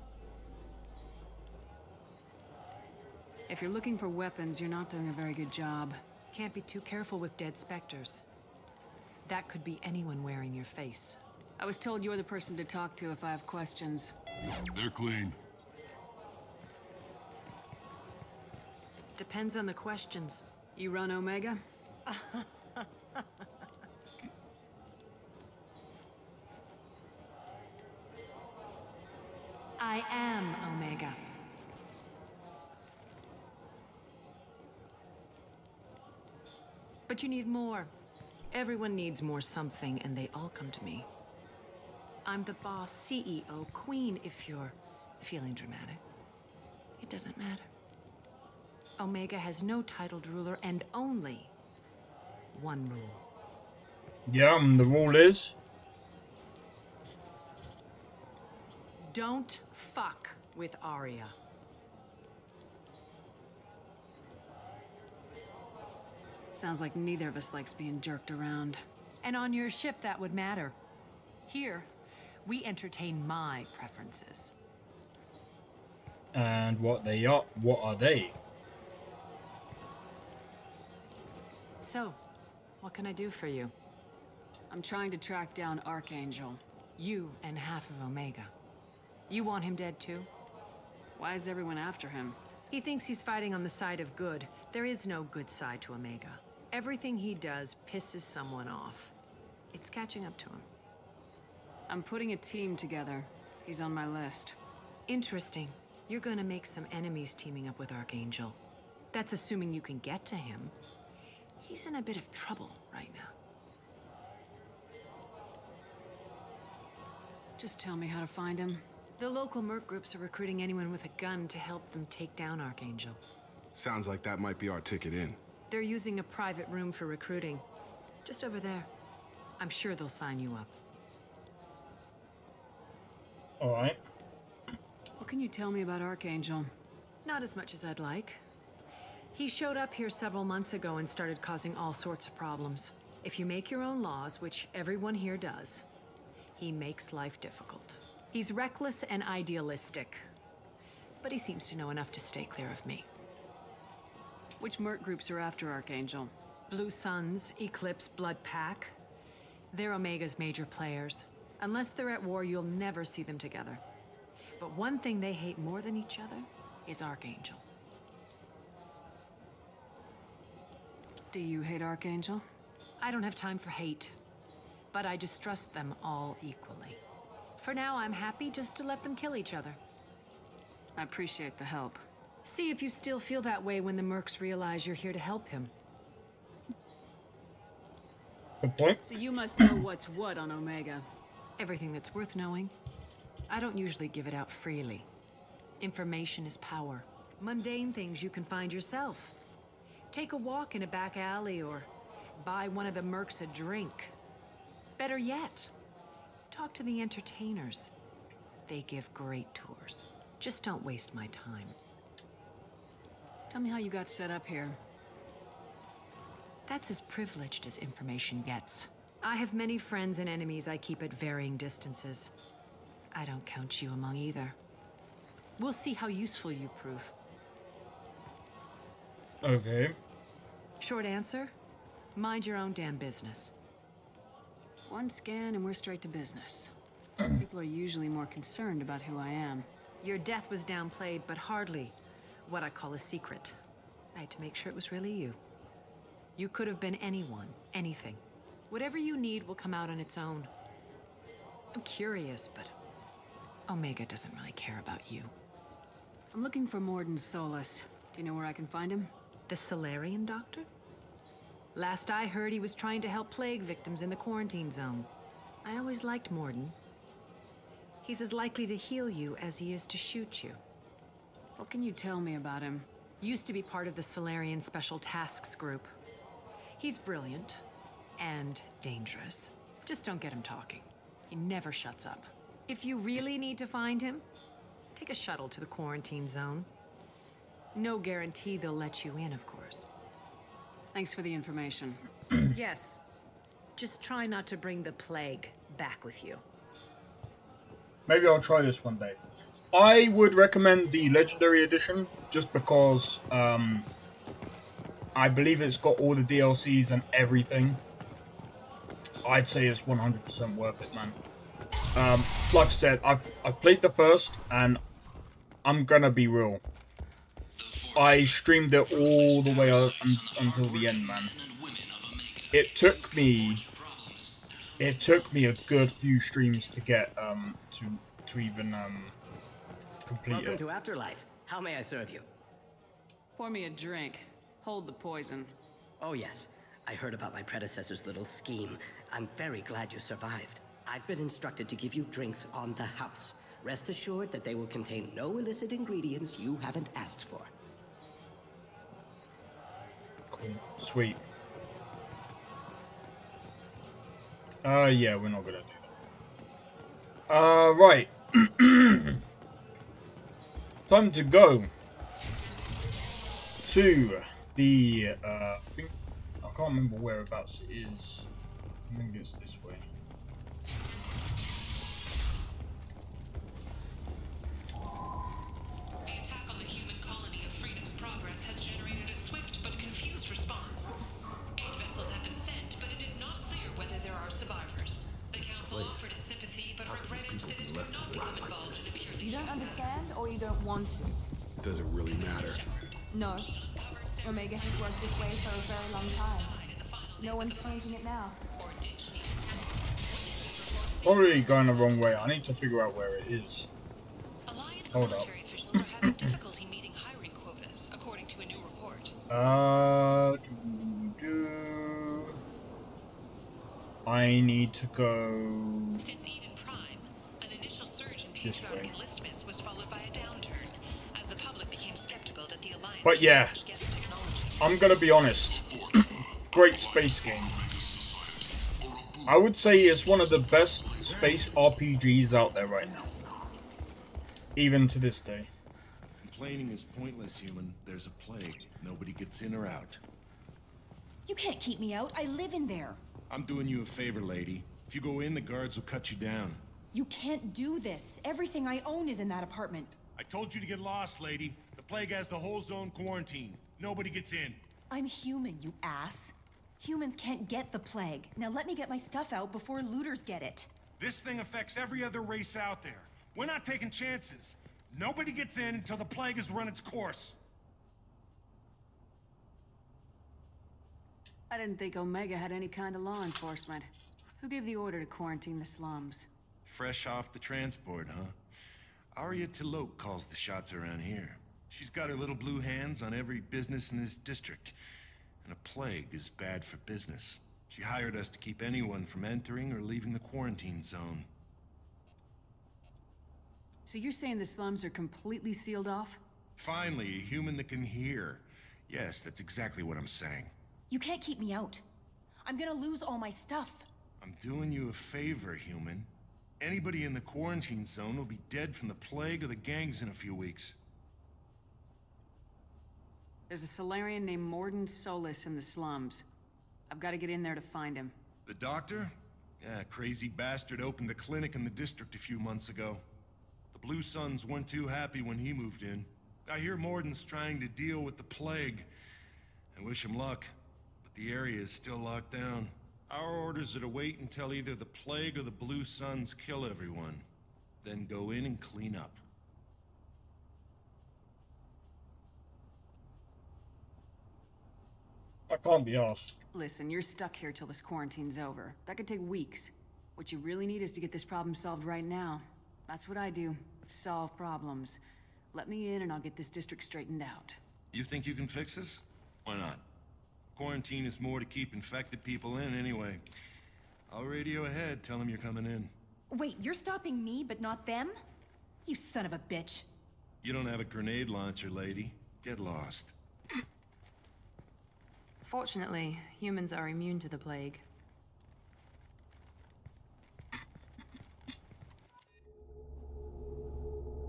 If you're looking for weapons, you're not doing a very good job. Can't be too careful with dead specters. That could be anyone wearing your face. I was told you're the person to talk to if I have questions. They're clean. Depends on the questions. You run Omega? I am Omega. But you need more. Everyone needs more something, and they all come to me. I'm the boss, CEO, queen, if you're feeling dramatic. It doesn't matter. Omega has no titled ruler and only one rule. Yeah, and the rule is? Don't fuck with Arya. Sounds like neither of us likes being jerked around. And on your ship, that would matter. Here, we entertain my preferences. And what are they? So, what can I do for you? I'm trying to track down Archangel. You and half of Omega. You want him dead too? Why is everyone after him? He thinks he's fighting on the side of good. There is no good side to Omega. Everything he does pisses someone off. It's catching up to him. I'm putting a team together. He's on my list. Interesting. You're gonna make some enemies teaming up with Archangel. That's assuming you can get to him. He's in a bit of trouble right now. Just tell me how to find him. The local merc groups are recruiting anyone with a gun to help them take down Archangel. Sounds like that might be our ticket in. They're using a private room for recruiting. Just over there. I'm sure they'll sign you up. Alright. What can you tell me about Archangel? Not as much as I'd like. He showed up here several months ago and started causing all sorts of problems. If you make your own laws, which everyone here does, he makes life difficult. He's reckless and idealistic, but he seems to know enough to stay clear of me. Which merc groups are after Archangel? Blue Suns, Eclipse, Blood Pack. They're Omega's major players. Unless they're at war, you'll never see them together. But one thing they hate more than each other is Archangel. Do you hate Archangel? I don't have time for hate, but I distrust them all equally. For now, I'm happy just to let them kill each other. I appreciate the help. See if you still feel that way when the mercs realize you're here to help him. Good point. So you must know what's what on Omega. Everything that's worth knowing. I don't usually give it out freely. Information is power. Mundane things you can find yourself. Take a walk in a back alley or buy one of the mercs a drink. Better yet, talk to the entertainers. They give great tours. Just don't waste my time. Tell me how you got set up here. That's as privileged as information gets. I have many friends and enemies I keep at varying distances. I don't count you among either. We'll see how useful you prove. Okay. Short answer? Mind your own damn business. One scan and we're straight to business. People are usually more concerned about who I am. Your death was downplayed, but hardly what I call a secret. I had to make sure it was really you. You could have been anyone, anything. Whatever you need will come out on its own. I'm curious, but Omega doesn't really care about you. I'm looking for Mordin Solus. Do you know where I can find him? The Salarian doctor? Last I heard, he was trying to help plague victims in the quarantine zone. I always liked Mordin. He's as likely to heal you as he is to shoot you. What can you tell me about him? Used to be part of the Salarian Special Tasks Group. He's brilliant and dangerous. Just don't get him talking. He never shuts up. If you really need to find him, take a shuttle to the quarantine zone. No guarantee they'll let you in, of course. Thanks for the information. Yes. Just try not to bring the plague back with you. Maybe I'll try this one day. I would recommend the Legendary Edition, just because I believe it's got all the DLCs and everything. I'd say it's 100% worth it, man. Like I said, I've played the first, and I'm gonna be real. I streamed it all the way up until the end, man. It took me a good few streams to get to even complete Welcome it. to Afterlife. How may I serve you? Pour me a drink. Hold the poison. Oh, yes. I heard about my predecessor's little scheme. I'm very glad you survived. I've been instructed to give you drinks on the house. Rest assured that they will contain no illicit ingredients you haven't asked for. Cool. Sweet. Yeah, we're not gonna do that. Right. Time to go to the, I can't remember whereabouts it is. I think it's this way. The attack on the human colony of Freedom's Progress has generated a swift but confused response. 8 vessels have been sent, but it is not clear whether there are survivors. The Council offered its sympathy, but regretted that it could not become involved in a purely... You don't understand, or you don't want to? Doesn't really matter. No. Omega has worked this way for a very long time. No one's changing it now. Probably going the wrong way. I need to figure out where it is. Alliance Hold up. military officials are having difficulty meeting hiring quotas, according to a new report. I need to go Since Eden Prime, an initial surge in this patriotic way. enlistments was followed by a downturn, as the public became skeptical that the Alliance But yeah, could get the technology. I'm gonna be honest. Great space game. I would say it's one of the best space RPGs out there right now. Even to this day. Complaining is pointless, human. There's a plague. Nobody gets in or out. You can't keep me out. I live in there. I'm doing you a favor, lady. If you go in, the guards will cut you down. You can't do this. Everything I own is in that apartment. I told you to get lost, lady. The plague has the whole zone quarantined. Nobody gets in. I'm human, you ass. Humans can't get the plague. Now let me get my stuff out before looters get it. This thing affects every other race out there. We're not taking chances. Nobody gets in until the plague has run its course. I didn't think Omega had any kind of law enforcement. Who gave the order to quarantine the slums? Fresh off the transport, huh? Arya T'Loak calls the shots around here. She's got her little blue hands on every business in this district. And a plague is bad for business. She hired us to keep anyone from entering or leaving the quarantine zone. So you're saying the slums are completely sealed off? Finally, a human that can hear. Yes, that's exactly what I'm saying. You can't keep me out. I'm gonna lose all my stuff. I'm doing you a favor, human. Anybody in the quarantine zone will be dead from the plague or the gangs in a few weeks. There's a Solarian named Mordin Solus in the slums. I've got to get in there to find him. The doctor? Yeah, crazy bastard opened a clinic in the district a few months ago. The Blue Suns weren't too happy when he moved in. I hear Mordin's trying to deal with the plague. I wish him luck, but the area is still locked down. Our orders are to wait until either the plague or the Blue Suns kill everyone. Then go in and clean up. I can't be asked. Listen, you're stuck here till this quarantine's over. That could take weeks. What you really need is to get this problem solved right now. That's what I do. Solve problems. Let me in and I'll get this district straightened out. You think you can fix this? Why not? Quarantine is more to keep infected people in anyway. I'll radio ahead, tell them you're coming in. Wait, you're stopping me, but not them? You son of a bitch. You don't have a grenade launcher, lady. Get lost. Fortunately, humans are immune to the plague.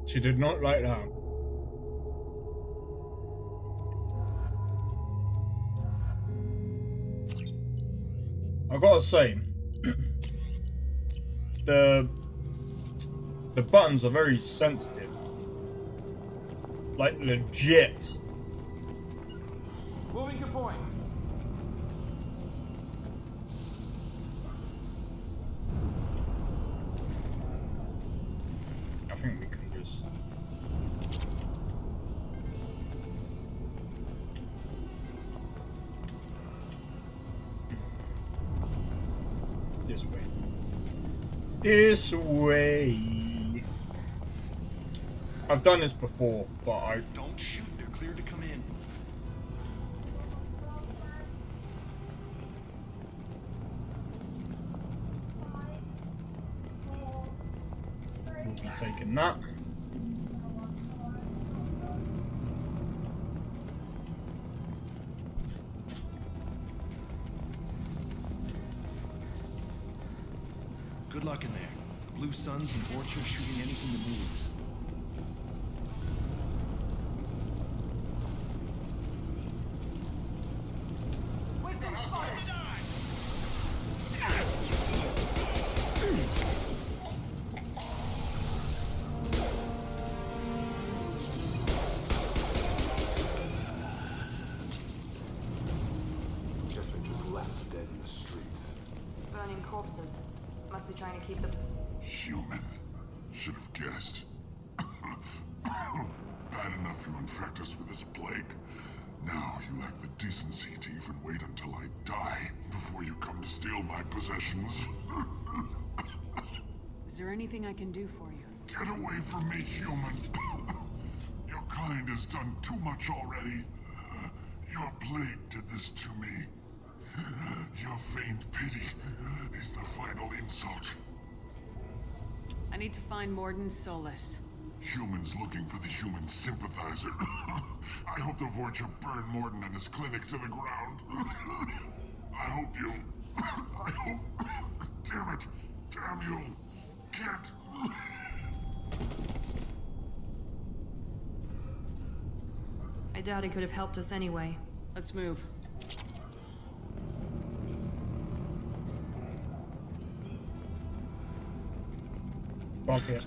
She did not like that. I gotta say, the buttons are very sensitive. Like legit. Moving to point. I think we can just. This way. This way. I've done this before, but I... Don't shoot. They're cleared to come in. We'll be taking that. Good luck in there. The Blue Suns and Vorcha shooting anything that moves. Guess they just left dead in the streets. Burning corpses. Must be trying to keep the... Human. Should have guessed. Bad enough you infect us with this plague. Now you lack the decency to even wait until I die before you come to steal my possessions. Is there anything I can do for you? Get away from me, human. Your kind has done too much already. Your plague did this to me. Your feigned pity is the final insult. I need to find Mordin Solus. Humans looking for the human sympathizer. I hope the Vorcha burn Mordin and his clinic to the ground. I hope you... I hope... Damn it. Damn you. Can't... I doubt he could have helped us anyway. Let's move. Fuck it.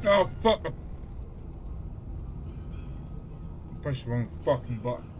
Oh fuck! Press the wrong fucking button.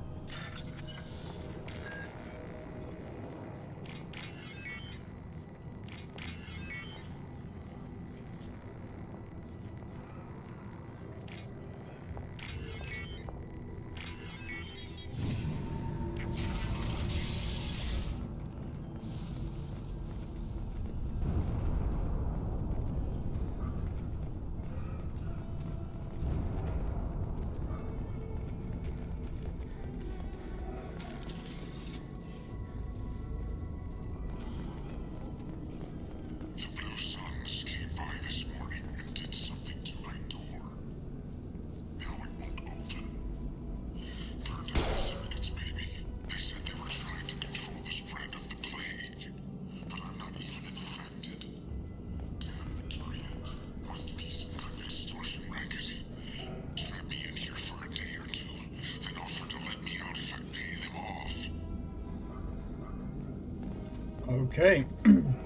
Okay,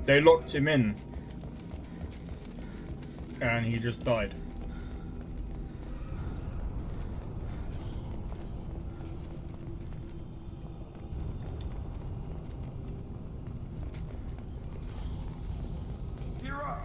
they locked him in, and he just died. You're up.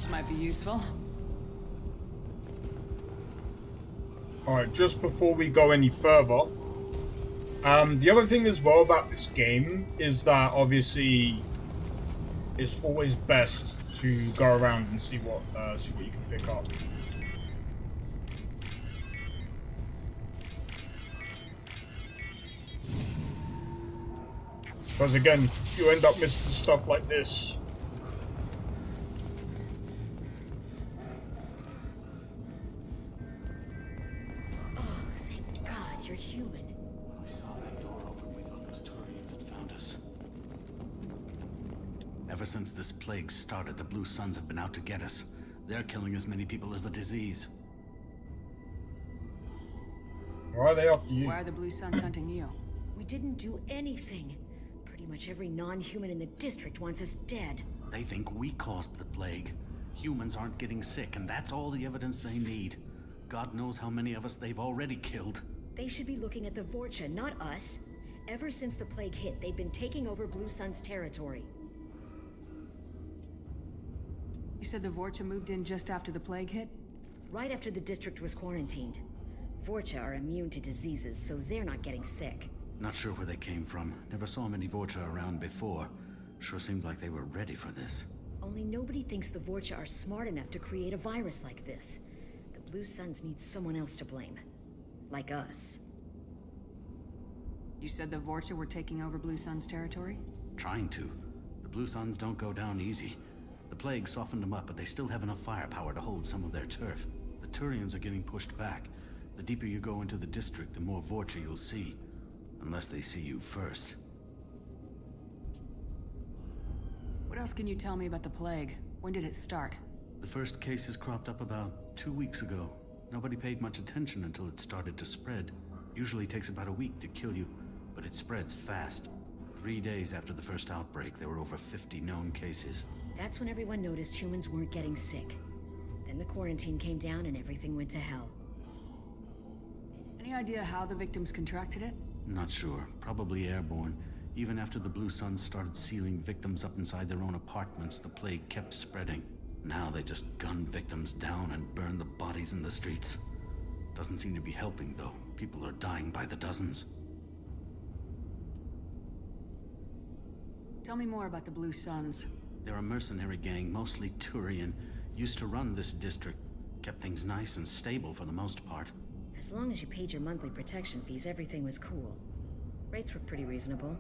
Might be useful. Alright, just before we go any further, The other thing as well about this game is that obviously it's always best to go around and see what you can pick up. Because again, you end up missing stuff like this. Oh, thank God you're human. When we saw that door open, we thought those Turians had found us. Ever since this plague started, the Blue Suns have been out to get us. They're killing as many people as the disease. Why are they after you? Why are the Blue Suns hunting you? We didn't do anything. Pretty much every non-human in the district wants us dead. They think we caused the plague. Humans aren't getting sick, and that's all the evidence they need. God knows how many of us they've already killed. They should be looking at the Vorcha, not us. Ever since the plague hit, they've been taking over Blue Sun's territory. You said the Vorcha moved in just after the plague hit? Right after the district was quarantined. Vorcha are immune to diseases, so they're not getting sick. Not sure where they came from. Never saw many Vorcha around before. Sure seemed like they were ready for this. Only nobody thinks the Vorcha are smart enough to create a virus like this. The Blue Suns need someone else to blame. Like us. You said the Vorcha were taking over Blue Sun's territory? Trying to. The Blue Suns don't go down easy. The plague softened them up, but they still have enough firepower to hold some of their turf. The Turians are getting pushed back. The deeper you go into the district, the more Vorcha you'll see. Unless they see you first. What else can you tell me about the plague? When did it start? The first cases cropped up about 2 weeks ago. Nobody paid much attention until it started to spread. Usually takes about a week to kill you, but it spreads fast. 3 days after the first outbreak, there were over 50 known cases. That's when everyone noticed humans weren't getting sick. Then the quarantine came down and everything went to hell. Any idea how the victims contracted it? Not sure. Probably airborne. Even after the Blue Suns started sealing victims up inside their own apartments, the plague kept spreading. Now they just gun victims down and burn the bodies in the streets. Doesn't seem to be helping, though. People are dying by the dozens. Tell me more about the Blue Suns. They're a mercenary gang, mostly Turian. Used to run this district. Kept things nice and stable for the most part. As long as you paid your monthly protection fees, everything was cool. Rates were pretty reasonable.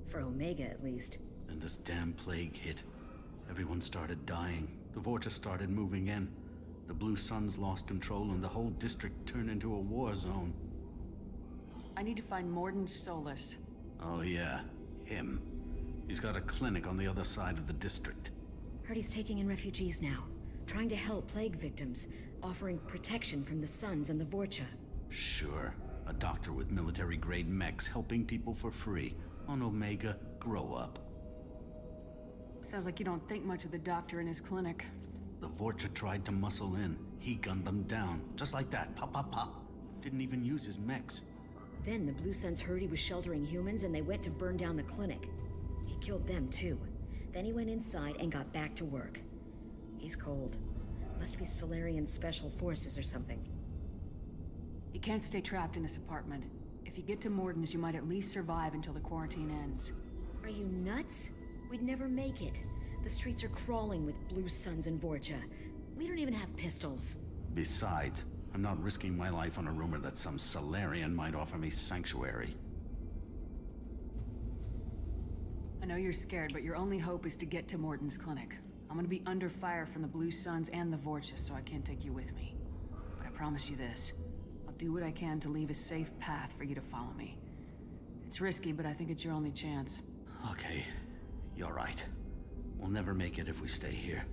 For Omega, at least. Then this damn plague hit. Everyone started dying. The Vorcha started moving in. The Blue Suns lost control and the whole district turned into a war zone. I need to find Mordin Solus. Oh yeah, him. He's got a clinic on the other side of the district. Heard he's taking in refugees now. Trying to help plague victims. Offering protection from the Suns and the Vorcha. Sure. A doctor with military-grade mechs helping people for free. On Omega, grow up. Sounds like you don't think much of the doctor in his clinic. The Vorcha tried to muscle in. He gunned them down. Just like that. Pop, pop, pop. Didn't even use his mechs. Then the Blue Suns heard he was sheltering humans and they went to burn down the clinic. He killed them too. Then he went inside and got back to work. He's cold. Must be Solarian Special Forces or something. You can't stay trapped in this apartment. If you get to Mordin's, you might at least survive until the quarantine ends. Are you nuts? We'd never make it. The streets are crawling with Blue Suns and Vorcha. We don't even have pistols. Besides, I'm not risking my life on a rumor that some Solarian might offer me sanctuary. I know you're scared, but your only hope is to get to Mordin's clinic. I'm gonna be under fire from the Blue Suns and the Vorcha, so I can't take you with me. But I promise you this. I'll do what I can to leave a safe path for you to follow me. It's risky, but I think it's your only chance. Okay, you're right. We'll never make it if we stay here.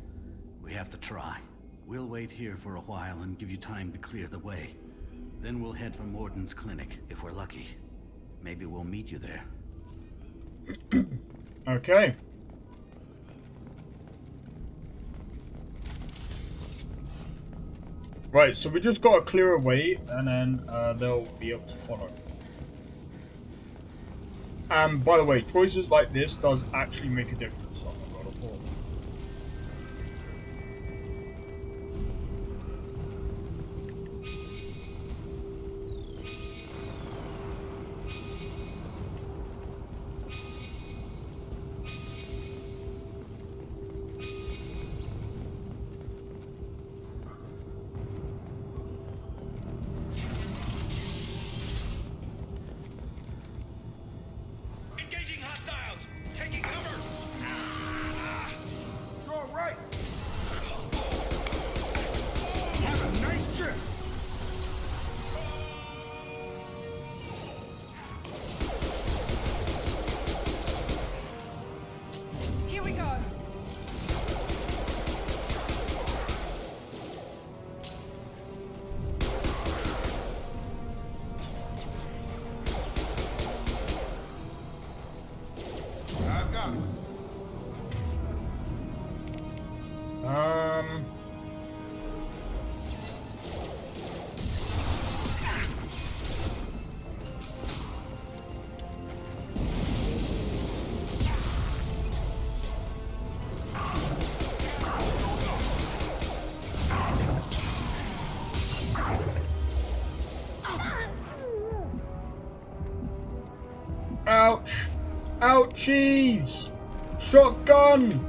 We have to try. We'll wait here for a while and give you time to clear the way. Then we'll head for Mordin's clinic, if we're lucky. Maybe we'll meet you there. Okay. Right, so we just got to clear away, and then they'll be able to follow. And by the way, choices like this does actually make a difference on the God of War. Hostiles! Taking cover! You're right! Have a nice trip! Here we go. I've got it. Ouch! Ouchies! Shotgun!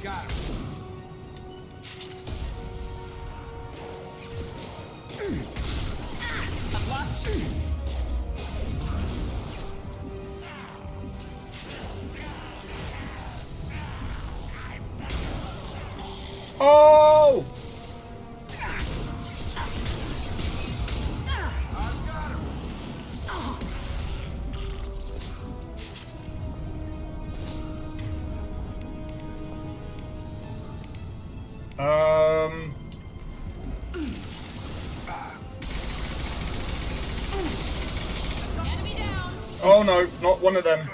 Got him. Oh! Oh no, not one of them.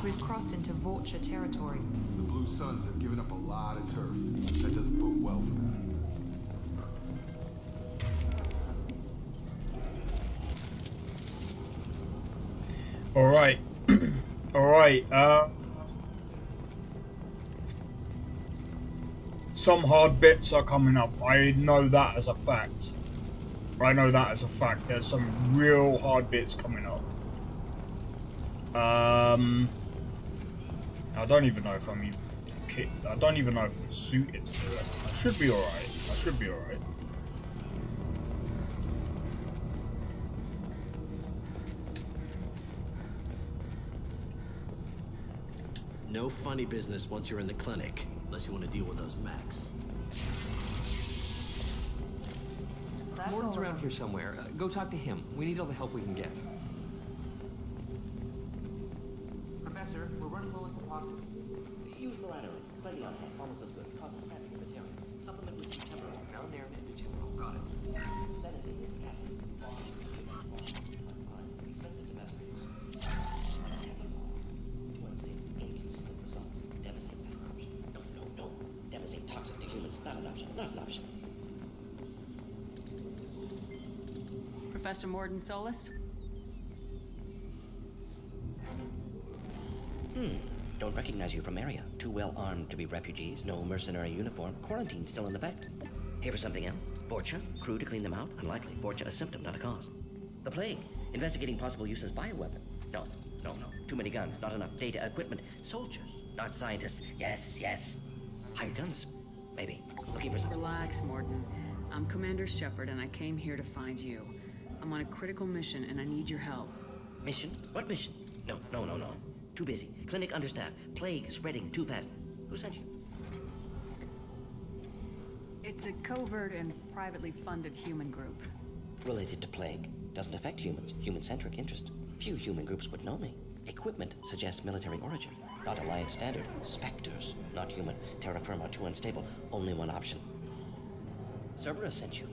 We've crossed into Vulture territory. The Blue Suns have given up a lot of turf. That doesn't bode well for them. Alright. Alright, some hard bits are coming up. I know that as a fact. I know that as a fact. There's some real hard bits coming up. I don't even know if I'm even I don't even know if I'm suited to it. I should be alright. I should be alright. No funny business once you're in the clinic, unless you want to deal with those mechs. Morton's around here somewhere. Go talk to him. We need all the help we can get. Professor, we're running low on Suboxone. Use Miranorin. Plenty on hand. Almost as good. Causes panic in materials. Supplement with Temporal. Melanarin and Temporal. Got it. Sedative is catalyst. Expensive to mass produce. To unstable, inconsistent results. Devastating not an option. No. Devastating toxic to humans. Not an option. Not an option. Professor Morden Solus? Don't recognize you from area. Too well armed to be refugees. No mercenary uniform. Quarantine still in effect. Here for something else. Vorcha? Crew to clean them out? Unlikely. Vorcha a symptom, not a cause. The plague. Investigating possible use as bioweapon. No. Too many guns. Not enough data, equipment. Soldiers. Not scientists. Yes. Hired guns. Maybe. Looking for some... Relax, Morden. I'm Commander Shepard, and I came here to find you. I'm on a critical mission, and I need your help. Mission? What mission? No. Too busy. Clinic understaffed. Plague spreading too fast. Who sent you? It's a covert and privately funded human group. Related to plague. Doesn't affect humans. Human-centric interest. Few human groups would know me. Equipment suggests military origin. Not Alliance standard. Spectres. Not human. Terra firma too unstable. Only one option. Cerberus sent you.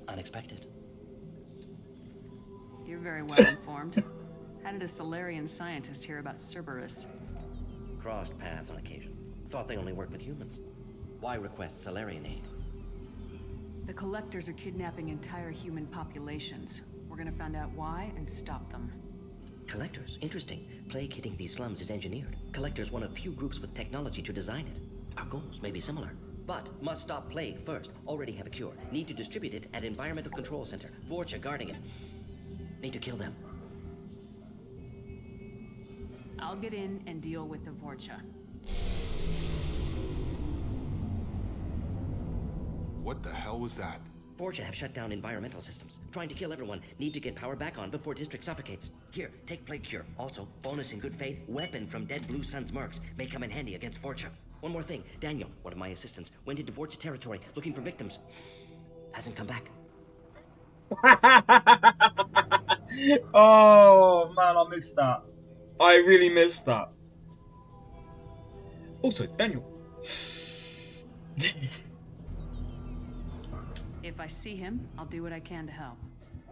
Unexpected. You're very well informed. How did a Solarian scientist hear about Cerberus? Crossed paths on occasion. Thought they only worked with humans. Why request Solarian aid? The Collectors are kidnapping entire human populations. We're gonna find out why and stop them. Collectors? Interesting. Plague hitting these slums is engineered. Collectors one of few groups with technology to design it. Our goals may be similar. But must stop plague first. Already have a cure. Need to distribute it at Environmental Control Center. Vorcha guarding it. Need to kill them. I'll get in and deal with the Vorcha. What the hell was that? Vorcha have shut down environmental systems. Trying to kill everyone. Need to get power back on before district suffocates. Here, take plague cure. Also, bonus in good faith, weapon from dead Blue Sun's mercs. May come in handy against Vorcha. One more thing. Daniel, one of my assistants, went into Vorcha territory looking for victims. Hasn't come back. Oh man, I missed that. I really missed that. Also, Daniel. If I see him, I'll do what I can to help.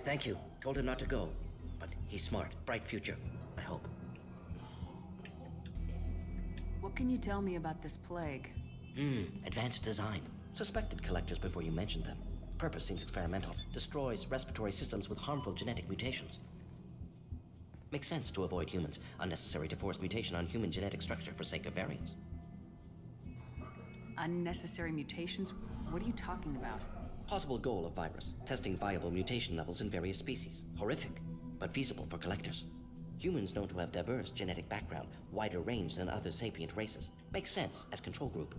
Thank you. Told him not to go. But he's smart. Bright future. I hope. What can you tell me about this plague? Advanced design. Suspected collectors before you mentioned them. Purpose seems experimental. Destroys respiratory systems with harmful genetic mutations. Makes sense to avoid humans. Unnecessary to force mutation on human genetic structure for sake of variance. Unnecessary mutations? What are you talking about? Possible goal of virus. Testing viable mutation levels in various species. Horrific, but feasible for collectors. Humans known to have diverse genetic background, wider range than other sapient races. Makes sense as control group.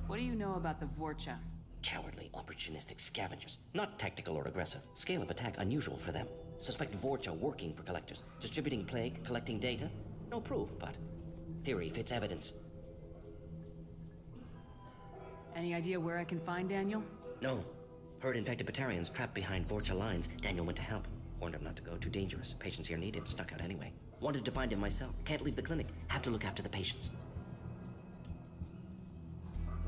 What do you know about the Vorcha? Cowardly, opportunistic scavengers. Not tactical or aggressive. Scale of attack unusual for them. Suspect Vorcha working for collectors. Distributing plague, collecting data. No proof, but theory fits evidence. Any idea where I can find Daniel? No. Heard infected Batarians trapped behind Vorcha lines. Daniel went to help. Warned him not to go, too dangerous. Patients here need him, snuck out anyway. Wanted to find him myself. Can't leave the clinic. Have to look after the patients.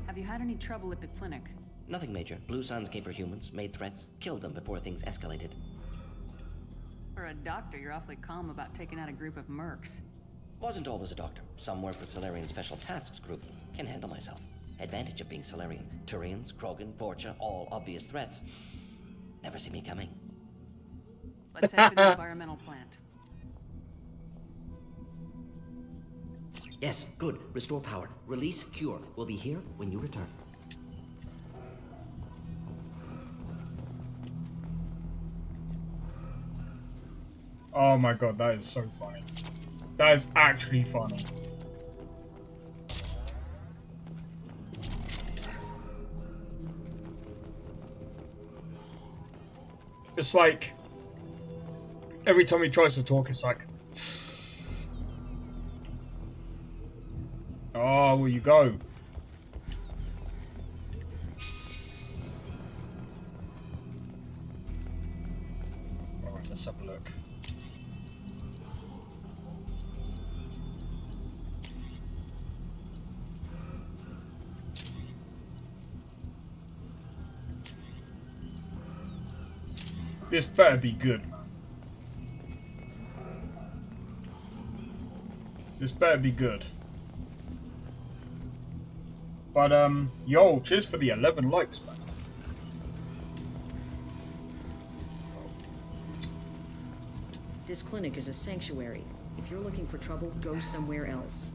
Have you had any trouble at the clinic? Nothing major. Blue Suns came for humans, made threats, killed them before things escalated. For a doctor, you're awfully calm about taking out a group of mercs. Wasn't always a doctor. Some work with Solarian Special Tasks Group. Can handle myself. Advantage of being Solarian. Turians, Krogan, Vorcha, all obvious threats. Never see me coming. Let's head to the environmental plant. Yes, good. Restore power. Release cure. We'll be here when you return. Oh my god, that is so funny. That is actually funny. It's like every time he tries to talk, it's like, oh, where you go? Alright, let's have a look. This better be good, man. This better be good. But, yo, cheers for the 11 likes, man. This clinic is a sanctuary. If you're looking for trouble, go somewhere else.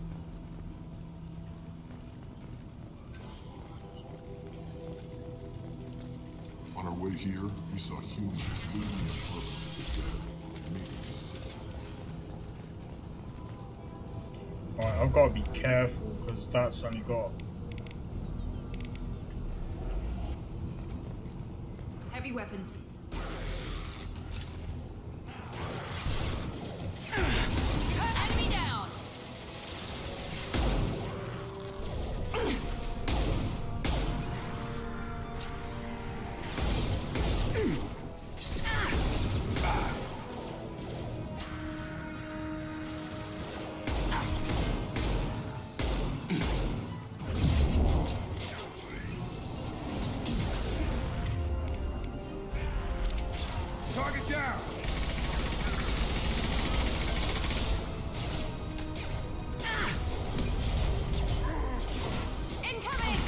On our way here, we saw humans looting the apartments of the dead. Made us sick. Alright, I've got to be careful, because that's only got... Heavy weapons. Enemy down! Target down! Incoming!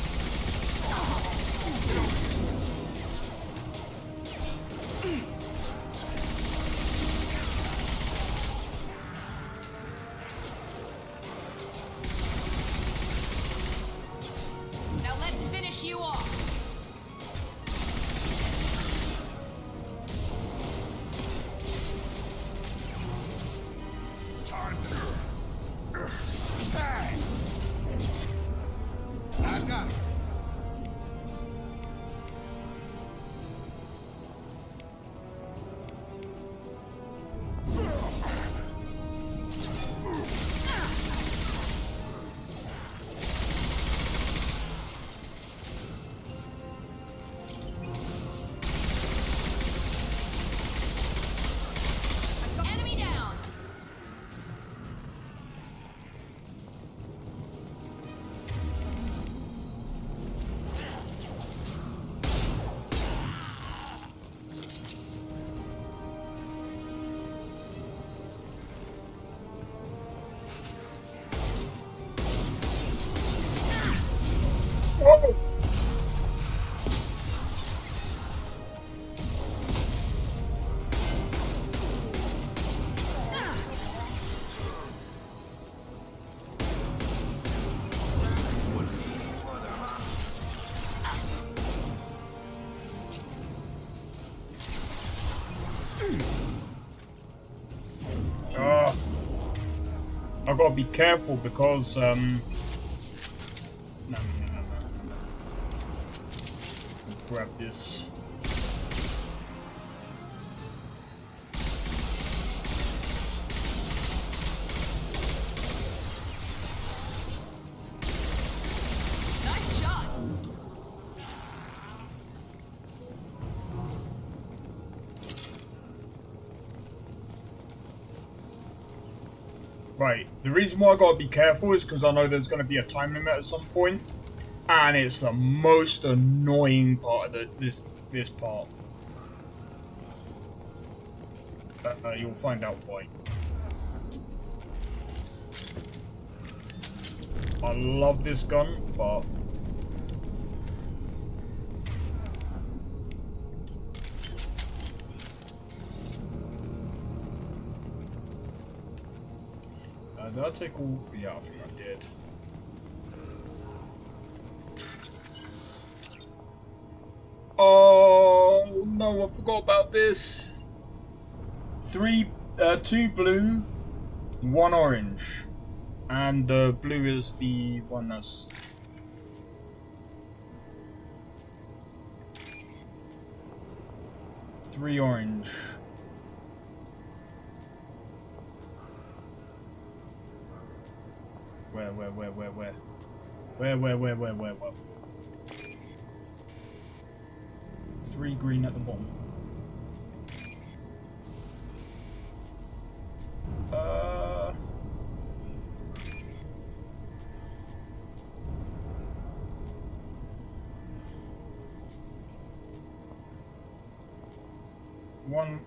I gotta be careful because no. Grab this. Nice shot. Right, the reason why I gotta be careful is because I know there's gonna be a time limit at some point, and it's the most annoying part of this part. You'll find out why. I love this gun, but did I take all? Yeah, I think I did. Oh no, I forgot about this. 2 blue, 1 orange, and the blue is the one that's. Three orange. Where? 3 green at the bottom. One.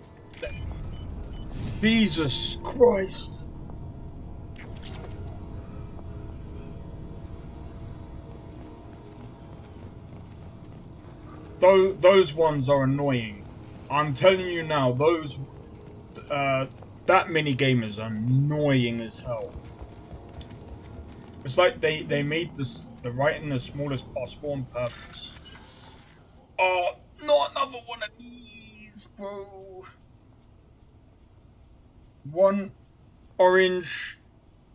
Jesus Christ. Those ones are annoying. I'm telling you now, those that mini game is annoying as hell. It's like they made the writing the smallest possible on purpose. Oh, not another one of these, bro. 1 orange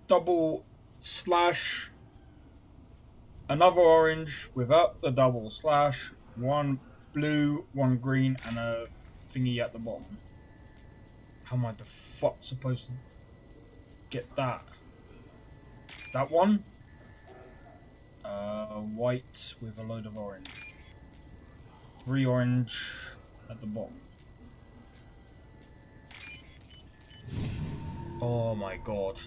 double slash, another orange without the double slash, 1 blue, 1 green, and a thingy at the bottom. How am I the fuck supposed to get that? That one? White with a load of orange. 3 orange at the bottom. Oh my god.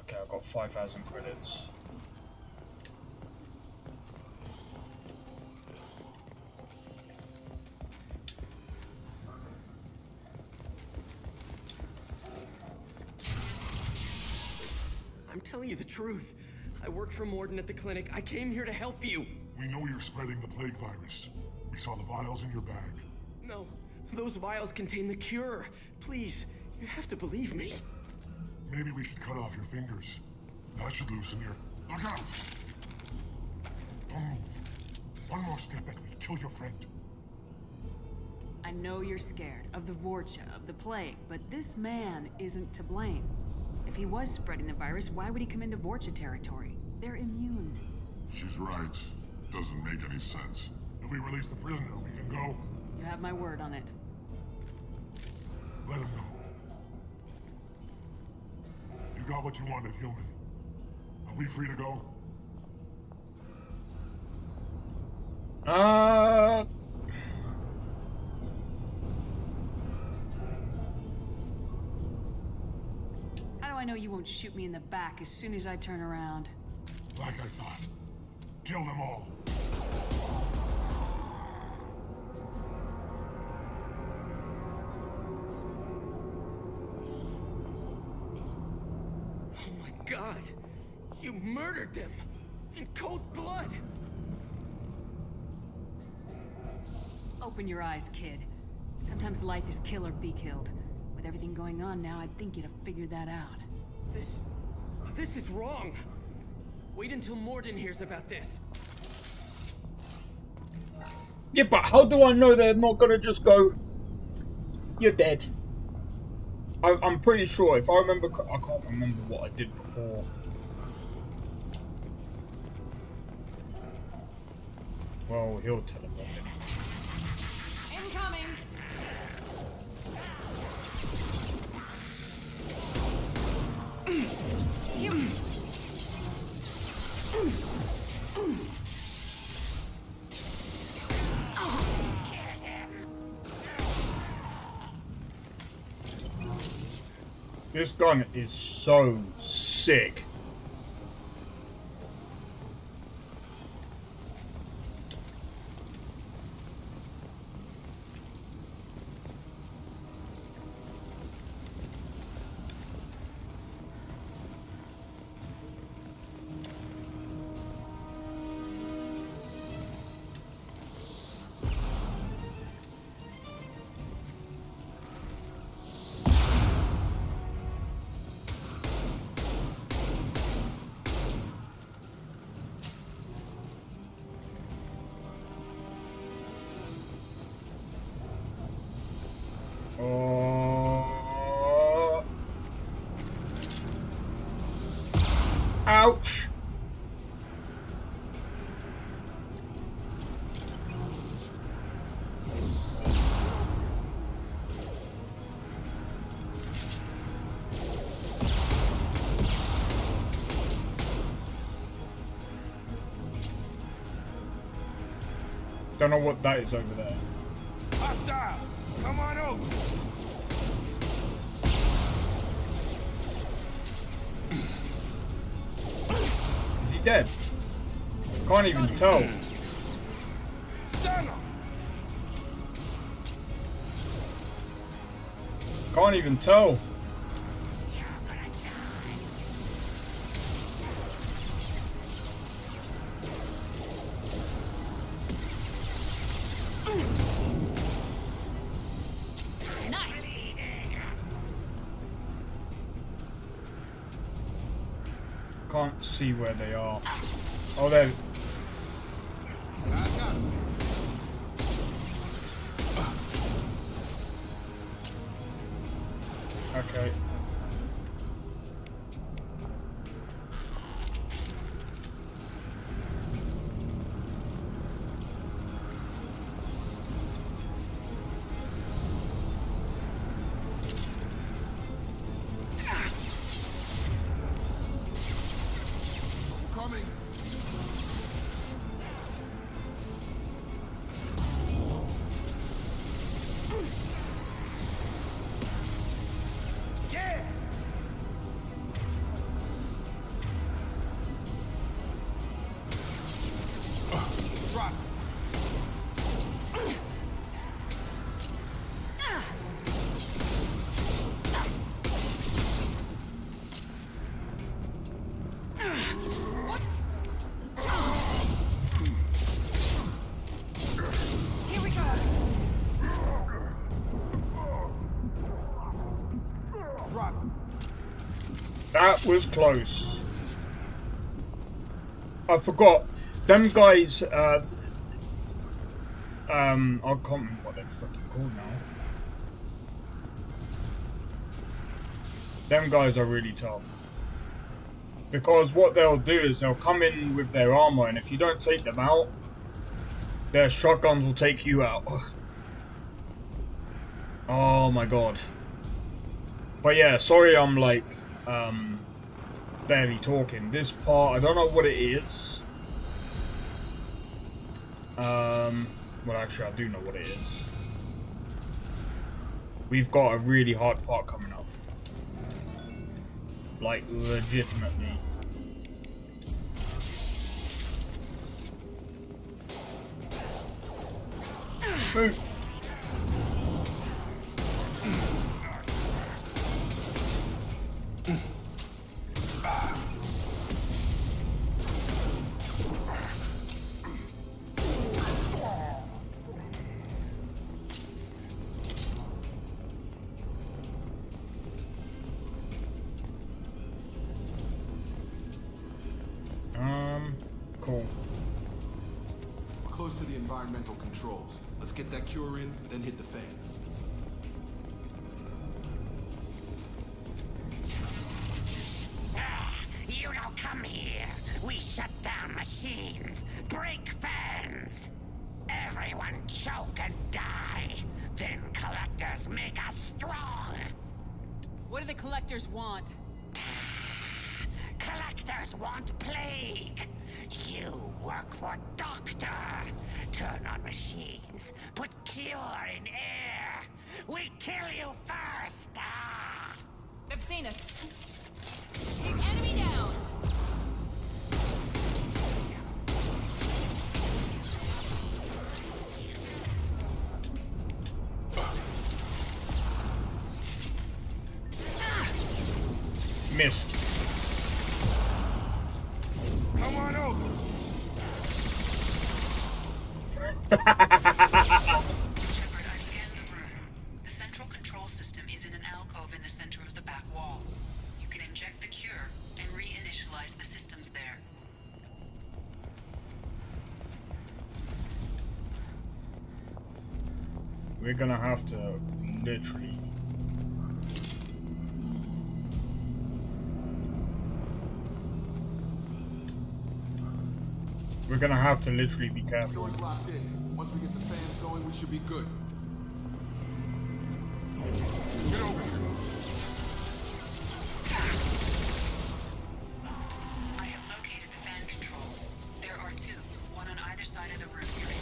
Okay, I've got 5,000 credits. I'm telling you the truth. I work for Morden at the clinic. I came here to help you. We know you're spreading the plague virus. We saw the vials in your bag. No, those vials contain the cure. Please, you have to believe me. Maybe we should cut off your fingers. That should loosen your... Look out! Don't move. One more step and we'll kill your friend. I know you're scared of the Vorcha, of the plague, but this man isn't to blame. If he was spreading the virus, why would he come into Vorcha territory? They're immune. She's right. Doesn't make any sense. If we release the prisoner, we can go. You have my word on it. Let him go. You got what you wanted, human. Are we free to go? How do I know you won't shoot me in the back as soon as I turn around? Like I thought. Kill them all. Oh my god! You murdered them! In cold blood! Open your eyes, kid. Sometimes life is kill or be killed. With everything going on now, I'd think you'd have figured that out. This is wrong! Wait until Morden hears about this. Yeah, but how do I know they're not gonna just go, you're dead? I'm pretty sure, if I remember, I can't remember what I did before. Well, he'll teleport anyway. Incoming. This gun is so sick. Ouch! Don't know what that is over there. Hostiles! Come on over! Is he dead? Can't even tell. Stun him! Can't even tell. Can't see where they are. Oh, there. Okay. Coming! Yeah! Drop. Here we go. That was close. I forgot. Them guys, I can't remember what they're freaking called now. Them guys are really tough. Because what they'll do is they'll come in with their armor, and if you don't take them out, their shotguns will take you out. Oh my god. But yeah, sorry I'm like, barely talking. This part, I don't know what it is. Well actually I do know what it is. We've got a really hard part coming up. Like, legitimately. Move. We're close to the the environmental controls. Let's get that cure in, then hit the fans. You don't come here. We shut down machines, break fans. Everyone choke and die. Then collectors make us strong. What do the collectors want? Collectors want plague. You work for Doctor. Turn on machines. Put cure in air. We kill you first. They've seen us. Enemy down. Missed. Come on over. Shepard, I've scanned the room. The central control system is in an alcove in the center of the back wall. You can inject the cure and reinitialize the systems there. We're gonna have to literally. We're gonna have to literally be careful. Doors locked in. Once we get the fans going, we should be good. Get over here. I have located the fan controls. There are two, one on either side of the room you're in now.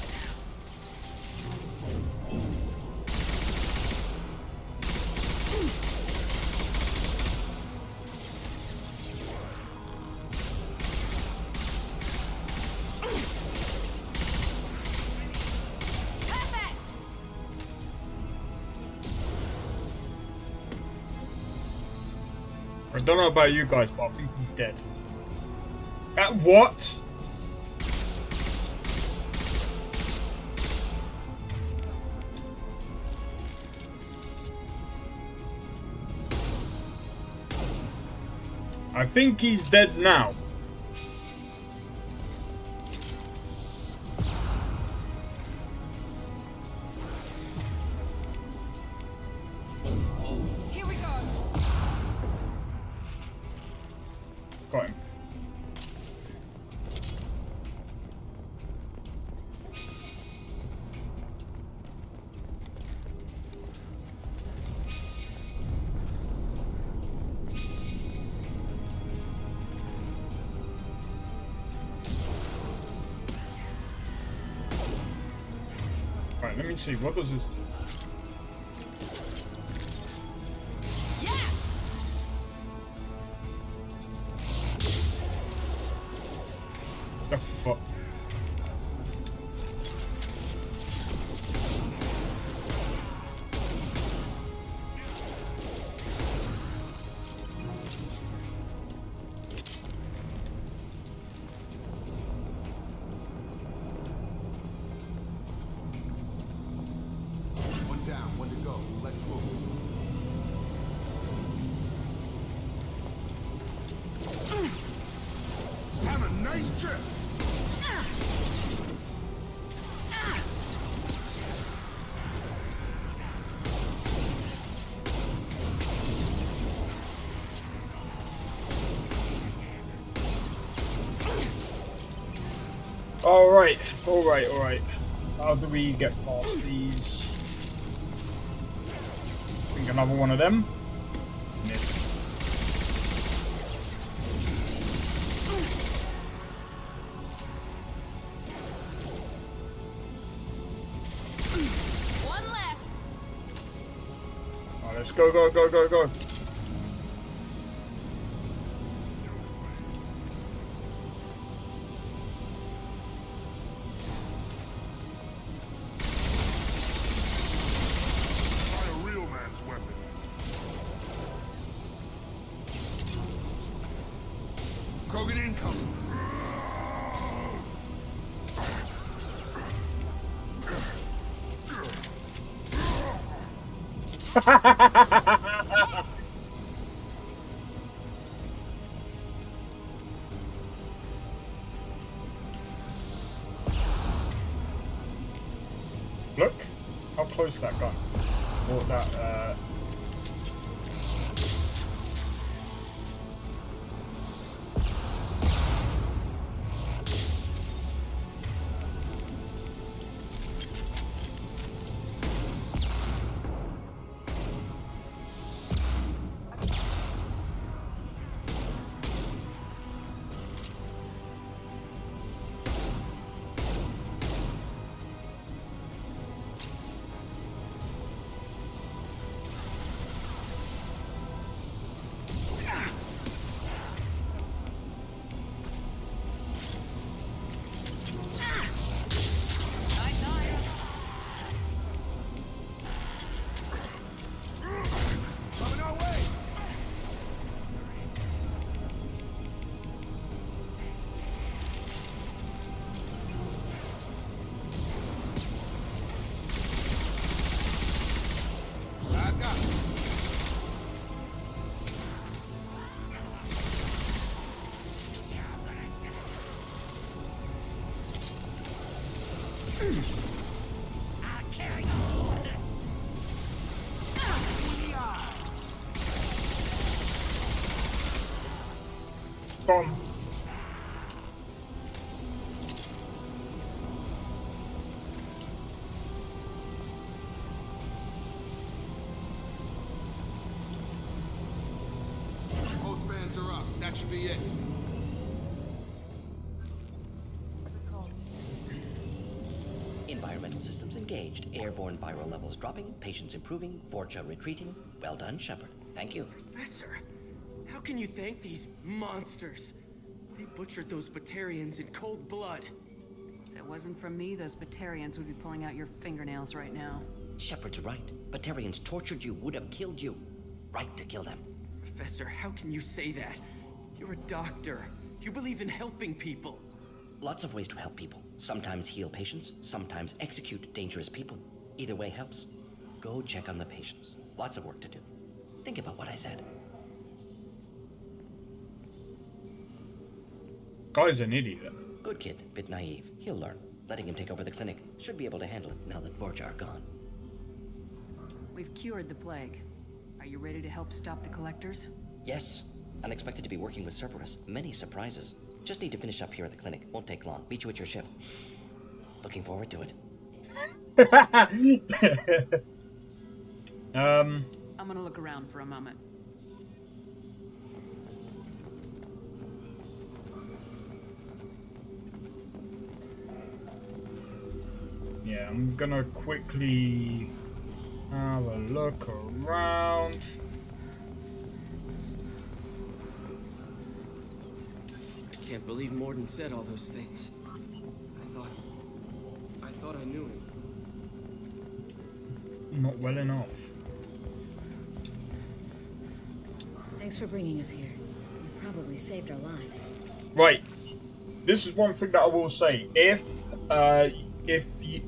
I don't know about you guys, but I think he's dead. What? I think he's dead now. Here we go. Got him. Alright, let me see. What does this do? The fuck? One down, one to go. Let's move. Have a nice trip. Alright. How do we get past these? I think another one of them. Missed. One less. Alright, let's go. Try a real man's weapon. Krogan incoming. Look how close that gun is. Or that, bomb. Both fans are up. That should be it. Environmental systems engaged. Airborne viral levels dropping. Patients improving. Vorcha retreating. Well done, Shepard. Thank you. Professor, how can you thank these monsters? They butchered those Batarians in cold blood. If it wasn't for me, those Batarians would be pulling out your fingernails right now. Shepard's right. Batarians tortured you, would have killed you. Right to kill them. Professor, how can you say that? You're a doctor. You believe in helping people. Lots of ways to help people. Sometimes heal patients, sometimes execute dangerous people. Either way helps. Go check on the patients. Lots of work to do. Think about what I said. Guy's an idiot. Good kid, bit naive. He'll learn. Letting him take over the clinic should be able to handle it now that Vorcha are gone. We've cured the plague. Are you ready to help stop the Collectors? Yes. Unexpected to be working with Cerberus. Many surprises. Just need to finish up here at the clinic. Won't take long. Meet you at your ship. Looking forward to it. I'm gonna look around for a moment. Yeah, I'm gonna quickly have a look around. I can't believe Mordin said all those things. I thought I knew him. Not well enough. Thanks for bringing us here. You probably saved our lives. Right. This is one thing that I will say.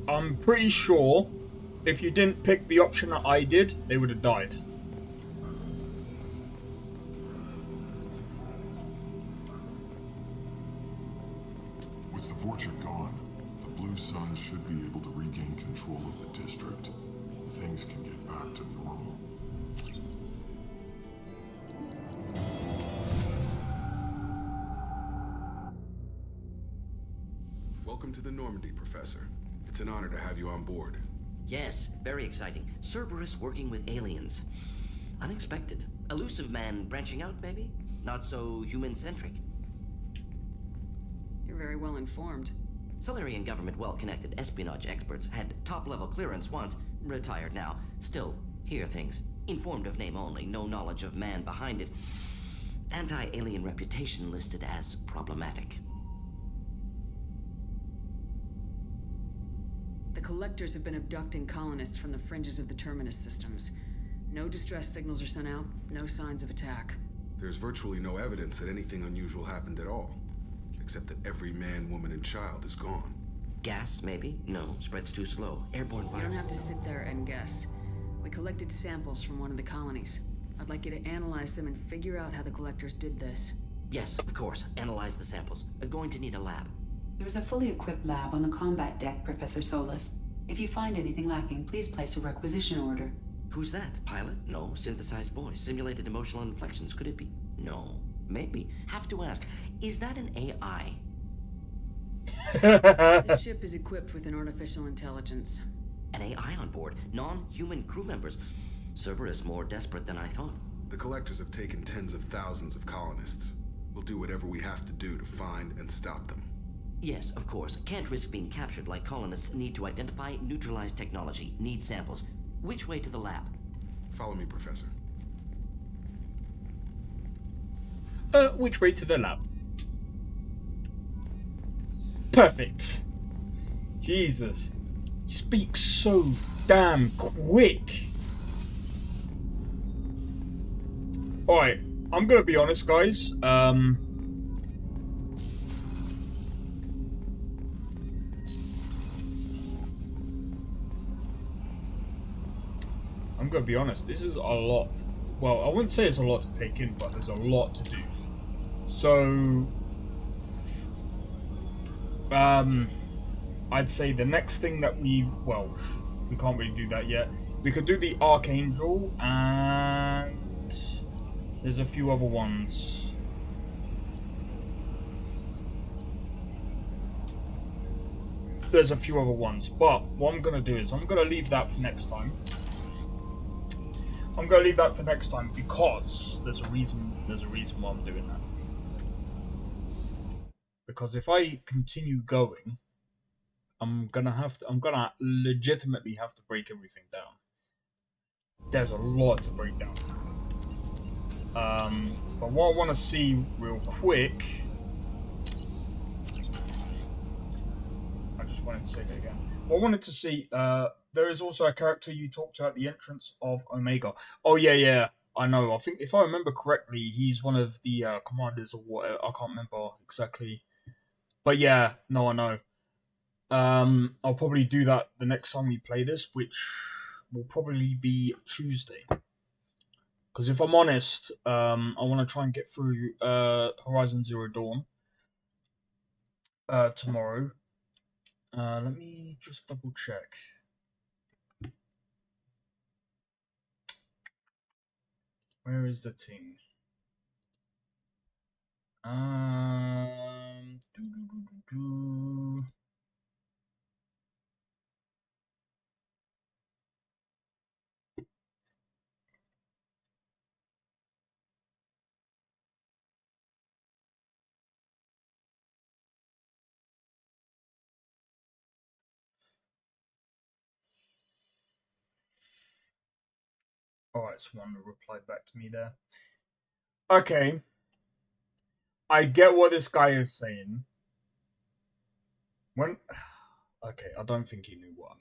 I'm pretty sure if you didn't pick the option that I did, they would have died. With the Vorcha gone, the Blue Suns should be able to regain control of the district. Things can get back to normal. Welcome to the Normandy, Professor. It's an honor to have you on board. Yes, very exciting. Cerberus working with aliens. Unexpected. Elusive man branching out, maybe? Not so human-centric. You're very well informed. Solarian government well-connected espionage experts had top-level clearance once, retired now. Still, hear things. Informed of name only, no knowledge of man behind it. Anti-alien reputation listed as problematic. The Collectors have been abducting colonists from the fringes of the Terminus systems. No distress signals are sent out, no signs of attack. There's virtually no evidence that anything unusual happened at all. Except that every man, woman, and child is gone. Gas, maybe? No, spreads too slow. Airborne virus. You don't have to sit there and guess. We collected samples from one of the colonies. I'd like you to analyze them and figure out how the Collectors did this. Yes, of course. Analyze the samples. Going to need a lab. There's a fully equipped lab on the combat deck, Professor Solis. If you find anything lacking, please place a requisition order. Who's that? Pilot? No. Synthesized voice. Simulated emotional inflections. Could it be? No. Maybe. Have to ask. Is that an AI? The ship is equipped with an artificial intelligence. An AI on board. Non-human crew members. Cerberus more desperate than I thought. The Collectors have taken tens of thousands of colonists. We'll do whatever we have to do to find and stop them. Yes, of course. Can't risk being captured like colonists need to identify, neutralize technology, need samples. Which way to the lab? Follow me, Professor. Which way to the lab? Perfect. Jesus. Speaks so damn quick. Alright, I'm gonna be honest, guys. I'm gonna be honest, this is a lot. Well, I wouldn't say it's a lot to take in, but there's a lot to do. So, I'd say the next thing that we can't really do that yet. We could do the Archangel, and there's a few other ones. But what I'm gonna do is I'm gonna leave that for next time. Because there's a reason why I'm doing that. Because if I continue going, I'm gonna legitimately have to break everything down. There's a lot to break down. But what I want to see real quick, I just wanted to say that again. What I wanted to see, there is also a character you talked to at the entrance of Omega. Oh yeah, I know. I think if I remember correctly, he's one of the commanders or whatever. I can't remember exactly. But yeah, no, I know. I'll probably do that the next time we play this, which will probably be Tuesday. Because if I'm honest, I want to try and get through Horizon Zero Dawn tomorrow. Let me just double check. Where is the thing? Alright, someone replied back to me there. Okay. I get what this guy is saying. Okay, I don't think he knew what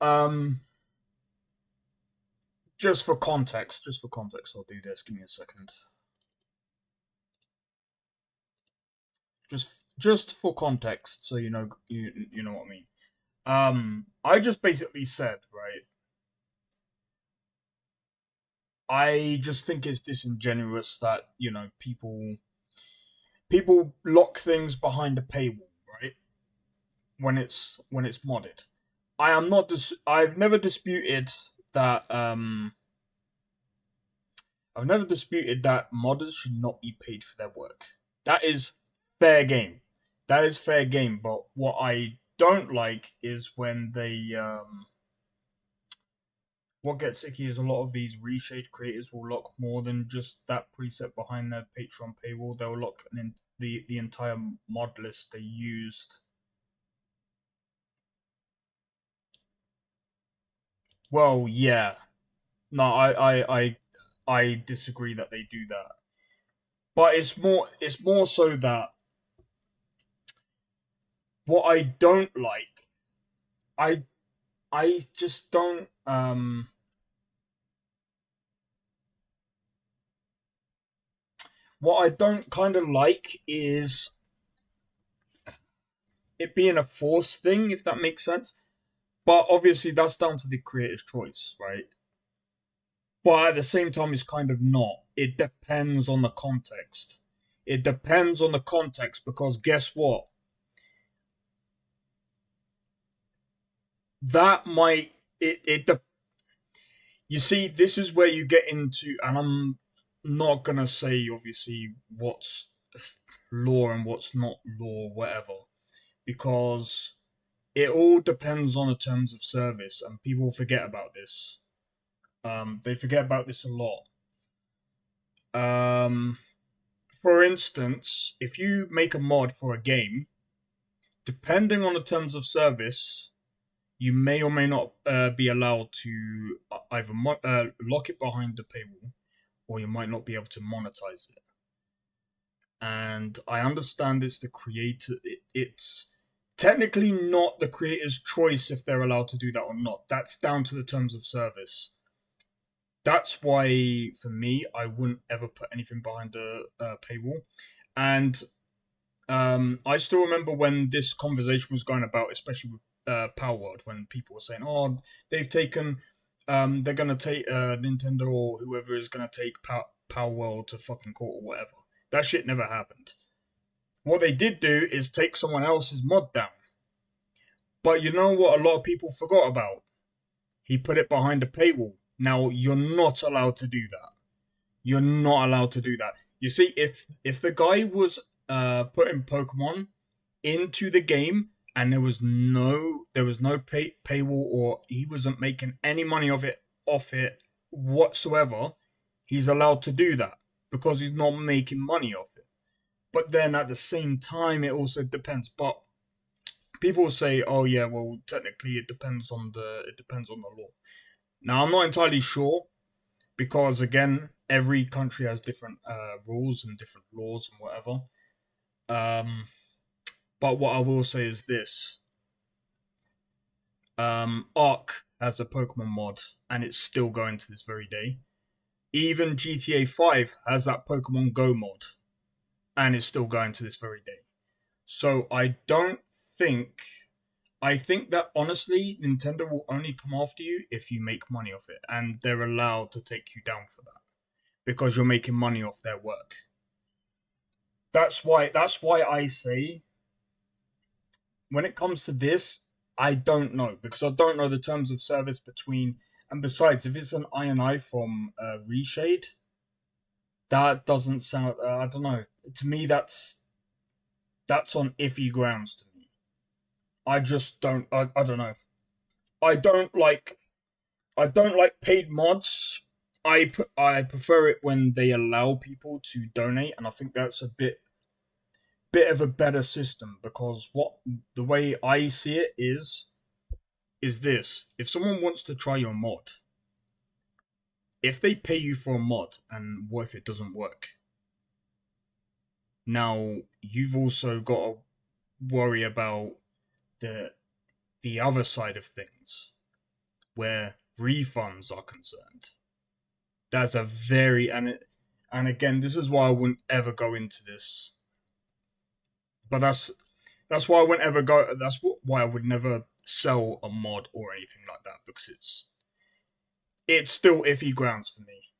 I meant. Just for context, I'll do this. Give me a second. Just for context, so you know what I mean. I just basically said, right, I just think it's disingenuous that, people lock things behind a paywall, right? When it's modded. I've never disputed that modders should not be paid for their work. That is fair game. But what I don't like is when they what gets icky is a lot of these reshade creators will lock more than just that preset behind their Patreon paywall. They'll lock the entire mod list they used. Well, yeah. No, I disagree that they do that. But it's more so that what I don't like, I just don't what I don't kind of like is it being a forced thing, if that makes sense. But obviously that's down to the creator's choice, right? But at the same time, it's kind of not. It depends on the context. Because guess what? that might you see, this is where you get into, and I'm not gonna say obviously what's law and what's not law, whatever, because it all depends on the terms of service, and people forget about this. They forget about this a lot. For instance, if you make a mod for a game, depending on the terms of service, you may or may not be allowed to either lock it behind the paywall, or you might not be able to monetize it. And I understand it's the creator. It's technically not the creator's choice if they're allowed to do that or not. That's down to the terms of service. That's why, for me, I wouldn't ever put anything behind a paywall. And I still remember when this conversation was going about, especially with Power World, when people were saying, "Oh, they've taken, they're gonna take Nintendo or whoever is gonna take Power World to fucking court or whatever." That shit never happened. What they did do is take someone else's mod down. But you know what a lot of people forgot about? He put it behind a paywall. Now, you're not allowed to do that. You're not allowed to do that. You see, if the guy was putting Pokemon into the game and there was no paywall, or he wasn't making any money off it whatsoever, he's allowed to do that because he's not making money off it. But then at the same time, it also depends. But people say, "Oh yeah, well technically it depends on the law." Now, I'm not entirely sure, because again, every country has different rules and different laws and whatever. But what I will say is this: Ark has a Pokemon mod, and it's still going to this very day. Even GTA 5 has that Pokemon Go mod, and it's still going to this very day. So I think that honestly, Nintendo will only come after you if you make money off it, and they're allowed to take you down for that because you're making money off their work. That's why I say, when it comes to this, I don't know, because I don't know the terms of service between. And besides, if it's an INI from Reshade, that doesn't sound. I don't know. To me, that's on iffy grounds. To me, I just don't. I don't know. I don't like paid mods. I prefer it when they allow people to donate, and I think that's a bit of a better system, because the way I see it is this: if someone wants to try your mod, if they pay you for a mod and what if it doesn't work? Now, you've also got to worry about the other side of things, where refunds are concerned. That's a very and again, this is why I wouldn't ever go into this. But that's why I wouldn't ever go. That's why I would never sell a mod or anything like that, because it's still iffy grounds for me.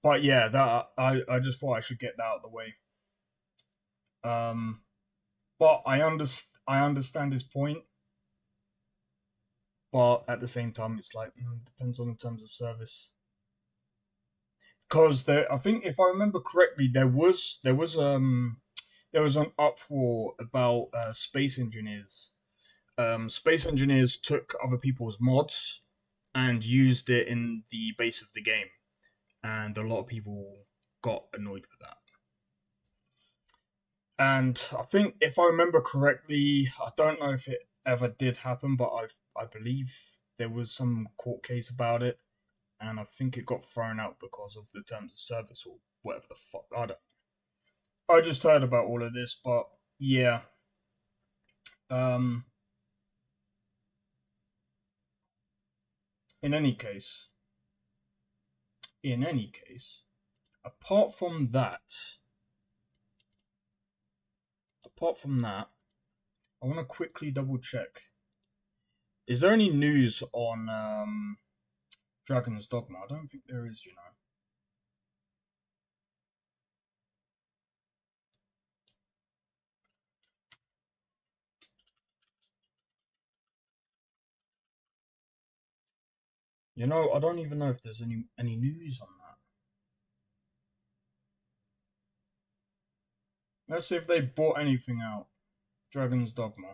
But yeah, that I just thought I should get that out of the way. But I understand his point. But at the same time, it's like, depends on the terms of service. Because I think, if I remember correctly, there was an uproar about Space Engineers. Space Engineers took other people's mods and used it in the base of the game, and a lot of people got annoyed with that. And I think, if I remember correctly, I don't know if it ever did happen, but I believe there was some court case about it, and I think it got thrown out because of the terms of service or whatever the fuck. I just heard about all of this, but yeah. In any case, apart from that, I want to quickly double check. Is there any news on Dragon's Dogma? I don't think there is, you know. You know, I don't even know if there's any news on that. Let's see if they bought anything out. Dragon's Dogma.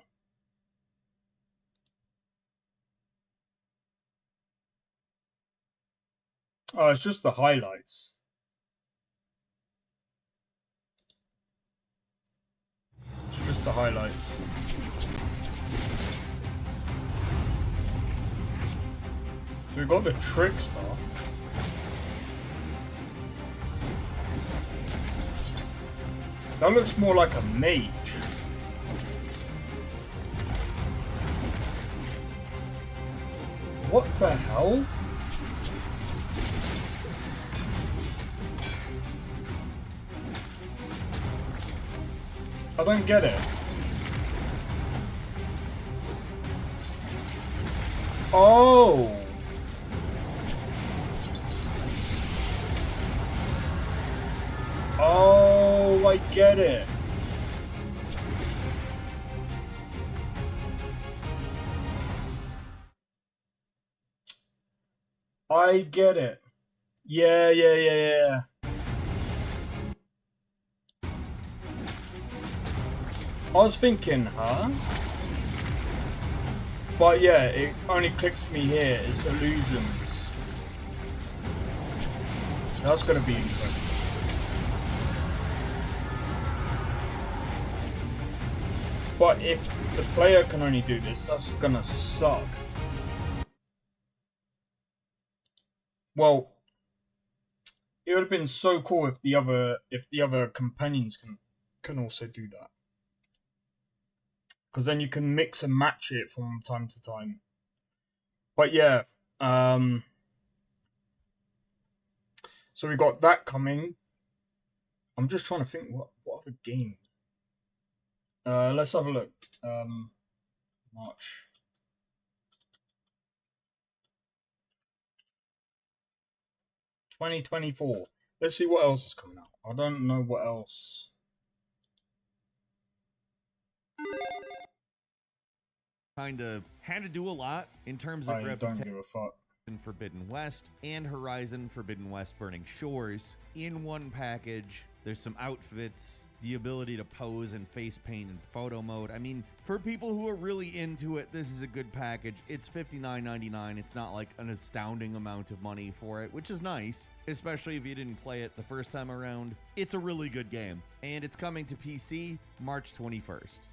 Oh, it's just the highlights. It's just the highlights. So we got the Trickster. That looks more like a mage. What the hell? I don't get it. Oh! Oh, I get it. I get it. Yeah. I was thinking, huh? But yeah, it only clicked to me here. It's illusions. That's gonna be interesting. But if the player can only do this, that's gonna suck. Well, it would have been so cool if the other companions can also do that. Because then you can mix and match it from time to time. But yeah, so we got that coming. I'm just trying to think what other game. Let's have a look. March. $2024. Let's see what else is coming out. I don't know what else. Kind of had to do a lot in terms of don't give a fuck. Forbidden West and Horizon Forbidden West Burning Shores in one package. There's some outfits, the ability to pose and face paint in photo mode. I mean, for people who are really into it, this is a good package. It's $59.99. It's not like an astounding amount of money for it, which is nice, especially if you didn't play it the first time around. It's a really good game, and it's coming to PC March 21st.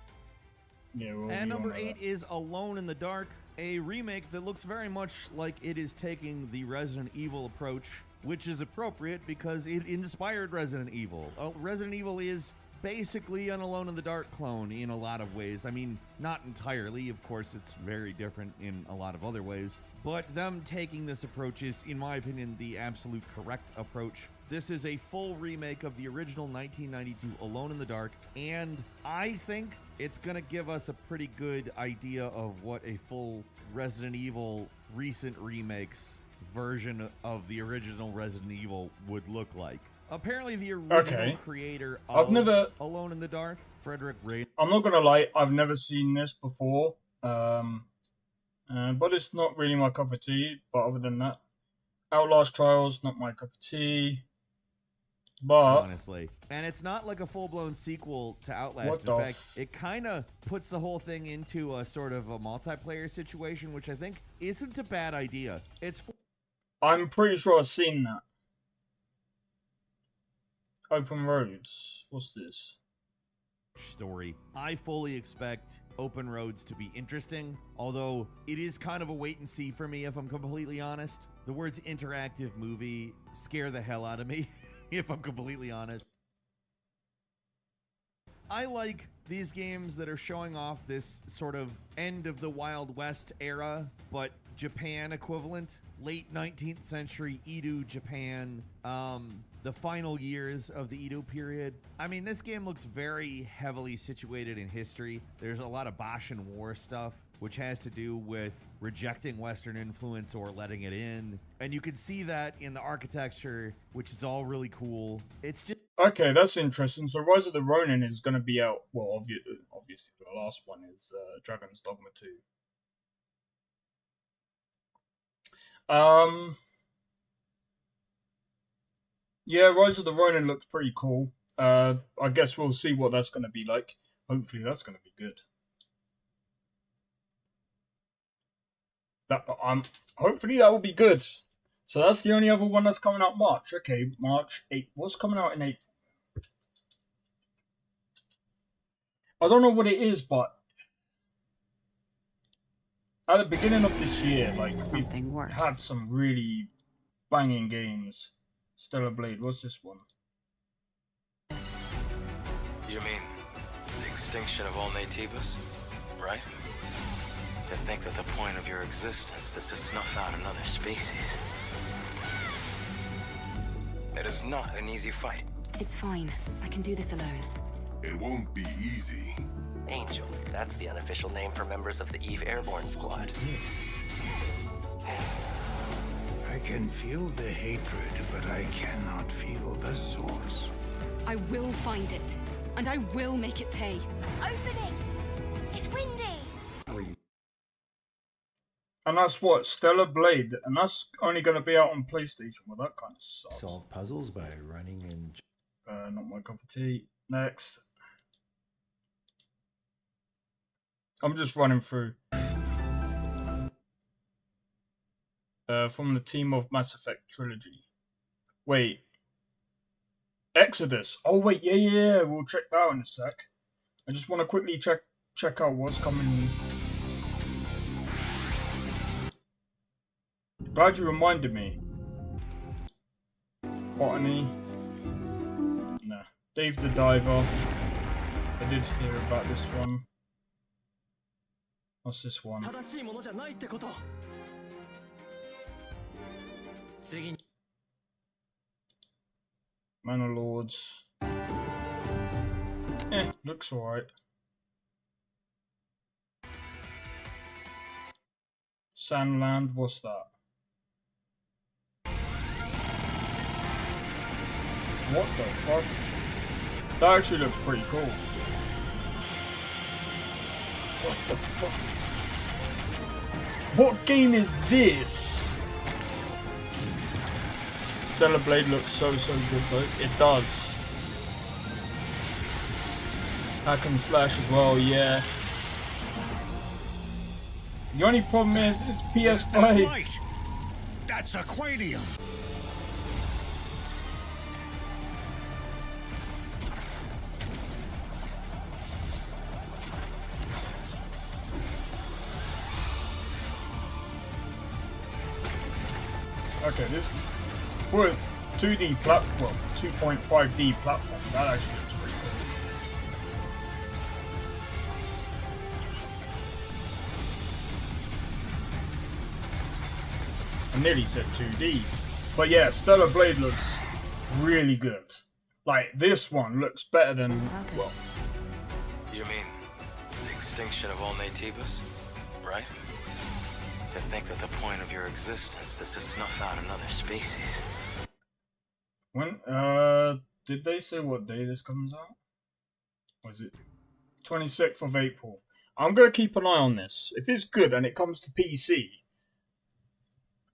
Yeah, and number 8 is Alone in the Dark, a remake that looks very much like it is taking the Resident Evil approach, which is appropriate because it inspired Resident Evil. Resident Evil is basically an Alone in the Dark clone in a lot of ways. I mean, not entirely, of course, it's very different in a lot of other ways, but them taking this approach is, in my opinion, the absolute correct approach. This is a full remake of the original 1992 Alone in the Dark, and I think it's going to give us a pretty good idea of what a full Resident Evil recent remakes version of the original Resident Evil would look like. Apparently the original creator of Alone in the Dark, Frederick Ray. I'm not going to lie, I've never seen this before, but it's not really my cup of tea. But other than that, Outlast Trials, not my cup of tea. But honestly, and it's not like a full-blown sequel to Outlast. In fact, it kind of puts the whole thing into a sort of a multiplayer situation, which I think isn't a bad idea. I'm pretty sure I've seen that. Open Roads. What's this? Story. I fully expect Open Roads to be interesting, although it is kind of a wait and see for me, if I'm completely honest. The words interactive movie scare the hell out of me. If I'm completely honest. I like these games that are showing off this sort of end of the Wild West era, but Japan equivalent. Late 19th century Edo Japan, the final years of the Edo period. I mean, this game looks very heavily situated in history. There's a lot of Boshin War stuff, which has to do with rejecting Western influence or letting it in. And you can see that in the architecture, which is all really cool. It's just... Okay, that's interesting. So Rise of the Ronin is going to be out, well, obviously the last one is Dragon's Dogma 2. Yeah, Rise of the Ronin looks pretty cool. I guess we'll see what that's going to be like. Hopefully that's going to be good. Hopefully that will be good. So that's the only other one that's coming out March. Okay, March 8th. What's coming out in April? I don't know what it is, but at the beginning of this year, like, we've had some really banging games. Stellar Blade, what's this one? You mean the extinction of all Naytibas, right? To think that the point of your existence is to snuff out another species. It is not an easy fight. It's fine. I can do this alone. It won't be easy. Angel, that's the unofficial name for members of the Eve Airborne Squad. I can feel the hatred, but I cannot feel the source. I will find it, and I will make it pay. Opening! It's windy! And that's what? Stellar Blade. And that's only going to be out on PlayStation. Well, that kind of sucks. Solve puzzles by running in... not my cup of tea. Next. I'm just running through. From the team of Mass Effect Trilogy. Wait. Exodus. Oh, wait. Yeah. We'll check that out in a sec. I just want to quickly check out what's coming. Glad you reminded me. Botany. Nah. Dave the Diver. I did hear about this one. What's this one? Manor Lords. Looks alright. Sandland, what's that? What the fuck? That actually looks pretty cool. What the fuck? What game is this? Stellar Blade looks so good though. It does. Hack and slash as well, yeah. The only problem is it's PS5. Right. That's Aquanium. Okay, this for a 2D platform, 2.5D platform, that actually looks pretty cool. I nearly said 2D, but yeah, Stellar Blade looks really good. Like this one looks better than well. You mean the extinction of all Naytibas, right? To think that the point of your existence is to snuff out another species. When did they say what day this comes out? Was it 26th of April? I'm gonna keep an eye on this. If it's good and it comes to PC,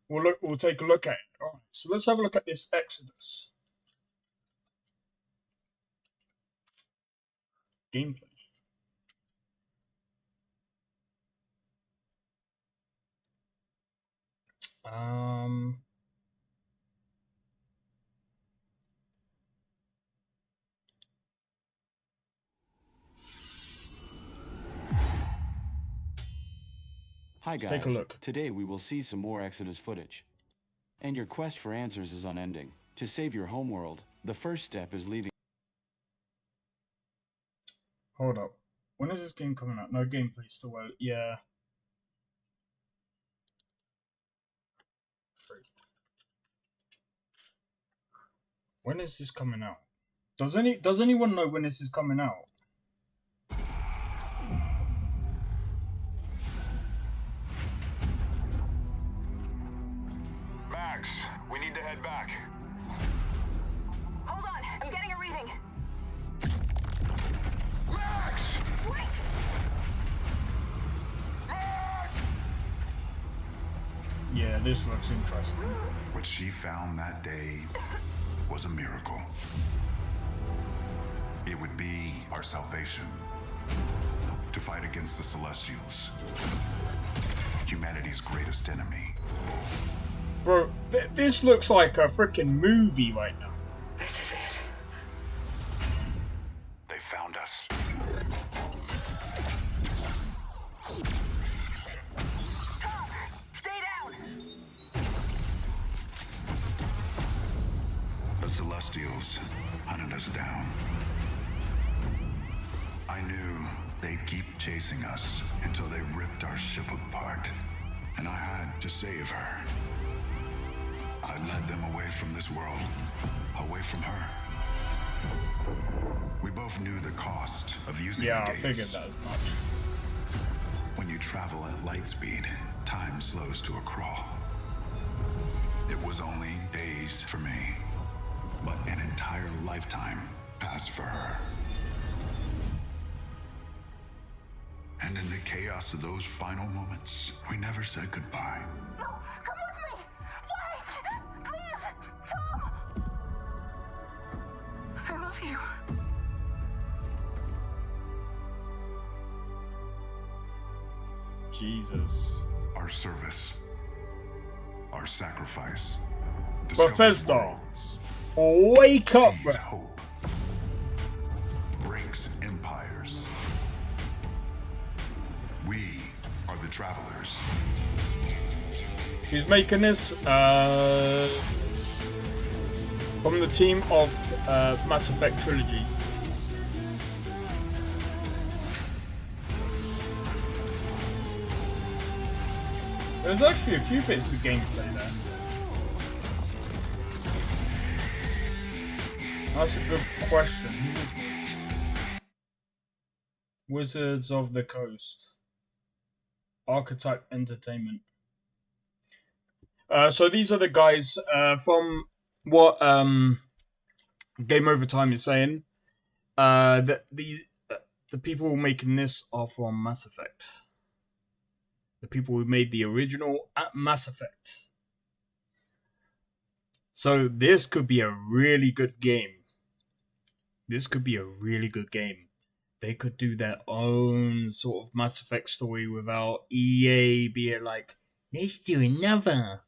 we'll take a look at it. Alright, so let's have a look at this Exodus. Gameplay. Hi guys, take a look. Today we will see some more Exodus footage. And your quest for answers is unending. To save your homeworld, the first step is leaving... Hold up. When is this game coming out? No, gameplay still out. Yeah. When is this coming out? Does anyone know when this is coming out? Max, we need to head back. Hold on, I'm getting a reading. Max! Wait! Max! Yeah, this looks interesting. What she found that day was a miracle. It would be our salvation to fight against the Celestials, humanity's greatest enemy. Bro, this looks like a freaking movie right now. This is it. They found us. Tom, stay down. The Celestials hunted us down. I knew they'd keep chasing us until they ripped our ship apart, and I had to save her. I led them away from this world, away from her. We both knew the cost of using the gates. I figured that as much. When you travel at light speed, time slows to a crawl. It was only days for me, but an entire lifetime passed for her. And in the chaos of those final moments, we never said goodbye. No, come with me. Wait, please, Tom. I love you. Jesus. Our service, our sacrifice. Bethesda, wake up, bro. Hope, breaks empires. We are the travelers. Who's making this? From the team of Mass Effect Trilogy. There's actually a few bits of gameplay there. That's a good question. Who was Wizards of the Coast? Archetype Entertainment. So these are the guys from what Game Over Time is saying. That the people making this are from Mass Effect. The people who made the original Mass Effect. So this could be a really good game. This could be a really good game. They could do their own sort of Mass Effect story without EA being like, let's do another.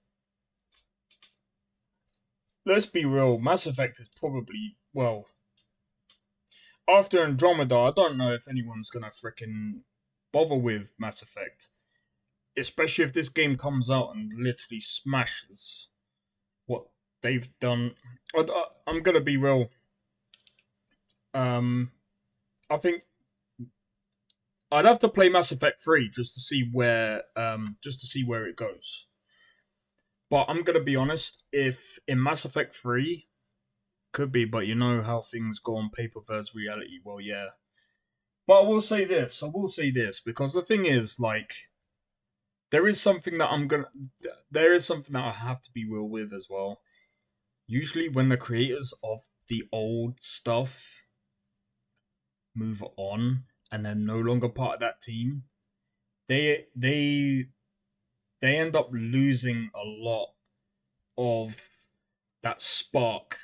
Let's be real, Mass Effect is probably, well, after Andromeda, I don't know if anyone's gonna frickin' bother with Mass Effect. Especially if this game comes out and literally smashes what they've done. I'm gonna be real. I think I'd have to play Mass Effect 3 just to see where it goes. But I'm gonna be honest, if in Mass Effect 3 could be, but you know how things go on paper versus reality, well yeah. But I will say this, because the thing is, like, there is something that I have to be real with as well. Usually when the creators of the old stuff move on and they're no longer part of that team, they end up losing a lot of that spark.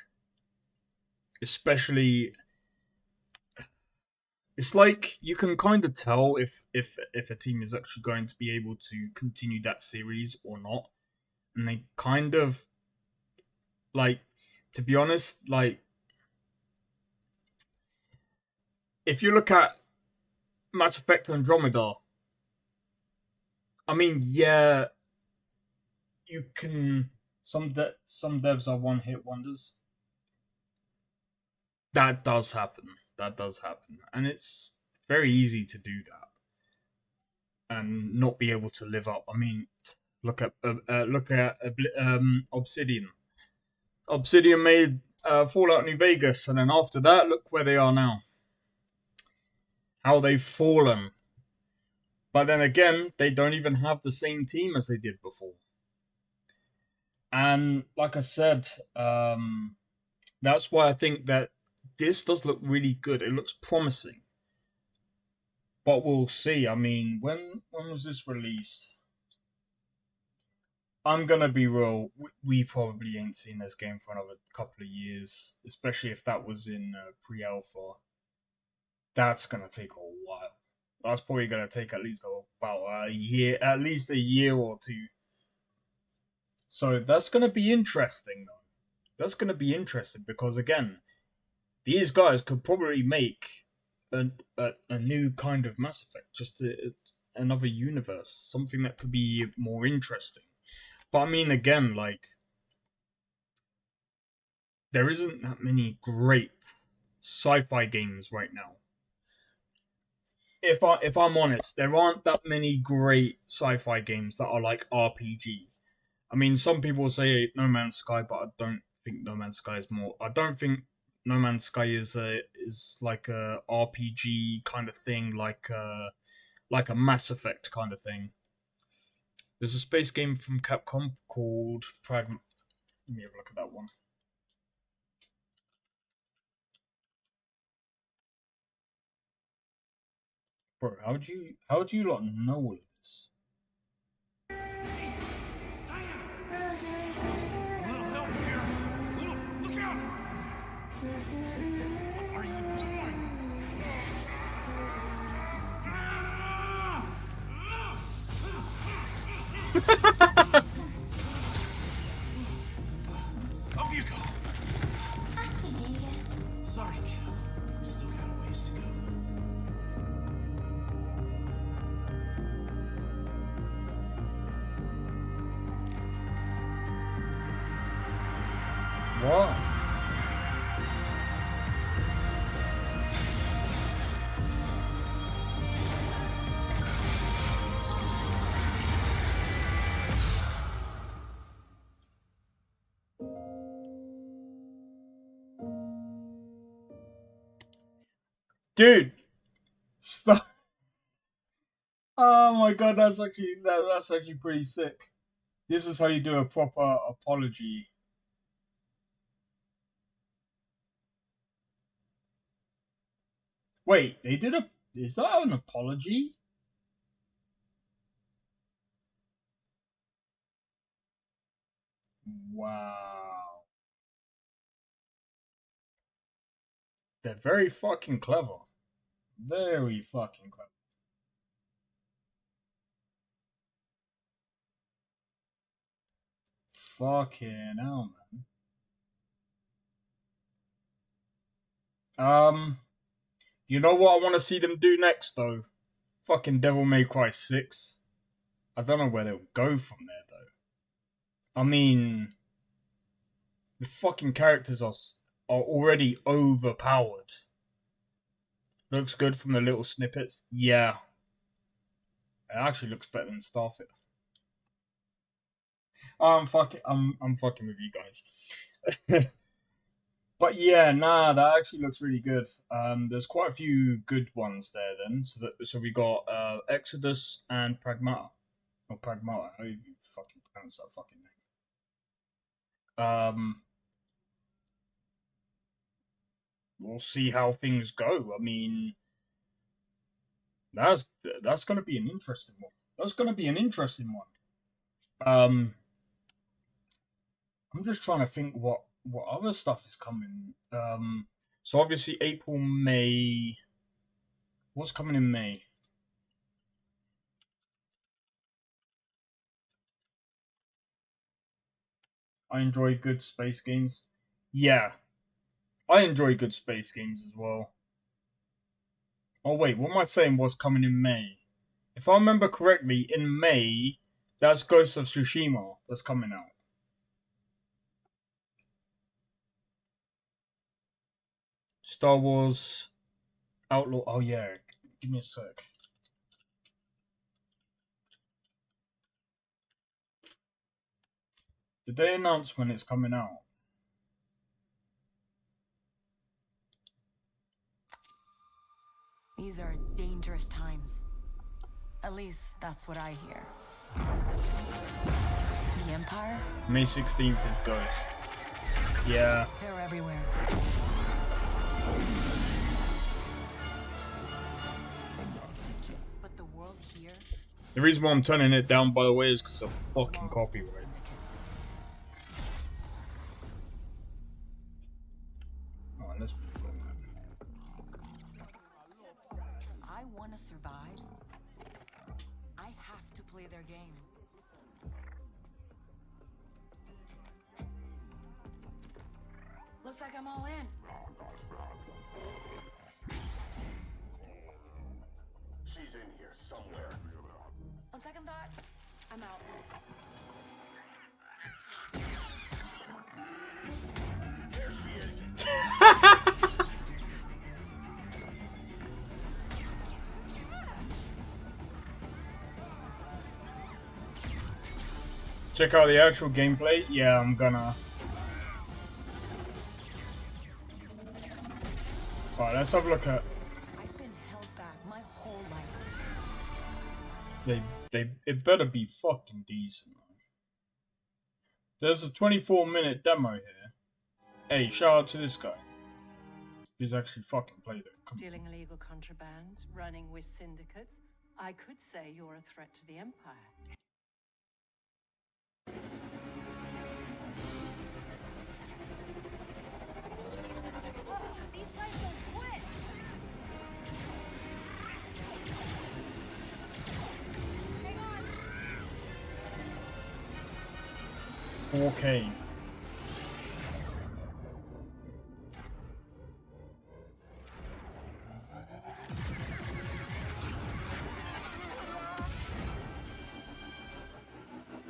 Especially, it's like you can kind of tell if a team is actually going to be able to continue that series or not. And they kind of, like, to be honest, like, if you look at Mass Effect Andromeda, I mean, yeah, you can, some devs are one-hit wonders. That does happen. And it's very easy to do that and not be able to live up. I mean, look at Obsidian. Obsidian made Fallout New Vegas, and then after that, look where they are now. How they've fallen. But then again, they don't even have the same team as they did before. And like I said, that's why I think that this does look really good. It looks promising. But we'll see. I mean, when was this released? I'm gonna be real. We probably ain't seen this game for another couple of years, especially if that was in pre-alpha. That's gonna take a while. That's probably gonna take at least about a year, at least a year or two. So that's gonna be interesting, though. That's gonna be interesting because again, these guys could probably make a new kind of Mass Effect, just another universe, something that could be more interesting. But I mean, again, like, there isn't that many great sci-fi games right now. If I'm honest, there aren't that many great sci-fi games that are like RPG. I mean, some people say No Man's Sky, but I don't think No Man's Sky is more. I don't think No Man's Sky is like a RPG kind of thing, like a Mass Effect kind of thing. There's a space game from Capcom called Let me have a look at that one. Bro, how do you lot know all of this? Up you go. Sorry, kid. We still got a ways to go. What? Dude, stop! Oh my god, that's actually pretty sick. This is how you do a proper apology. Wait, they did a... Is that an apology? Wow. They're very fucking clever. Very fucking clever. Fucking hell, man. You know what I want to see them do next, though? Fucking Devil May Cry 6. I don't know where they'll go from there, though. I mean, the fucking characters are already overpowered. Looks good from the little snippets. Yeah. It actually looks better than Starfield. I'm fucking with you guys. But yeah, nah, that actually looks really good. There's quite a few good ones there then. So we got Exodus and Pragmata. Or Pragmata, how do you fucking pronounce that fucking name? We'll see how things go. I mean, that's gonna be an interesting one. That's gonna be an interesting one. I'm just trying to think what other stuff is coming. So obviously April, May. What's coming in May? I enjoy good space games. Yeah. I enjoy good space games as well. Oh wait, what am I saying was coming in May? If I remember correctly, in May, that's Ghost of Tsushima that's coming out. Star Wars Outlaw. Oh yeah, give me a sec. Did they announce when it's coming out? These are dangerous times. At least that's what I hear. The Empire? May 16th is Ghost. Yeah. They're everywhere. But the world here The reason why I'm turning it down, by the way, is because of fucking copyright. Alright, let's If I want to survive, I have to play their game. Looks like I'm all in. She's in here somewhere. On second thought, I'm out. There she is. Check out the actual gameplay. Yeah, I'm gonna. Alright, let's have a look at. I've been held back my whole life. It better be fucking decent. There's a 24-minute demo here. Hey, shout out to this guy. He's actually fucking played it. Come Stealing illegal contraband, running with syndicates. I could say you're a threat to the Empire. These guys don't quit. Hang on. 4K.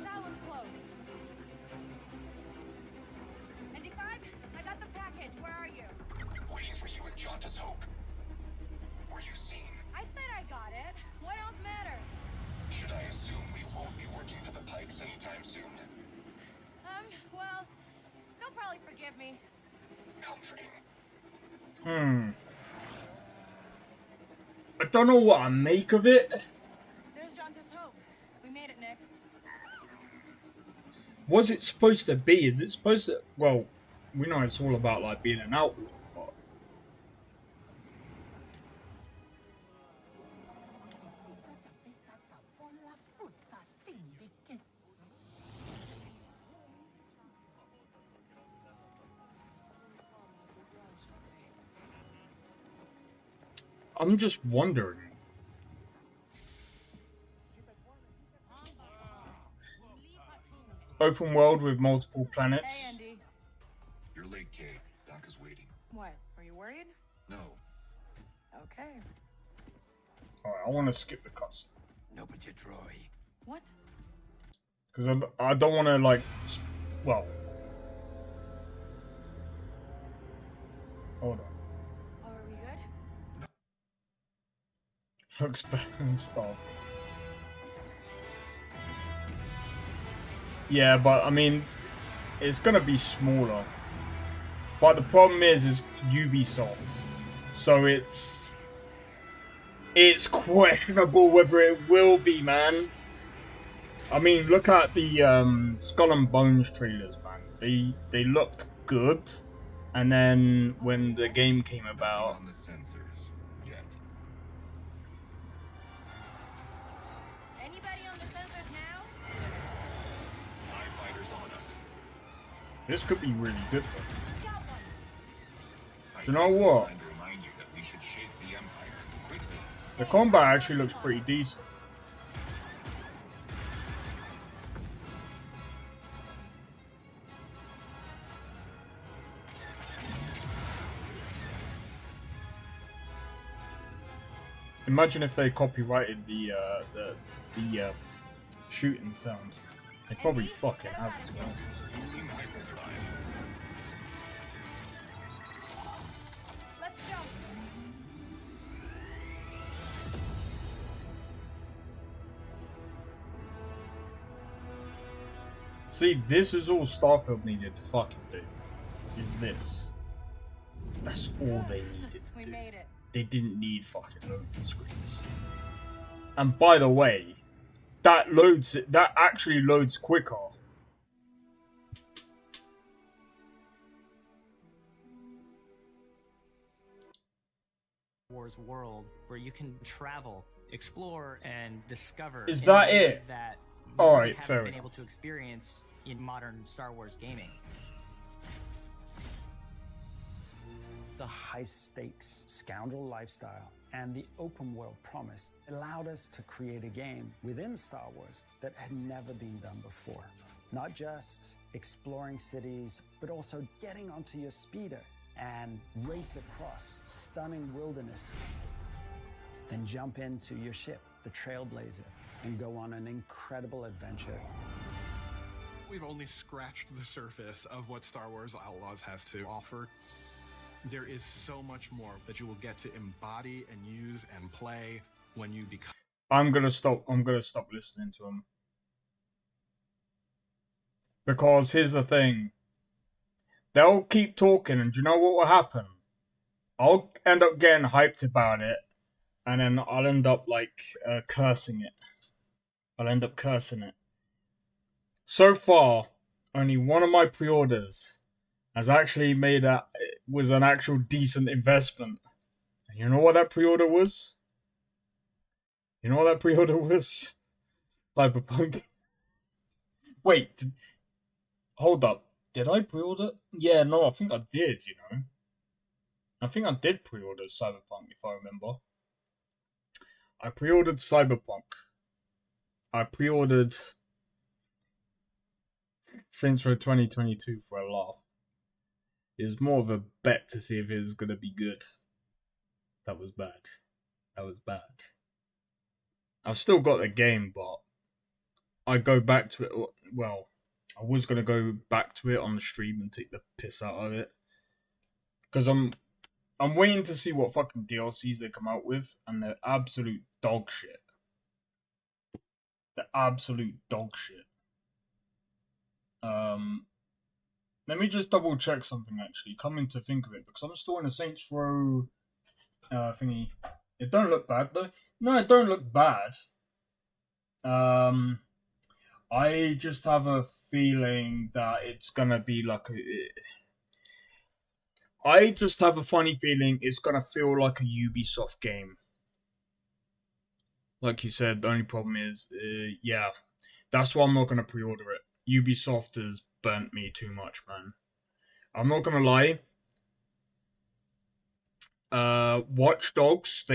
That was close. ND5, I got the package. Where are you? Waiting for you at Jauntus Hope. Were you seen? I said I got it. What else matters? Should I assume we won't be working for the Pikes anytime soon? Well, they'll probably forgive me. Comforting. I don't know what I make of it. There's Jauntus Hope. We made it, Nix. What's it supposed to be? Is it supposed to... Well, we know it's all about, like, being an outlaw, but... I'm just wondering. Open world with multiple planets. Hey, Andy. You're late, Kay. Doc is waiting. What? Are you worried? No. Okay. Alright, I want to skip the cutscene. No, but you Troy. What? Because I don't want to, like... Well... Hold on. Are we good? Looks better and stuff. Yeah, but I mean, it's gonna be smaller. But the problem is Ubisoft, so it's questionable whether it will be, man. I mean, look at the Skull and Bones trailers, man. They looked good, and then when the game came about. Anybody on the sensors now? TIE fighters on us. This could be really good, though. Got one. Do you know what? And remind you that we should shake the Empire quickly. The combat actually looks pretty decent. Imagine if they copyrighted the shooting sound. They probably fucking have as well. Let's jump. See, this is all Starfield needed to fucking do. Is this. That's all they needed to We do. made it. They didn't need fucking loading screens. And by the way, that actually loads quicker. Wars world where you can travel explore and discover. Is in that a way it? That All we right, haven't fair been enough. able to experience in modern Star Wars gaming. The high-stakes scoundrel lifestyle and the open-world promise allowed us to create a game within Star Wars that had never been done before. Not just exploring cities, but also getting onto your speeder and race across stunning wilderness. Then jump into your ship, the Trailblazer, and go on an incredible adventure. We've only scratched the surface of what Star Wars Outlaws has to offer. There is so much more that you will get to embody and use and play when you become. I'm gonna stop listening to him. Because here's the thing. They'll keep talking, and do you know what will happen? I'll end up getting hyped about it, and then I'll end up cursing it. I'll end up cursing it. So far, only one of my pre-orders has actually was an actual decent investment. And you know what that pre-order was? You know what that pre-order was? Cyberpunk. Wait, hold up. Did I pre-order? Yeah, no, I think I did, you know. I think I did pre-order Cyberpunk, if I remember. I pre-ordered Cyberpunk. I pre-ordered Saints Row 2022 for a laugh. It was more of a bet to see if it was going to be good. That was bad. That was bad. I've still got the game, but I go back to it. Well, I was going to go back to it on the stream and take the piss out of it. Because I'm waiting to see what fucking DLCs they come out with, and they're absolute dog shit. They're absolute dog shit. Let me just double check something actually, coming to think of it, because I'm still in a Saints Row thingy. It don't look bad though. No, it don't look bad. I just have a feeling that it's gonna be like I just have a funny feeling it's gonna feel like a Ubisoft game. Like you said, the only problem is, yeah, that's why I'm not gonna pre-order it. Ubisoft has burnt me too much, man. I'm not gonna lie. Watch Dogs,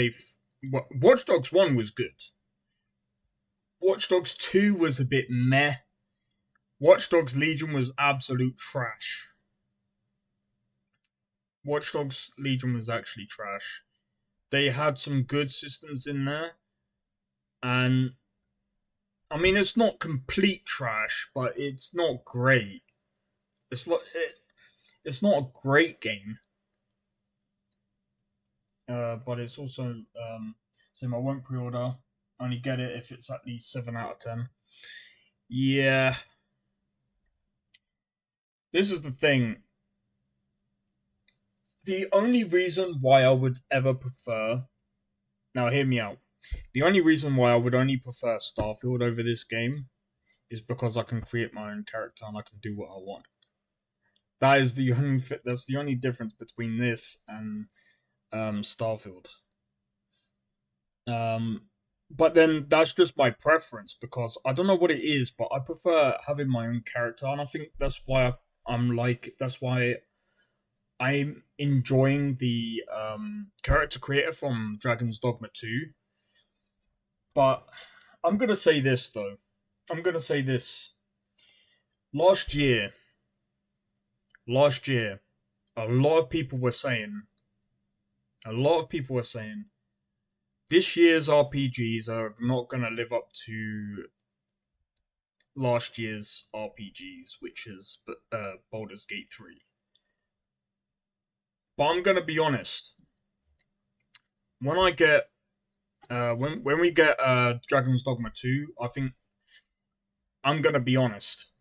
Watch Dogs 1 was good. Watch Dogs 2 was a bit meh. Watch Dogs Legion was absolute trash. Watch Dogs Legion was actually trash. They had some good systems in there. And I mean, it's not complete trash, but it's not great. It's not a great game. But it's also same. I won't pre-order. Only get it if it's at least 7 out of 10. Yeah. This is the thing. The only reason why I would ever prefer... Now, hear me out. The only reason why I would only prefer Starfield over this game is because I can create my own character and I can do what I want. That's the only difference between this and Starfield. But then that's just my preference, because I don't know what it is, but I prefer having my own character, and I think that's why I'm enjoying the character creator from Dragon's Dogma 2. But I'm gonna say this though. Last year, a lot of people were saying this year's RPGs are not going to live up to last year's RPGs, which is Baldur's Gate 3. But I'm going to be honest. When I get when we get Dragon's Dogma 2, I think I'm going to be honest.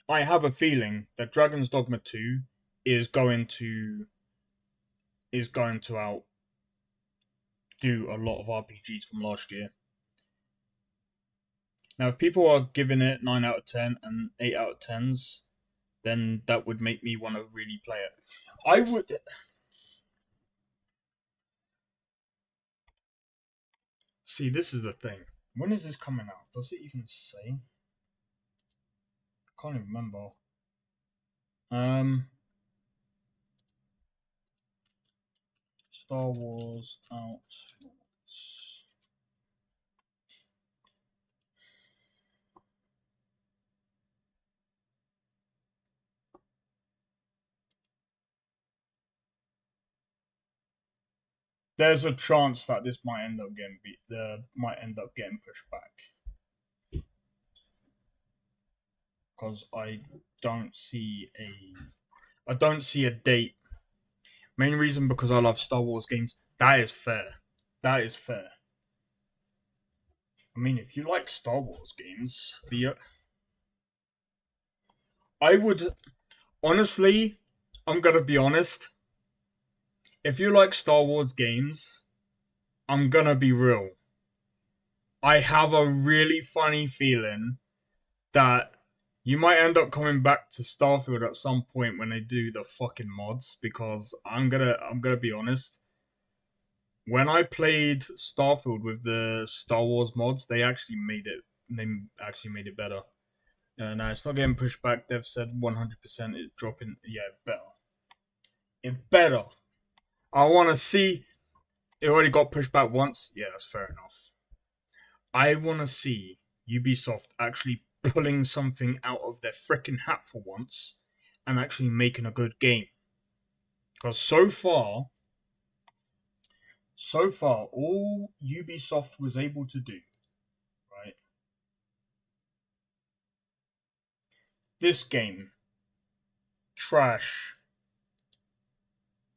I have a feeling that Dragon's Dogma 2 is going to outdo a lot of RPGs from last year. Now, if people are giving it 9 out of 10 and 8 out of 10s, then that would make me want to really play it. I would... See, this is the thing. When is this coming out? Does it even say? I can't even remember. Star Wars out. There's a chance that this might end up getting pushed back, because I don't see a date. Main reason because I love Star Wars games. That is fair. That is fair. I mean, if you like Star Wars games, I would honestly, I'm gonna be honest. If you like Star Wars games, I'm gonna be real. I have a really funny feeling that you might end up coming back to Starfield at some point when they do the fucking mods, because I'm gonna be honest. When I played Starfield with the Star Wars mods, they actually made it better. No, it's not getting pushed back. They've said 100% it's dropping. Yeah, it better. I want to see. It already got pushed back once. Yeah, that's fair enough. I want to see Ubisoft actually pulling something out of their freaking hat for once and actually making a good game. Because so far, all Ubisoft was able to do, right? This game, trash.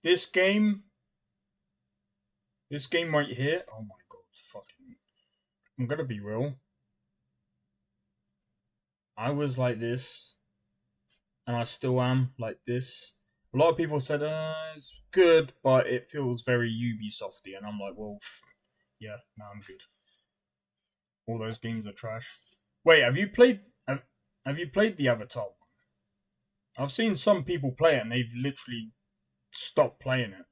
This game right here, oh my god, fucking, I'm gonna be real. I was like this, and I still am like this. A lot of people said, it's good, but it feels very Ubisofty, and I'm like, well, yeah, no, I'm good. All those games are trash. Wait, have you played the Avatar one? I've seen some people play it, and they've literally stopped playing it.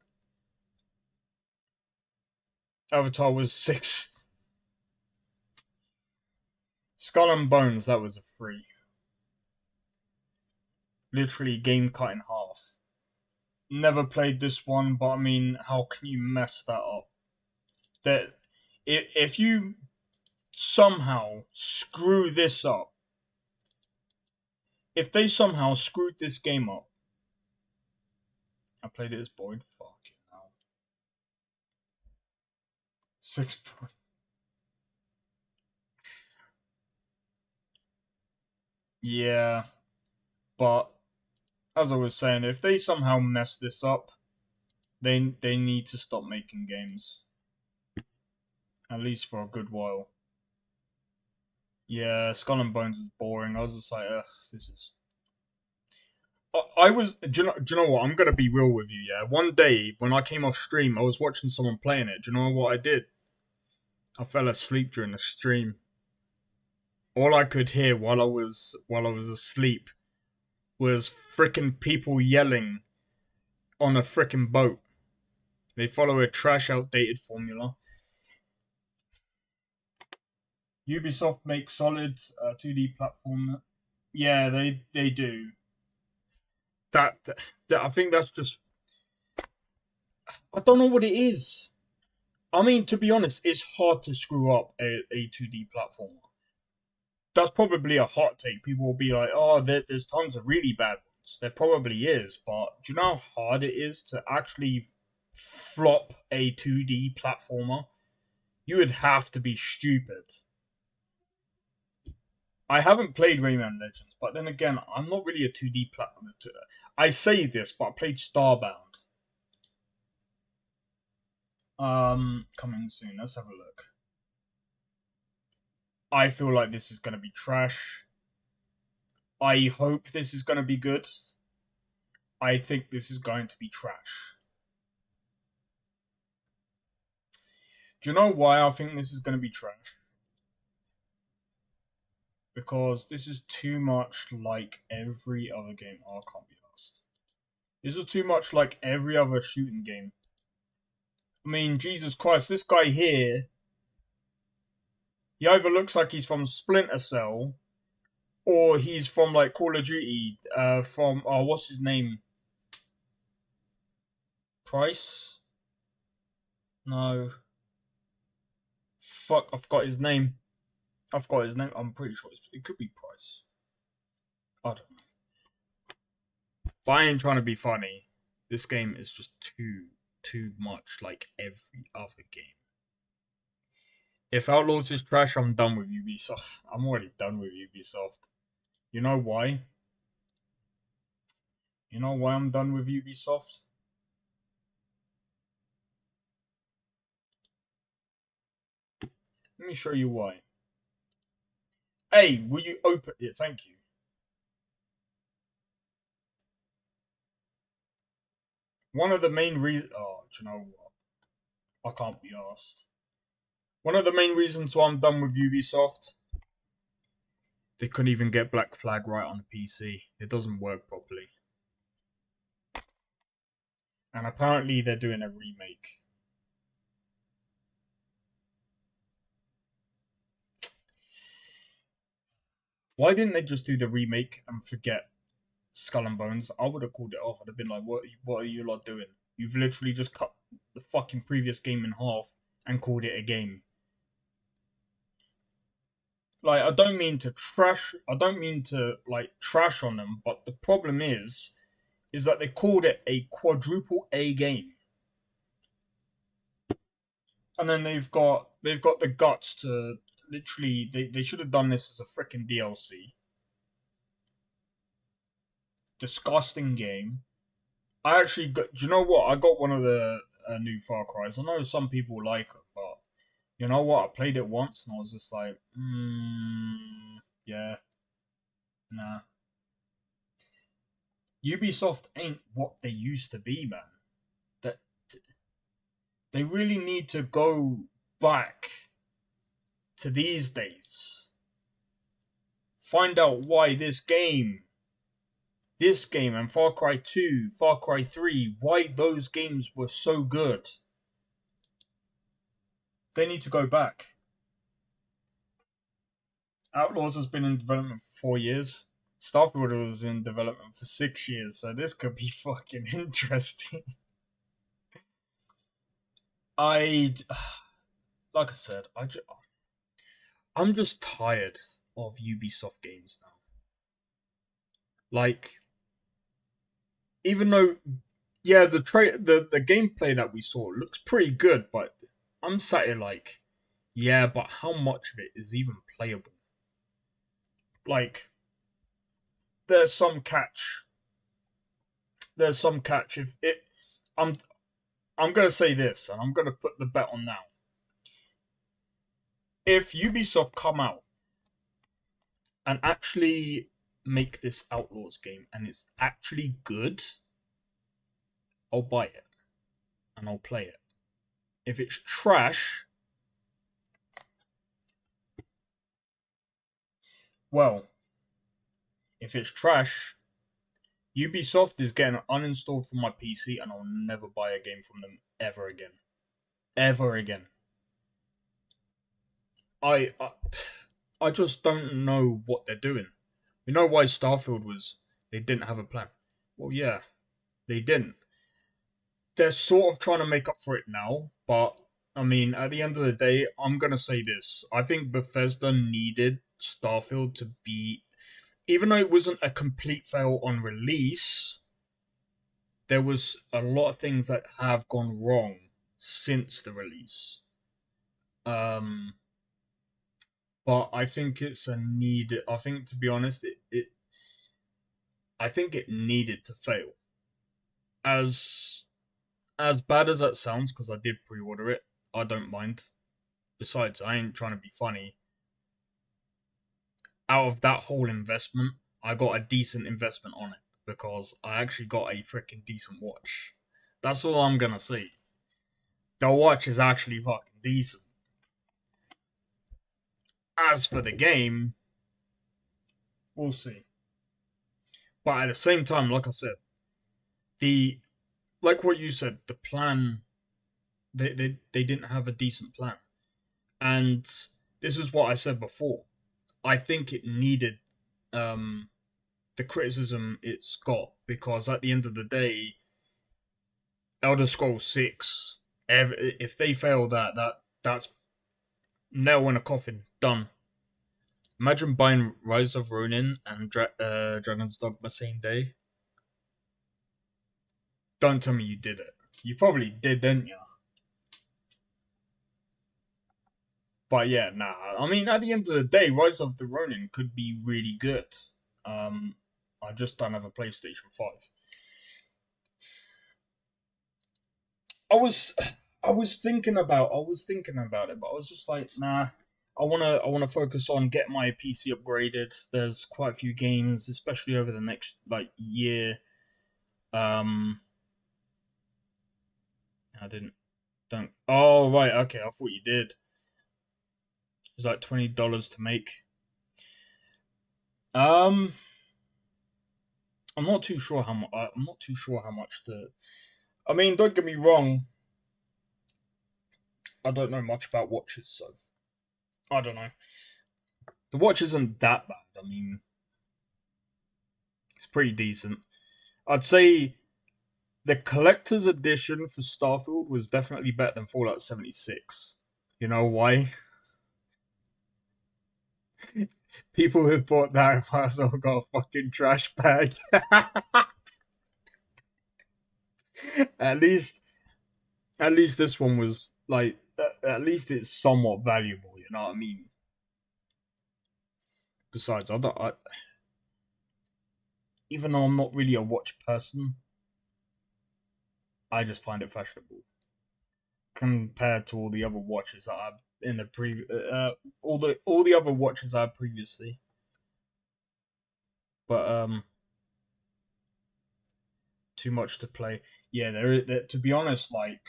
Avatar was 6. Skull and Bones, that was a free. Literally game cut in half. Never played this one, but I mean, how can you mess that up? That if you somehow screw this up, if they somehow screwed this game up, I played it as Boyd. Fucking hell. 6 points. Yeah, but as I was saying, if they somehow mess this up, they need to stop making games. At least for a good while. Yeah, Skull and Bones was boring. I was just like, ugh, this is... Do you know what? I'm gonna be real with you, yeah? One day, when I came off stream, I was watching someone playing it. Do you know what I did? I fell asleep during the stream. All I could hear while I was asleep was frickin' people yelling on a frickin' boat. They follow a trash, outdated formula. Ubisoft makes solid 2D platform. Yeah, they do. That I think that's just... I don't know what it is. I mean, to be honest, it's hard to screw up a 2D platformer. That's probably a hot take. People will be like, oh, there's tons of really bad ones. There probably is, but do you know how hard it is to actually flop a 2D platformer? You would have to be stupid. I haven't played Rayman Legends, but then again, I'm not really a 2D platformer. I say this, but I played Starbound. Coming soon. Let's have a look. I feel like this is going to be trash. I hope this is going to be good. I think this is going to be trash. Do you know why I think this is going to be trash? Because this is too much like every other game. Oh, I can't be asked. This is too much like every other shooting game. I mean, Jesus Christ, this guy here He either looks like he's from Splinter Cell, or he's from like Call of Duty. From what's his name? Price? No. Fuck, I forgot his name. I'm pretty sure it could be Price. I don't know. But I ain't trying to be funny. This game is just too much like every other game. If Outlaws is trash, I'm done with Ubisoft. I'm already done with Ubisoft. You know why? You know why I'm done with Ubisoft? Let me show you why. Hey, will you open it? Thank you. One of the main reasons... Oh, do you know what? I can't be asked. One of the main reasons why I'm done with Ubisoft, they couldn't even get Black Flag right on the PC. It doesn't work properly. And apparently they're doing a remake. Why didn't they just do the remake and forget Skull and Bones? I would have called it off. I'd have been like, what are you lot doing? You've literally just cut the fucking previous game in half and called it a game. Like, I don't mean to trash on them, but the problem is that they called it a quadruple A game. And then they've got the guts to literally, they should have done this as a freaking DLC. Disgusting game. I actually got, do you know what? I got one of the new Far Cry's. I know some people like it, but you know what? I played it once and I was just like, yeah, nah. Ubisoft ain't what they used to be, man. That they really need to go back to these days. Find out why this game and Far Cry 2, Far Cry 3, why those games were so good. They need to go back. Outlaws has been in development for 4 years. Starfield was in development for 6 years, so this could be fucking interesting. Like I said, I'm just tired of Ubisoft games now. Like, even though, yeah, the gameplay that we saw looks pretty good, but I'm sat here like, yeah, but how much of it is even playable? Like, there's some catch. If it, I'm gonna say this, and I'm gonna put the bet on now. If Ubisoft come out and actually make this Outlaws game and it's actually good, I'll buy it and I'll play it. If it's trash, well, if it's trash, Ubisoft is getting uninstalled from my PC and I'll never buy a game from them ever again. Ever again. I just don't know what they're doing. You know why Starfield they didn't have a plan? Well, yeah, they didn't. They're sort of trying to make up for it now, but, I mean, at the end of the day, I'm going to say this. I think Bethesda needed Starfield to be, even though it wasn't a complete fail on release, there was a lot of things that have gone wrong since the release. But I think it's a need. I think, to be honest, I think it needed to fail. As bad as that sounds, because I did pre-order it, I don't mind. Besides, I ain't trying to be funny. Out of that whole investment, I got a decent investment on it, because I actually got a freaking decent watch. That's all I'm gonna say. The watch is actually fucking decent. As for the game, we'll see. But at the same time, like I said, like what you said, the plan, they didn't have a decent plan. And this is what I said before. I think it needed the criticism it's got, because at the end of the day, Elder Scrolls 6, if they fail that's nail in a coffin, done. Imagine buying Rise of Ronin and Dragon's Dogma same day. Don't tell me you did it. You probably did, didn't you? But yeah, nah. I mean, at the end of the day, Rise of the Ronin could be really good. I just don't have a PlayStation 5. I was thinking about it, but I was just like, nah. I wanna focus on getting my PC upgraded. There's quite a few games, especially over the next year. I don't. Oh right, okay. I thought you did. It's like $20 to make. I'm not too sure how much. I'm not too sure how much the. I mean, don't get me wrong. I don't know much about watches, so I don't know. The watch isn't that bad. I mean, it's pretty decent. I'd say the collector's edition for Starfield was definitely better than Fallout 76. You know why? People who bought that might as well got a fucking trash bag. At least this one was like, at least it's somewhat valuable. You know what I mean? Besides, even though I'm not really a watch person, I just find it fashionable compared to all the other watches that I've in the all the other watches I had previously. But too much to play. Yeah, there to be honest, like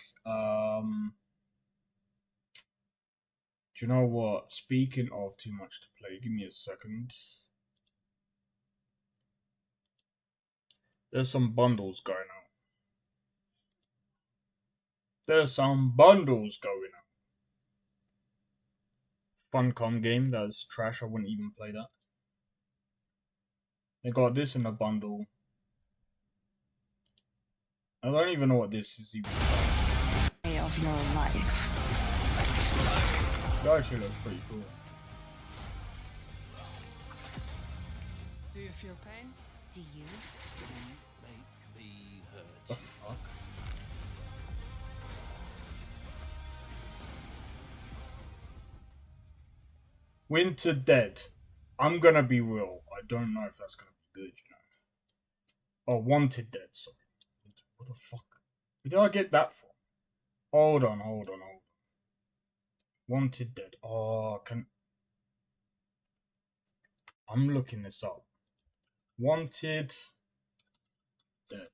do you know what? Speaking of too much to play, give me a second. There's some bundles going out. There's some bundles going out. Funcom game, that's trash. I wouldn't even play that. They got this in a bundle. I don't even know what this is even about. Of your life. That actually looks pretty cool. Do you feel pain? Do you? Make me hurt. The fuck? Winter Dead. I'm gonna be real. I don't know if that's gonna be good, you know. Oh, Wanted Dead, sorry. What the fuck? Where did I get that from? Hold on. Wanted Dead. Oh, I'm looking this up. Wanted Dead.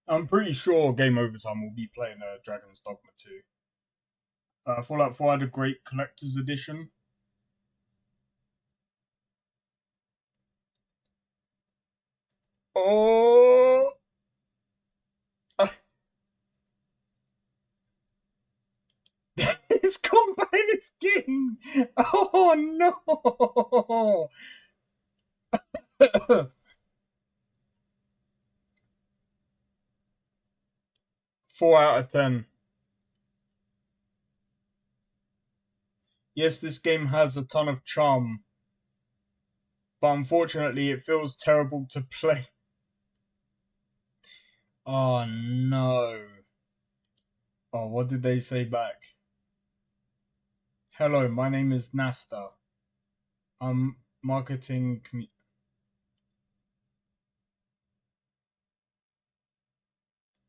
I'm pretty sure Game Overtime will be playing Dragon's Dogma 2. Fallout 4 had a great collector's edition. Oh! It's gone by this game! Oh no! 4 out of 10. Yes, this game has a ton of charm, but unfortunately it feels terrible to play. Oh no. Oh, what did they say back? Hello, my name is Nasta. I'm marketing...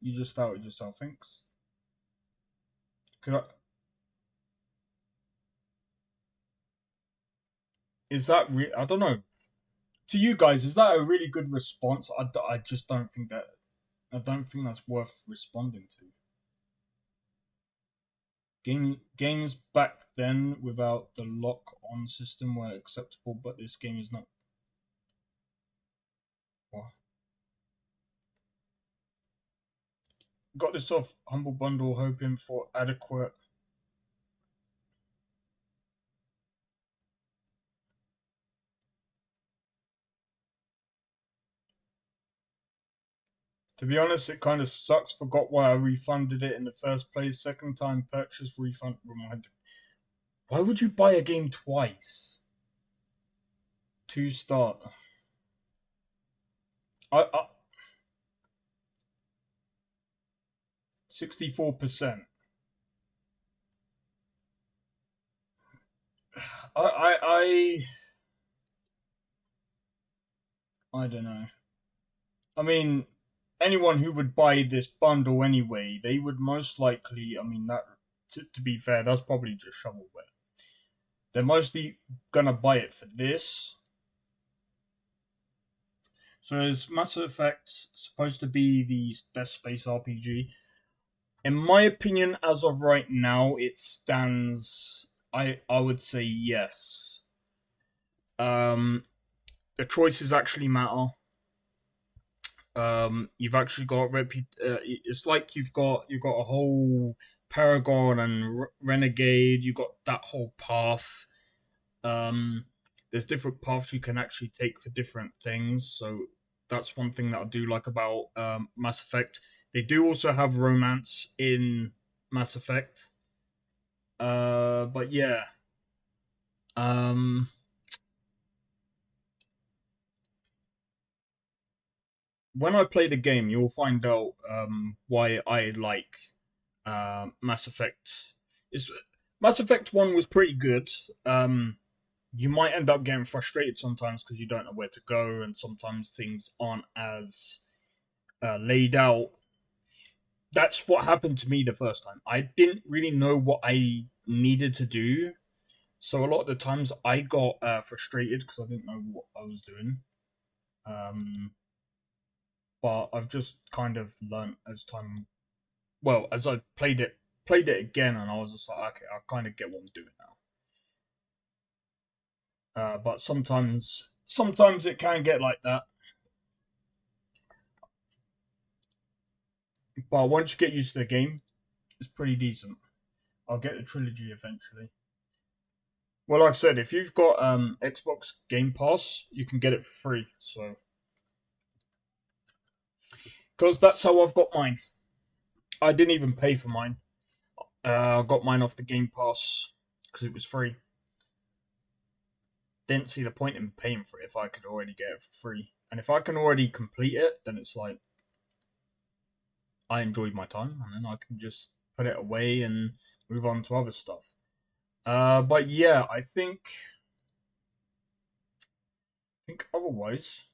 You just outed yourself, thanks. Could I... Is that I don't know. To you guys, is that a really good response? I just don't think that... I don't think that's worth responding to. Games back then without the lock-on system were acceptable, but this game is not. What? got this off Humble Bundle, hoping for adequate. To be honest, it kind of sucks. Forgot why I refunded it in the first place. Second time purchase refund reminded. Why would you buy a game twice? 2-star. 64%. I don't know. I mean, anyone who would buy this bundle anyway, they would most likely, I mean, that to be fair, that's probably just shovelware. They're mostly gonna buy it for this. So is Mass Effect supposed to be the best space RPG? In my opinion, as of right now, it stands. I would say yes. The choices actually matter. You've actually got it's like you've got a whole Paragon and Renegade. You got that whole path. There's different paths you can actually take for different things. So that's one thing that I do like about Mass Effect. They do also have romance in Mass Effect. But yeah. When I play the game, you'll find out why I like Mass Effect. Mass Effect 1 was pretty good. You might end up getting frustrated sometimes because you don't know where to go, and sometimes things aren't as laid out. That's what happened to me the first time. I didn't really know what I needed to do, so a lot of the times I got frustrated because I didn't know what I was doing. But I've just kind of learnt as time, well, as I played it again, and I was just like, okay, I kind of get what I'm doing now. But sometimes it can get like that. But once you get used to the game, it's pretty decent. I'll get the trilogy eventually. Well, like I said, if you've got Xbox Game Pass, you can get it for free. So, because that's how I've got mine. I didn't even pay for mine. I got mine off the Game Pass because it was free. Didn't see the point in paying for it if I could already get it for free. And if I can already complete it, then it's like I enjoyed my time, and then I can just put it away and move on to other stuff. But yeah, I think otherwise.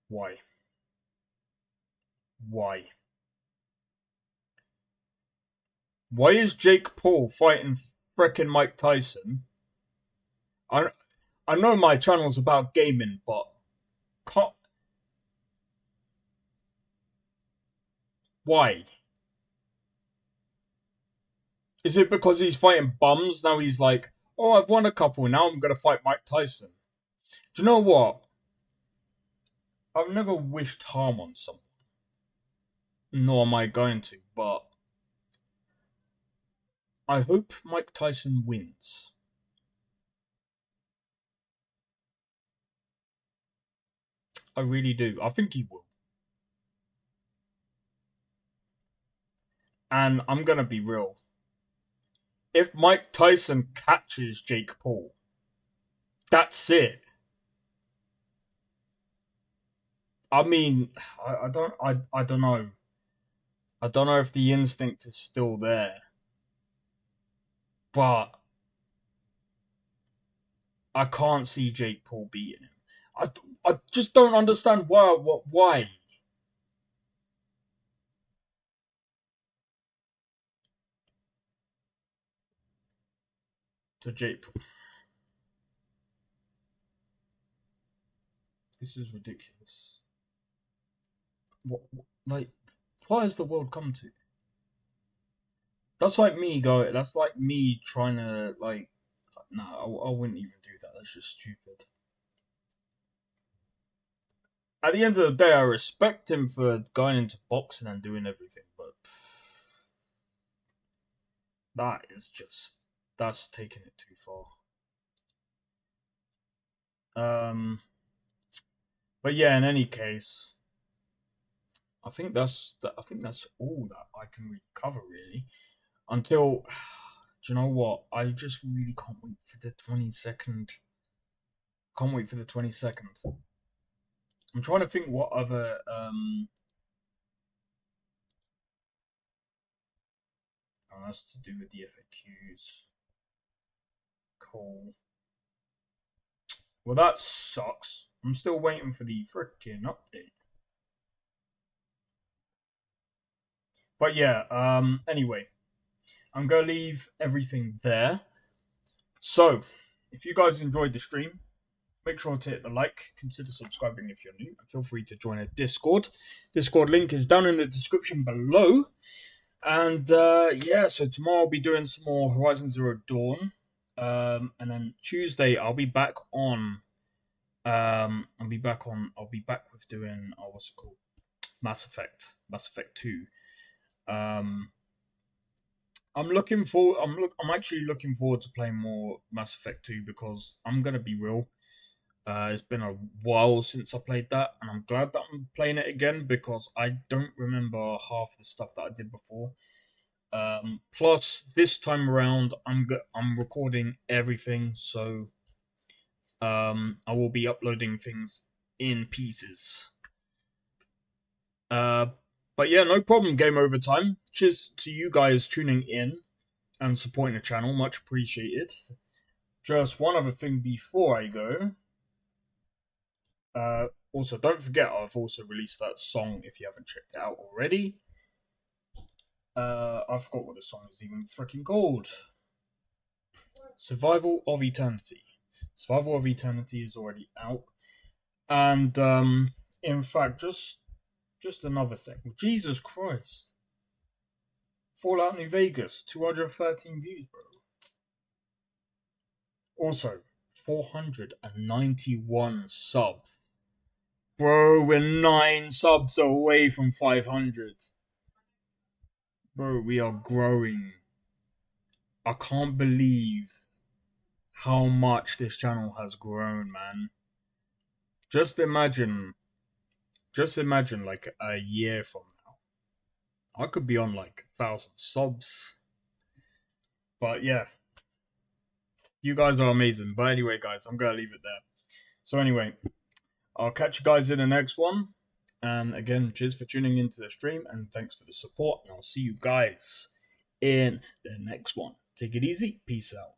Why? Why is Jake Paul fighting frickin' Mike Tyson? I know my channel's about gaming, but why? Is it because he's fighting bums? Now he's like, oh, I've won a couple, now I'm gonna fight Mike Tyson. Do you know what? I've never wished harm on someone. Nor am I going to, but I hope Mike Tyson wins. I really do. I think he will. And I'm gonna be real. If Mike Tyson catches Jake Paul, that's it. I mean, I don't know. I don't know if the instinct is still there. But I can't see Jake Paul beating him. I just don't understand why. To Jake Paul. This is ridiculous. What has the world come to? That's like me trying to, like, no, I wouldn't even do that. That's just stupid. at the end of the day, I respect him for going into boxing and doing everything, but that's taking it too far. But yeah, in any case, I think that's all that I can really cover, really. Until, do you know what? I just really can't wait for the 22nd. Can't wait for the 22nd. I'm trying to think what other that's to do with the FAQs. Cool. Well, that sucks. I'm still waiting for the frickin' update. But yeah, anyway, I'm gonna leave everything there. So, if you guys enjoyed the stream, make sure to hit the like, consider subscribing if you're new, and feel free to join a Discord. Discord link is down in the description below. And yeah, so tomorrow I'll be doing some more Horizon Zero Dawn. And then Tuesday I'll be back on I'll be back with doing what's it called? Mass Effect 2. I'm actually looking forward to playing more Mass Effect 2 because I'm gonna be real. It's been a while since I played that, and I'm glad that I'm playing it again because I don't remember half the stuff that I did before. Plus, this time around, I'm recording everything, so I will be uploading things in pieces. But yeah, no problem. Game over time. Cheers to you guys tuning in and supporting the channel. Much appreciated. Just one other thing before I go. Also, don't forget, I've also released that song if you haven't checked it out already. I forgot what the song is even freaking called. Survival of Eternity. Survival of Eternity is already out. And, in fact, just another thing. Jesus Christ. Fallout New Vegas, 213 views, bro. Also, 491 subs. Bro, we're 9 subs away from 500. Bro, we are growing. I can't believe how much this channel has grown, man. Just imagine like a year from now. I could be on like 1,000 subs. But yeah. You guys are amazing. But anyway, guys, I'm going to leave it there. So anyway, I'll catch you guys in the next one. And again, cheers for tuning into the stream. And thanks for the support. And I'll see you guys in the next one. Take it easy. Peace out.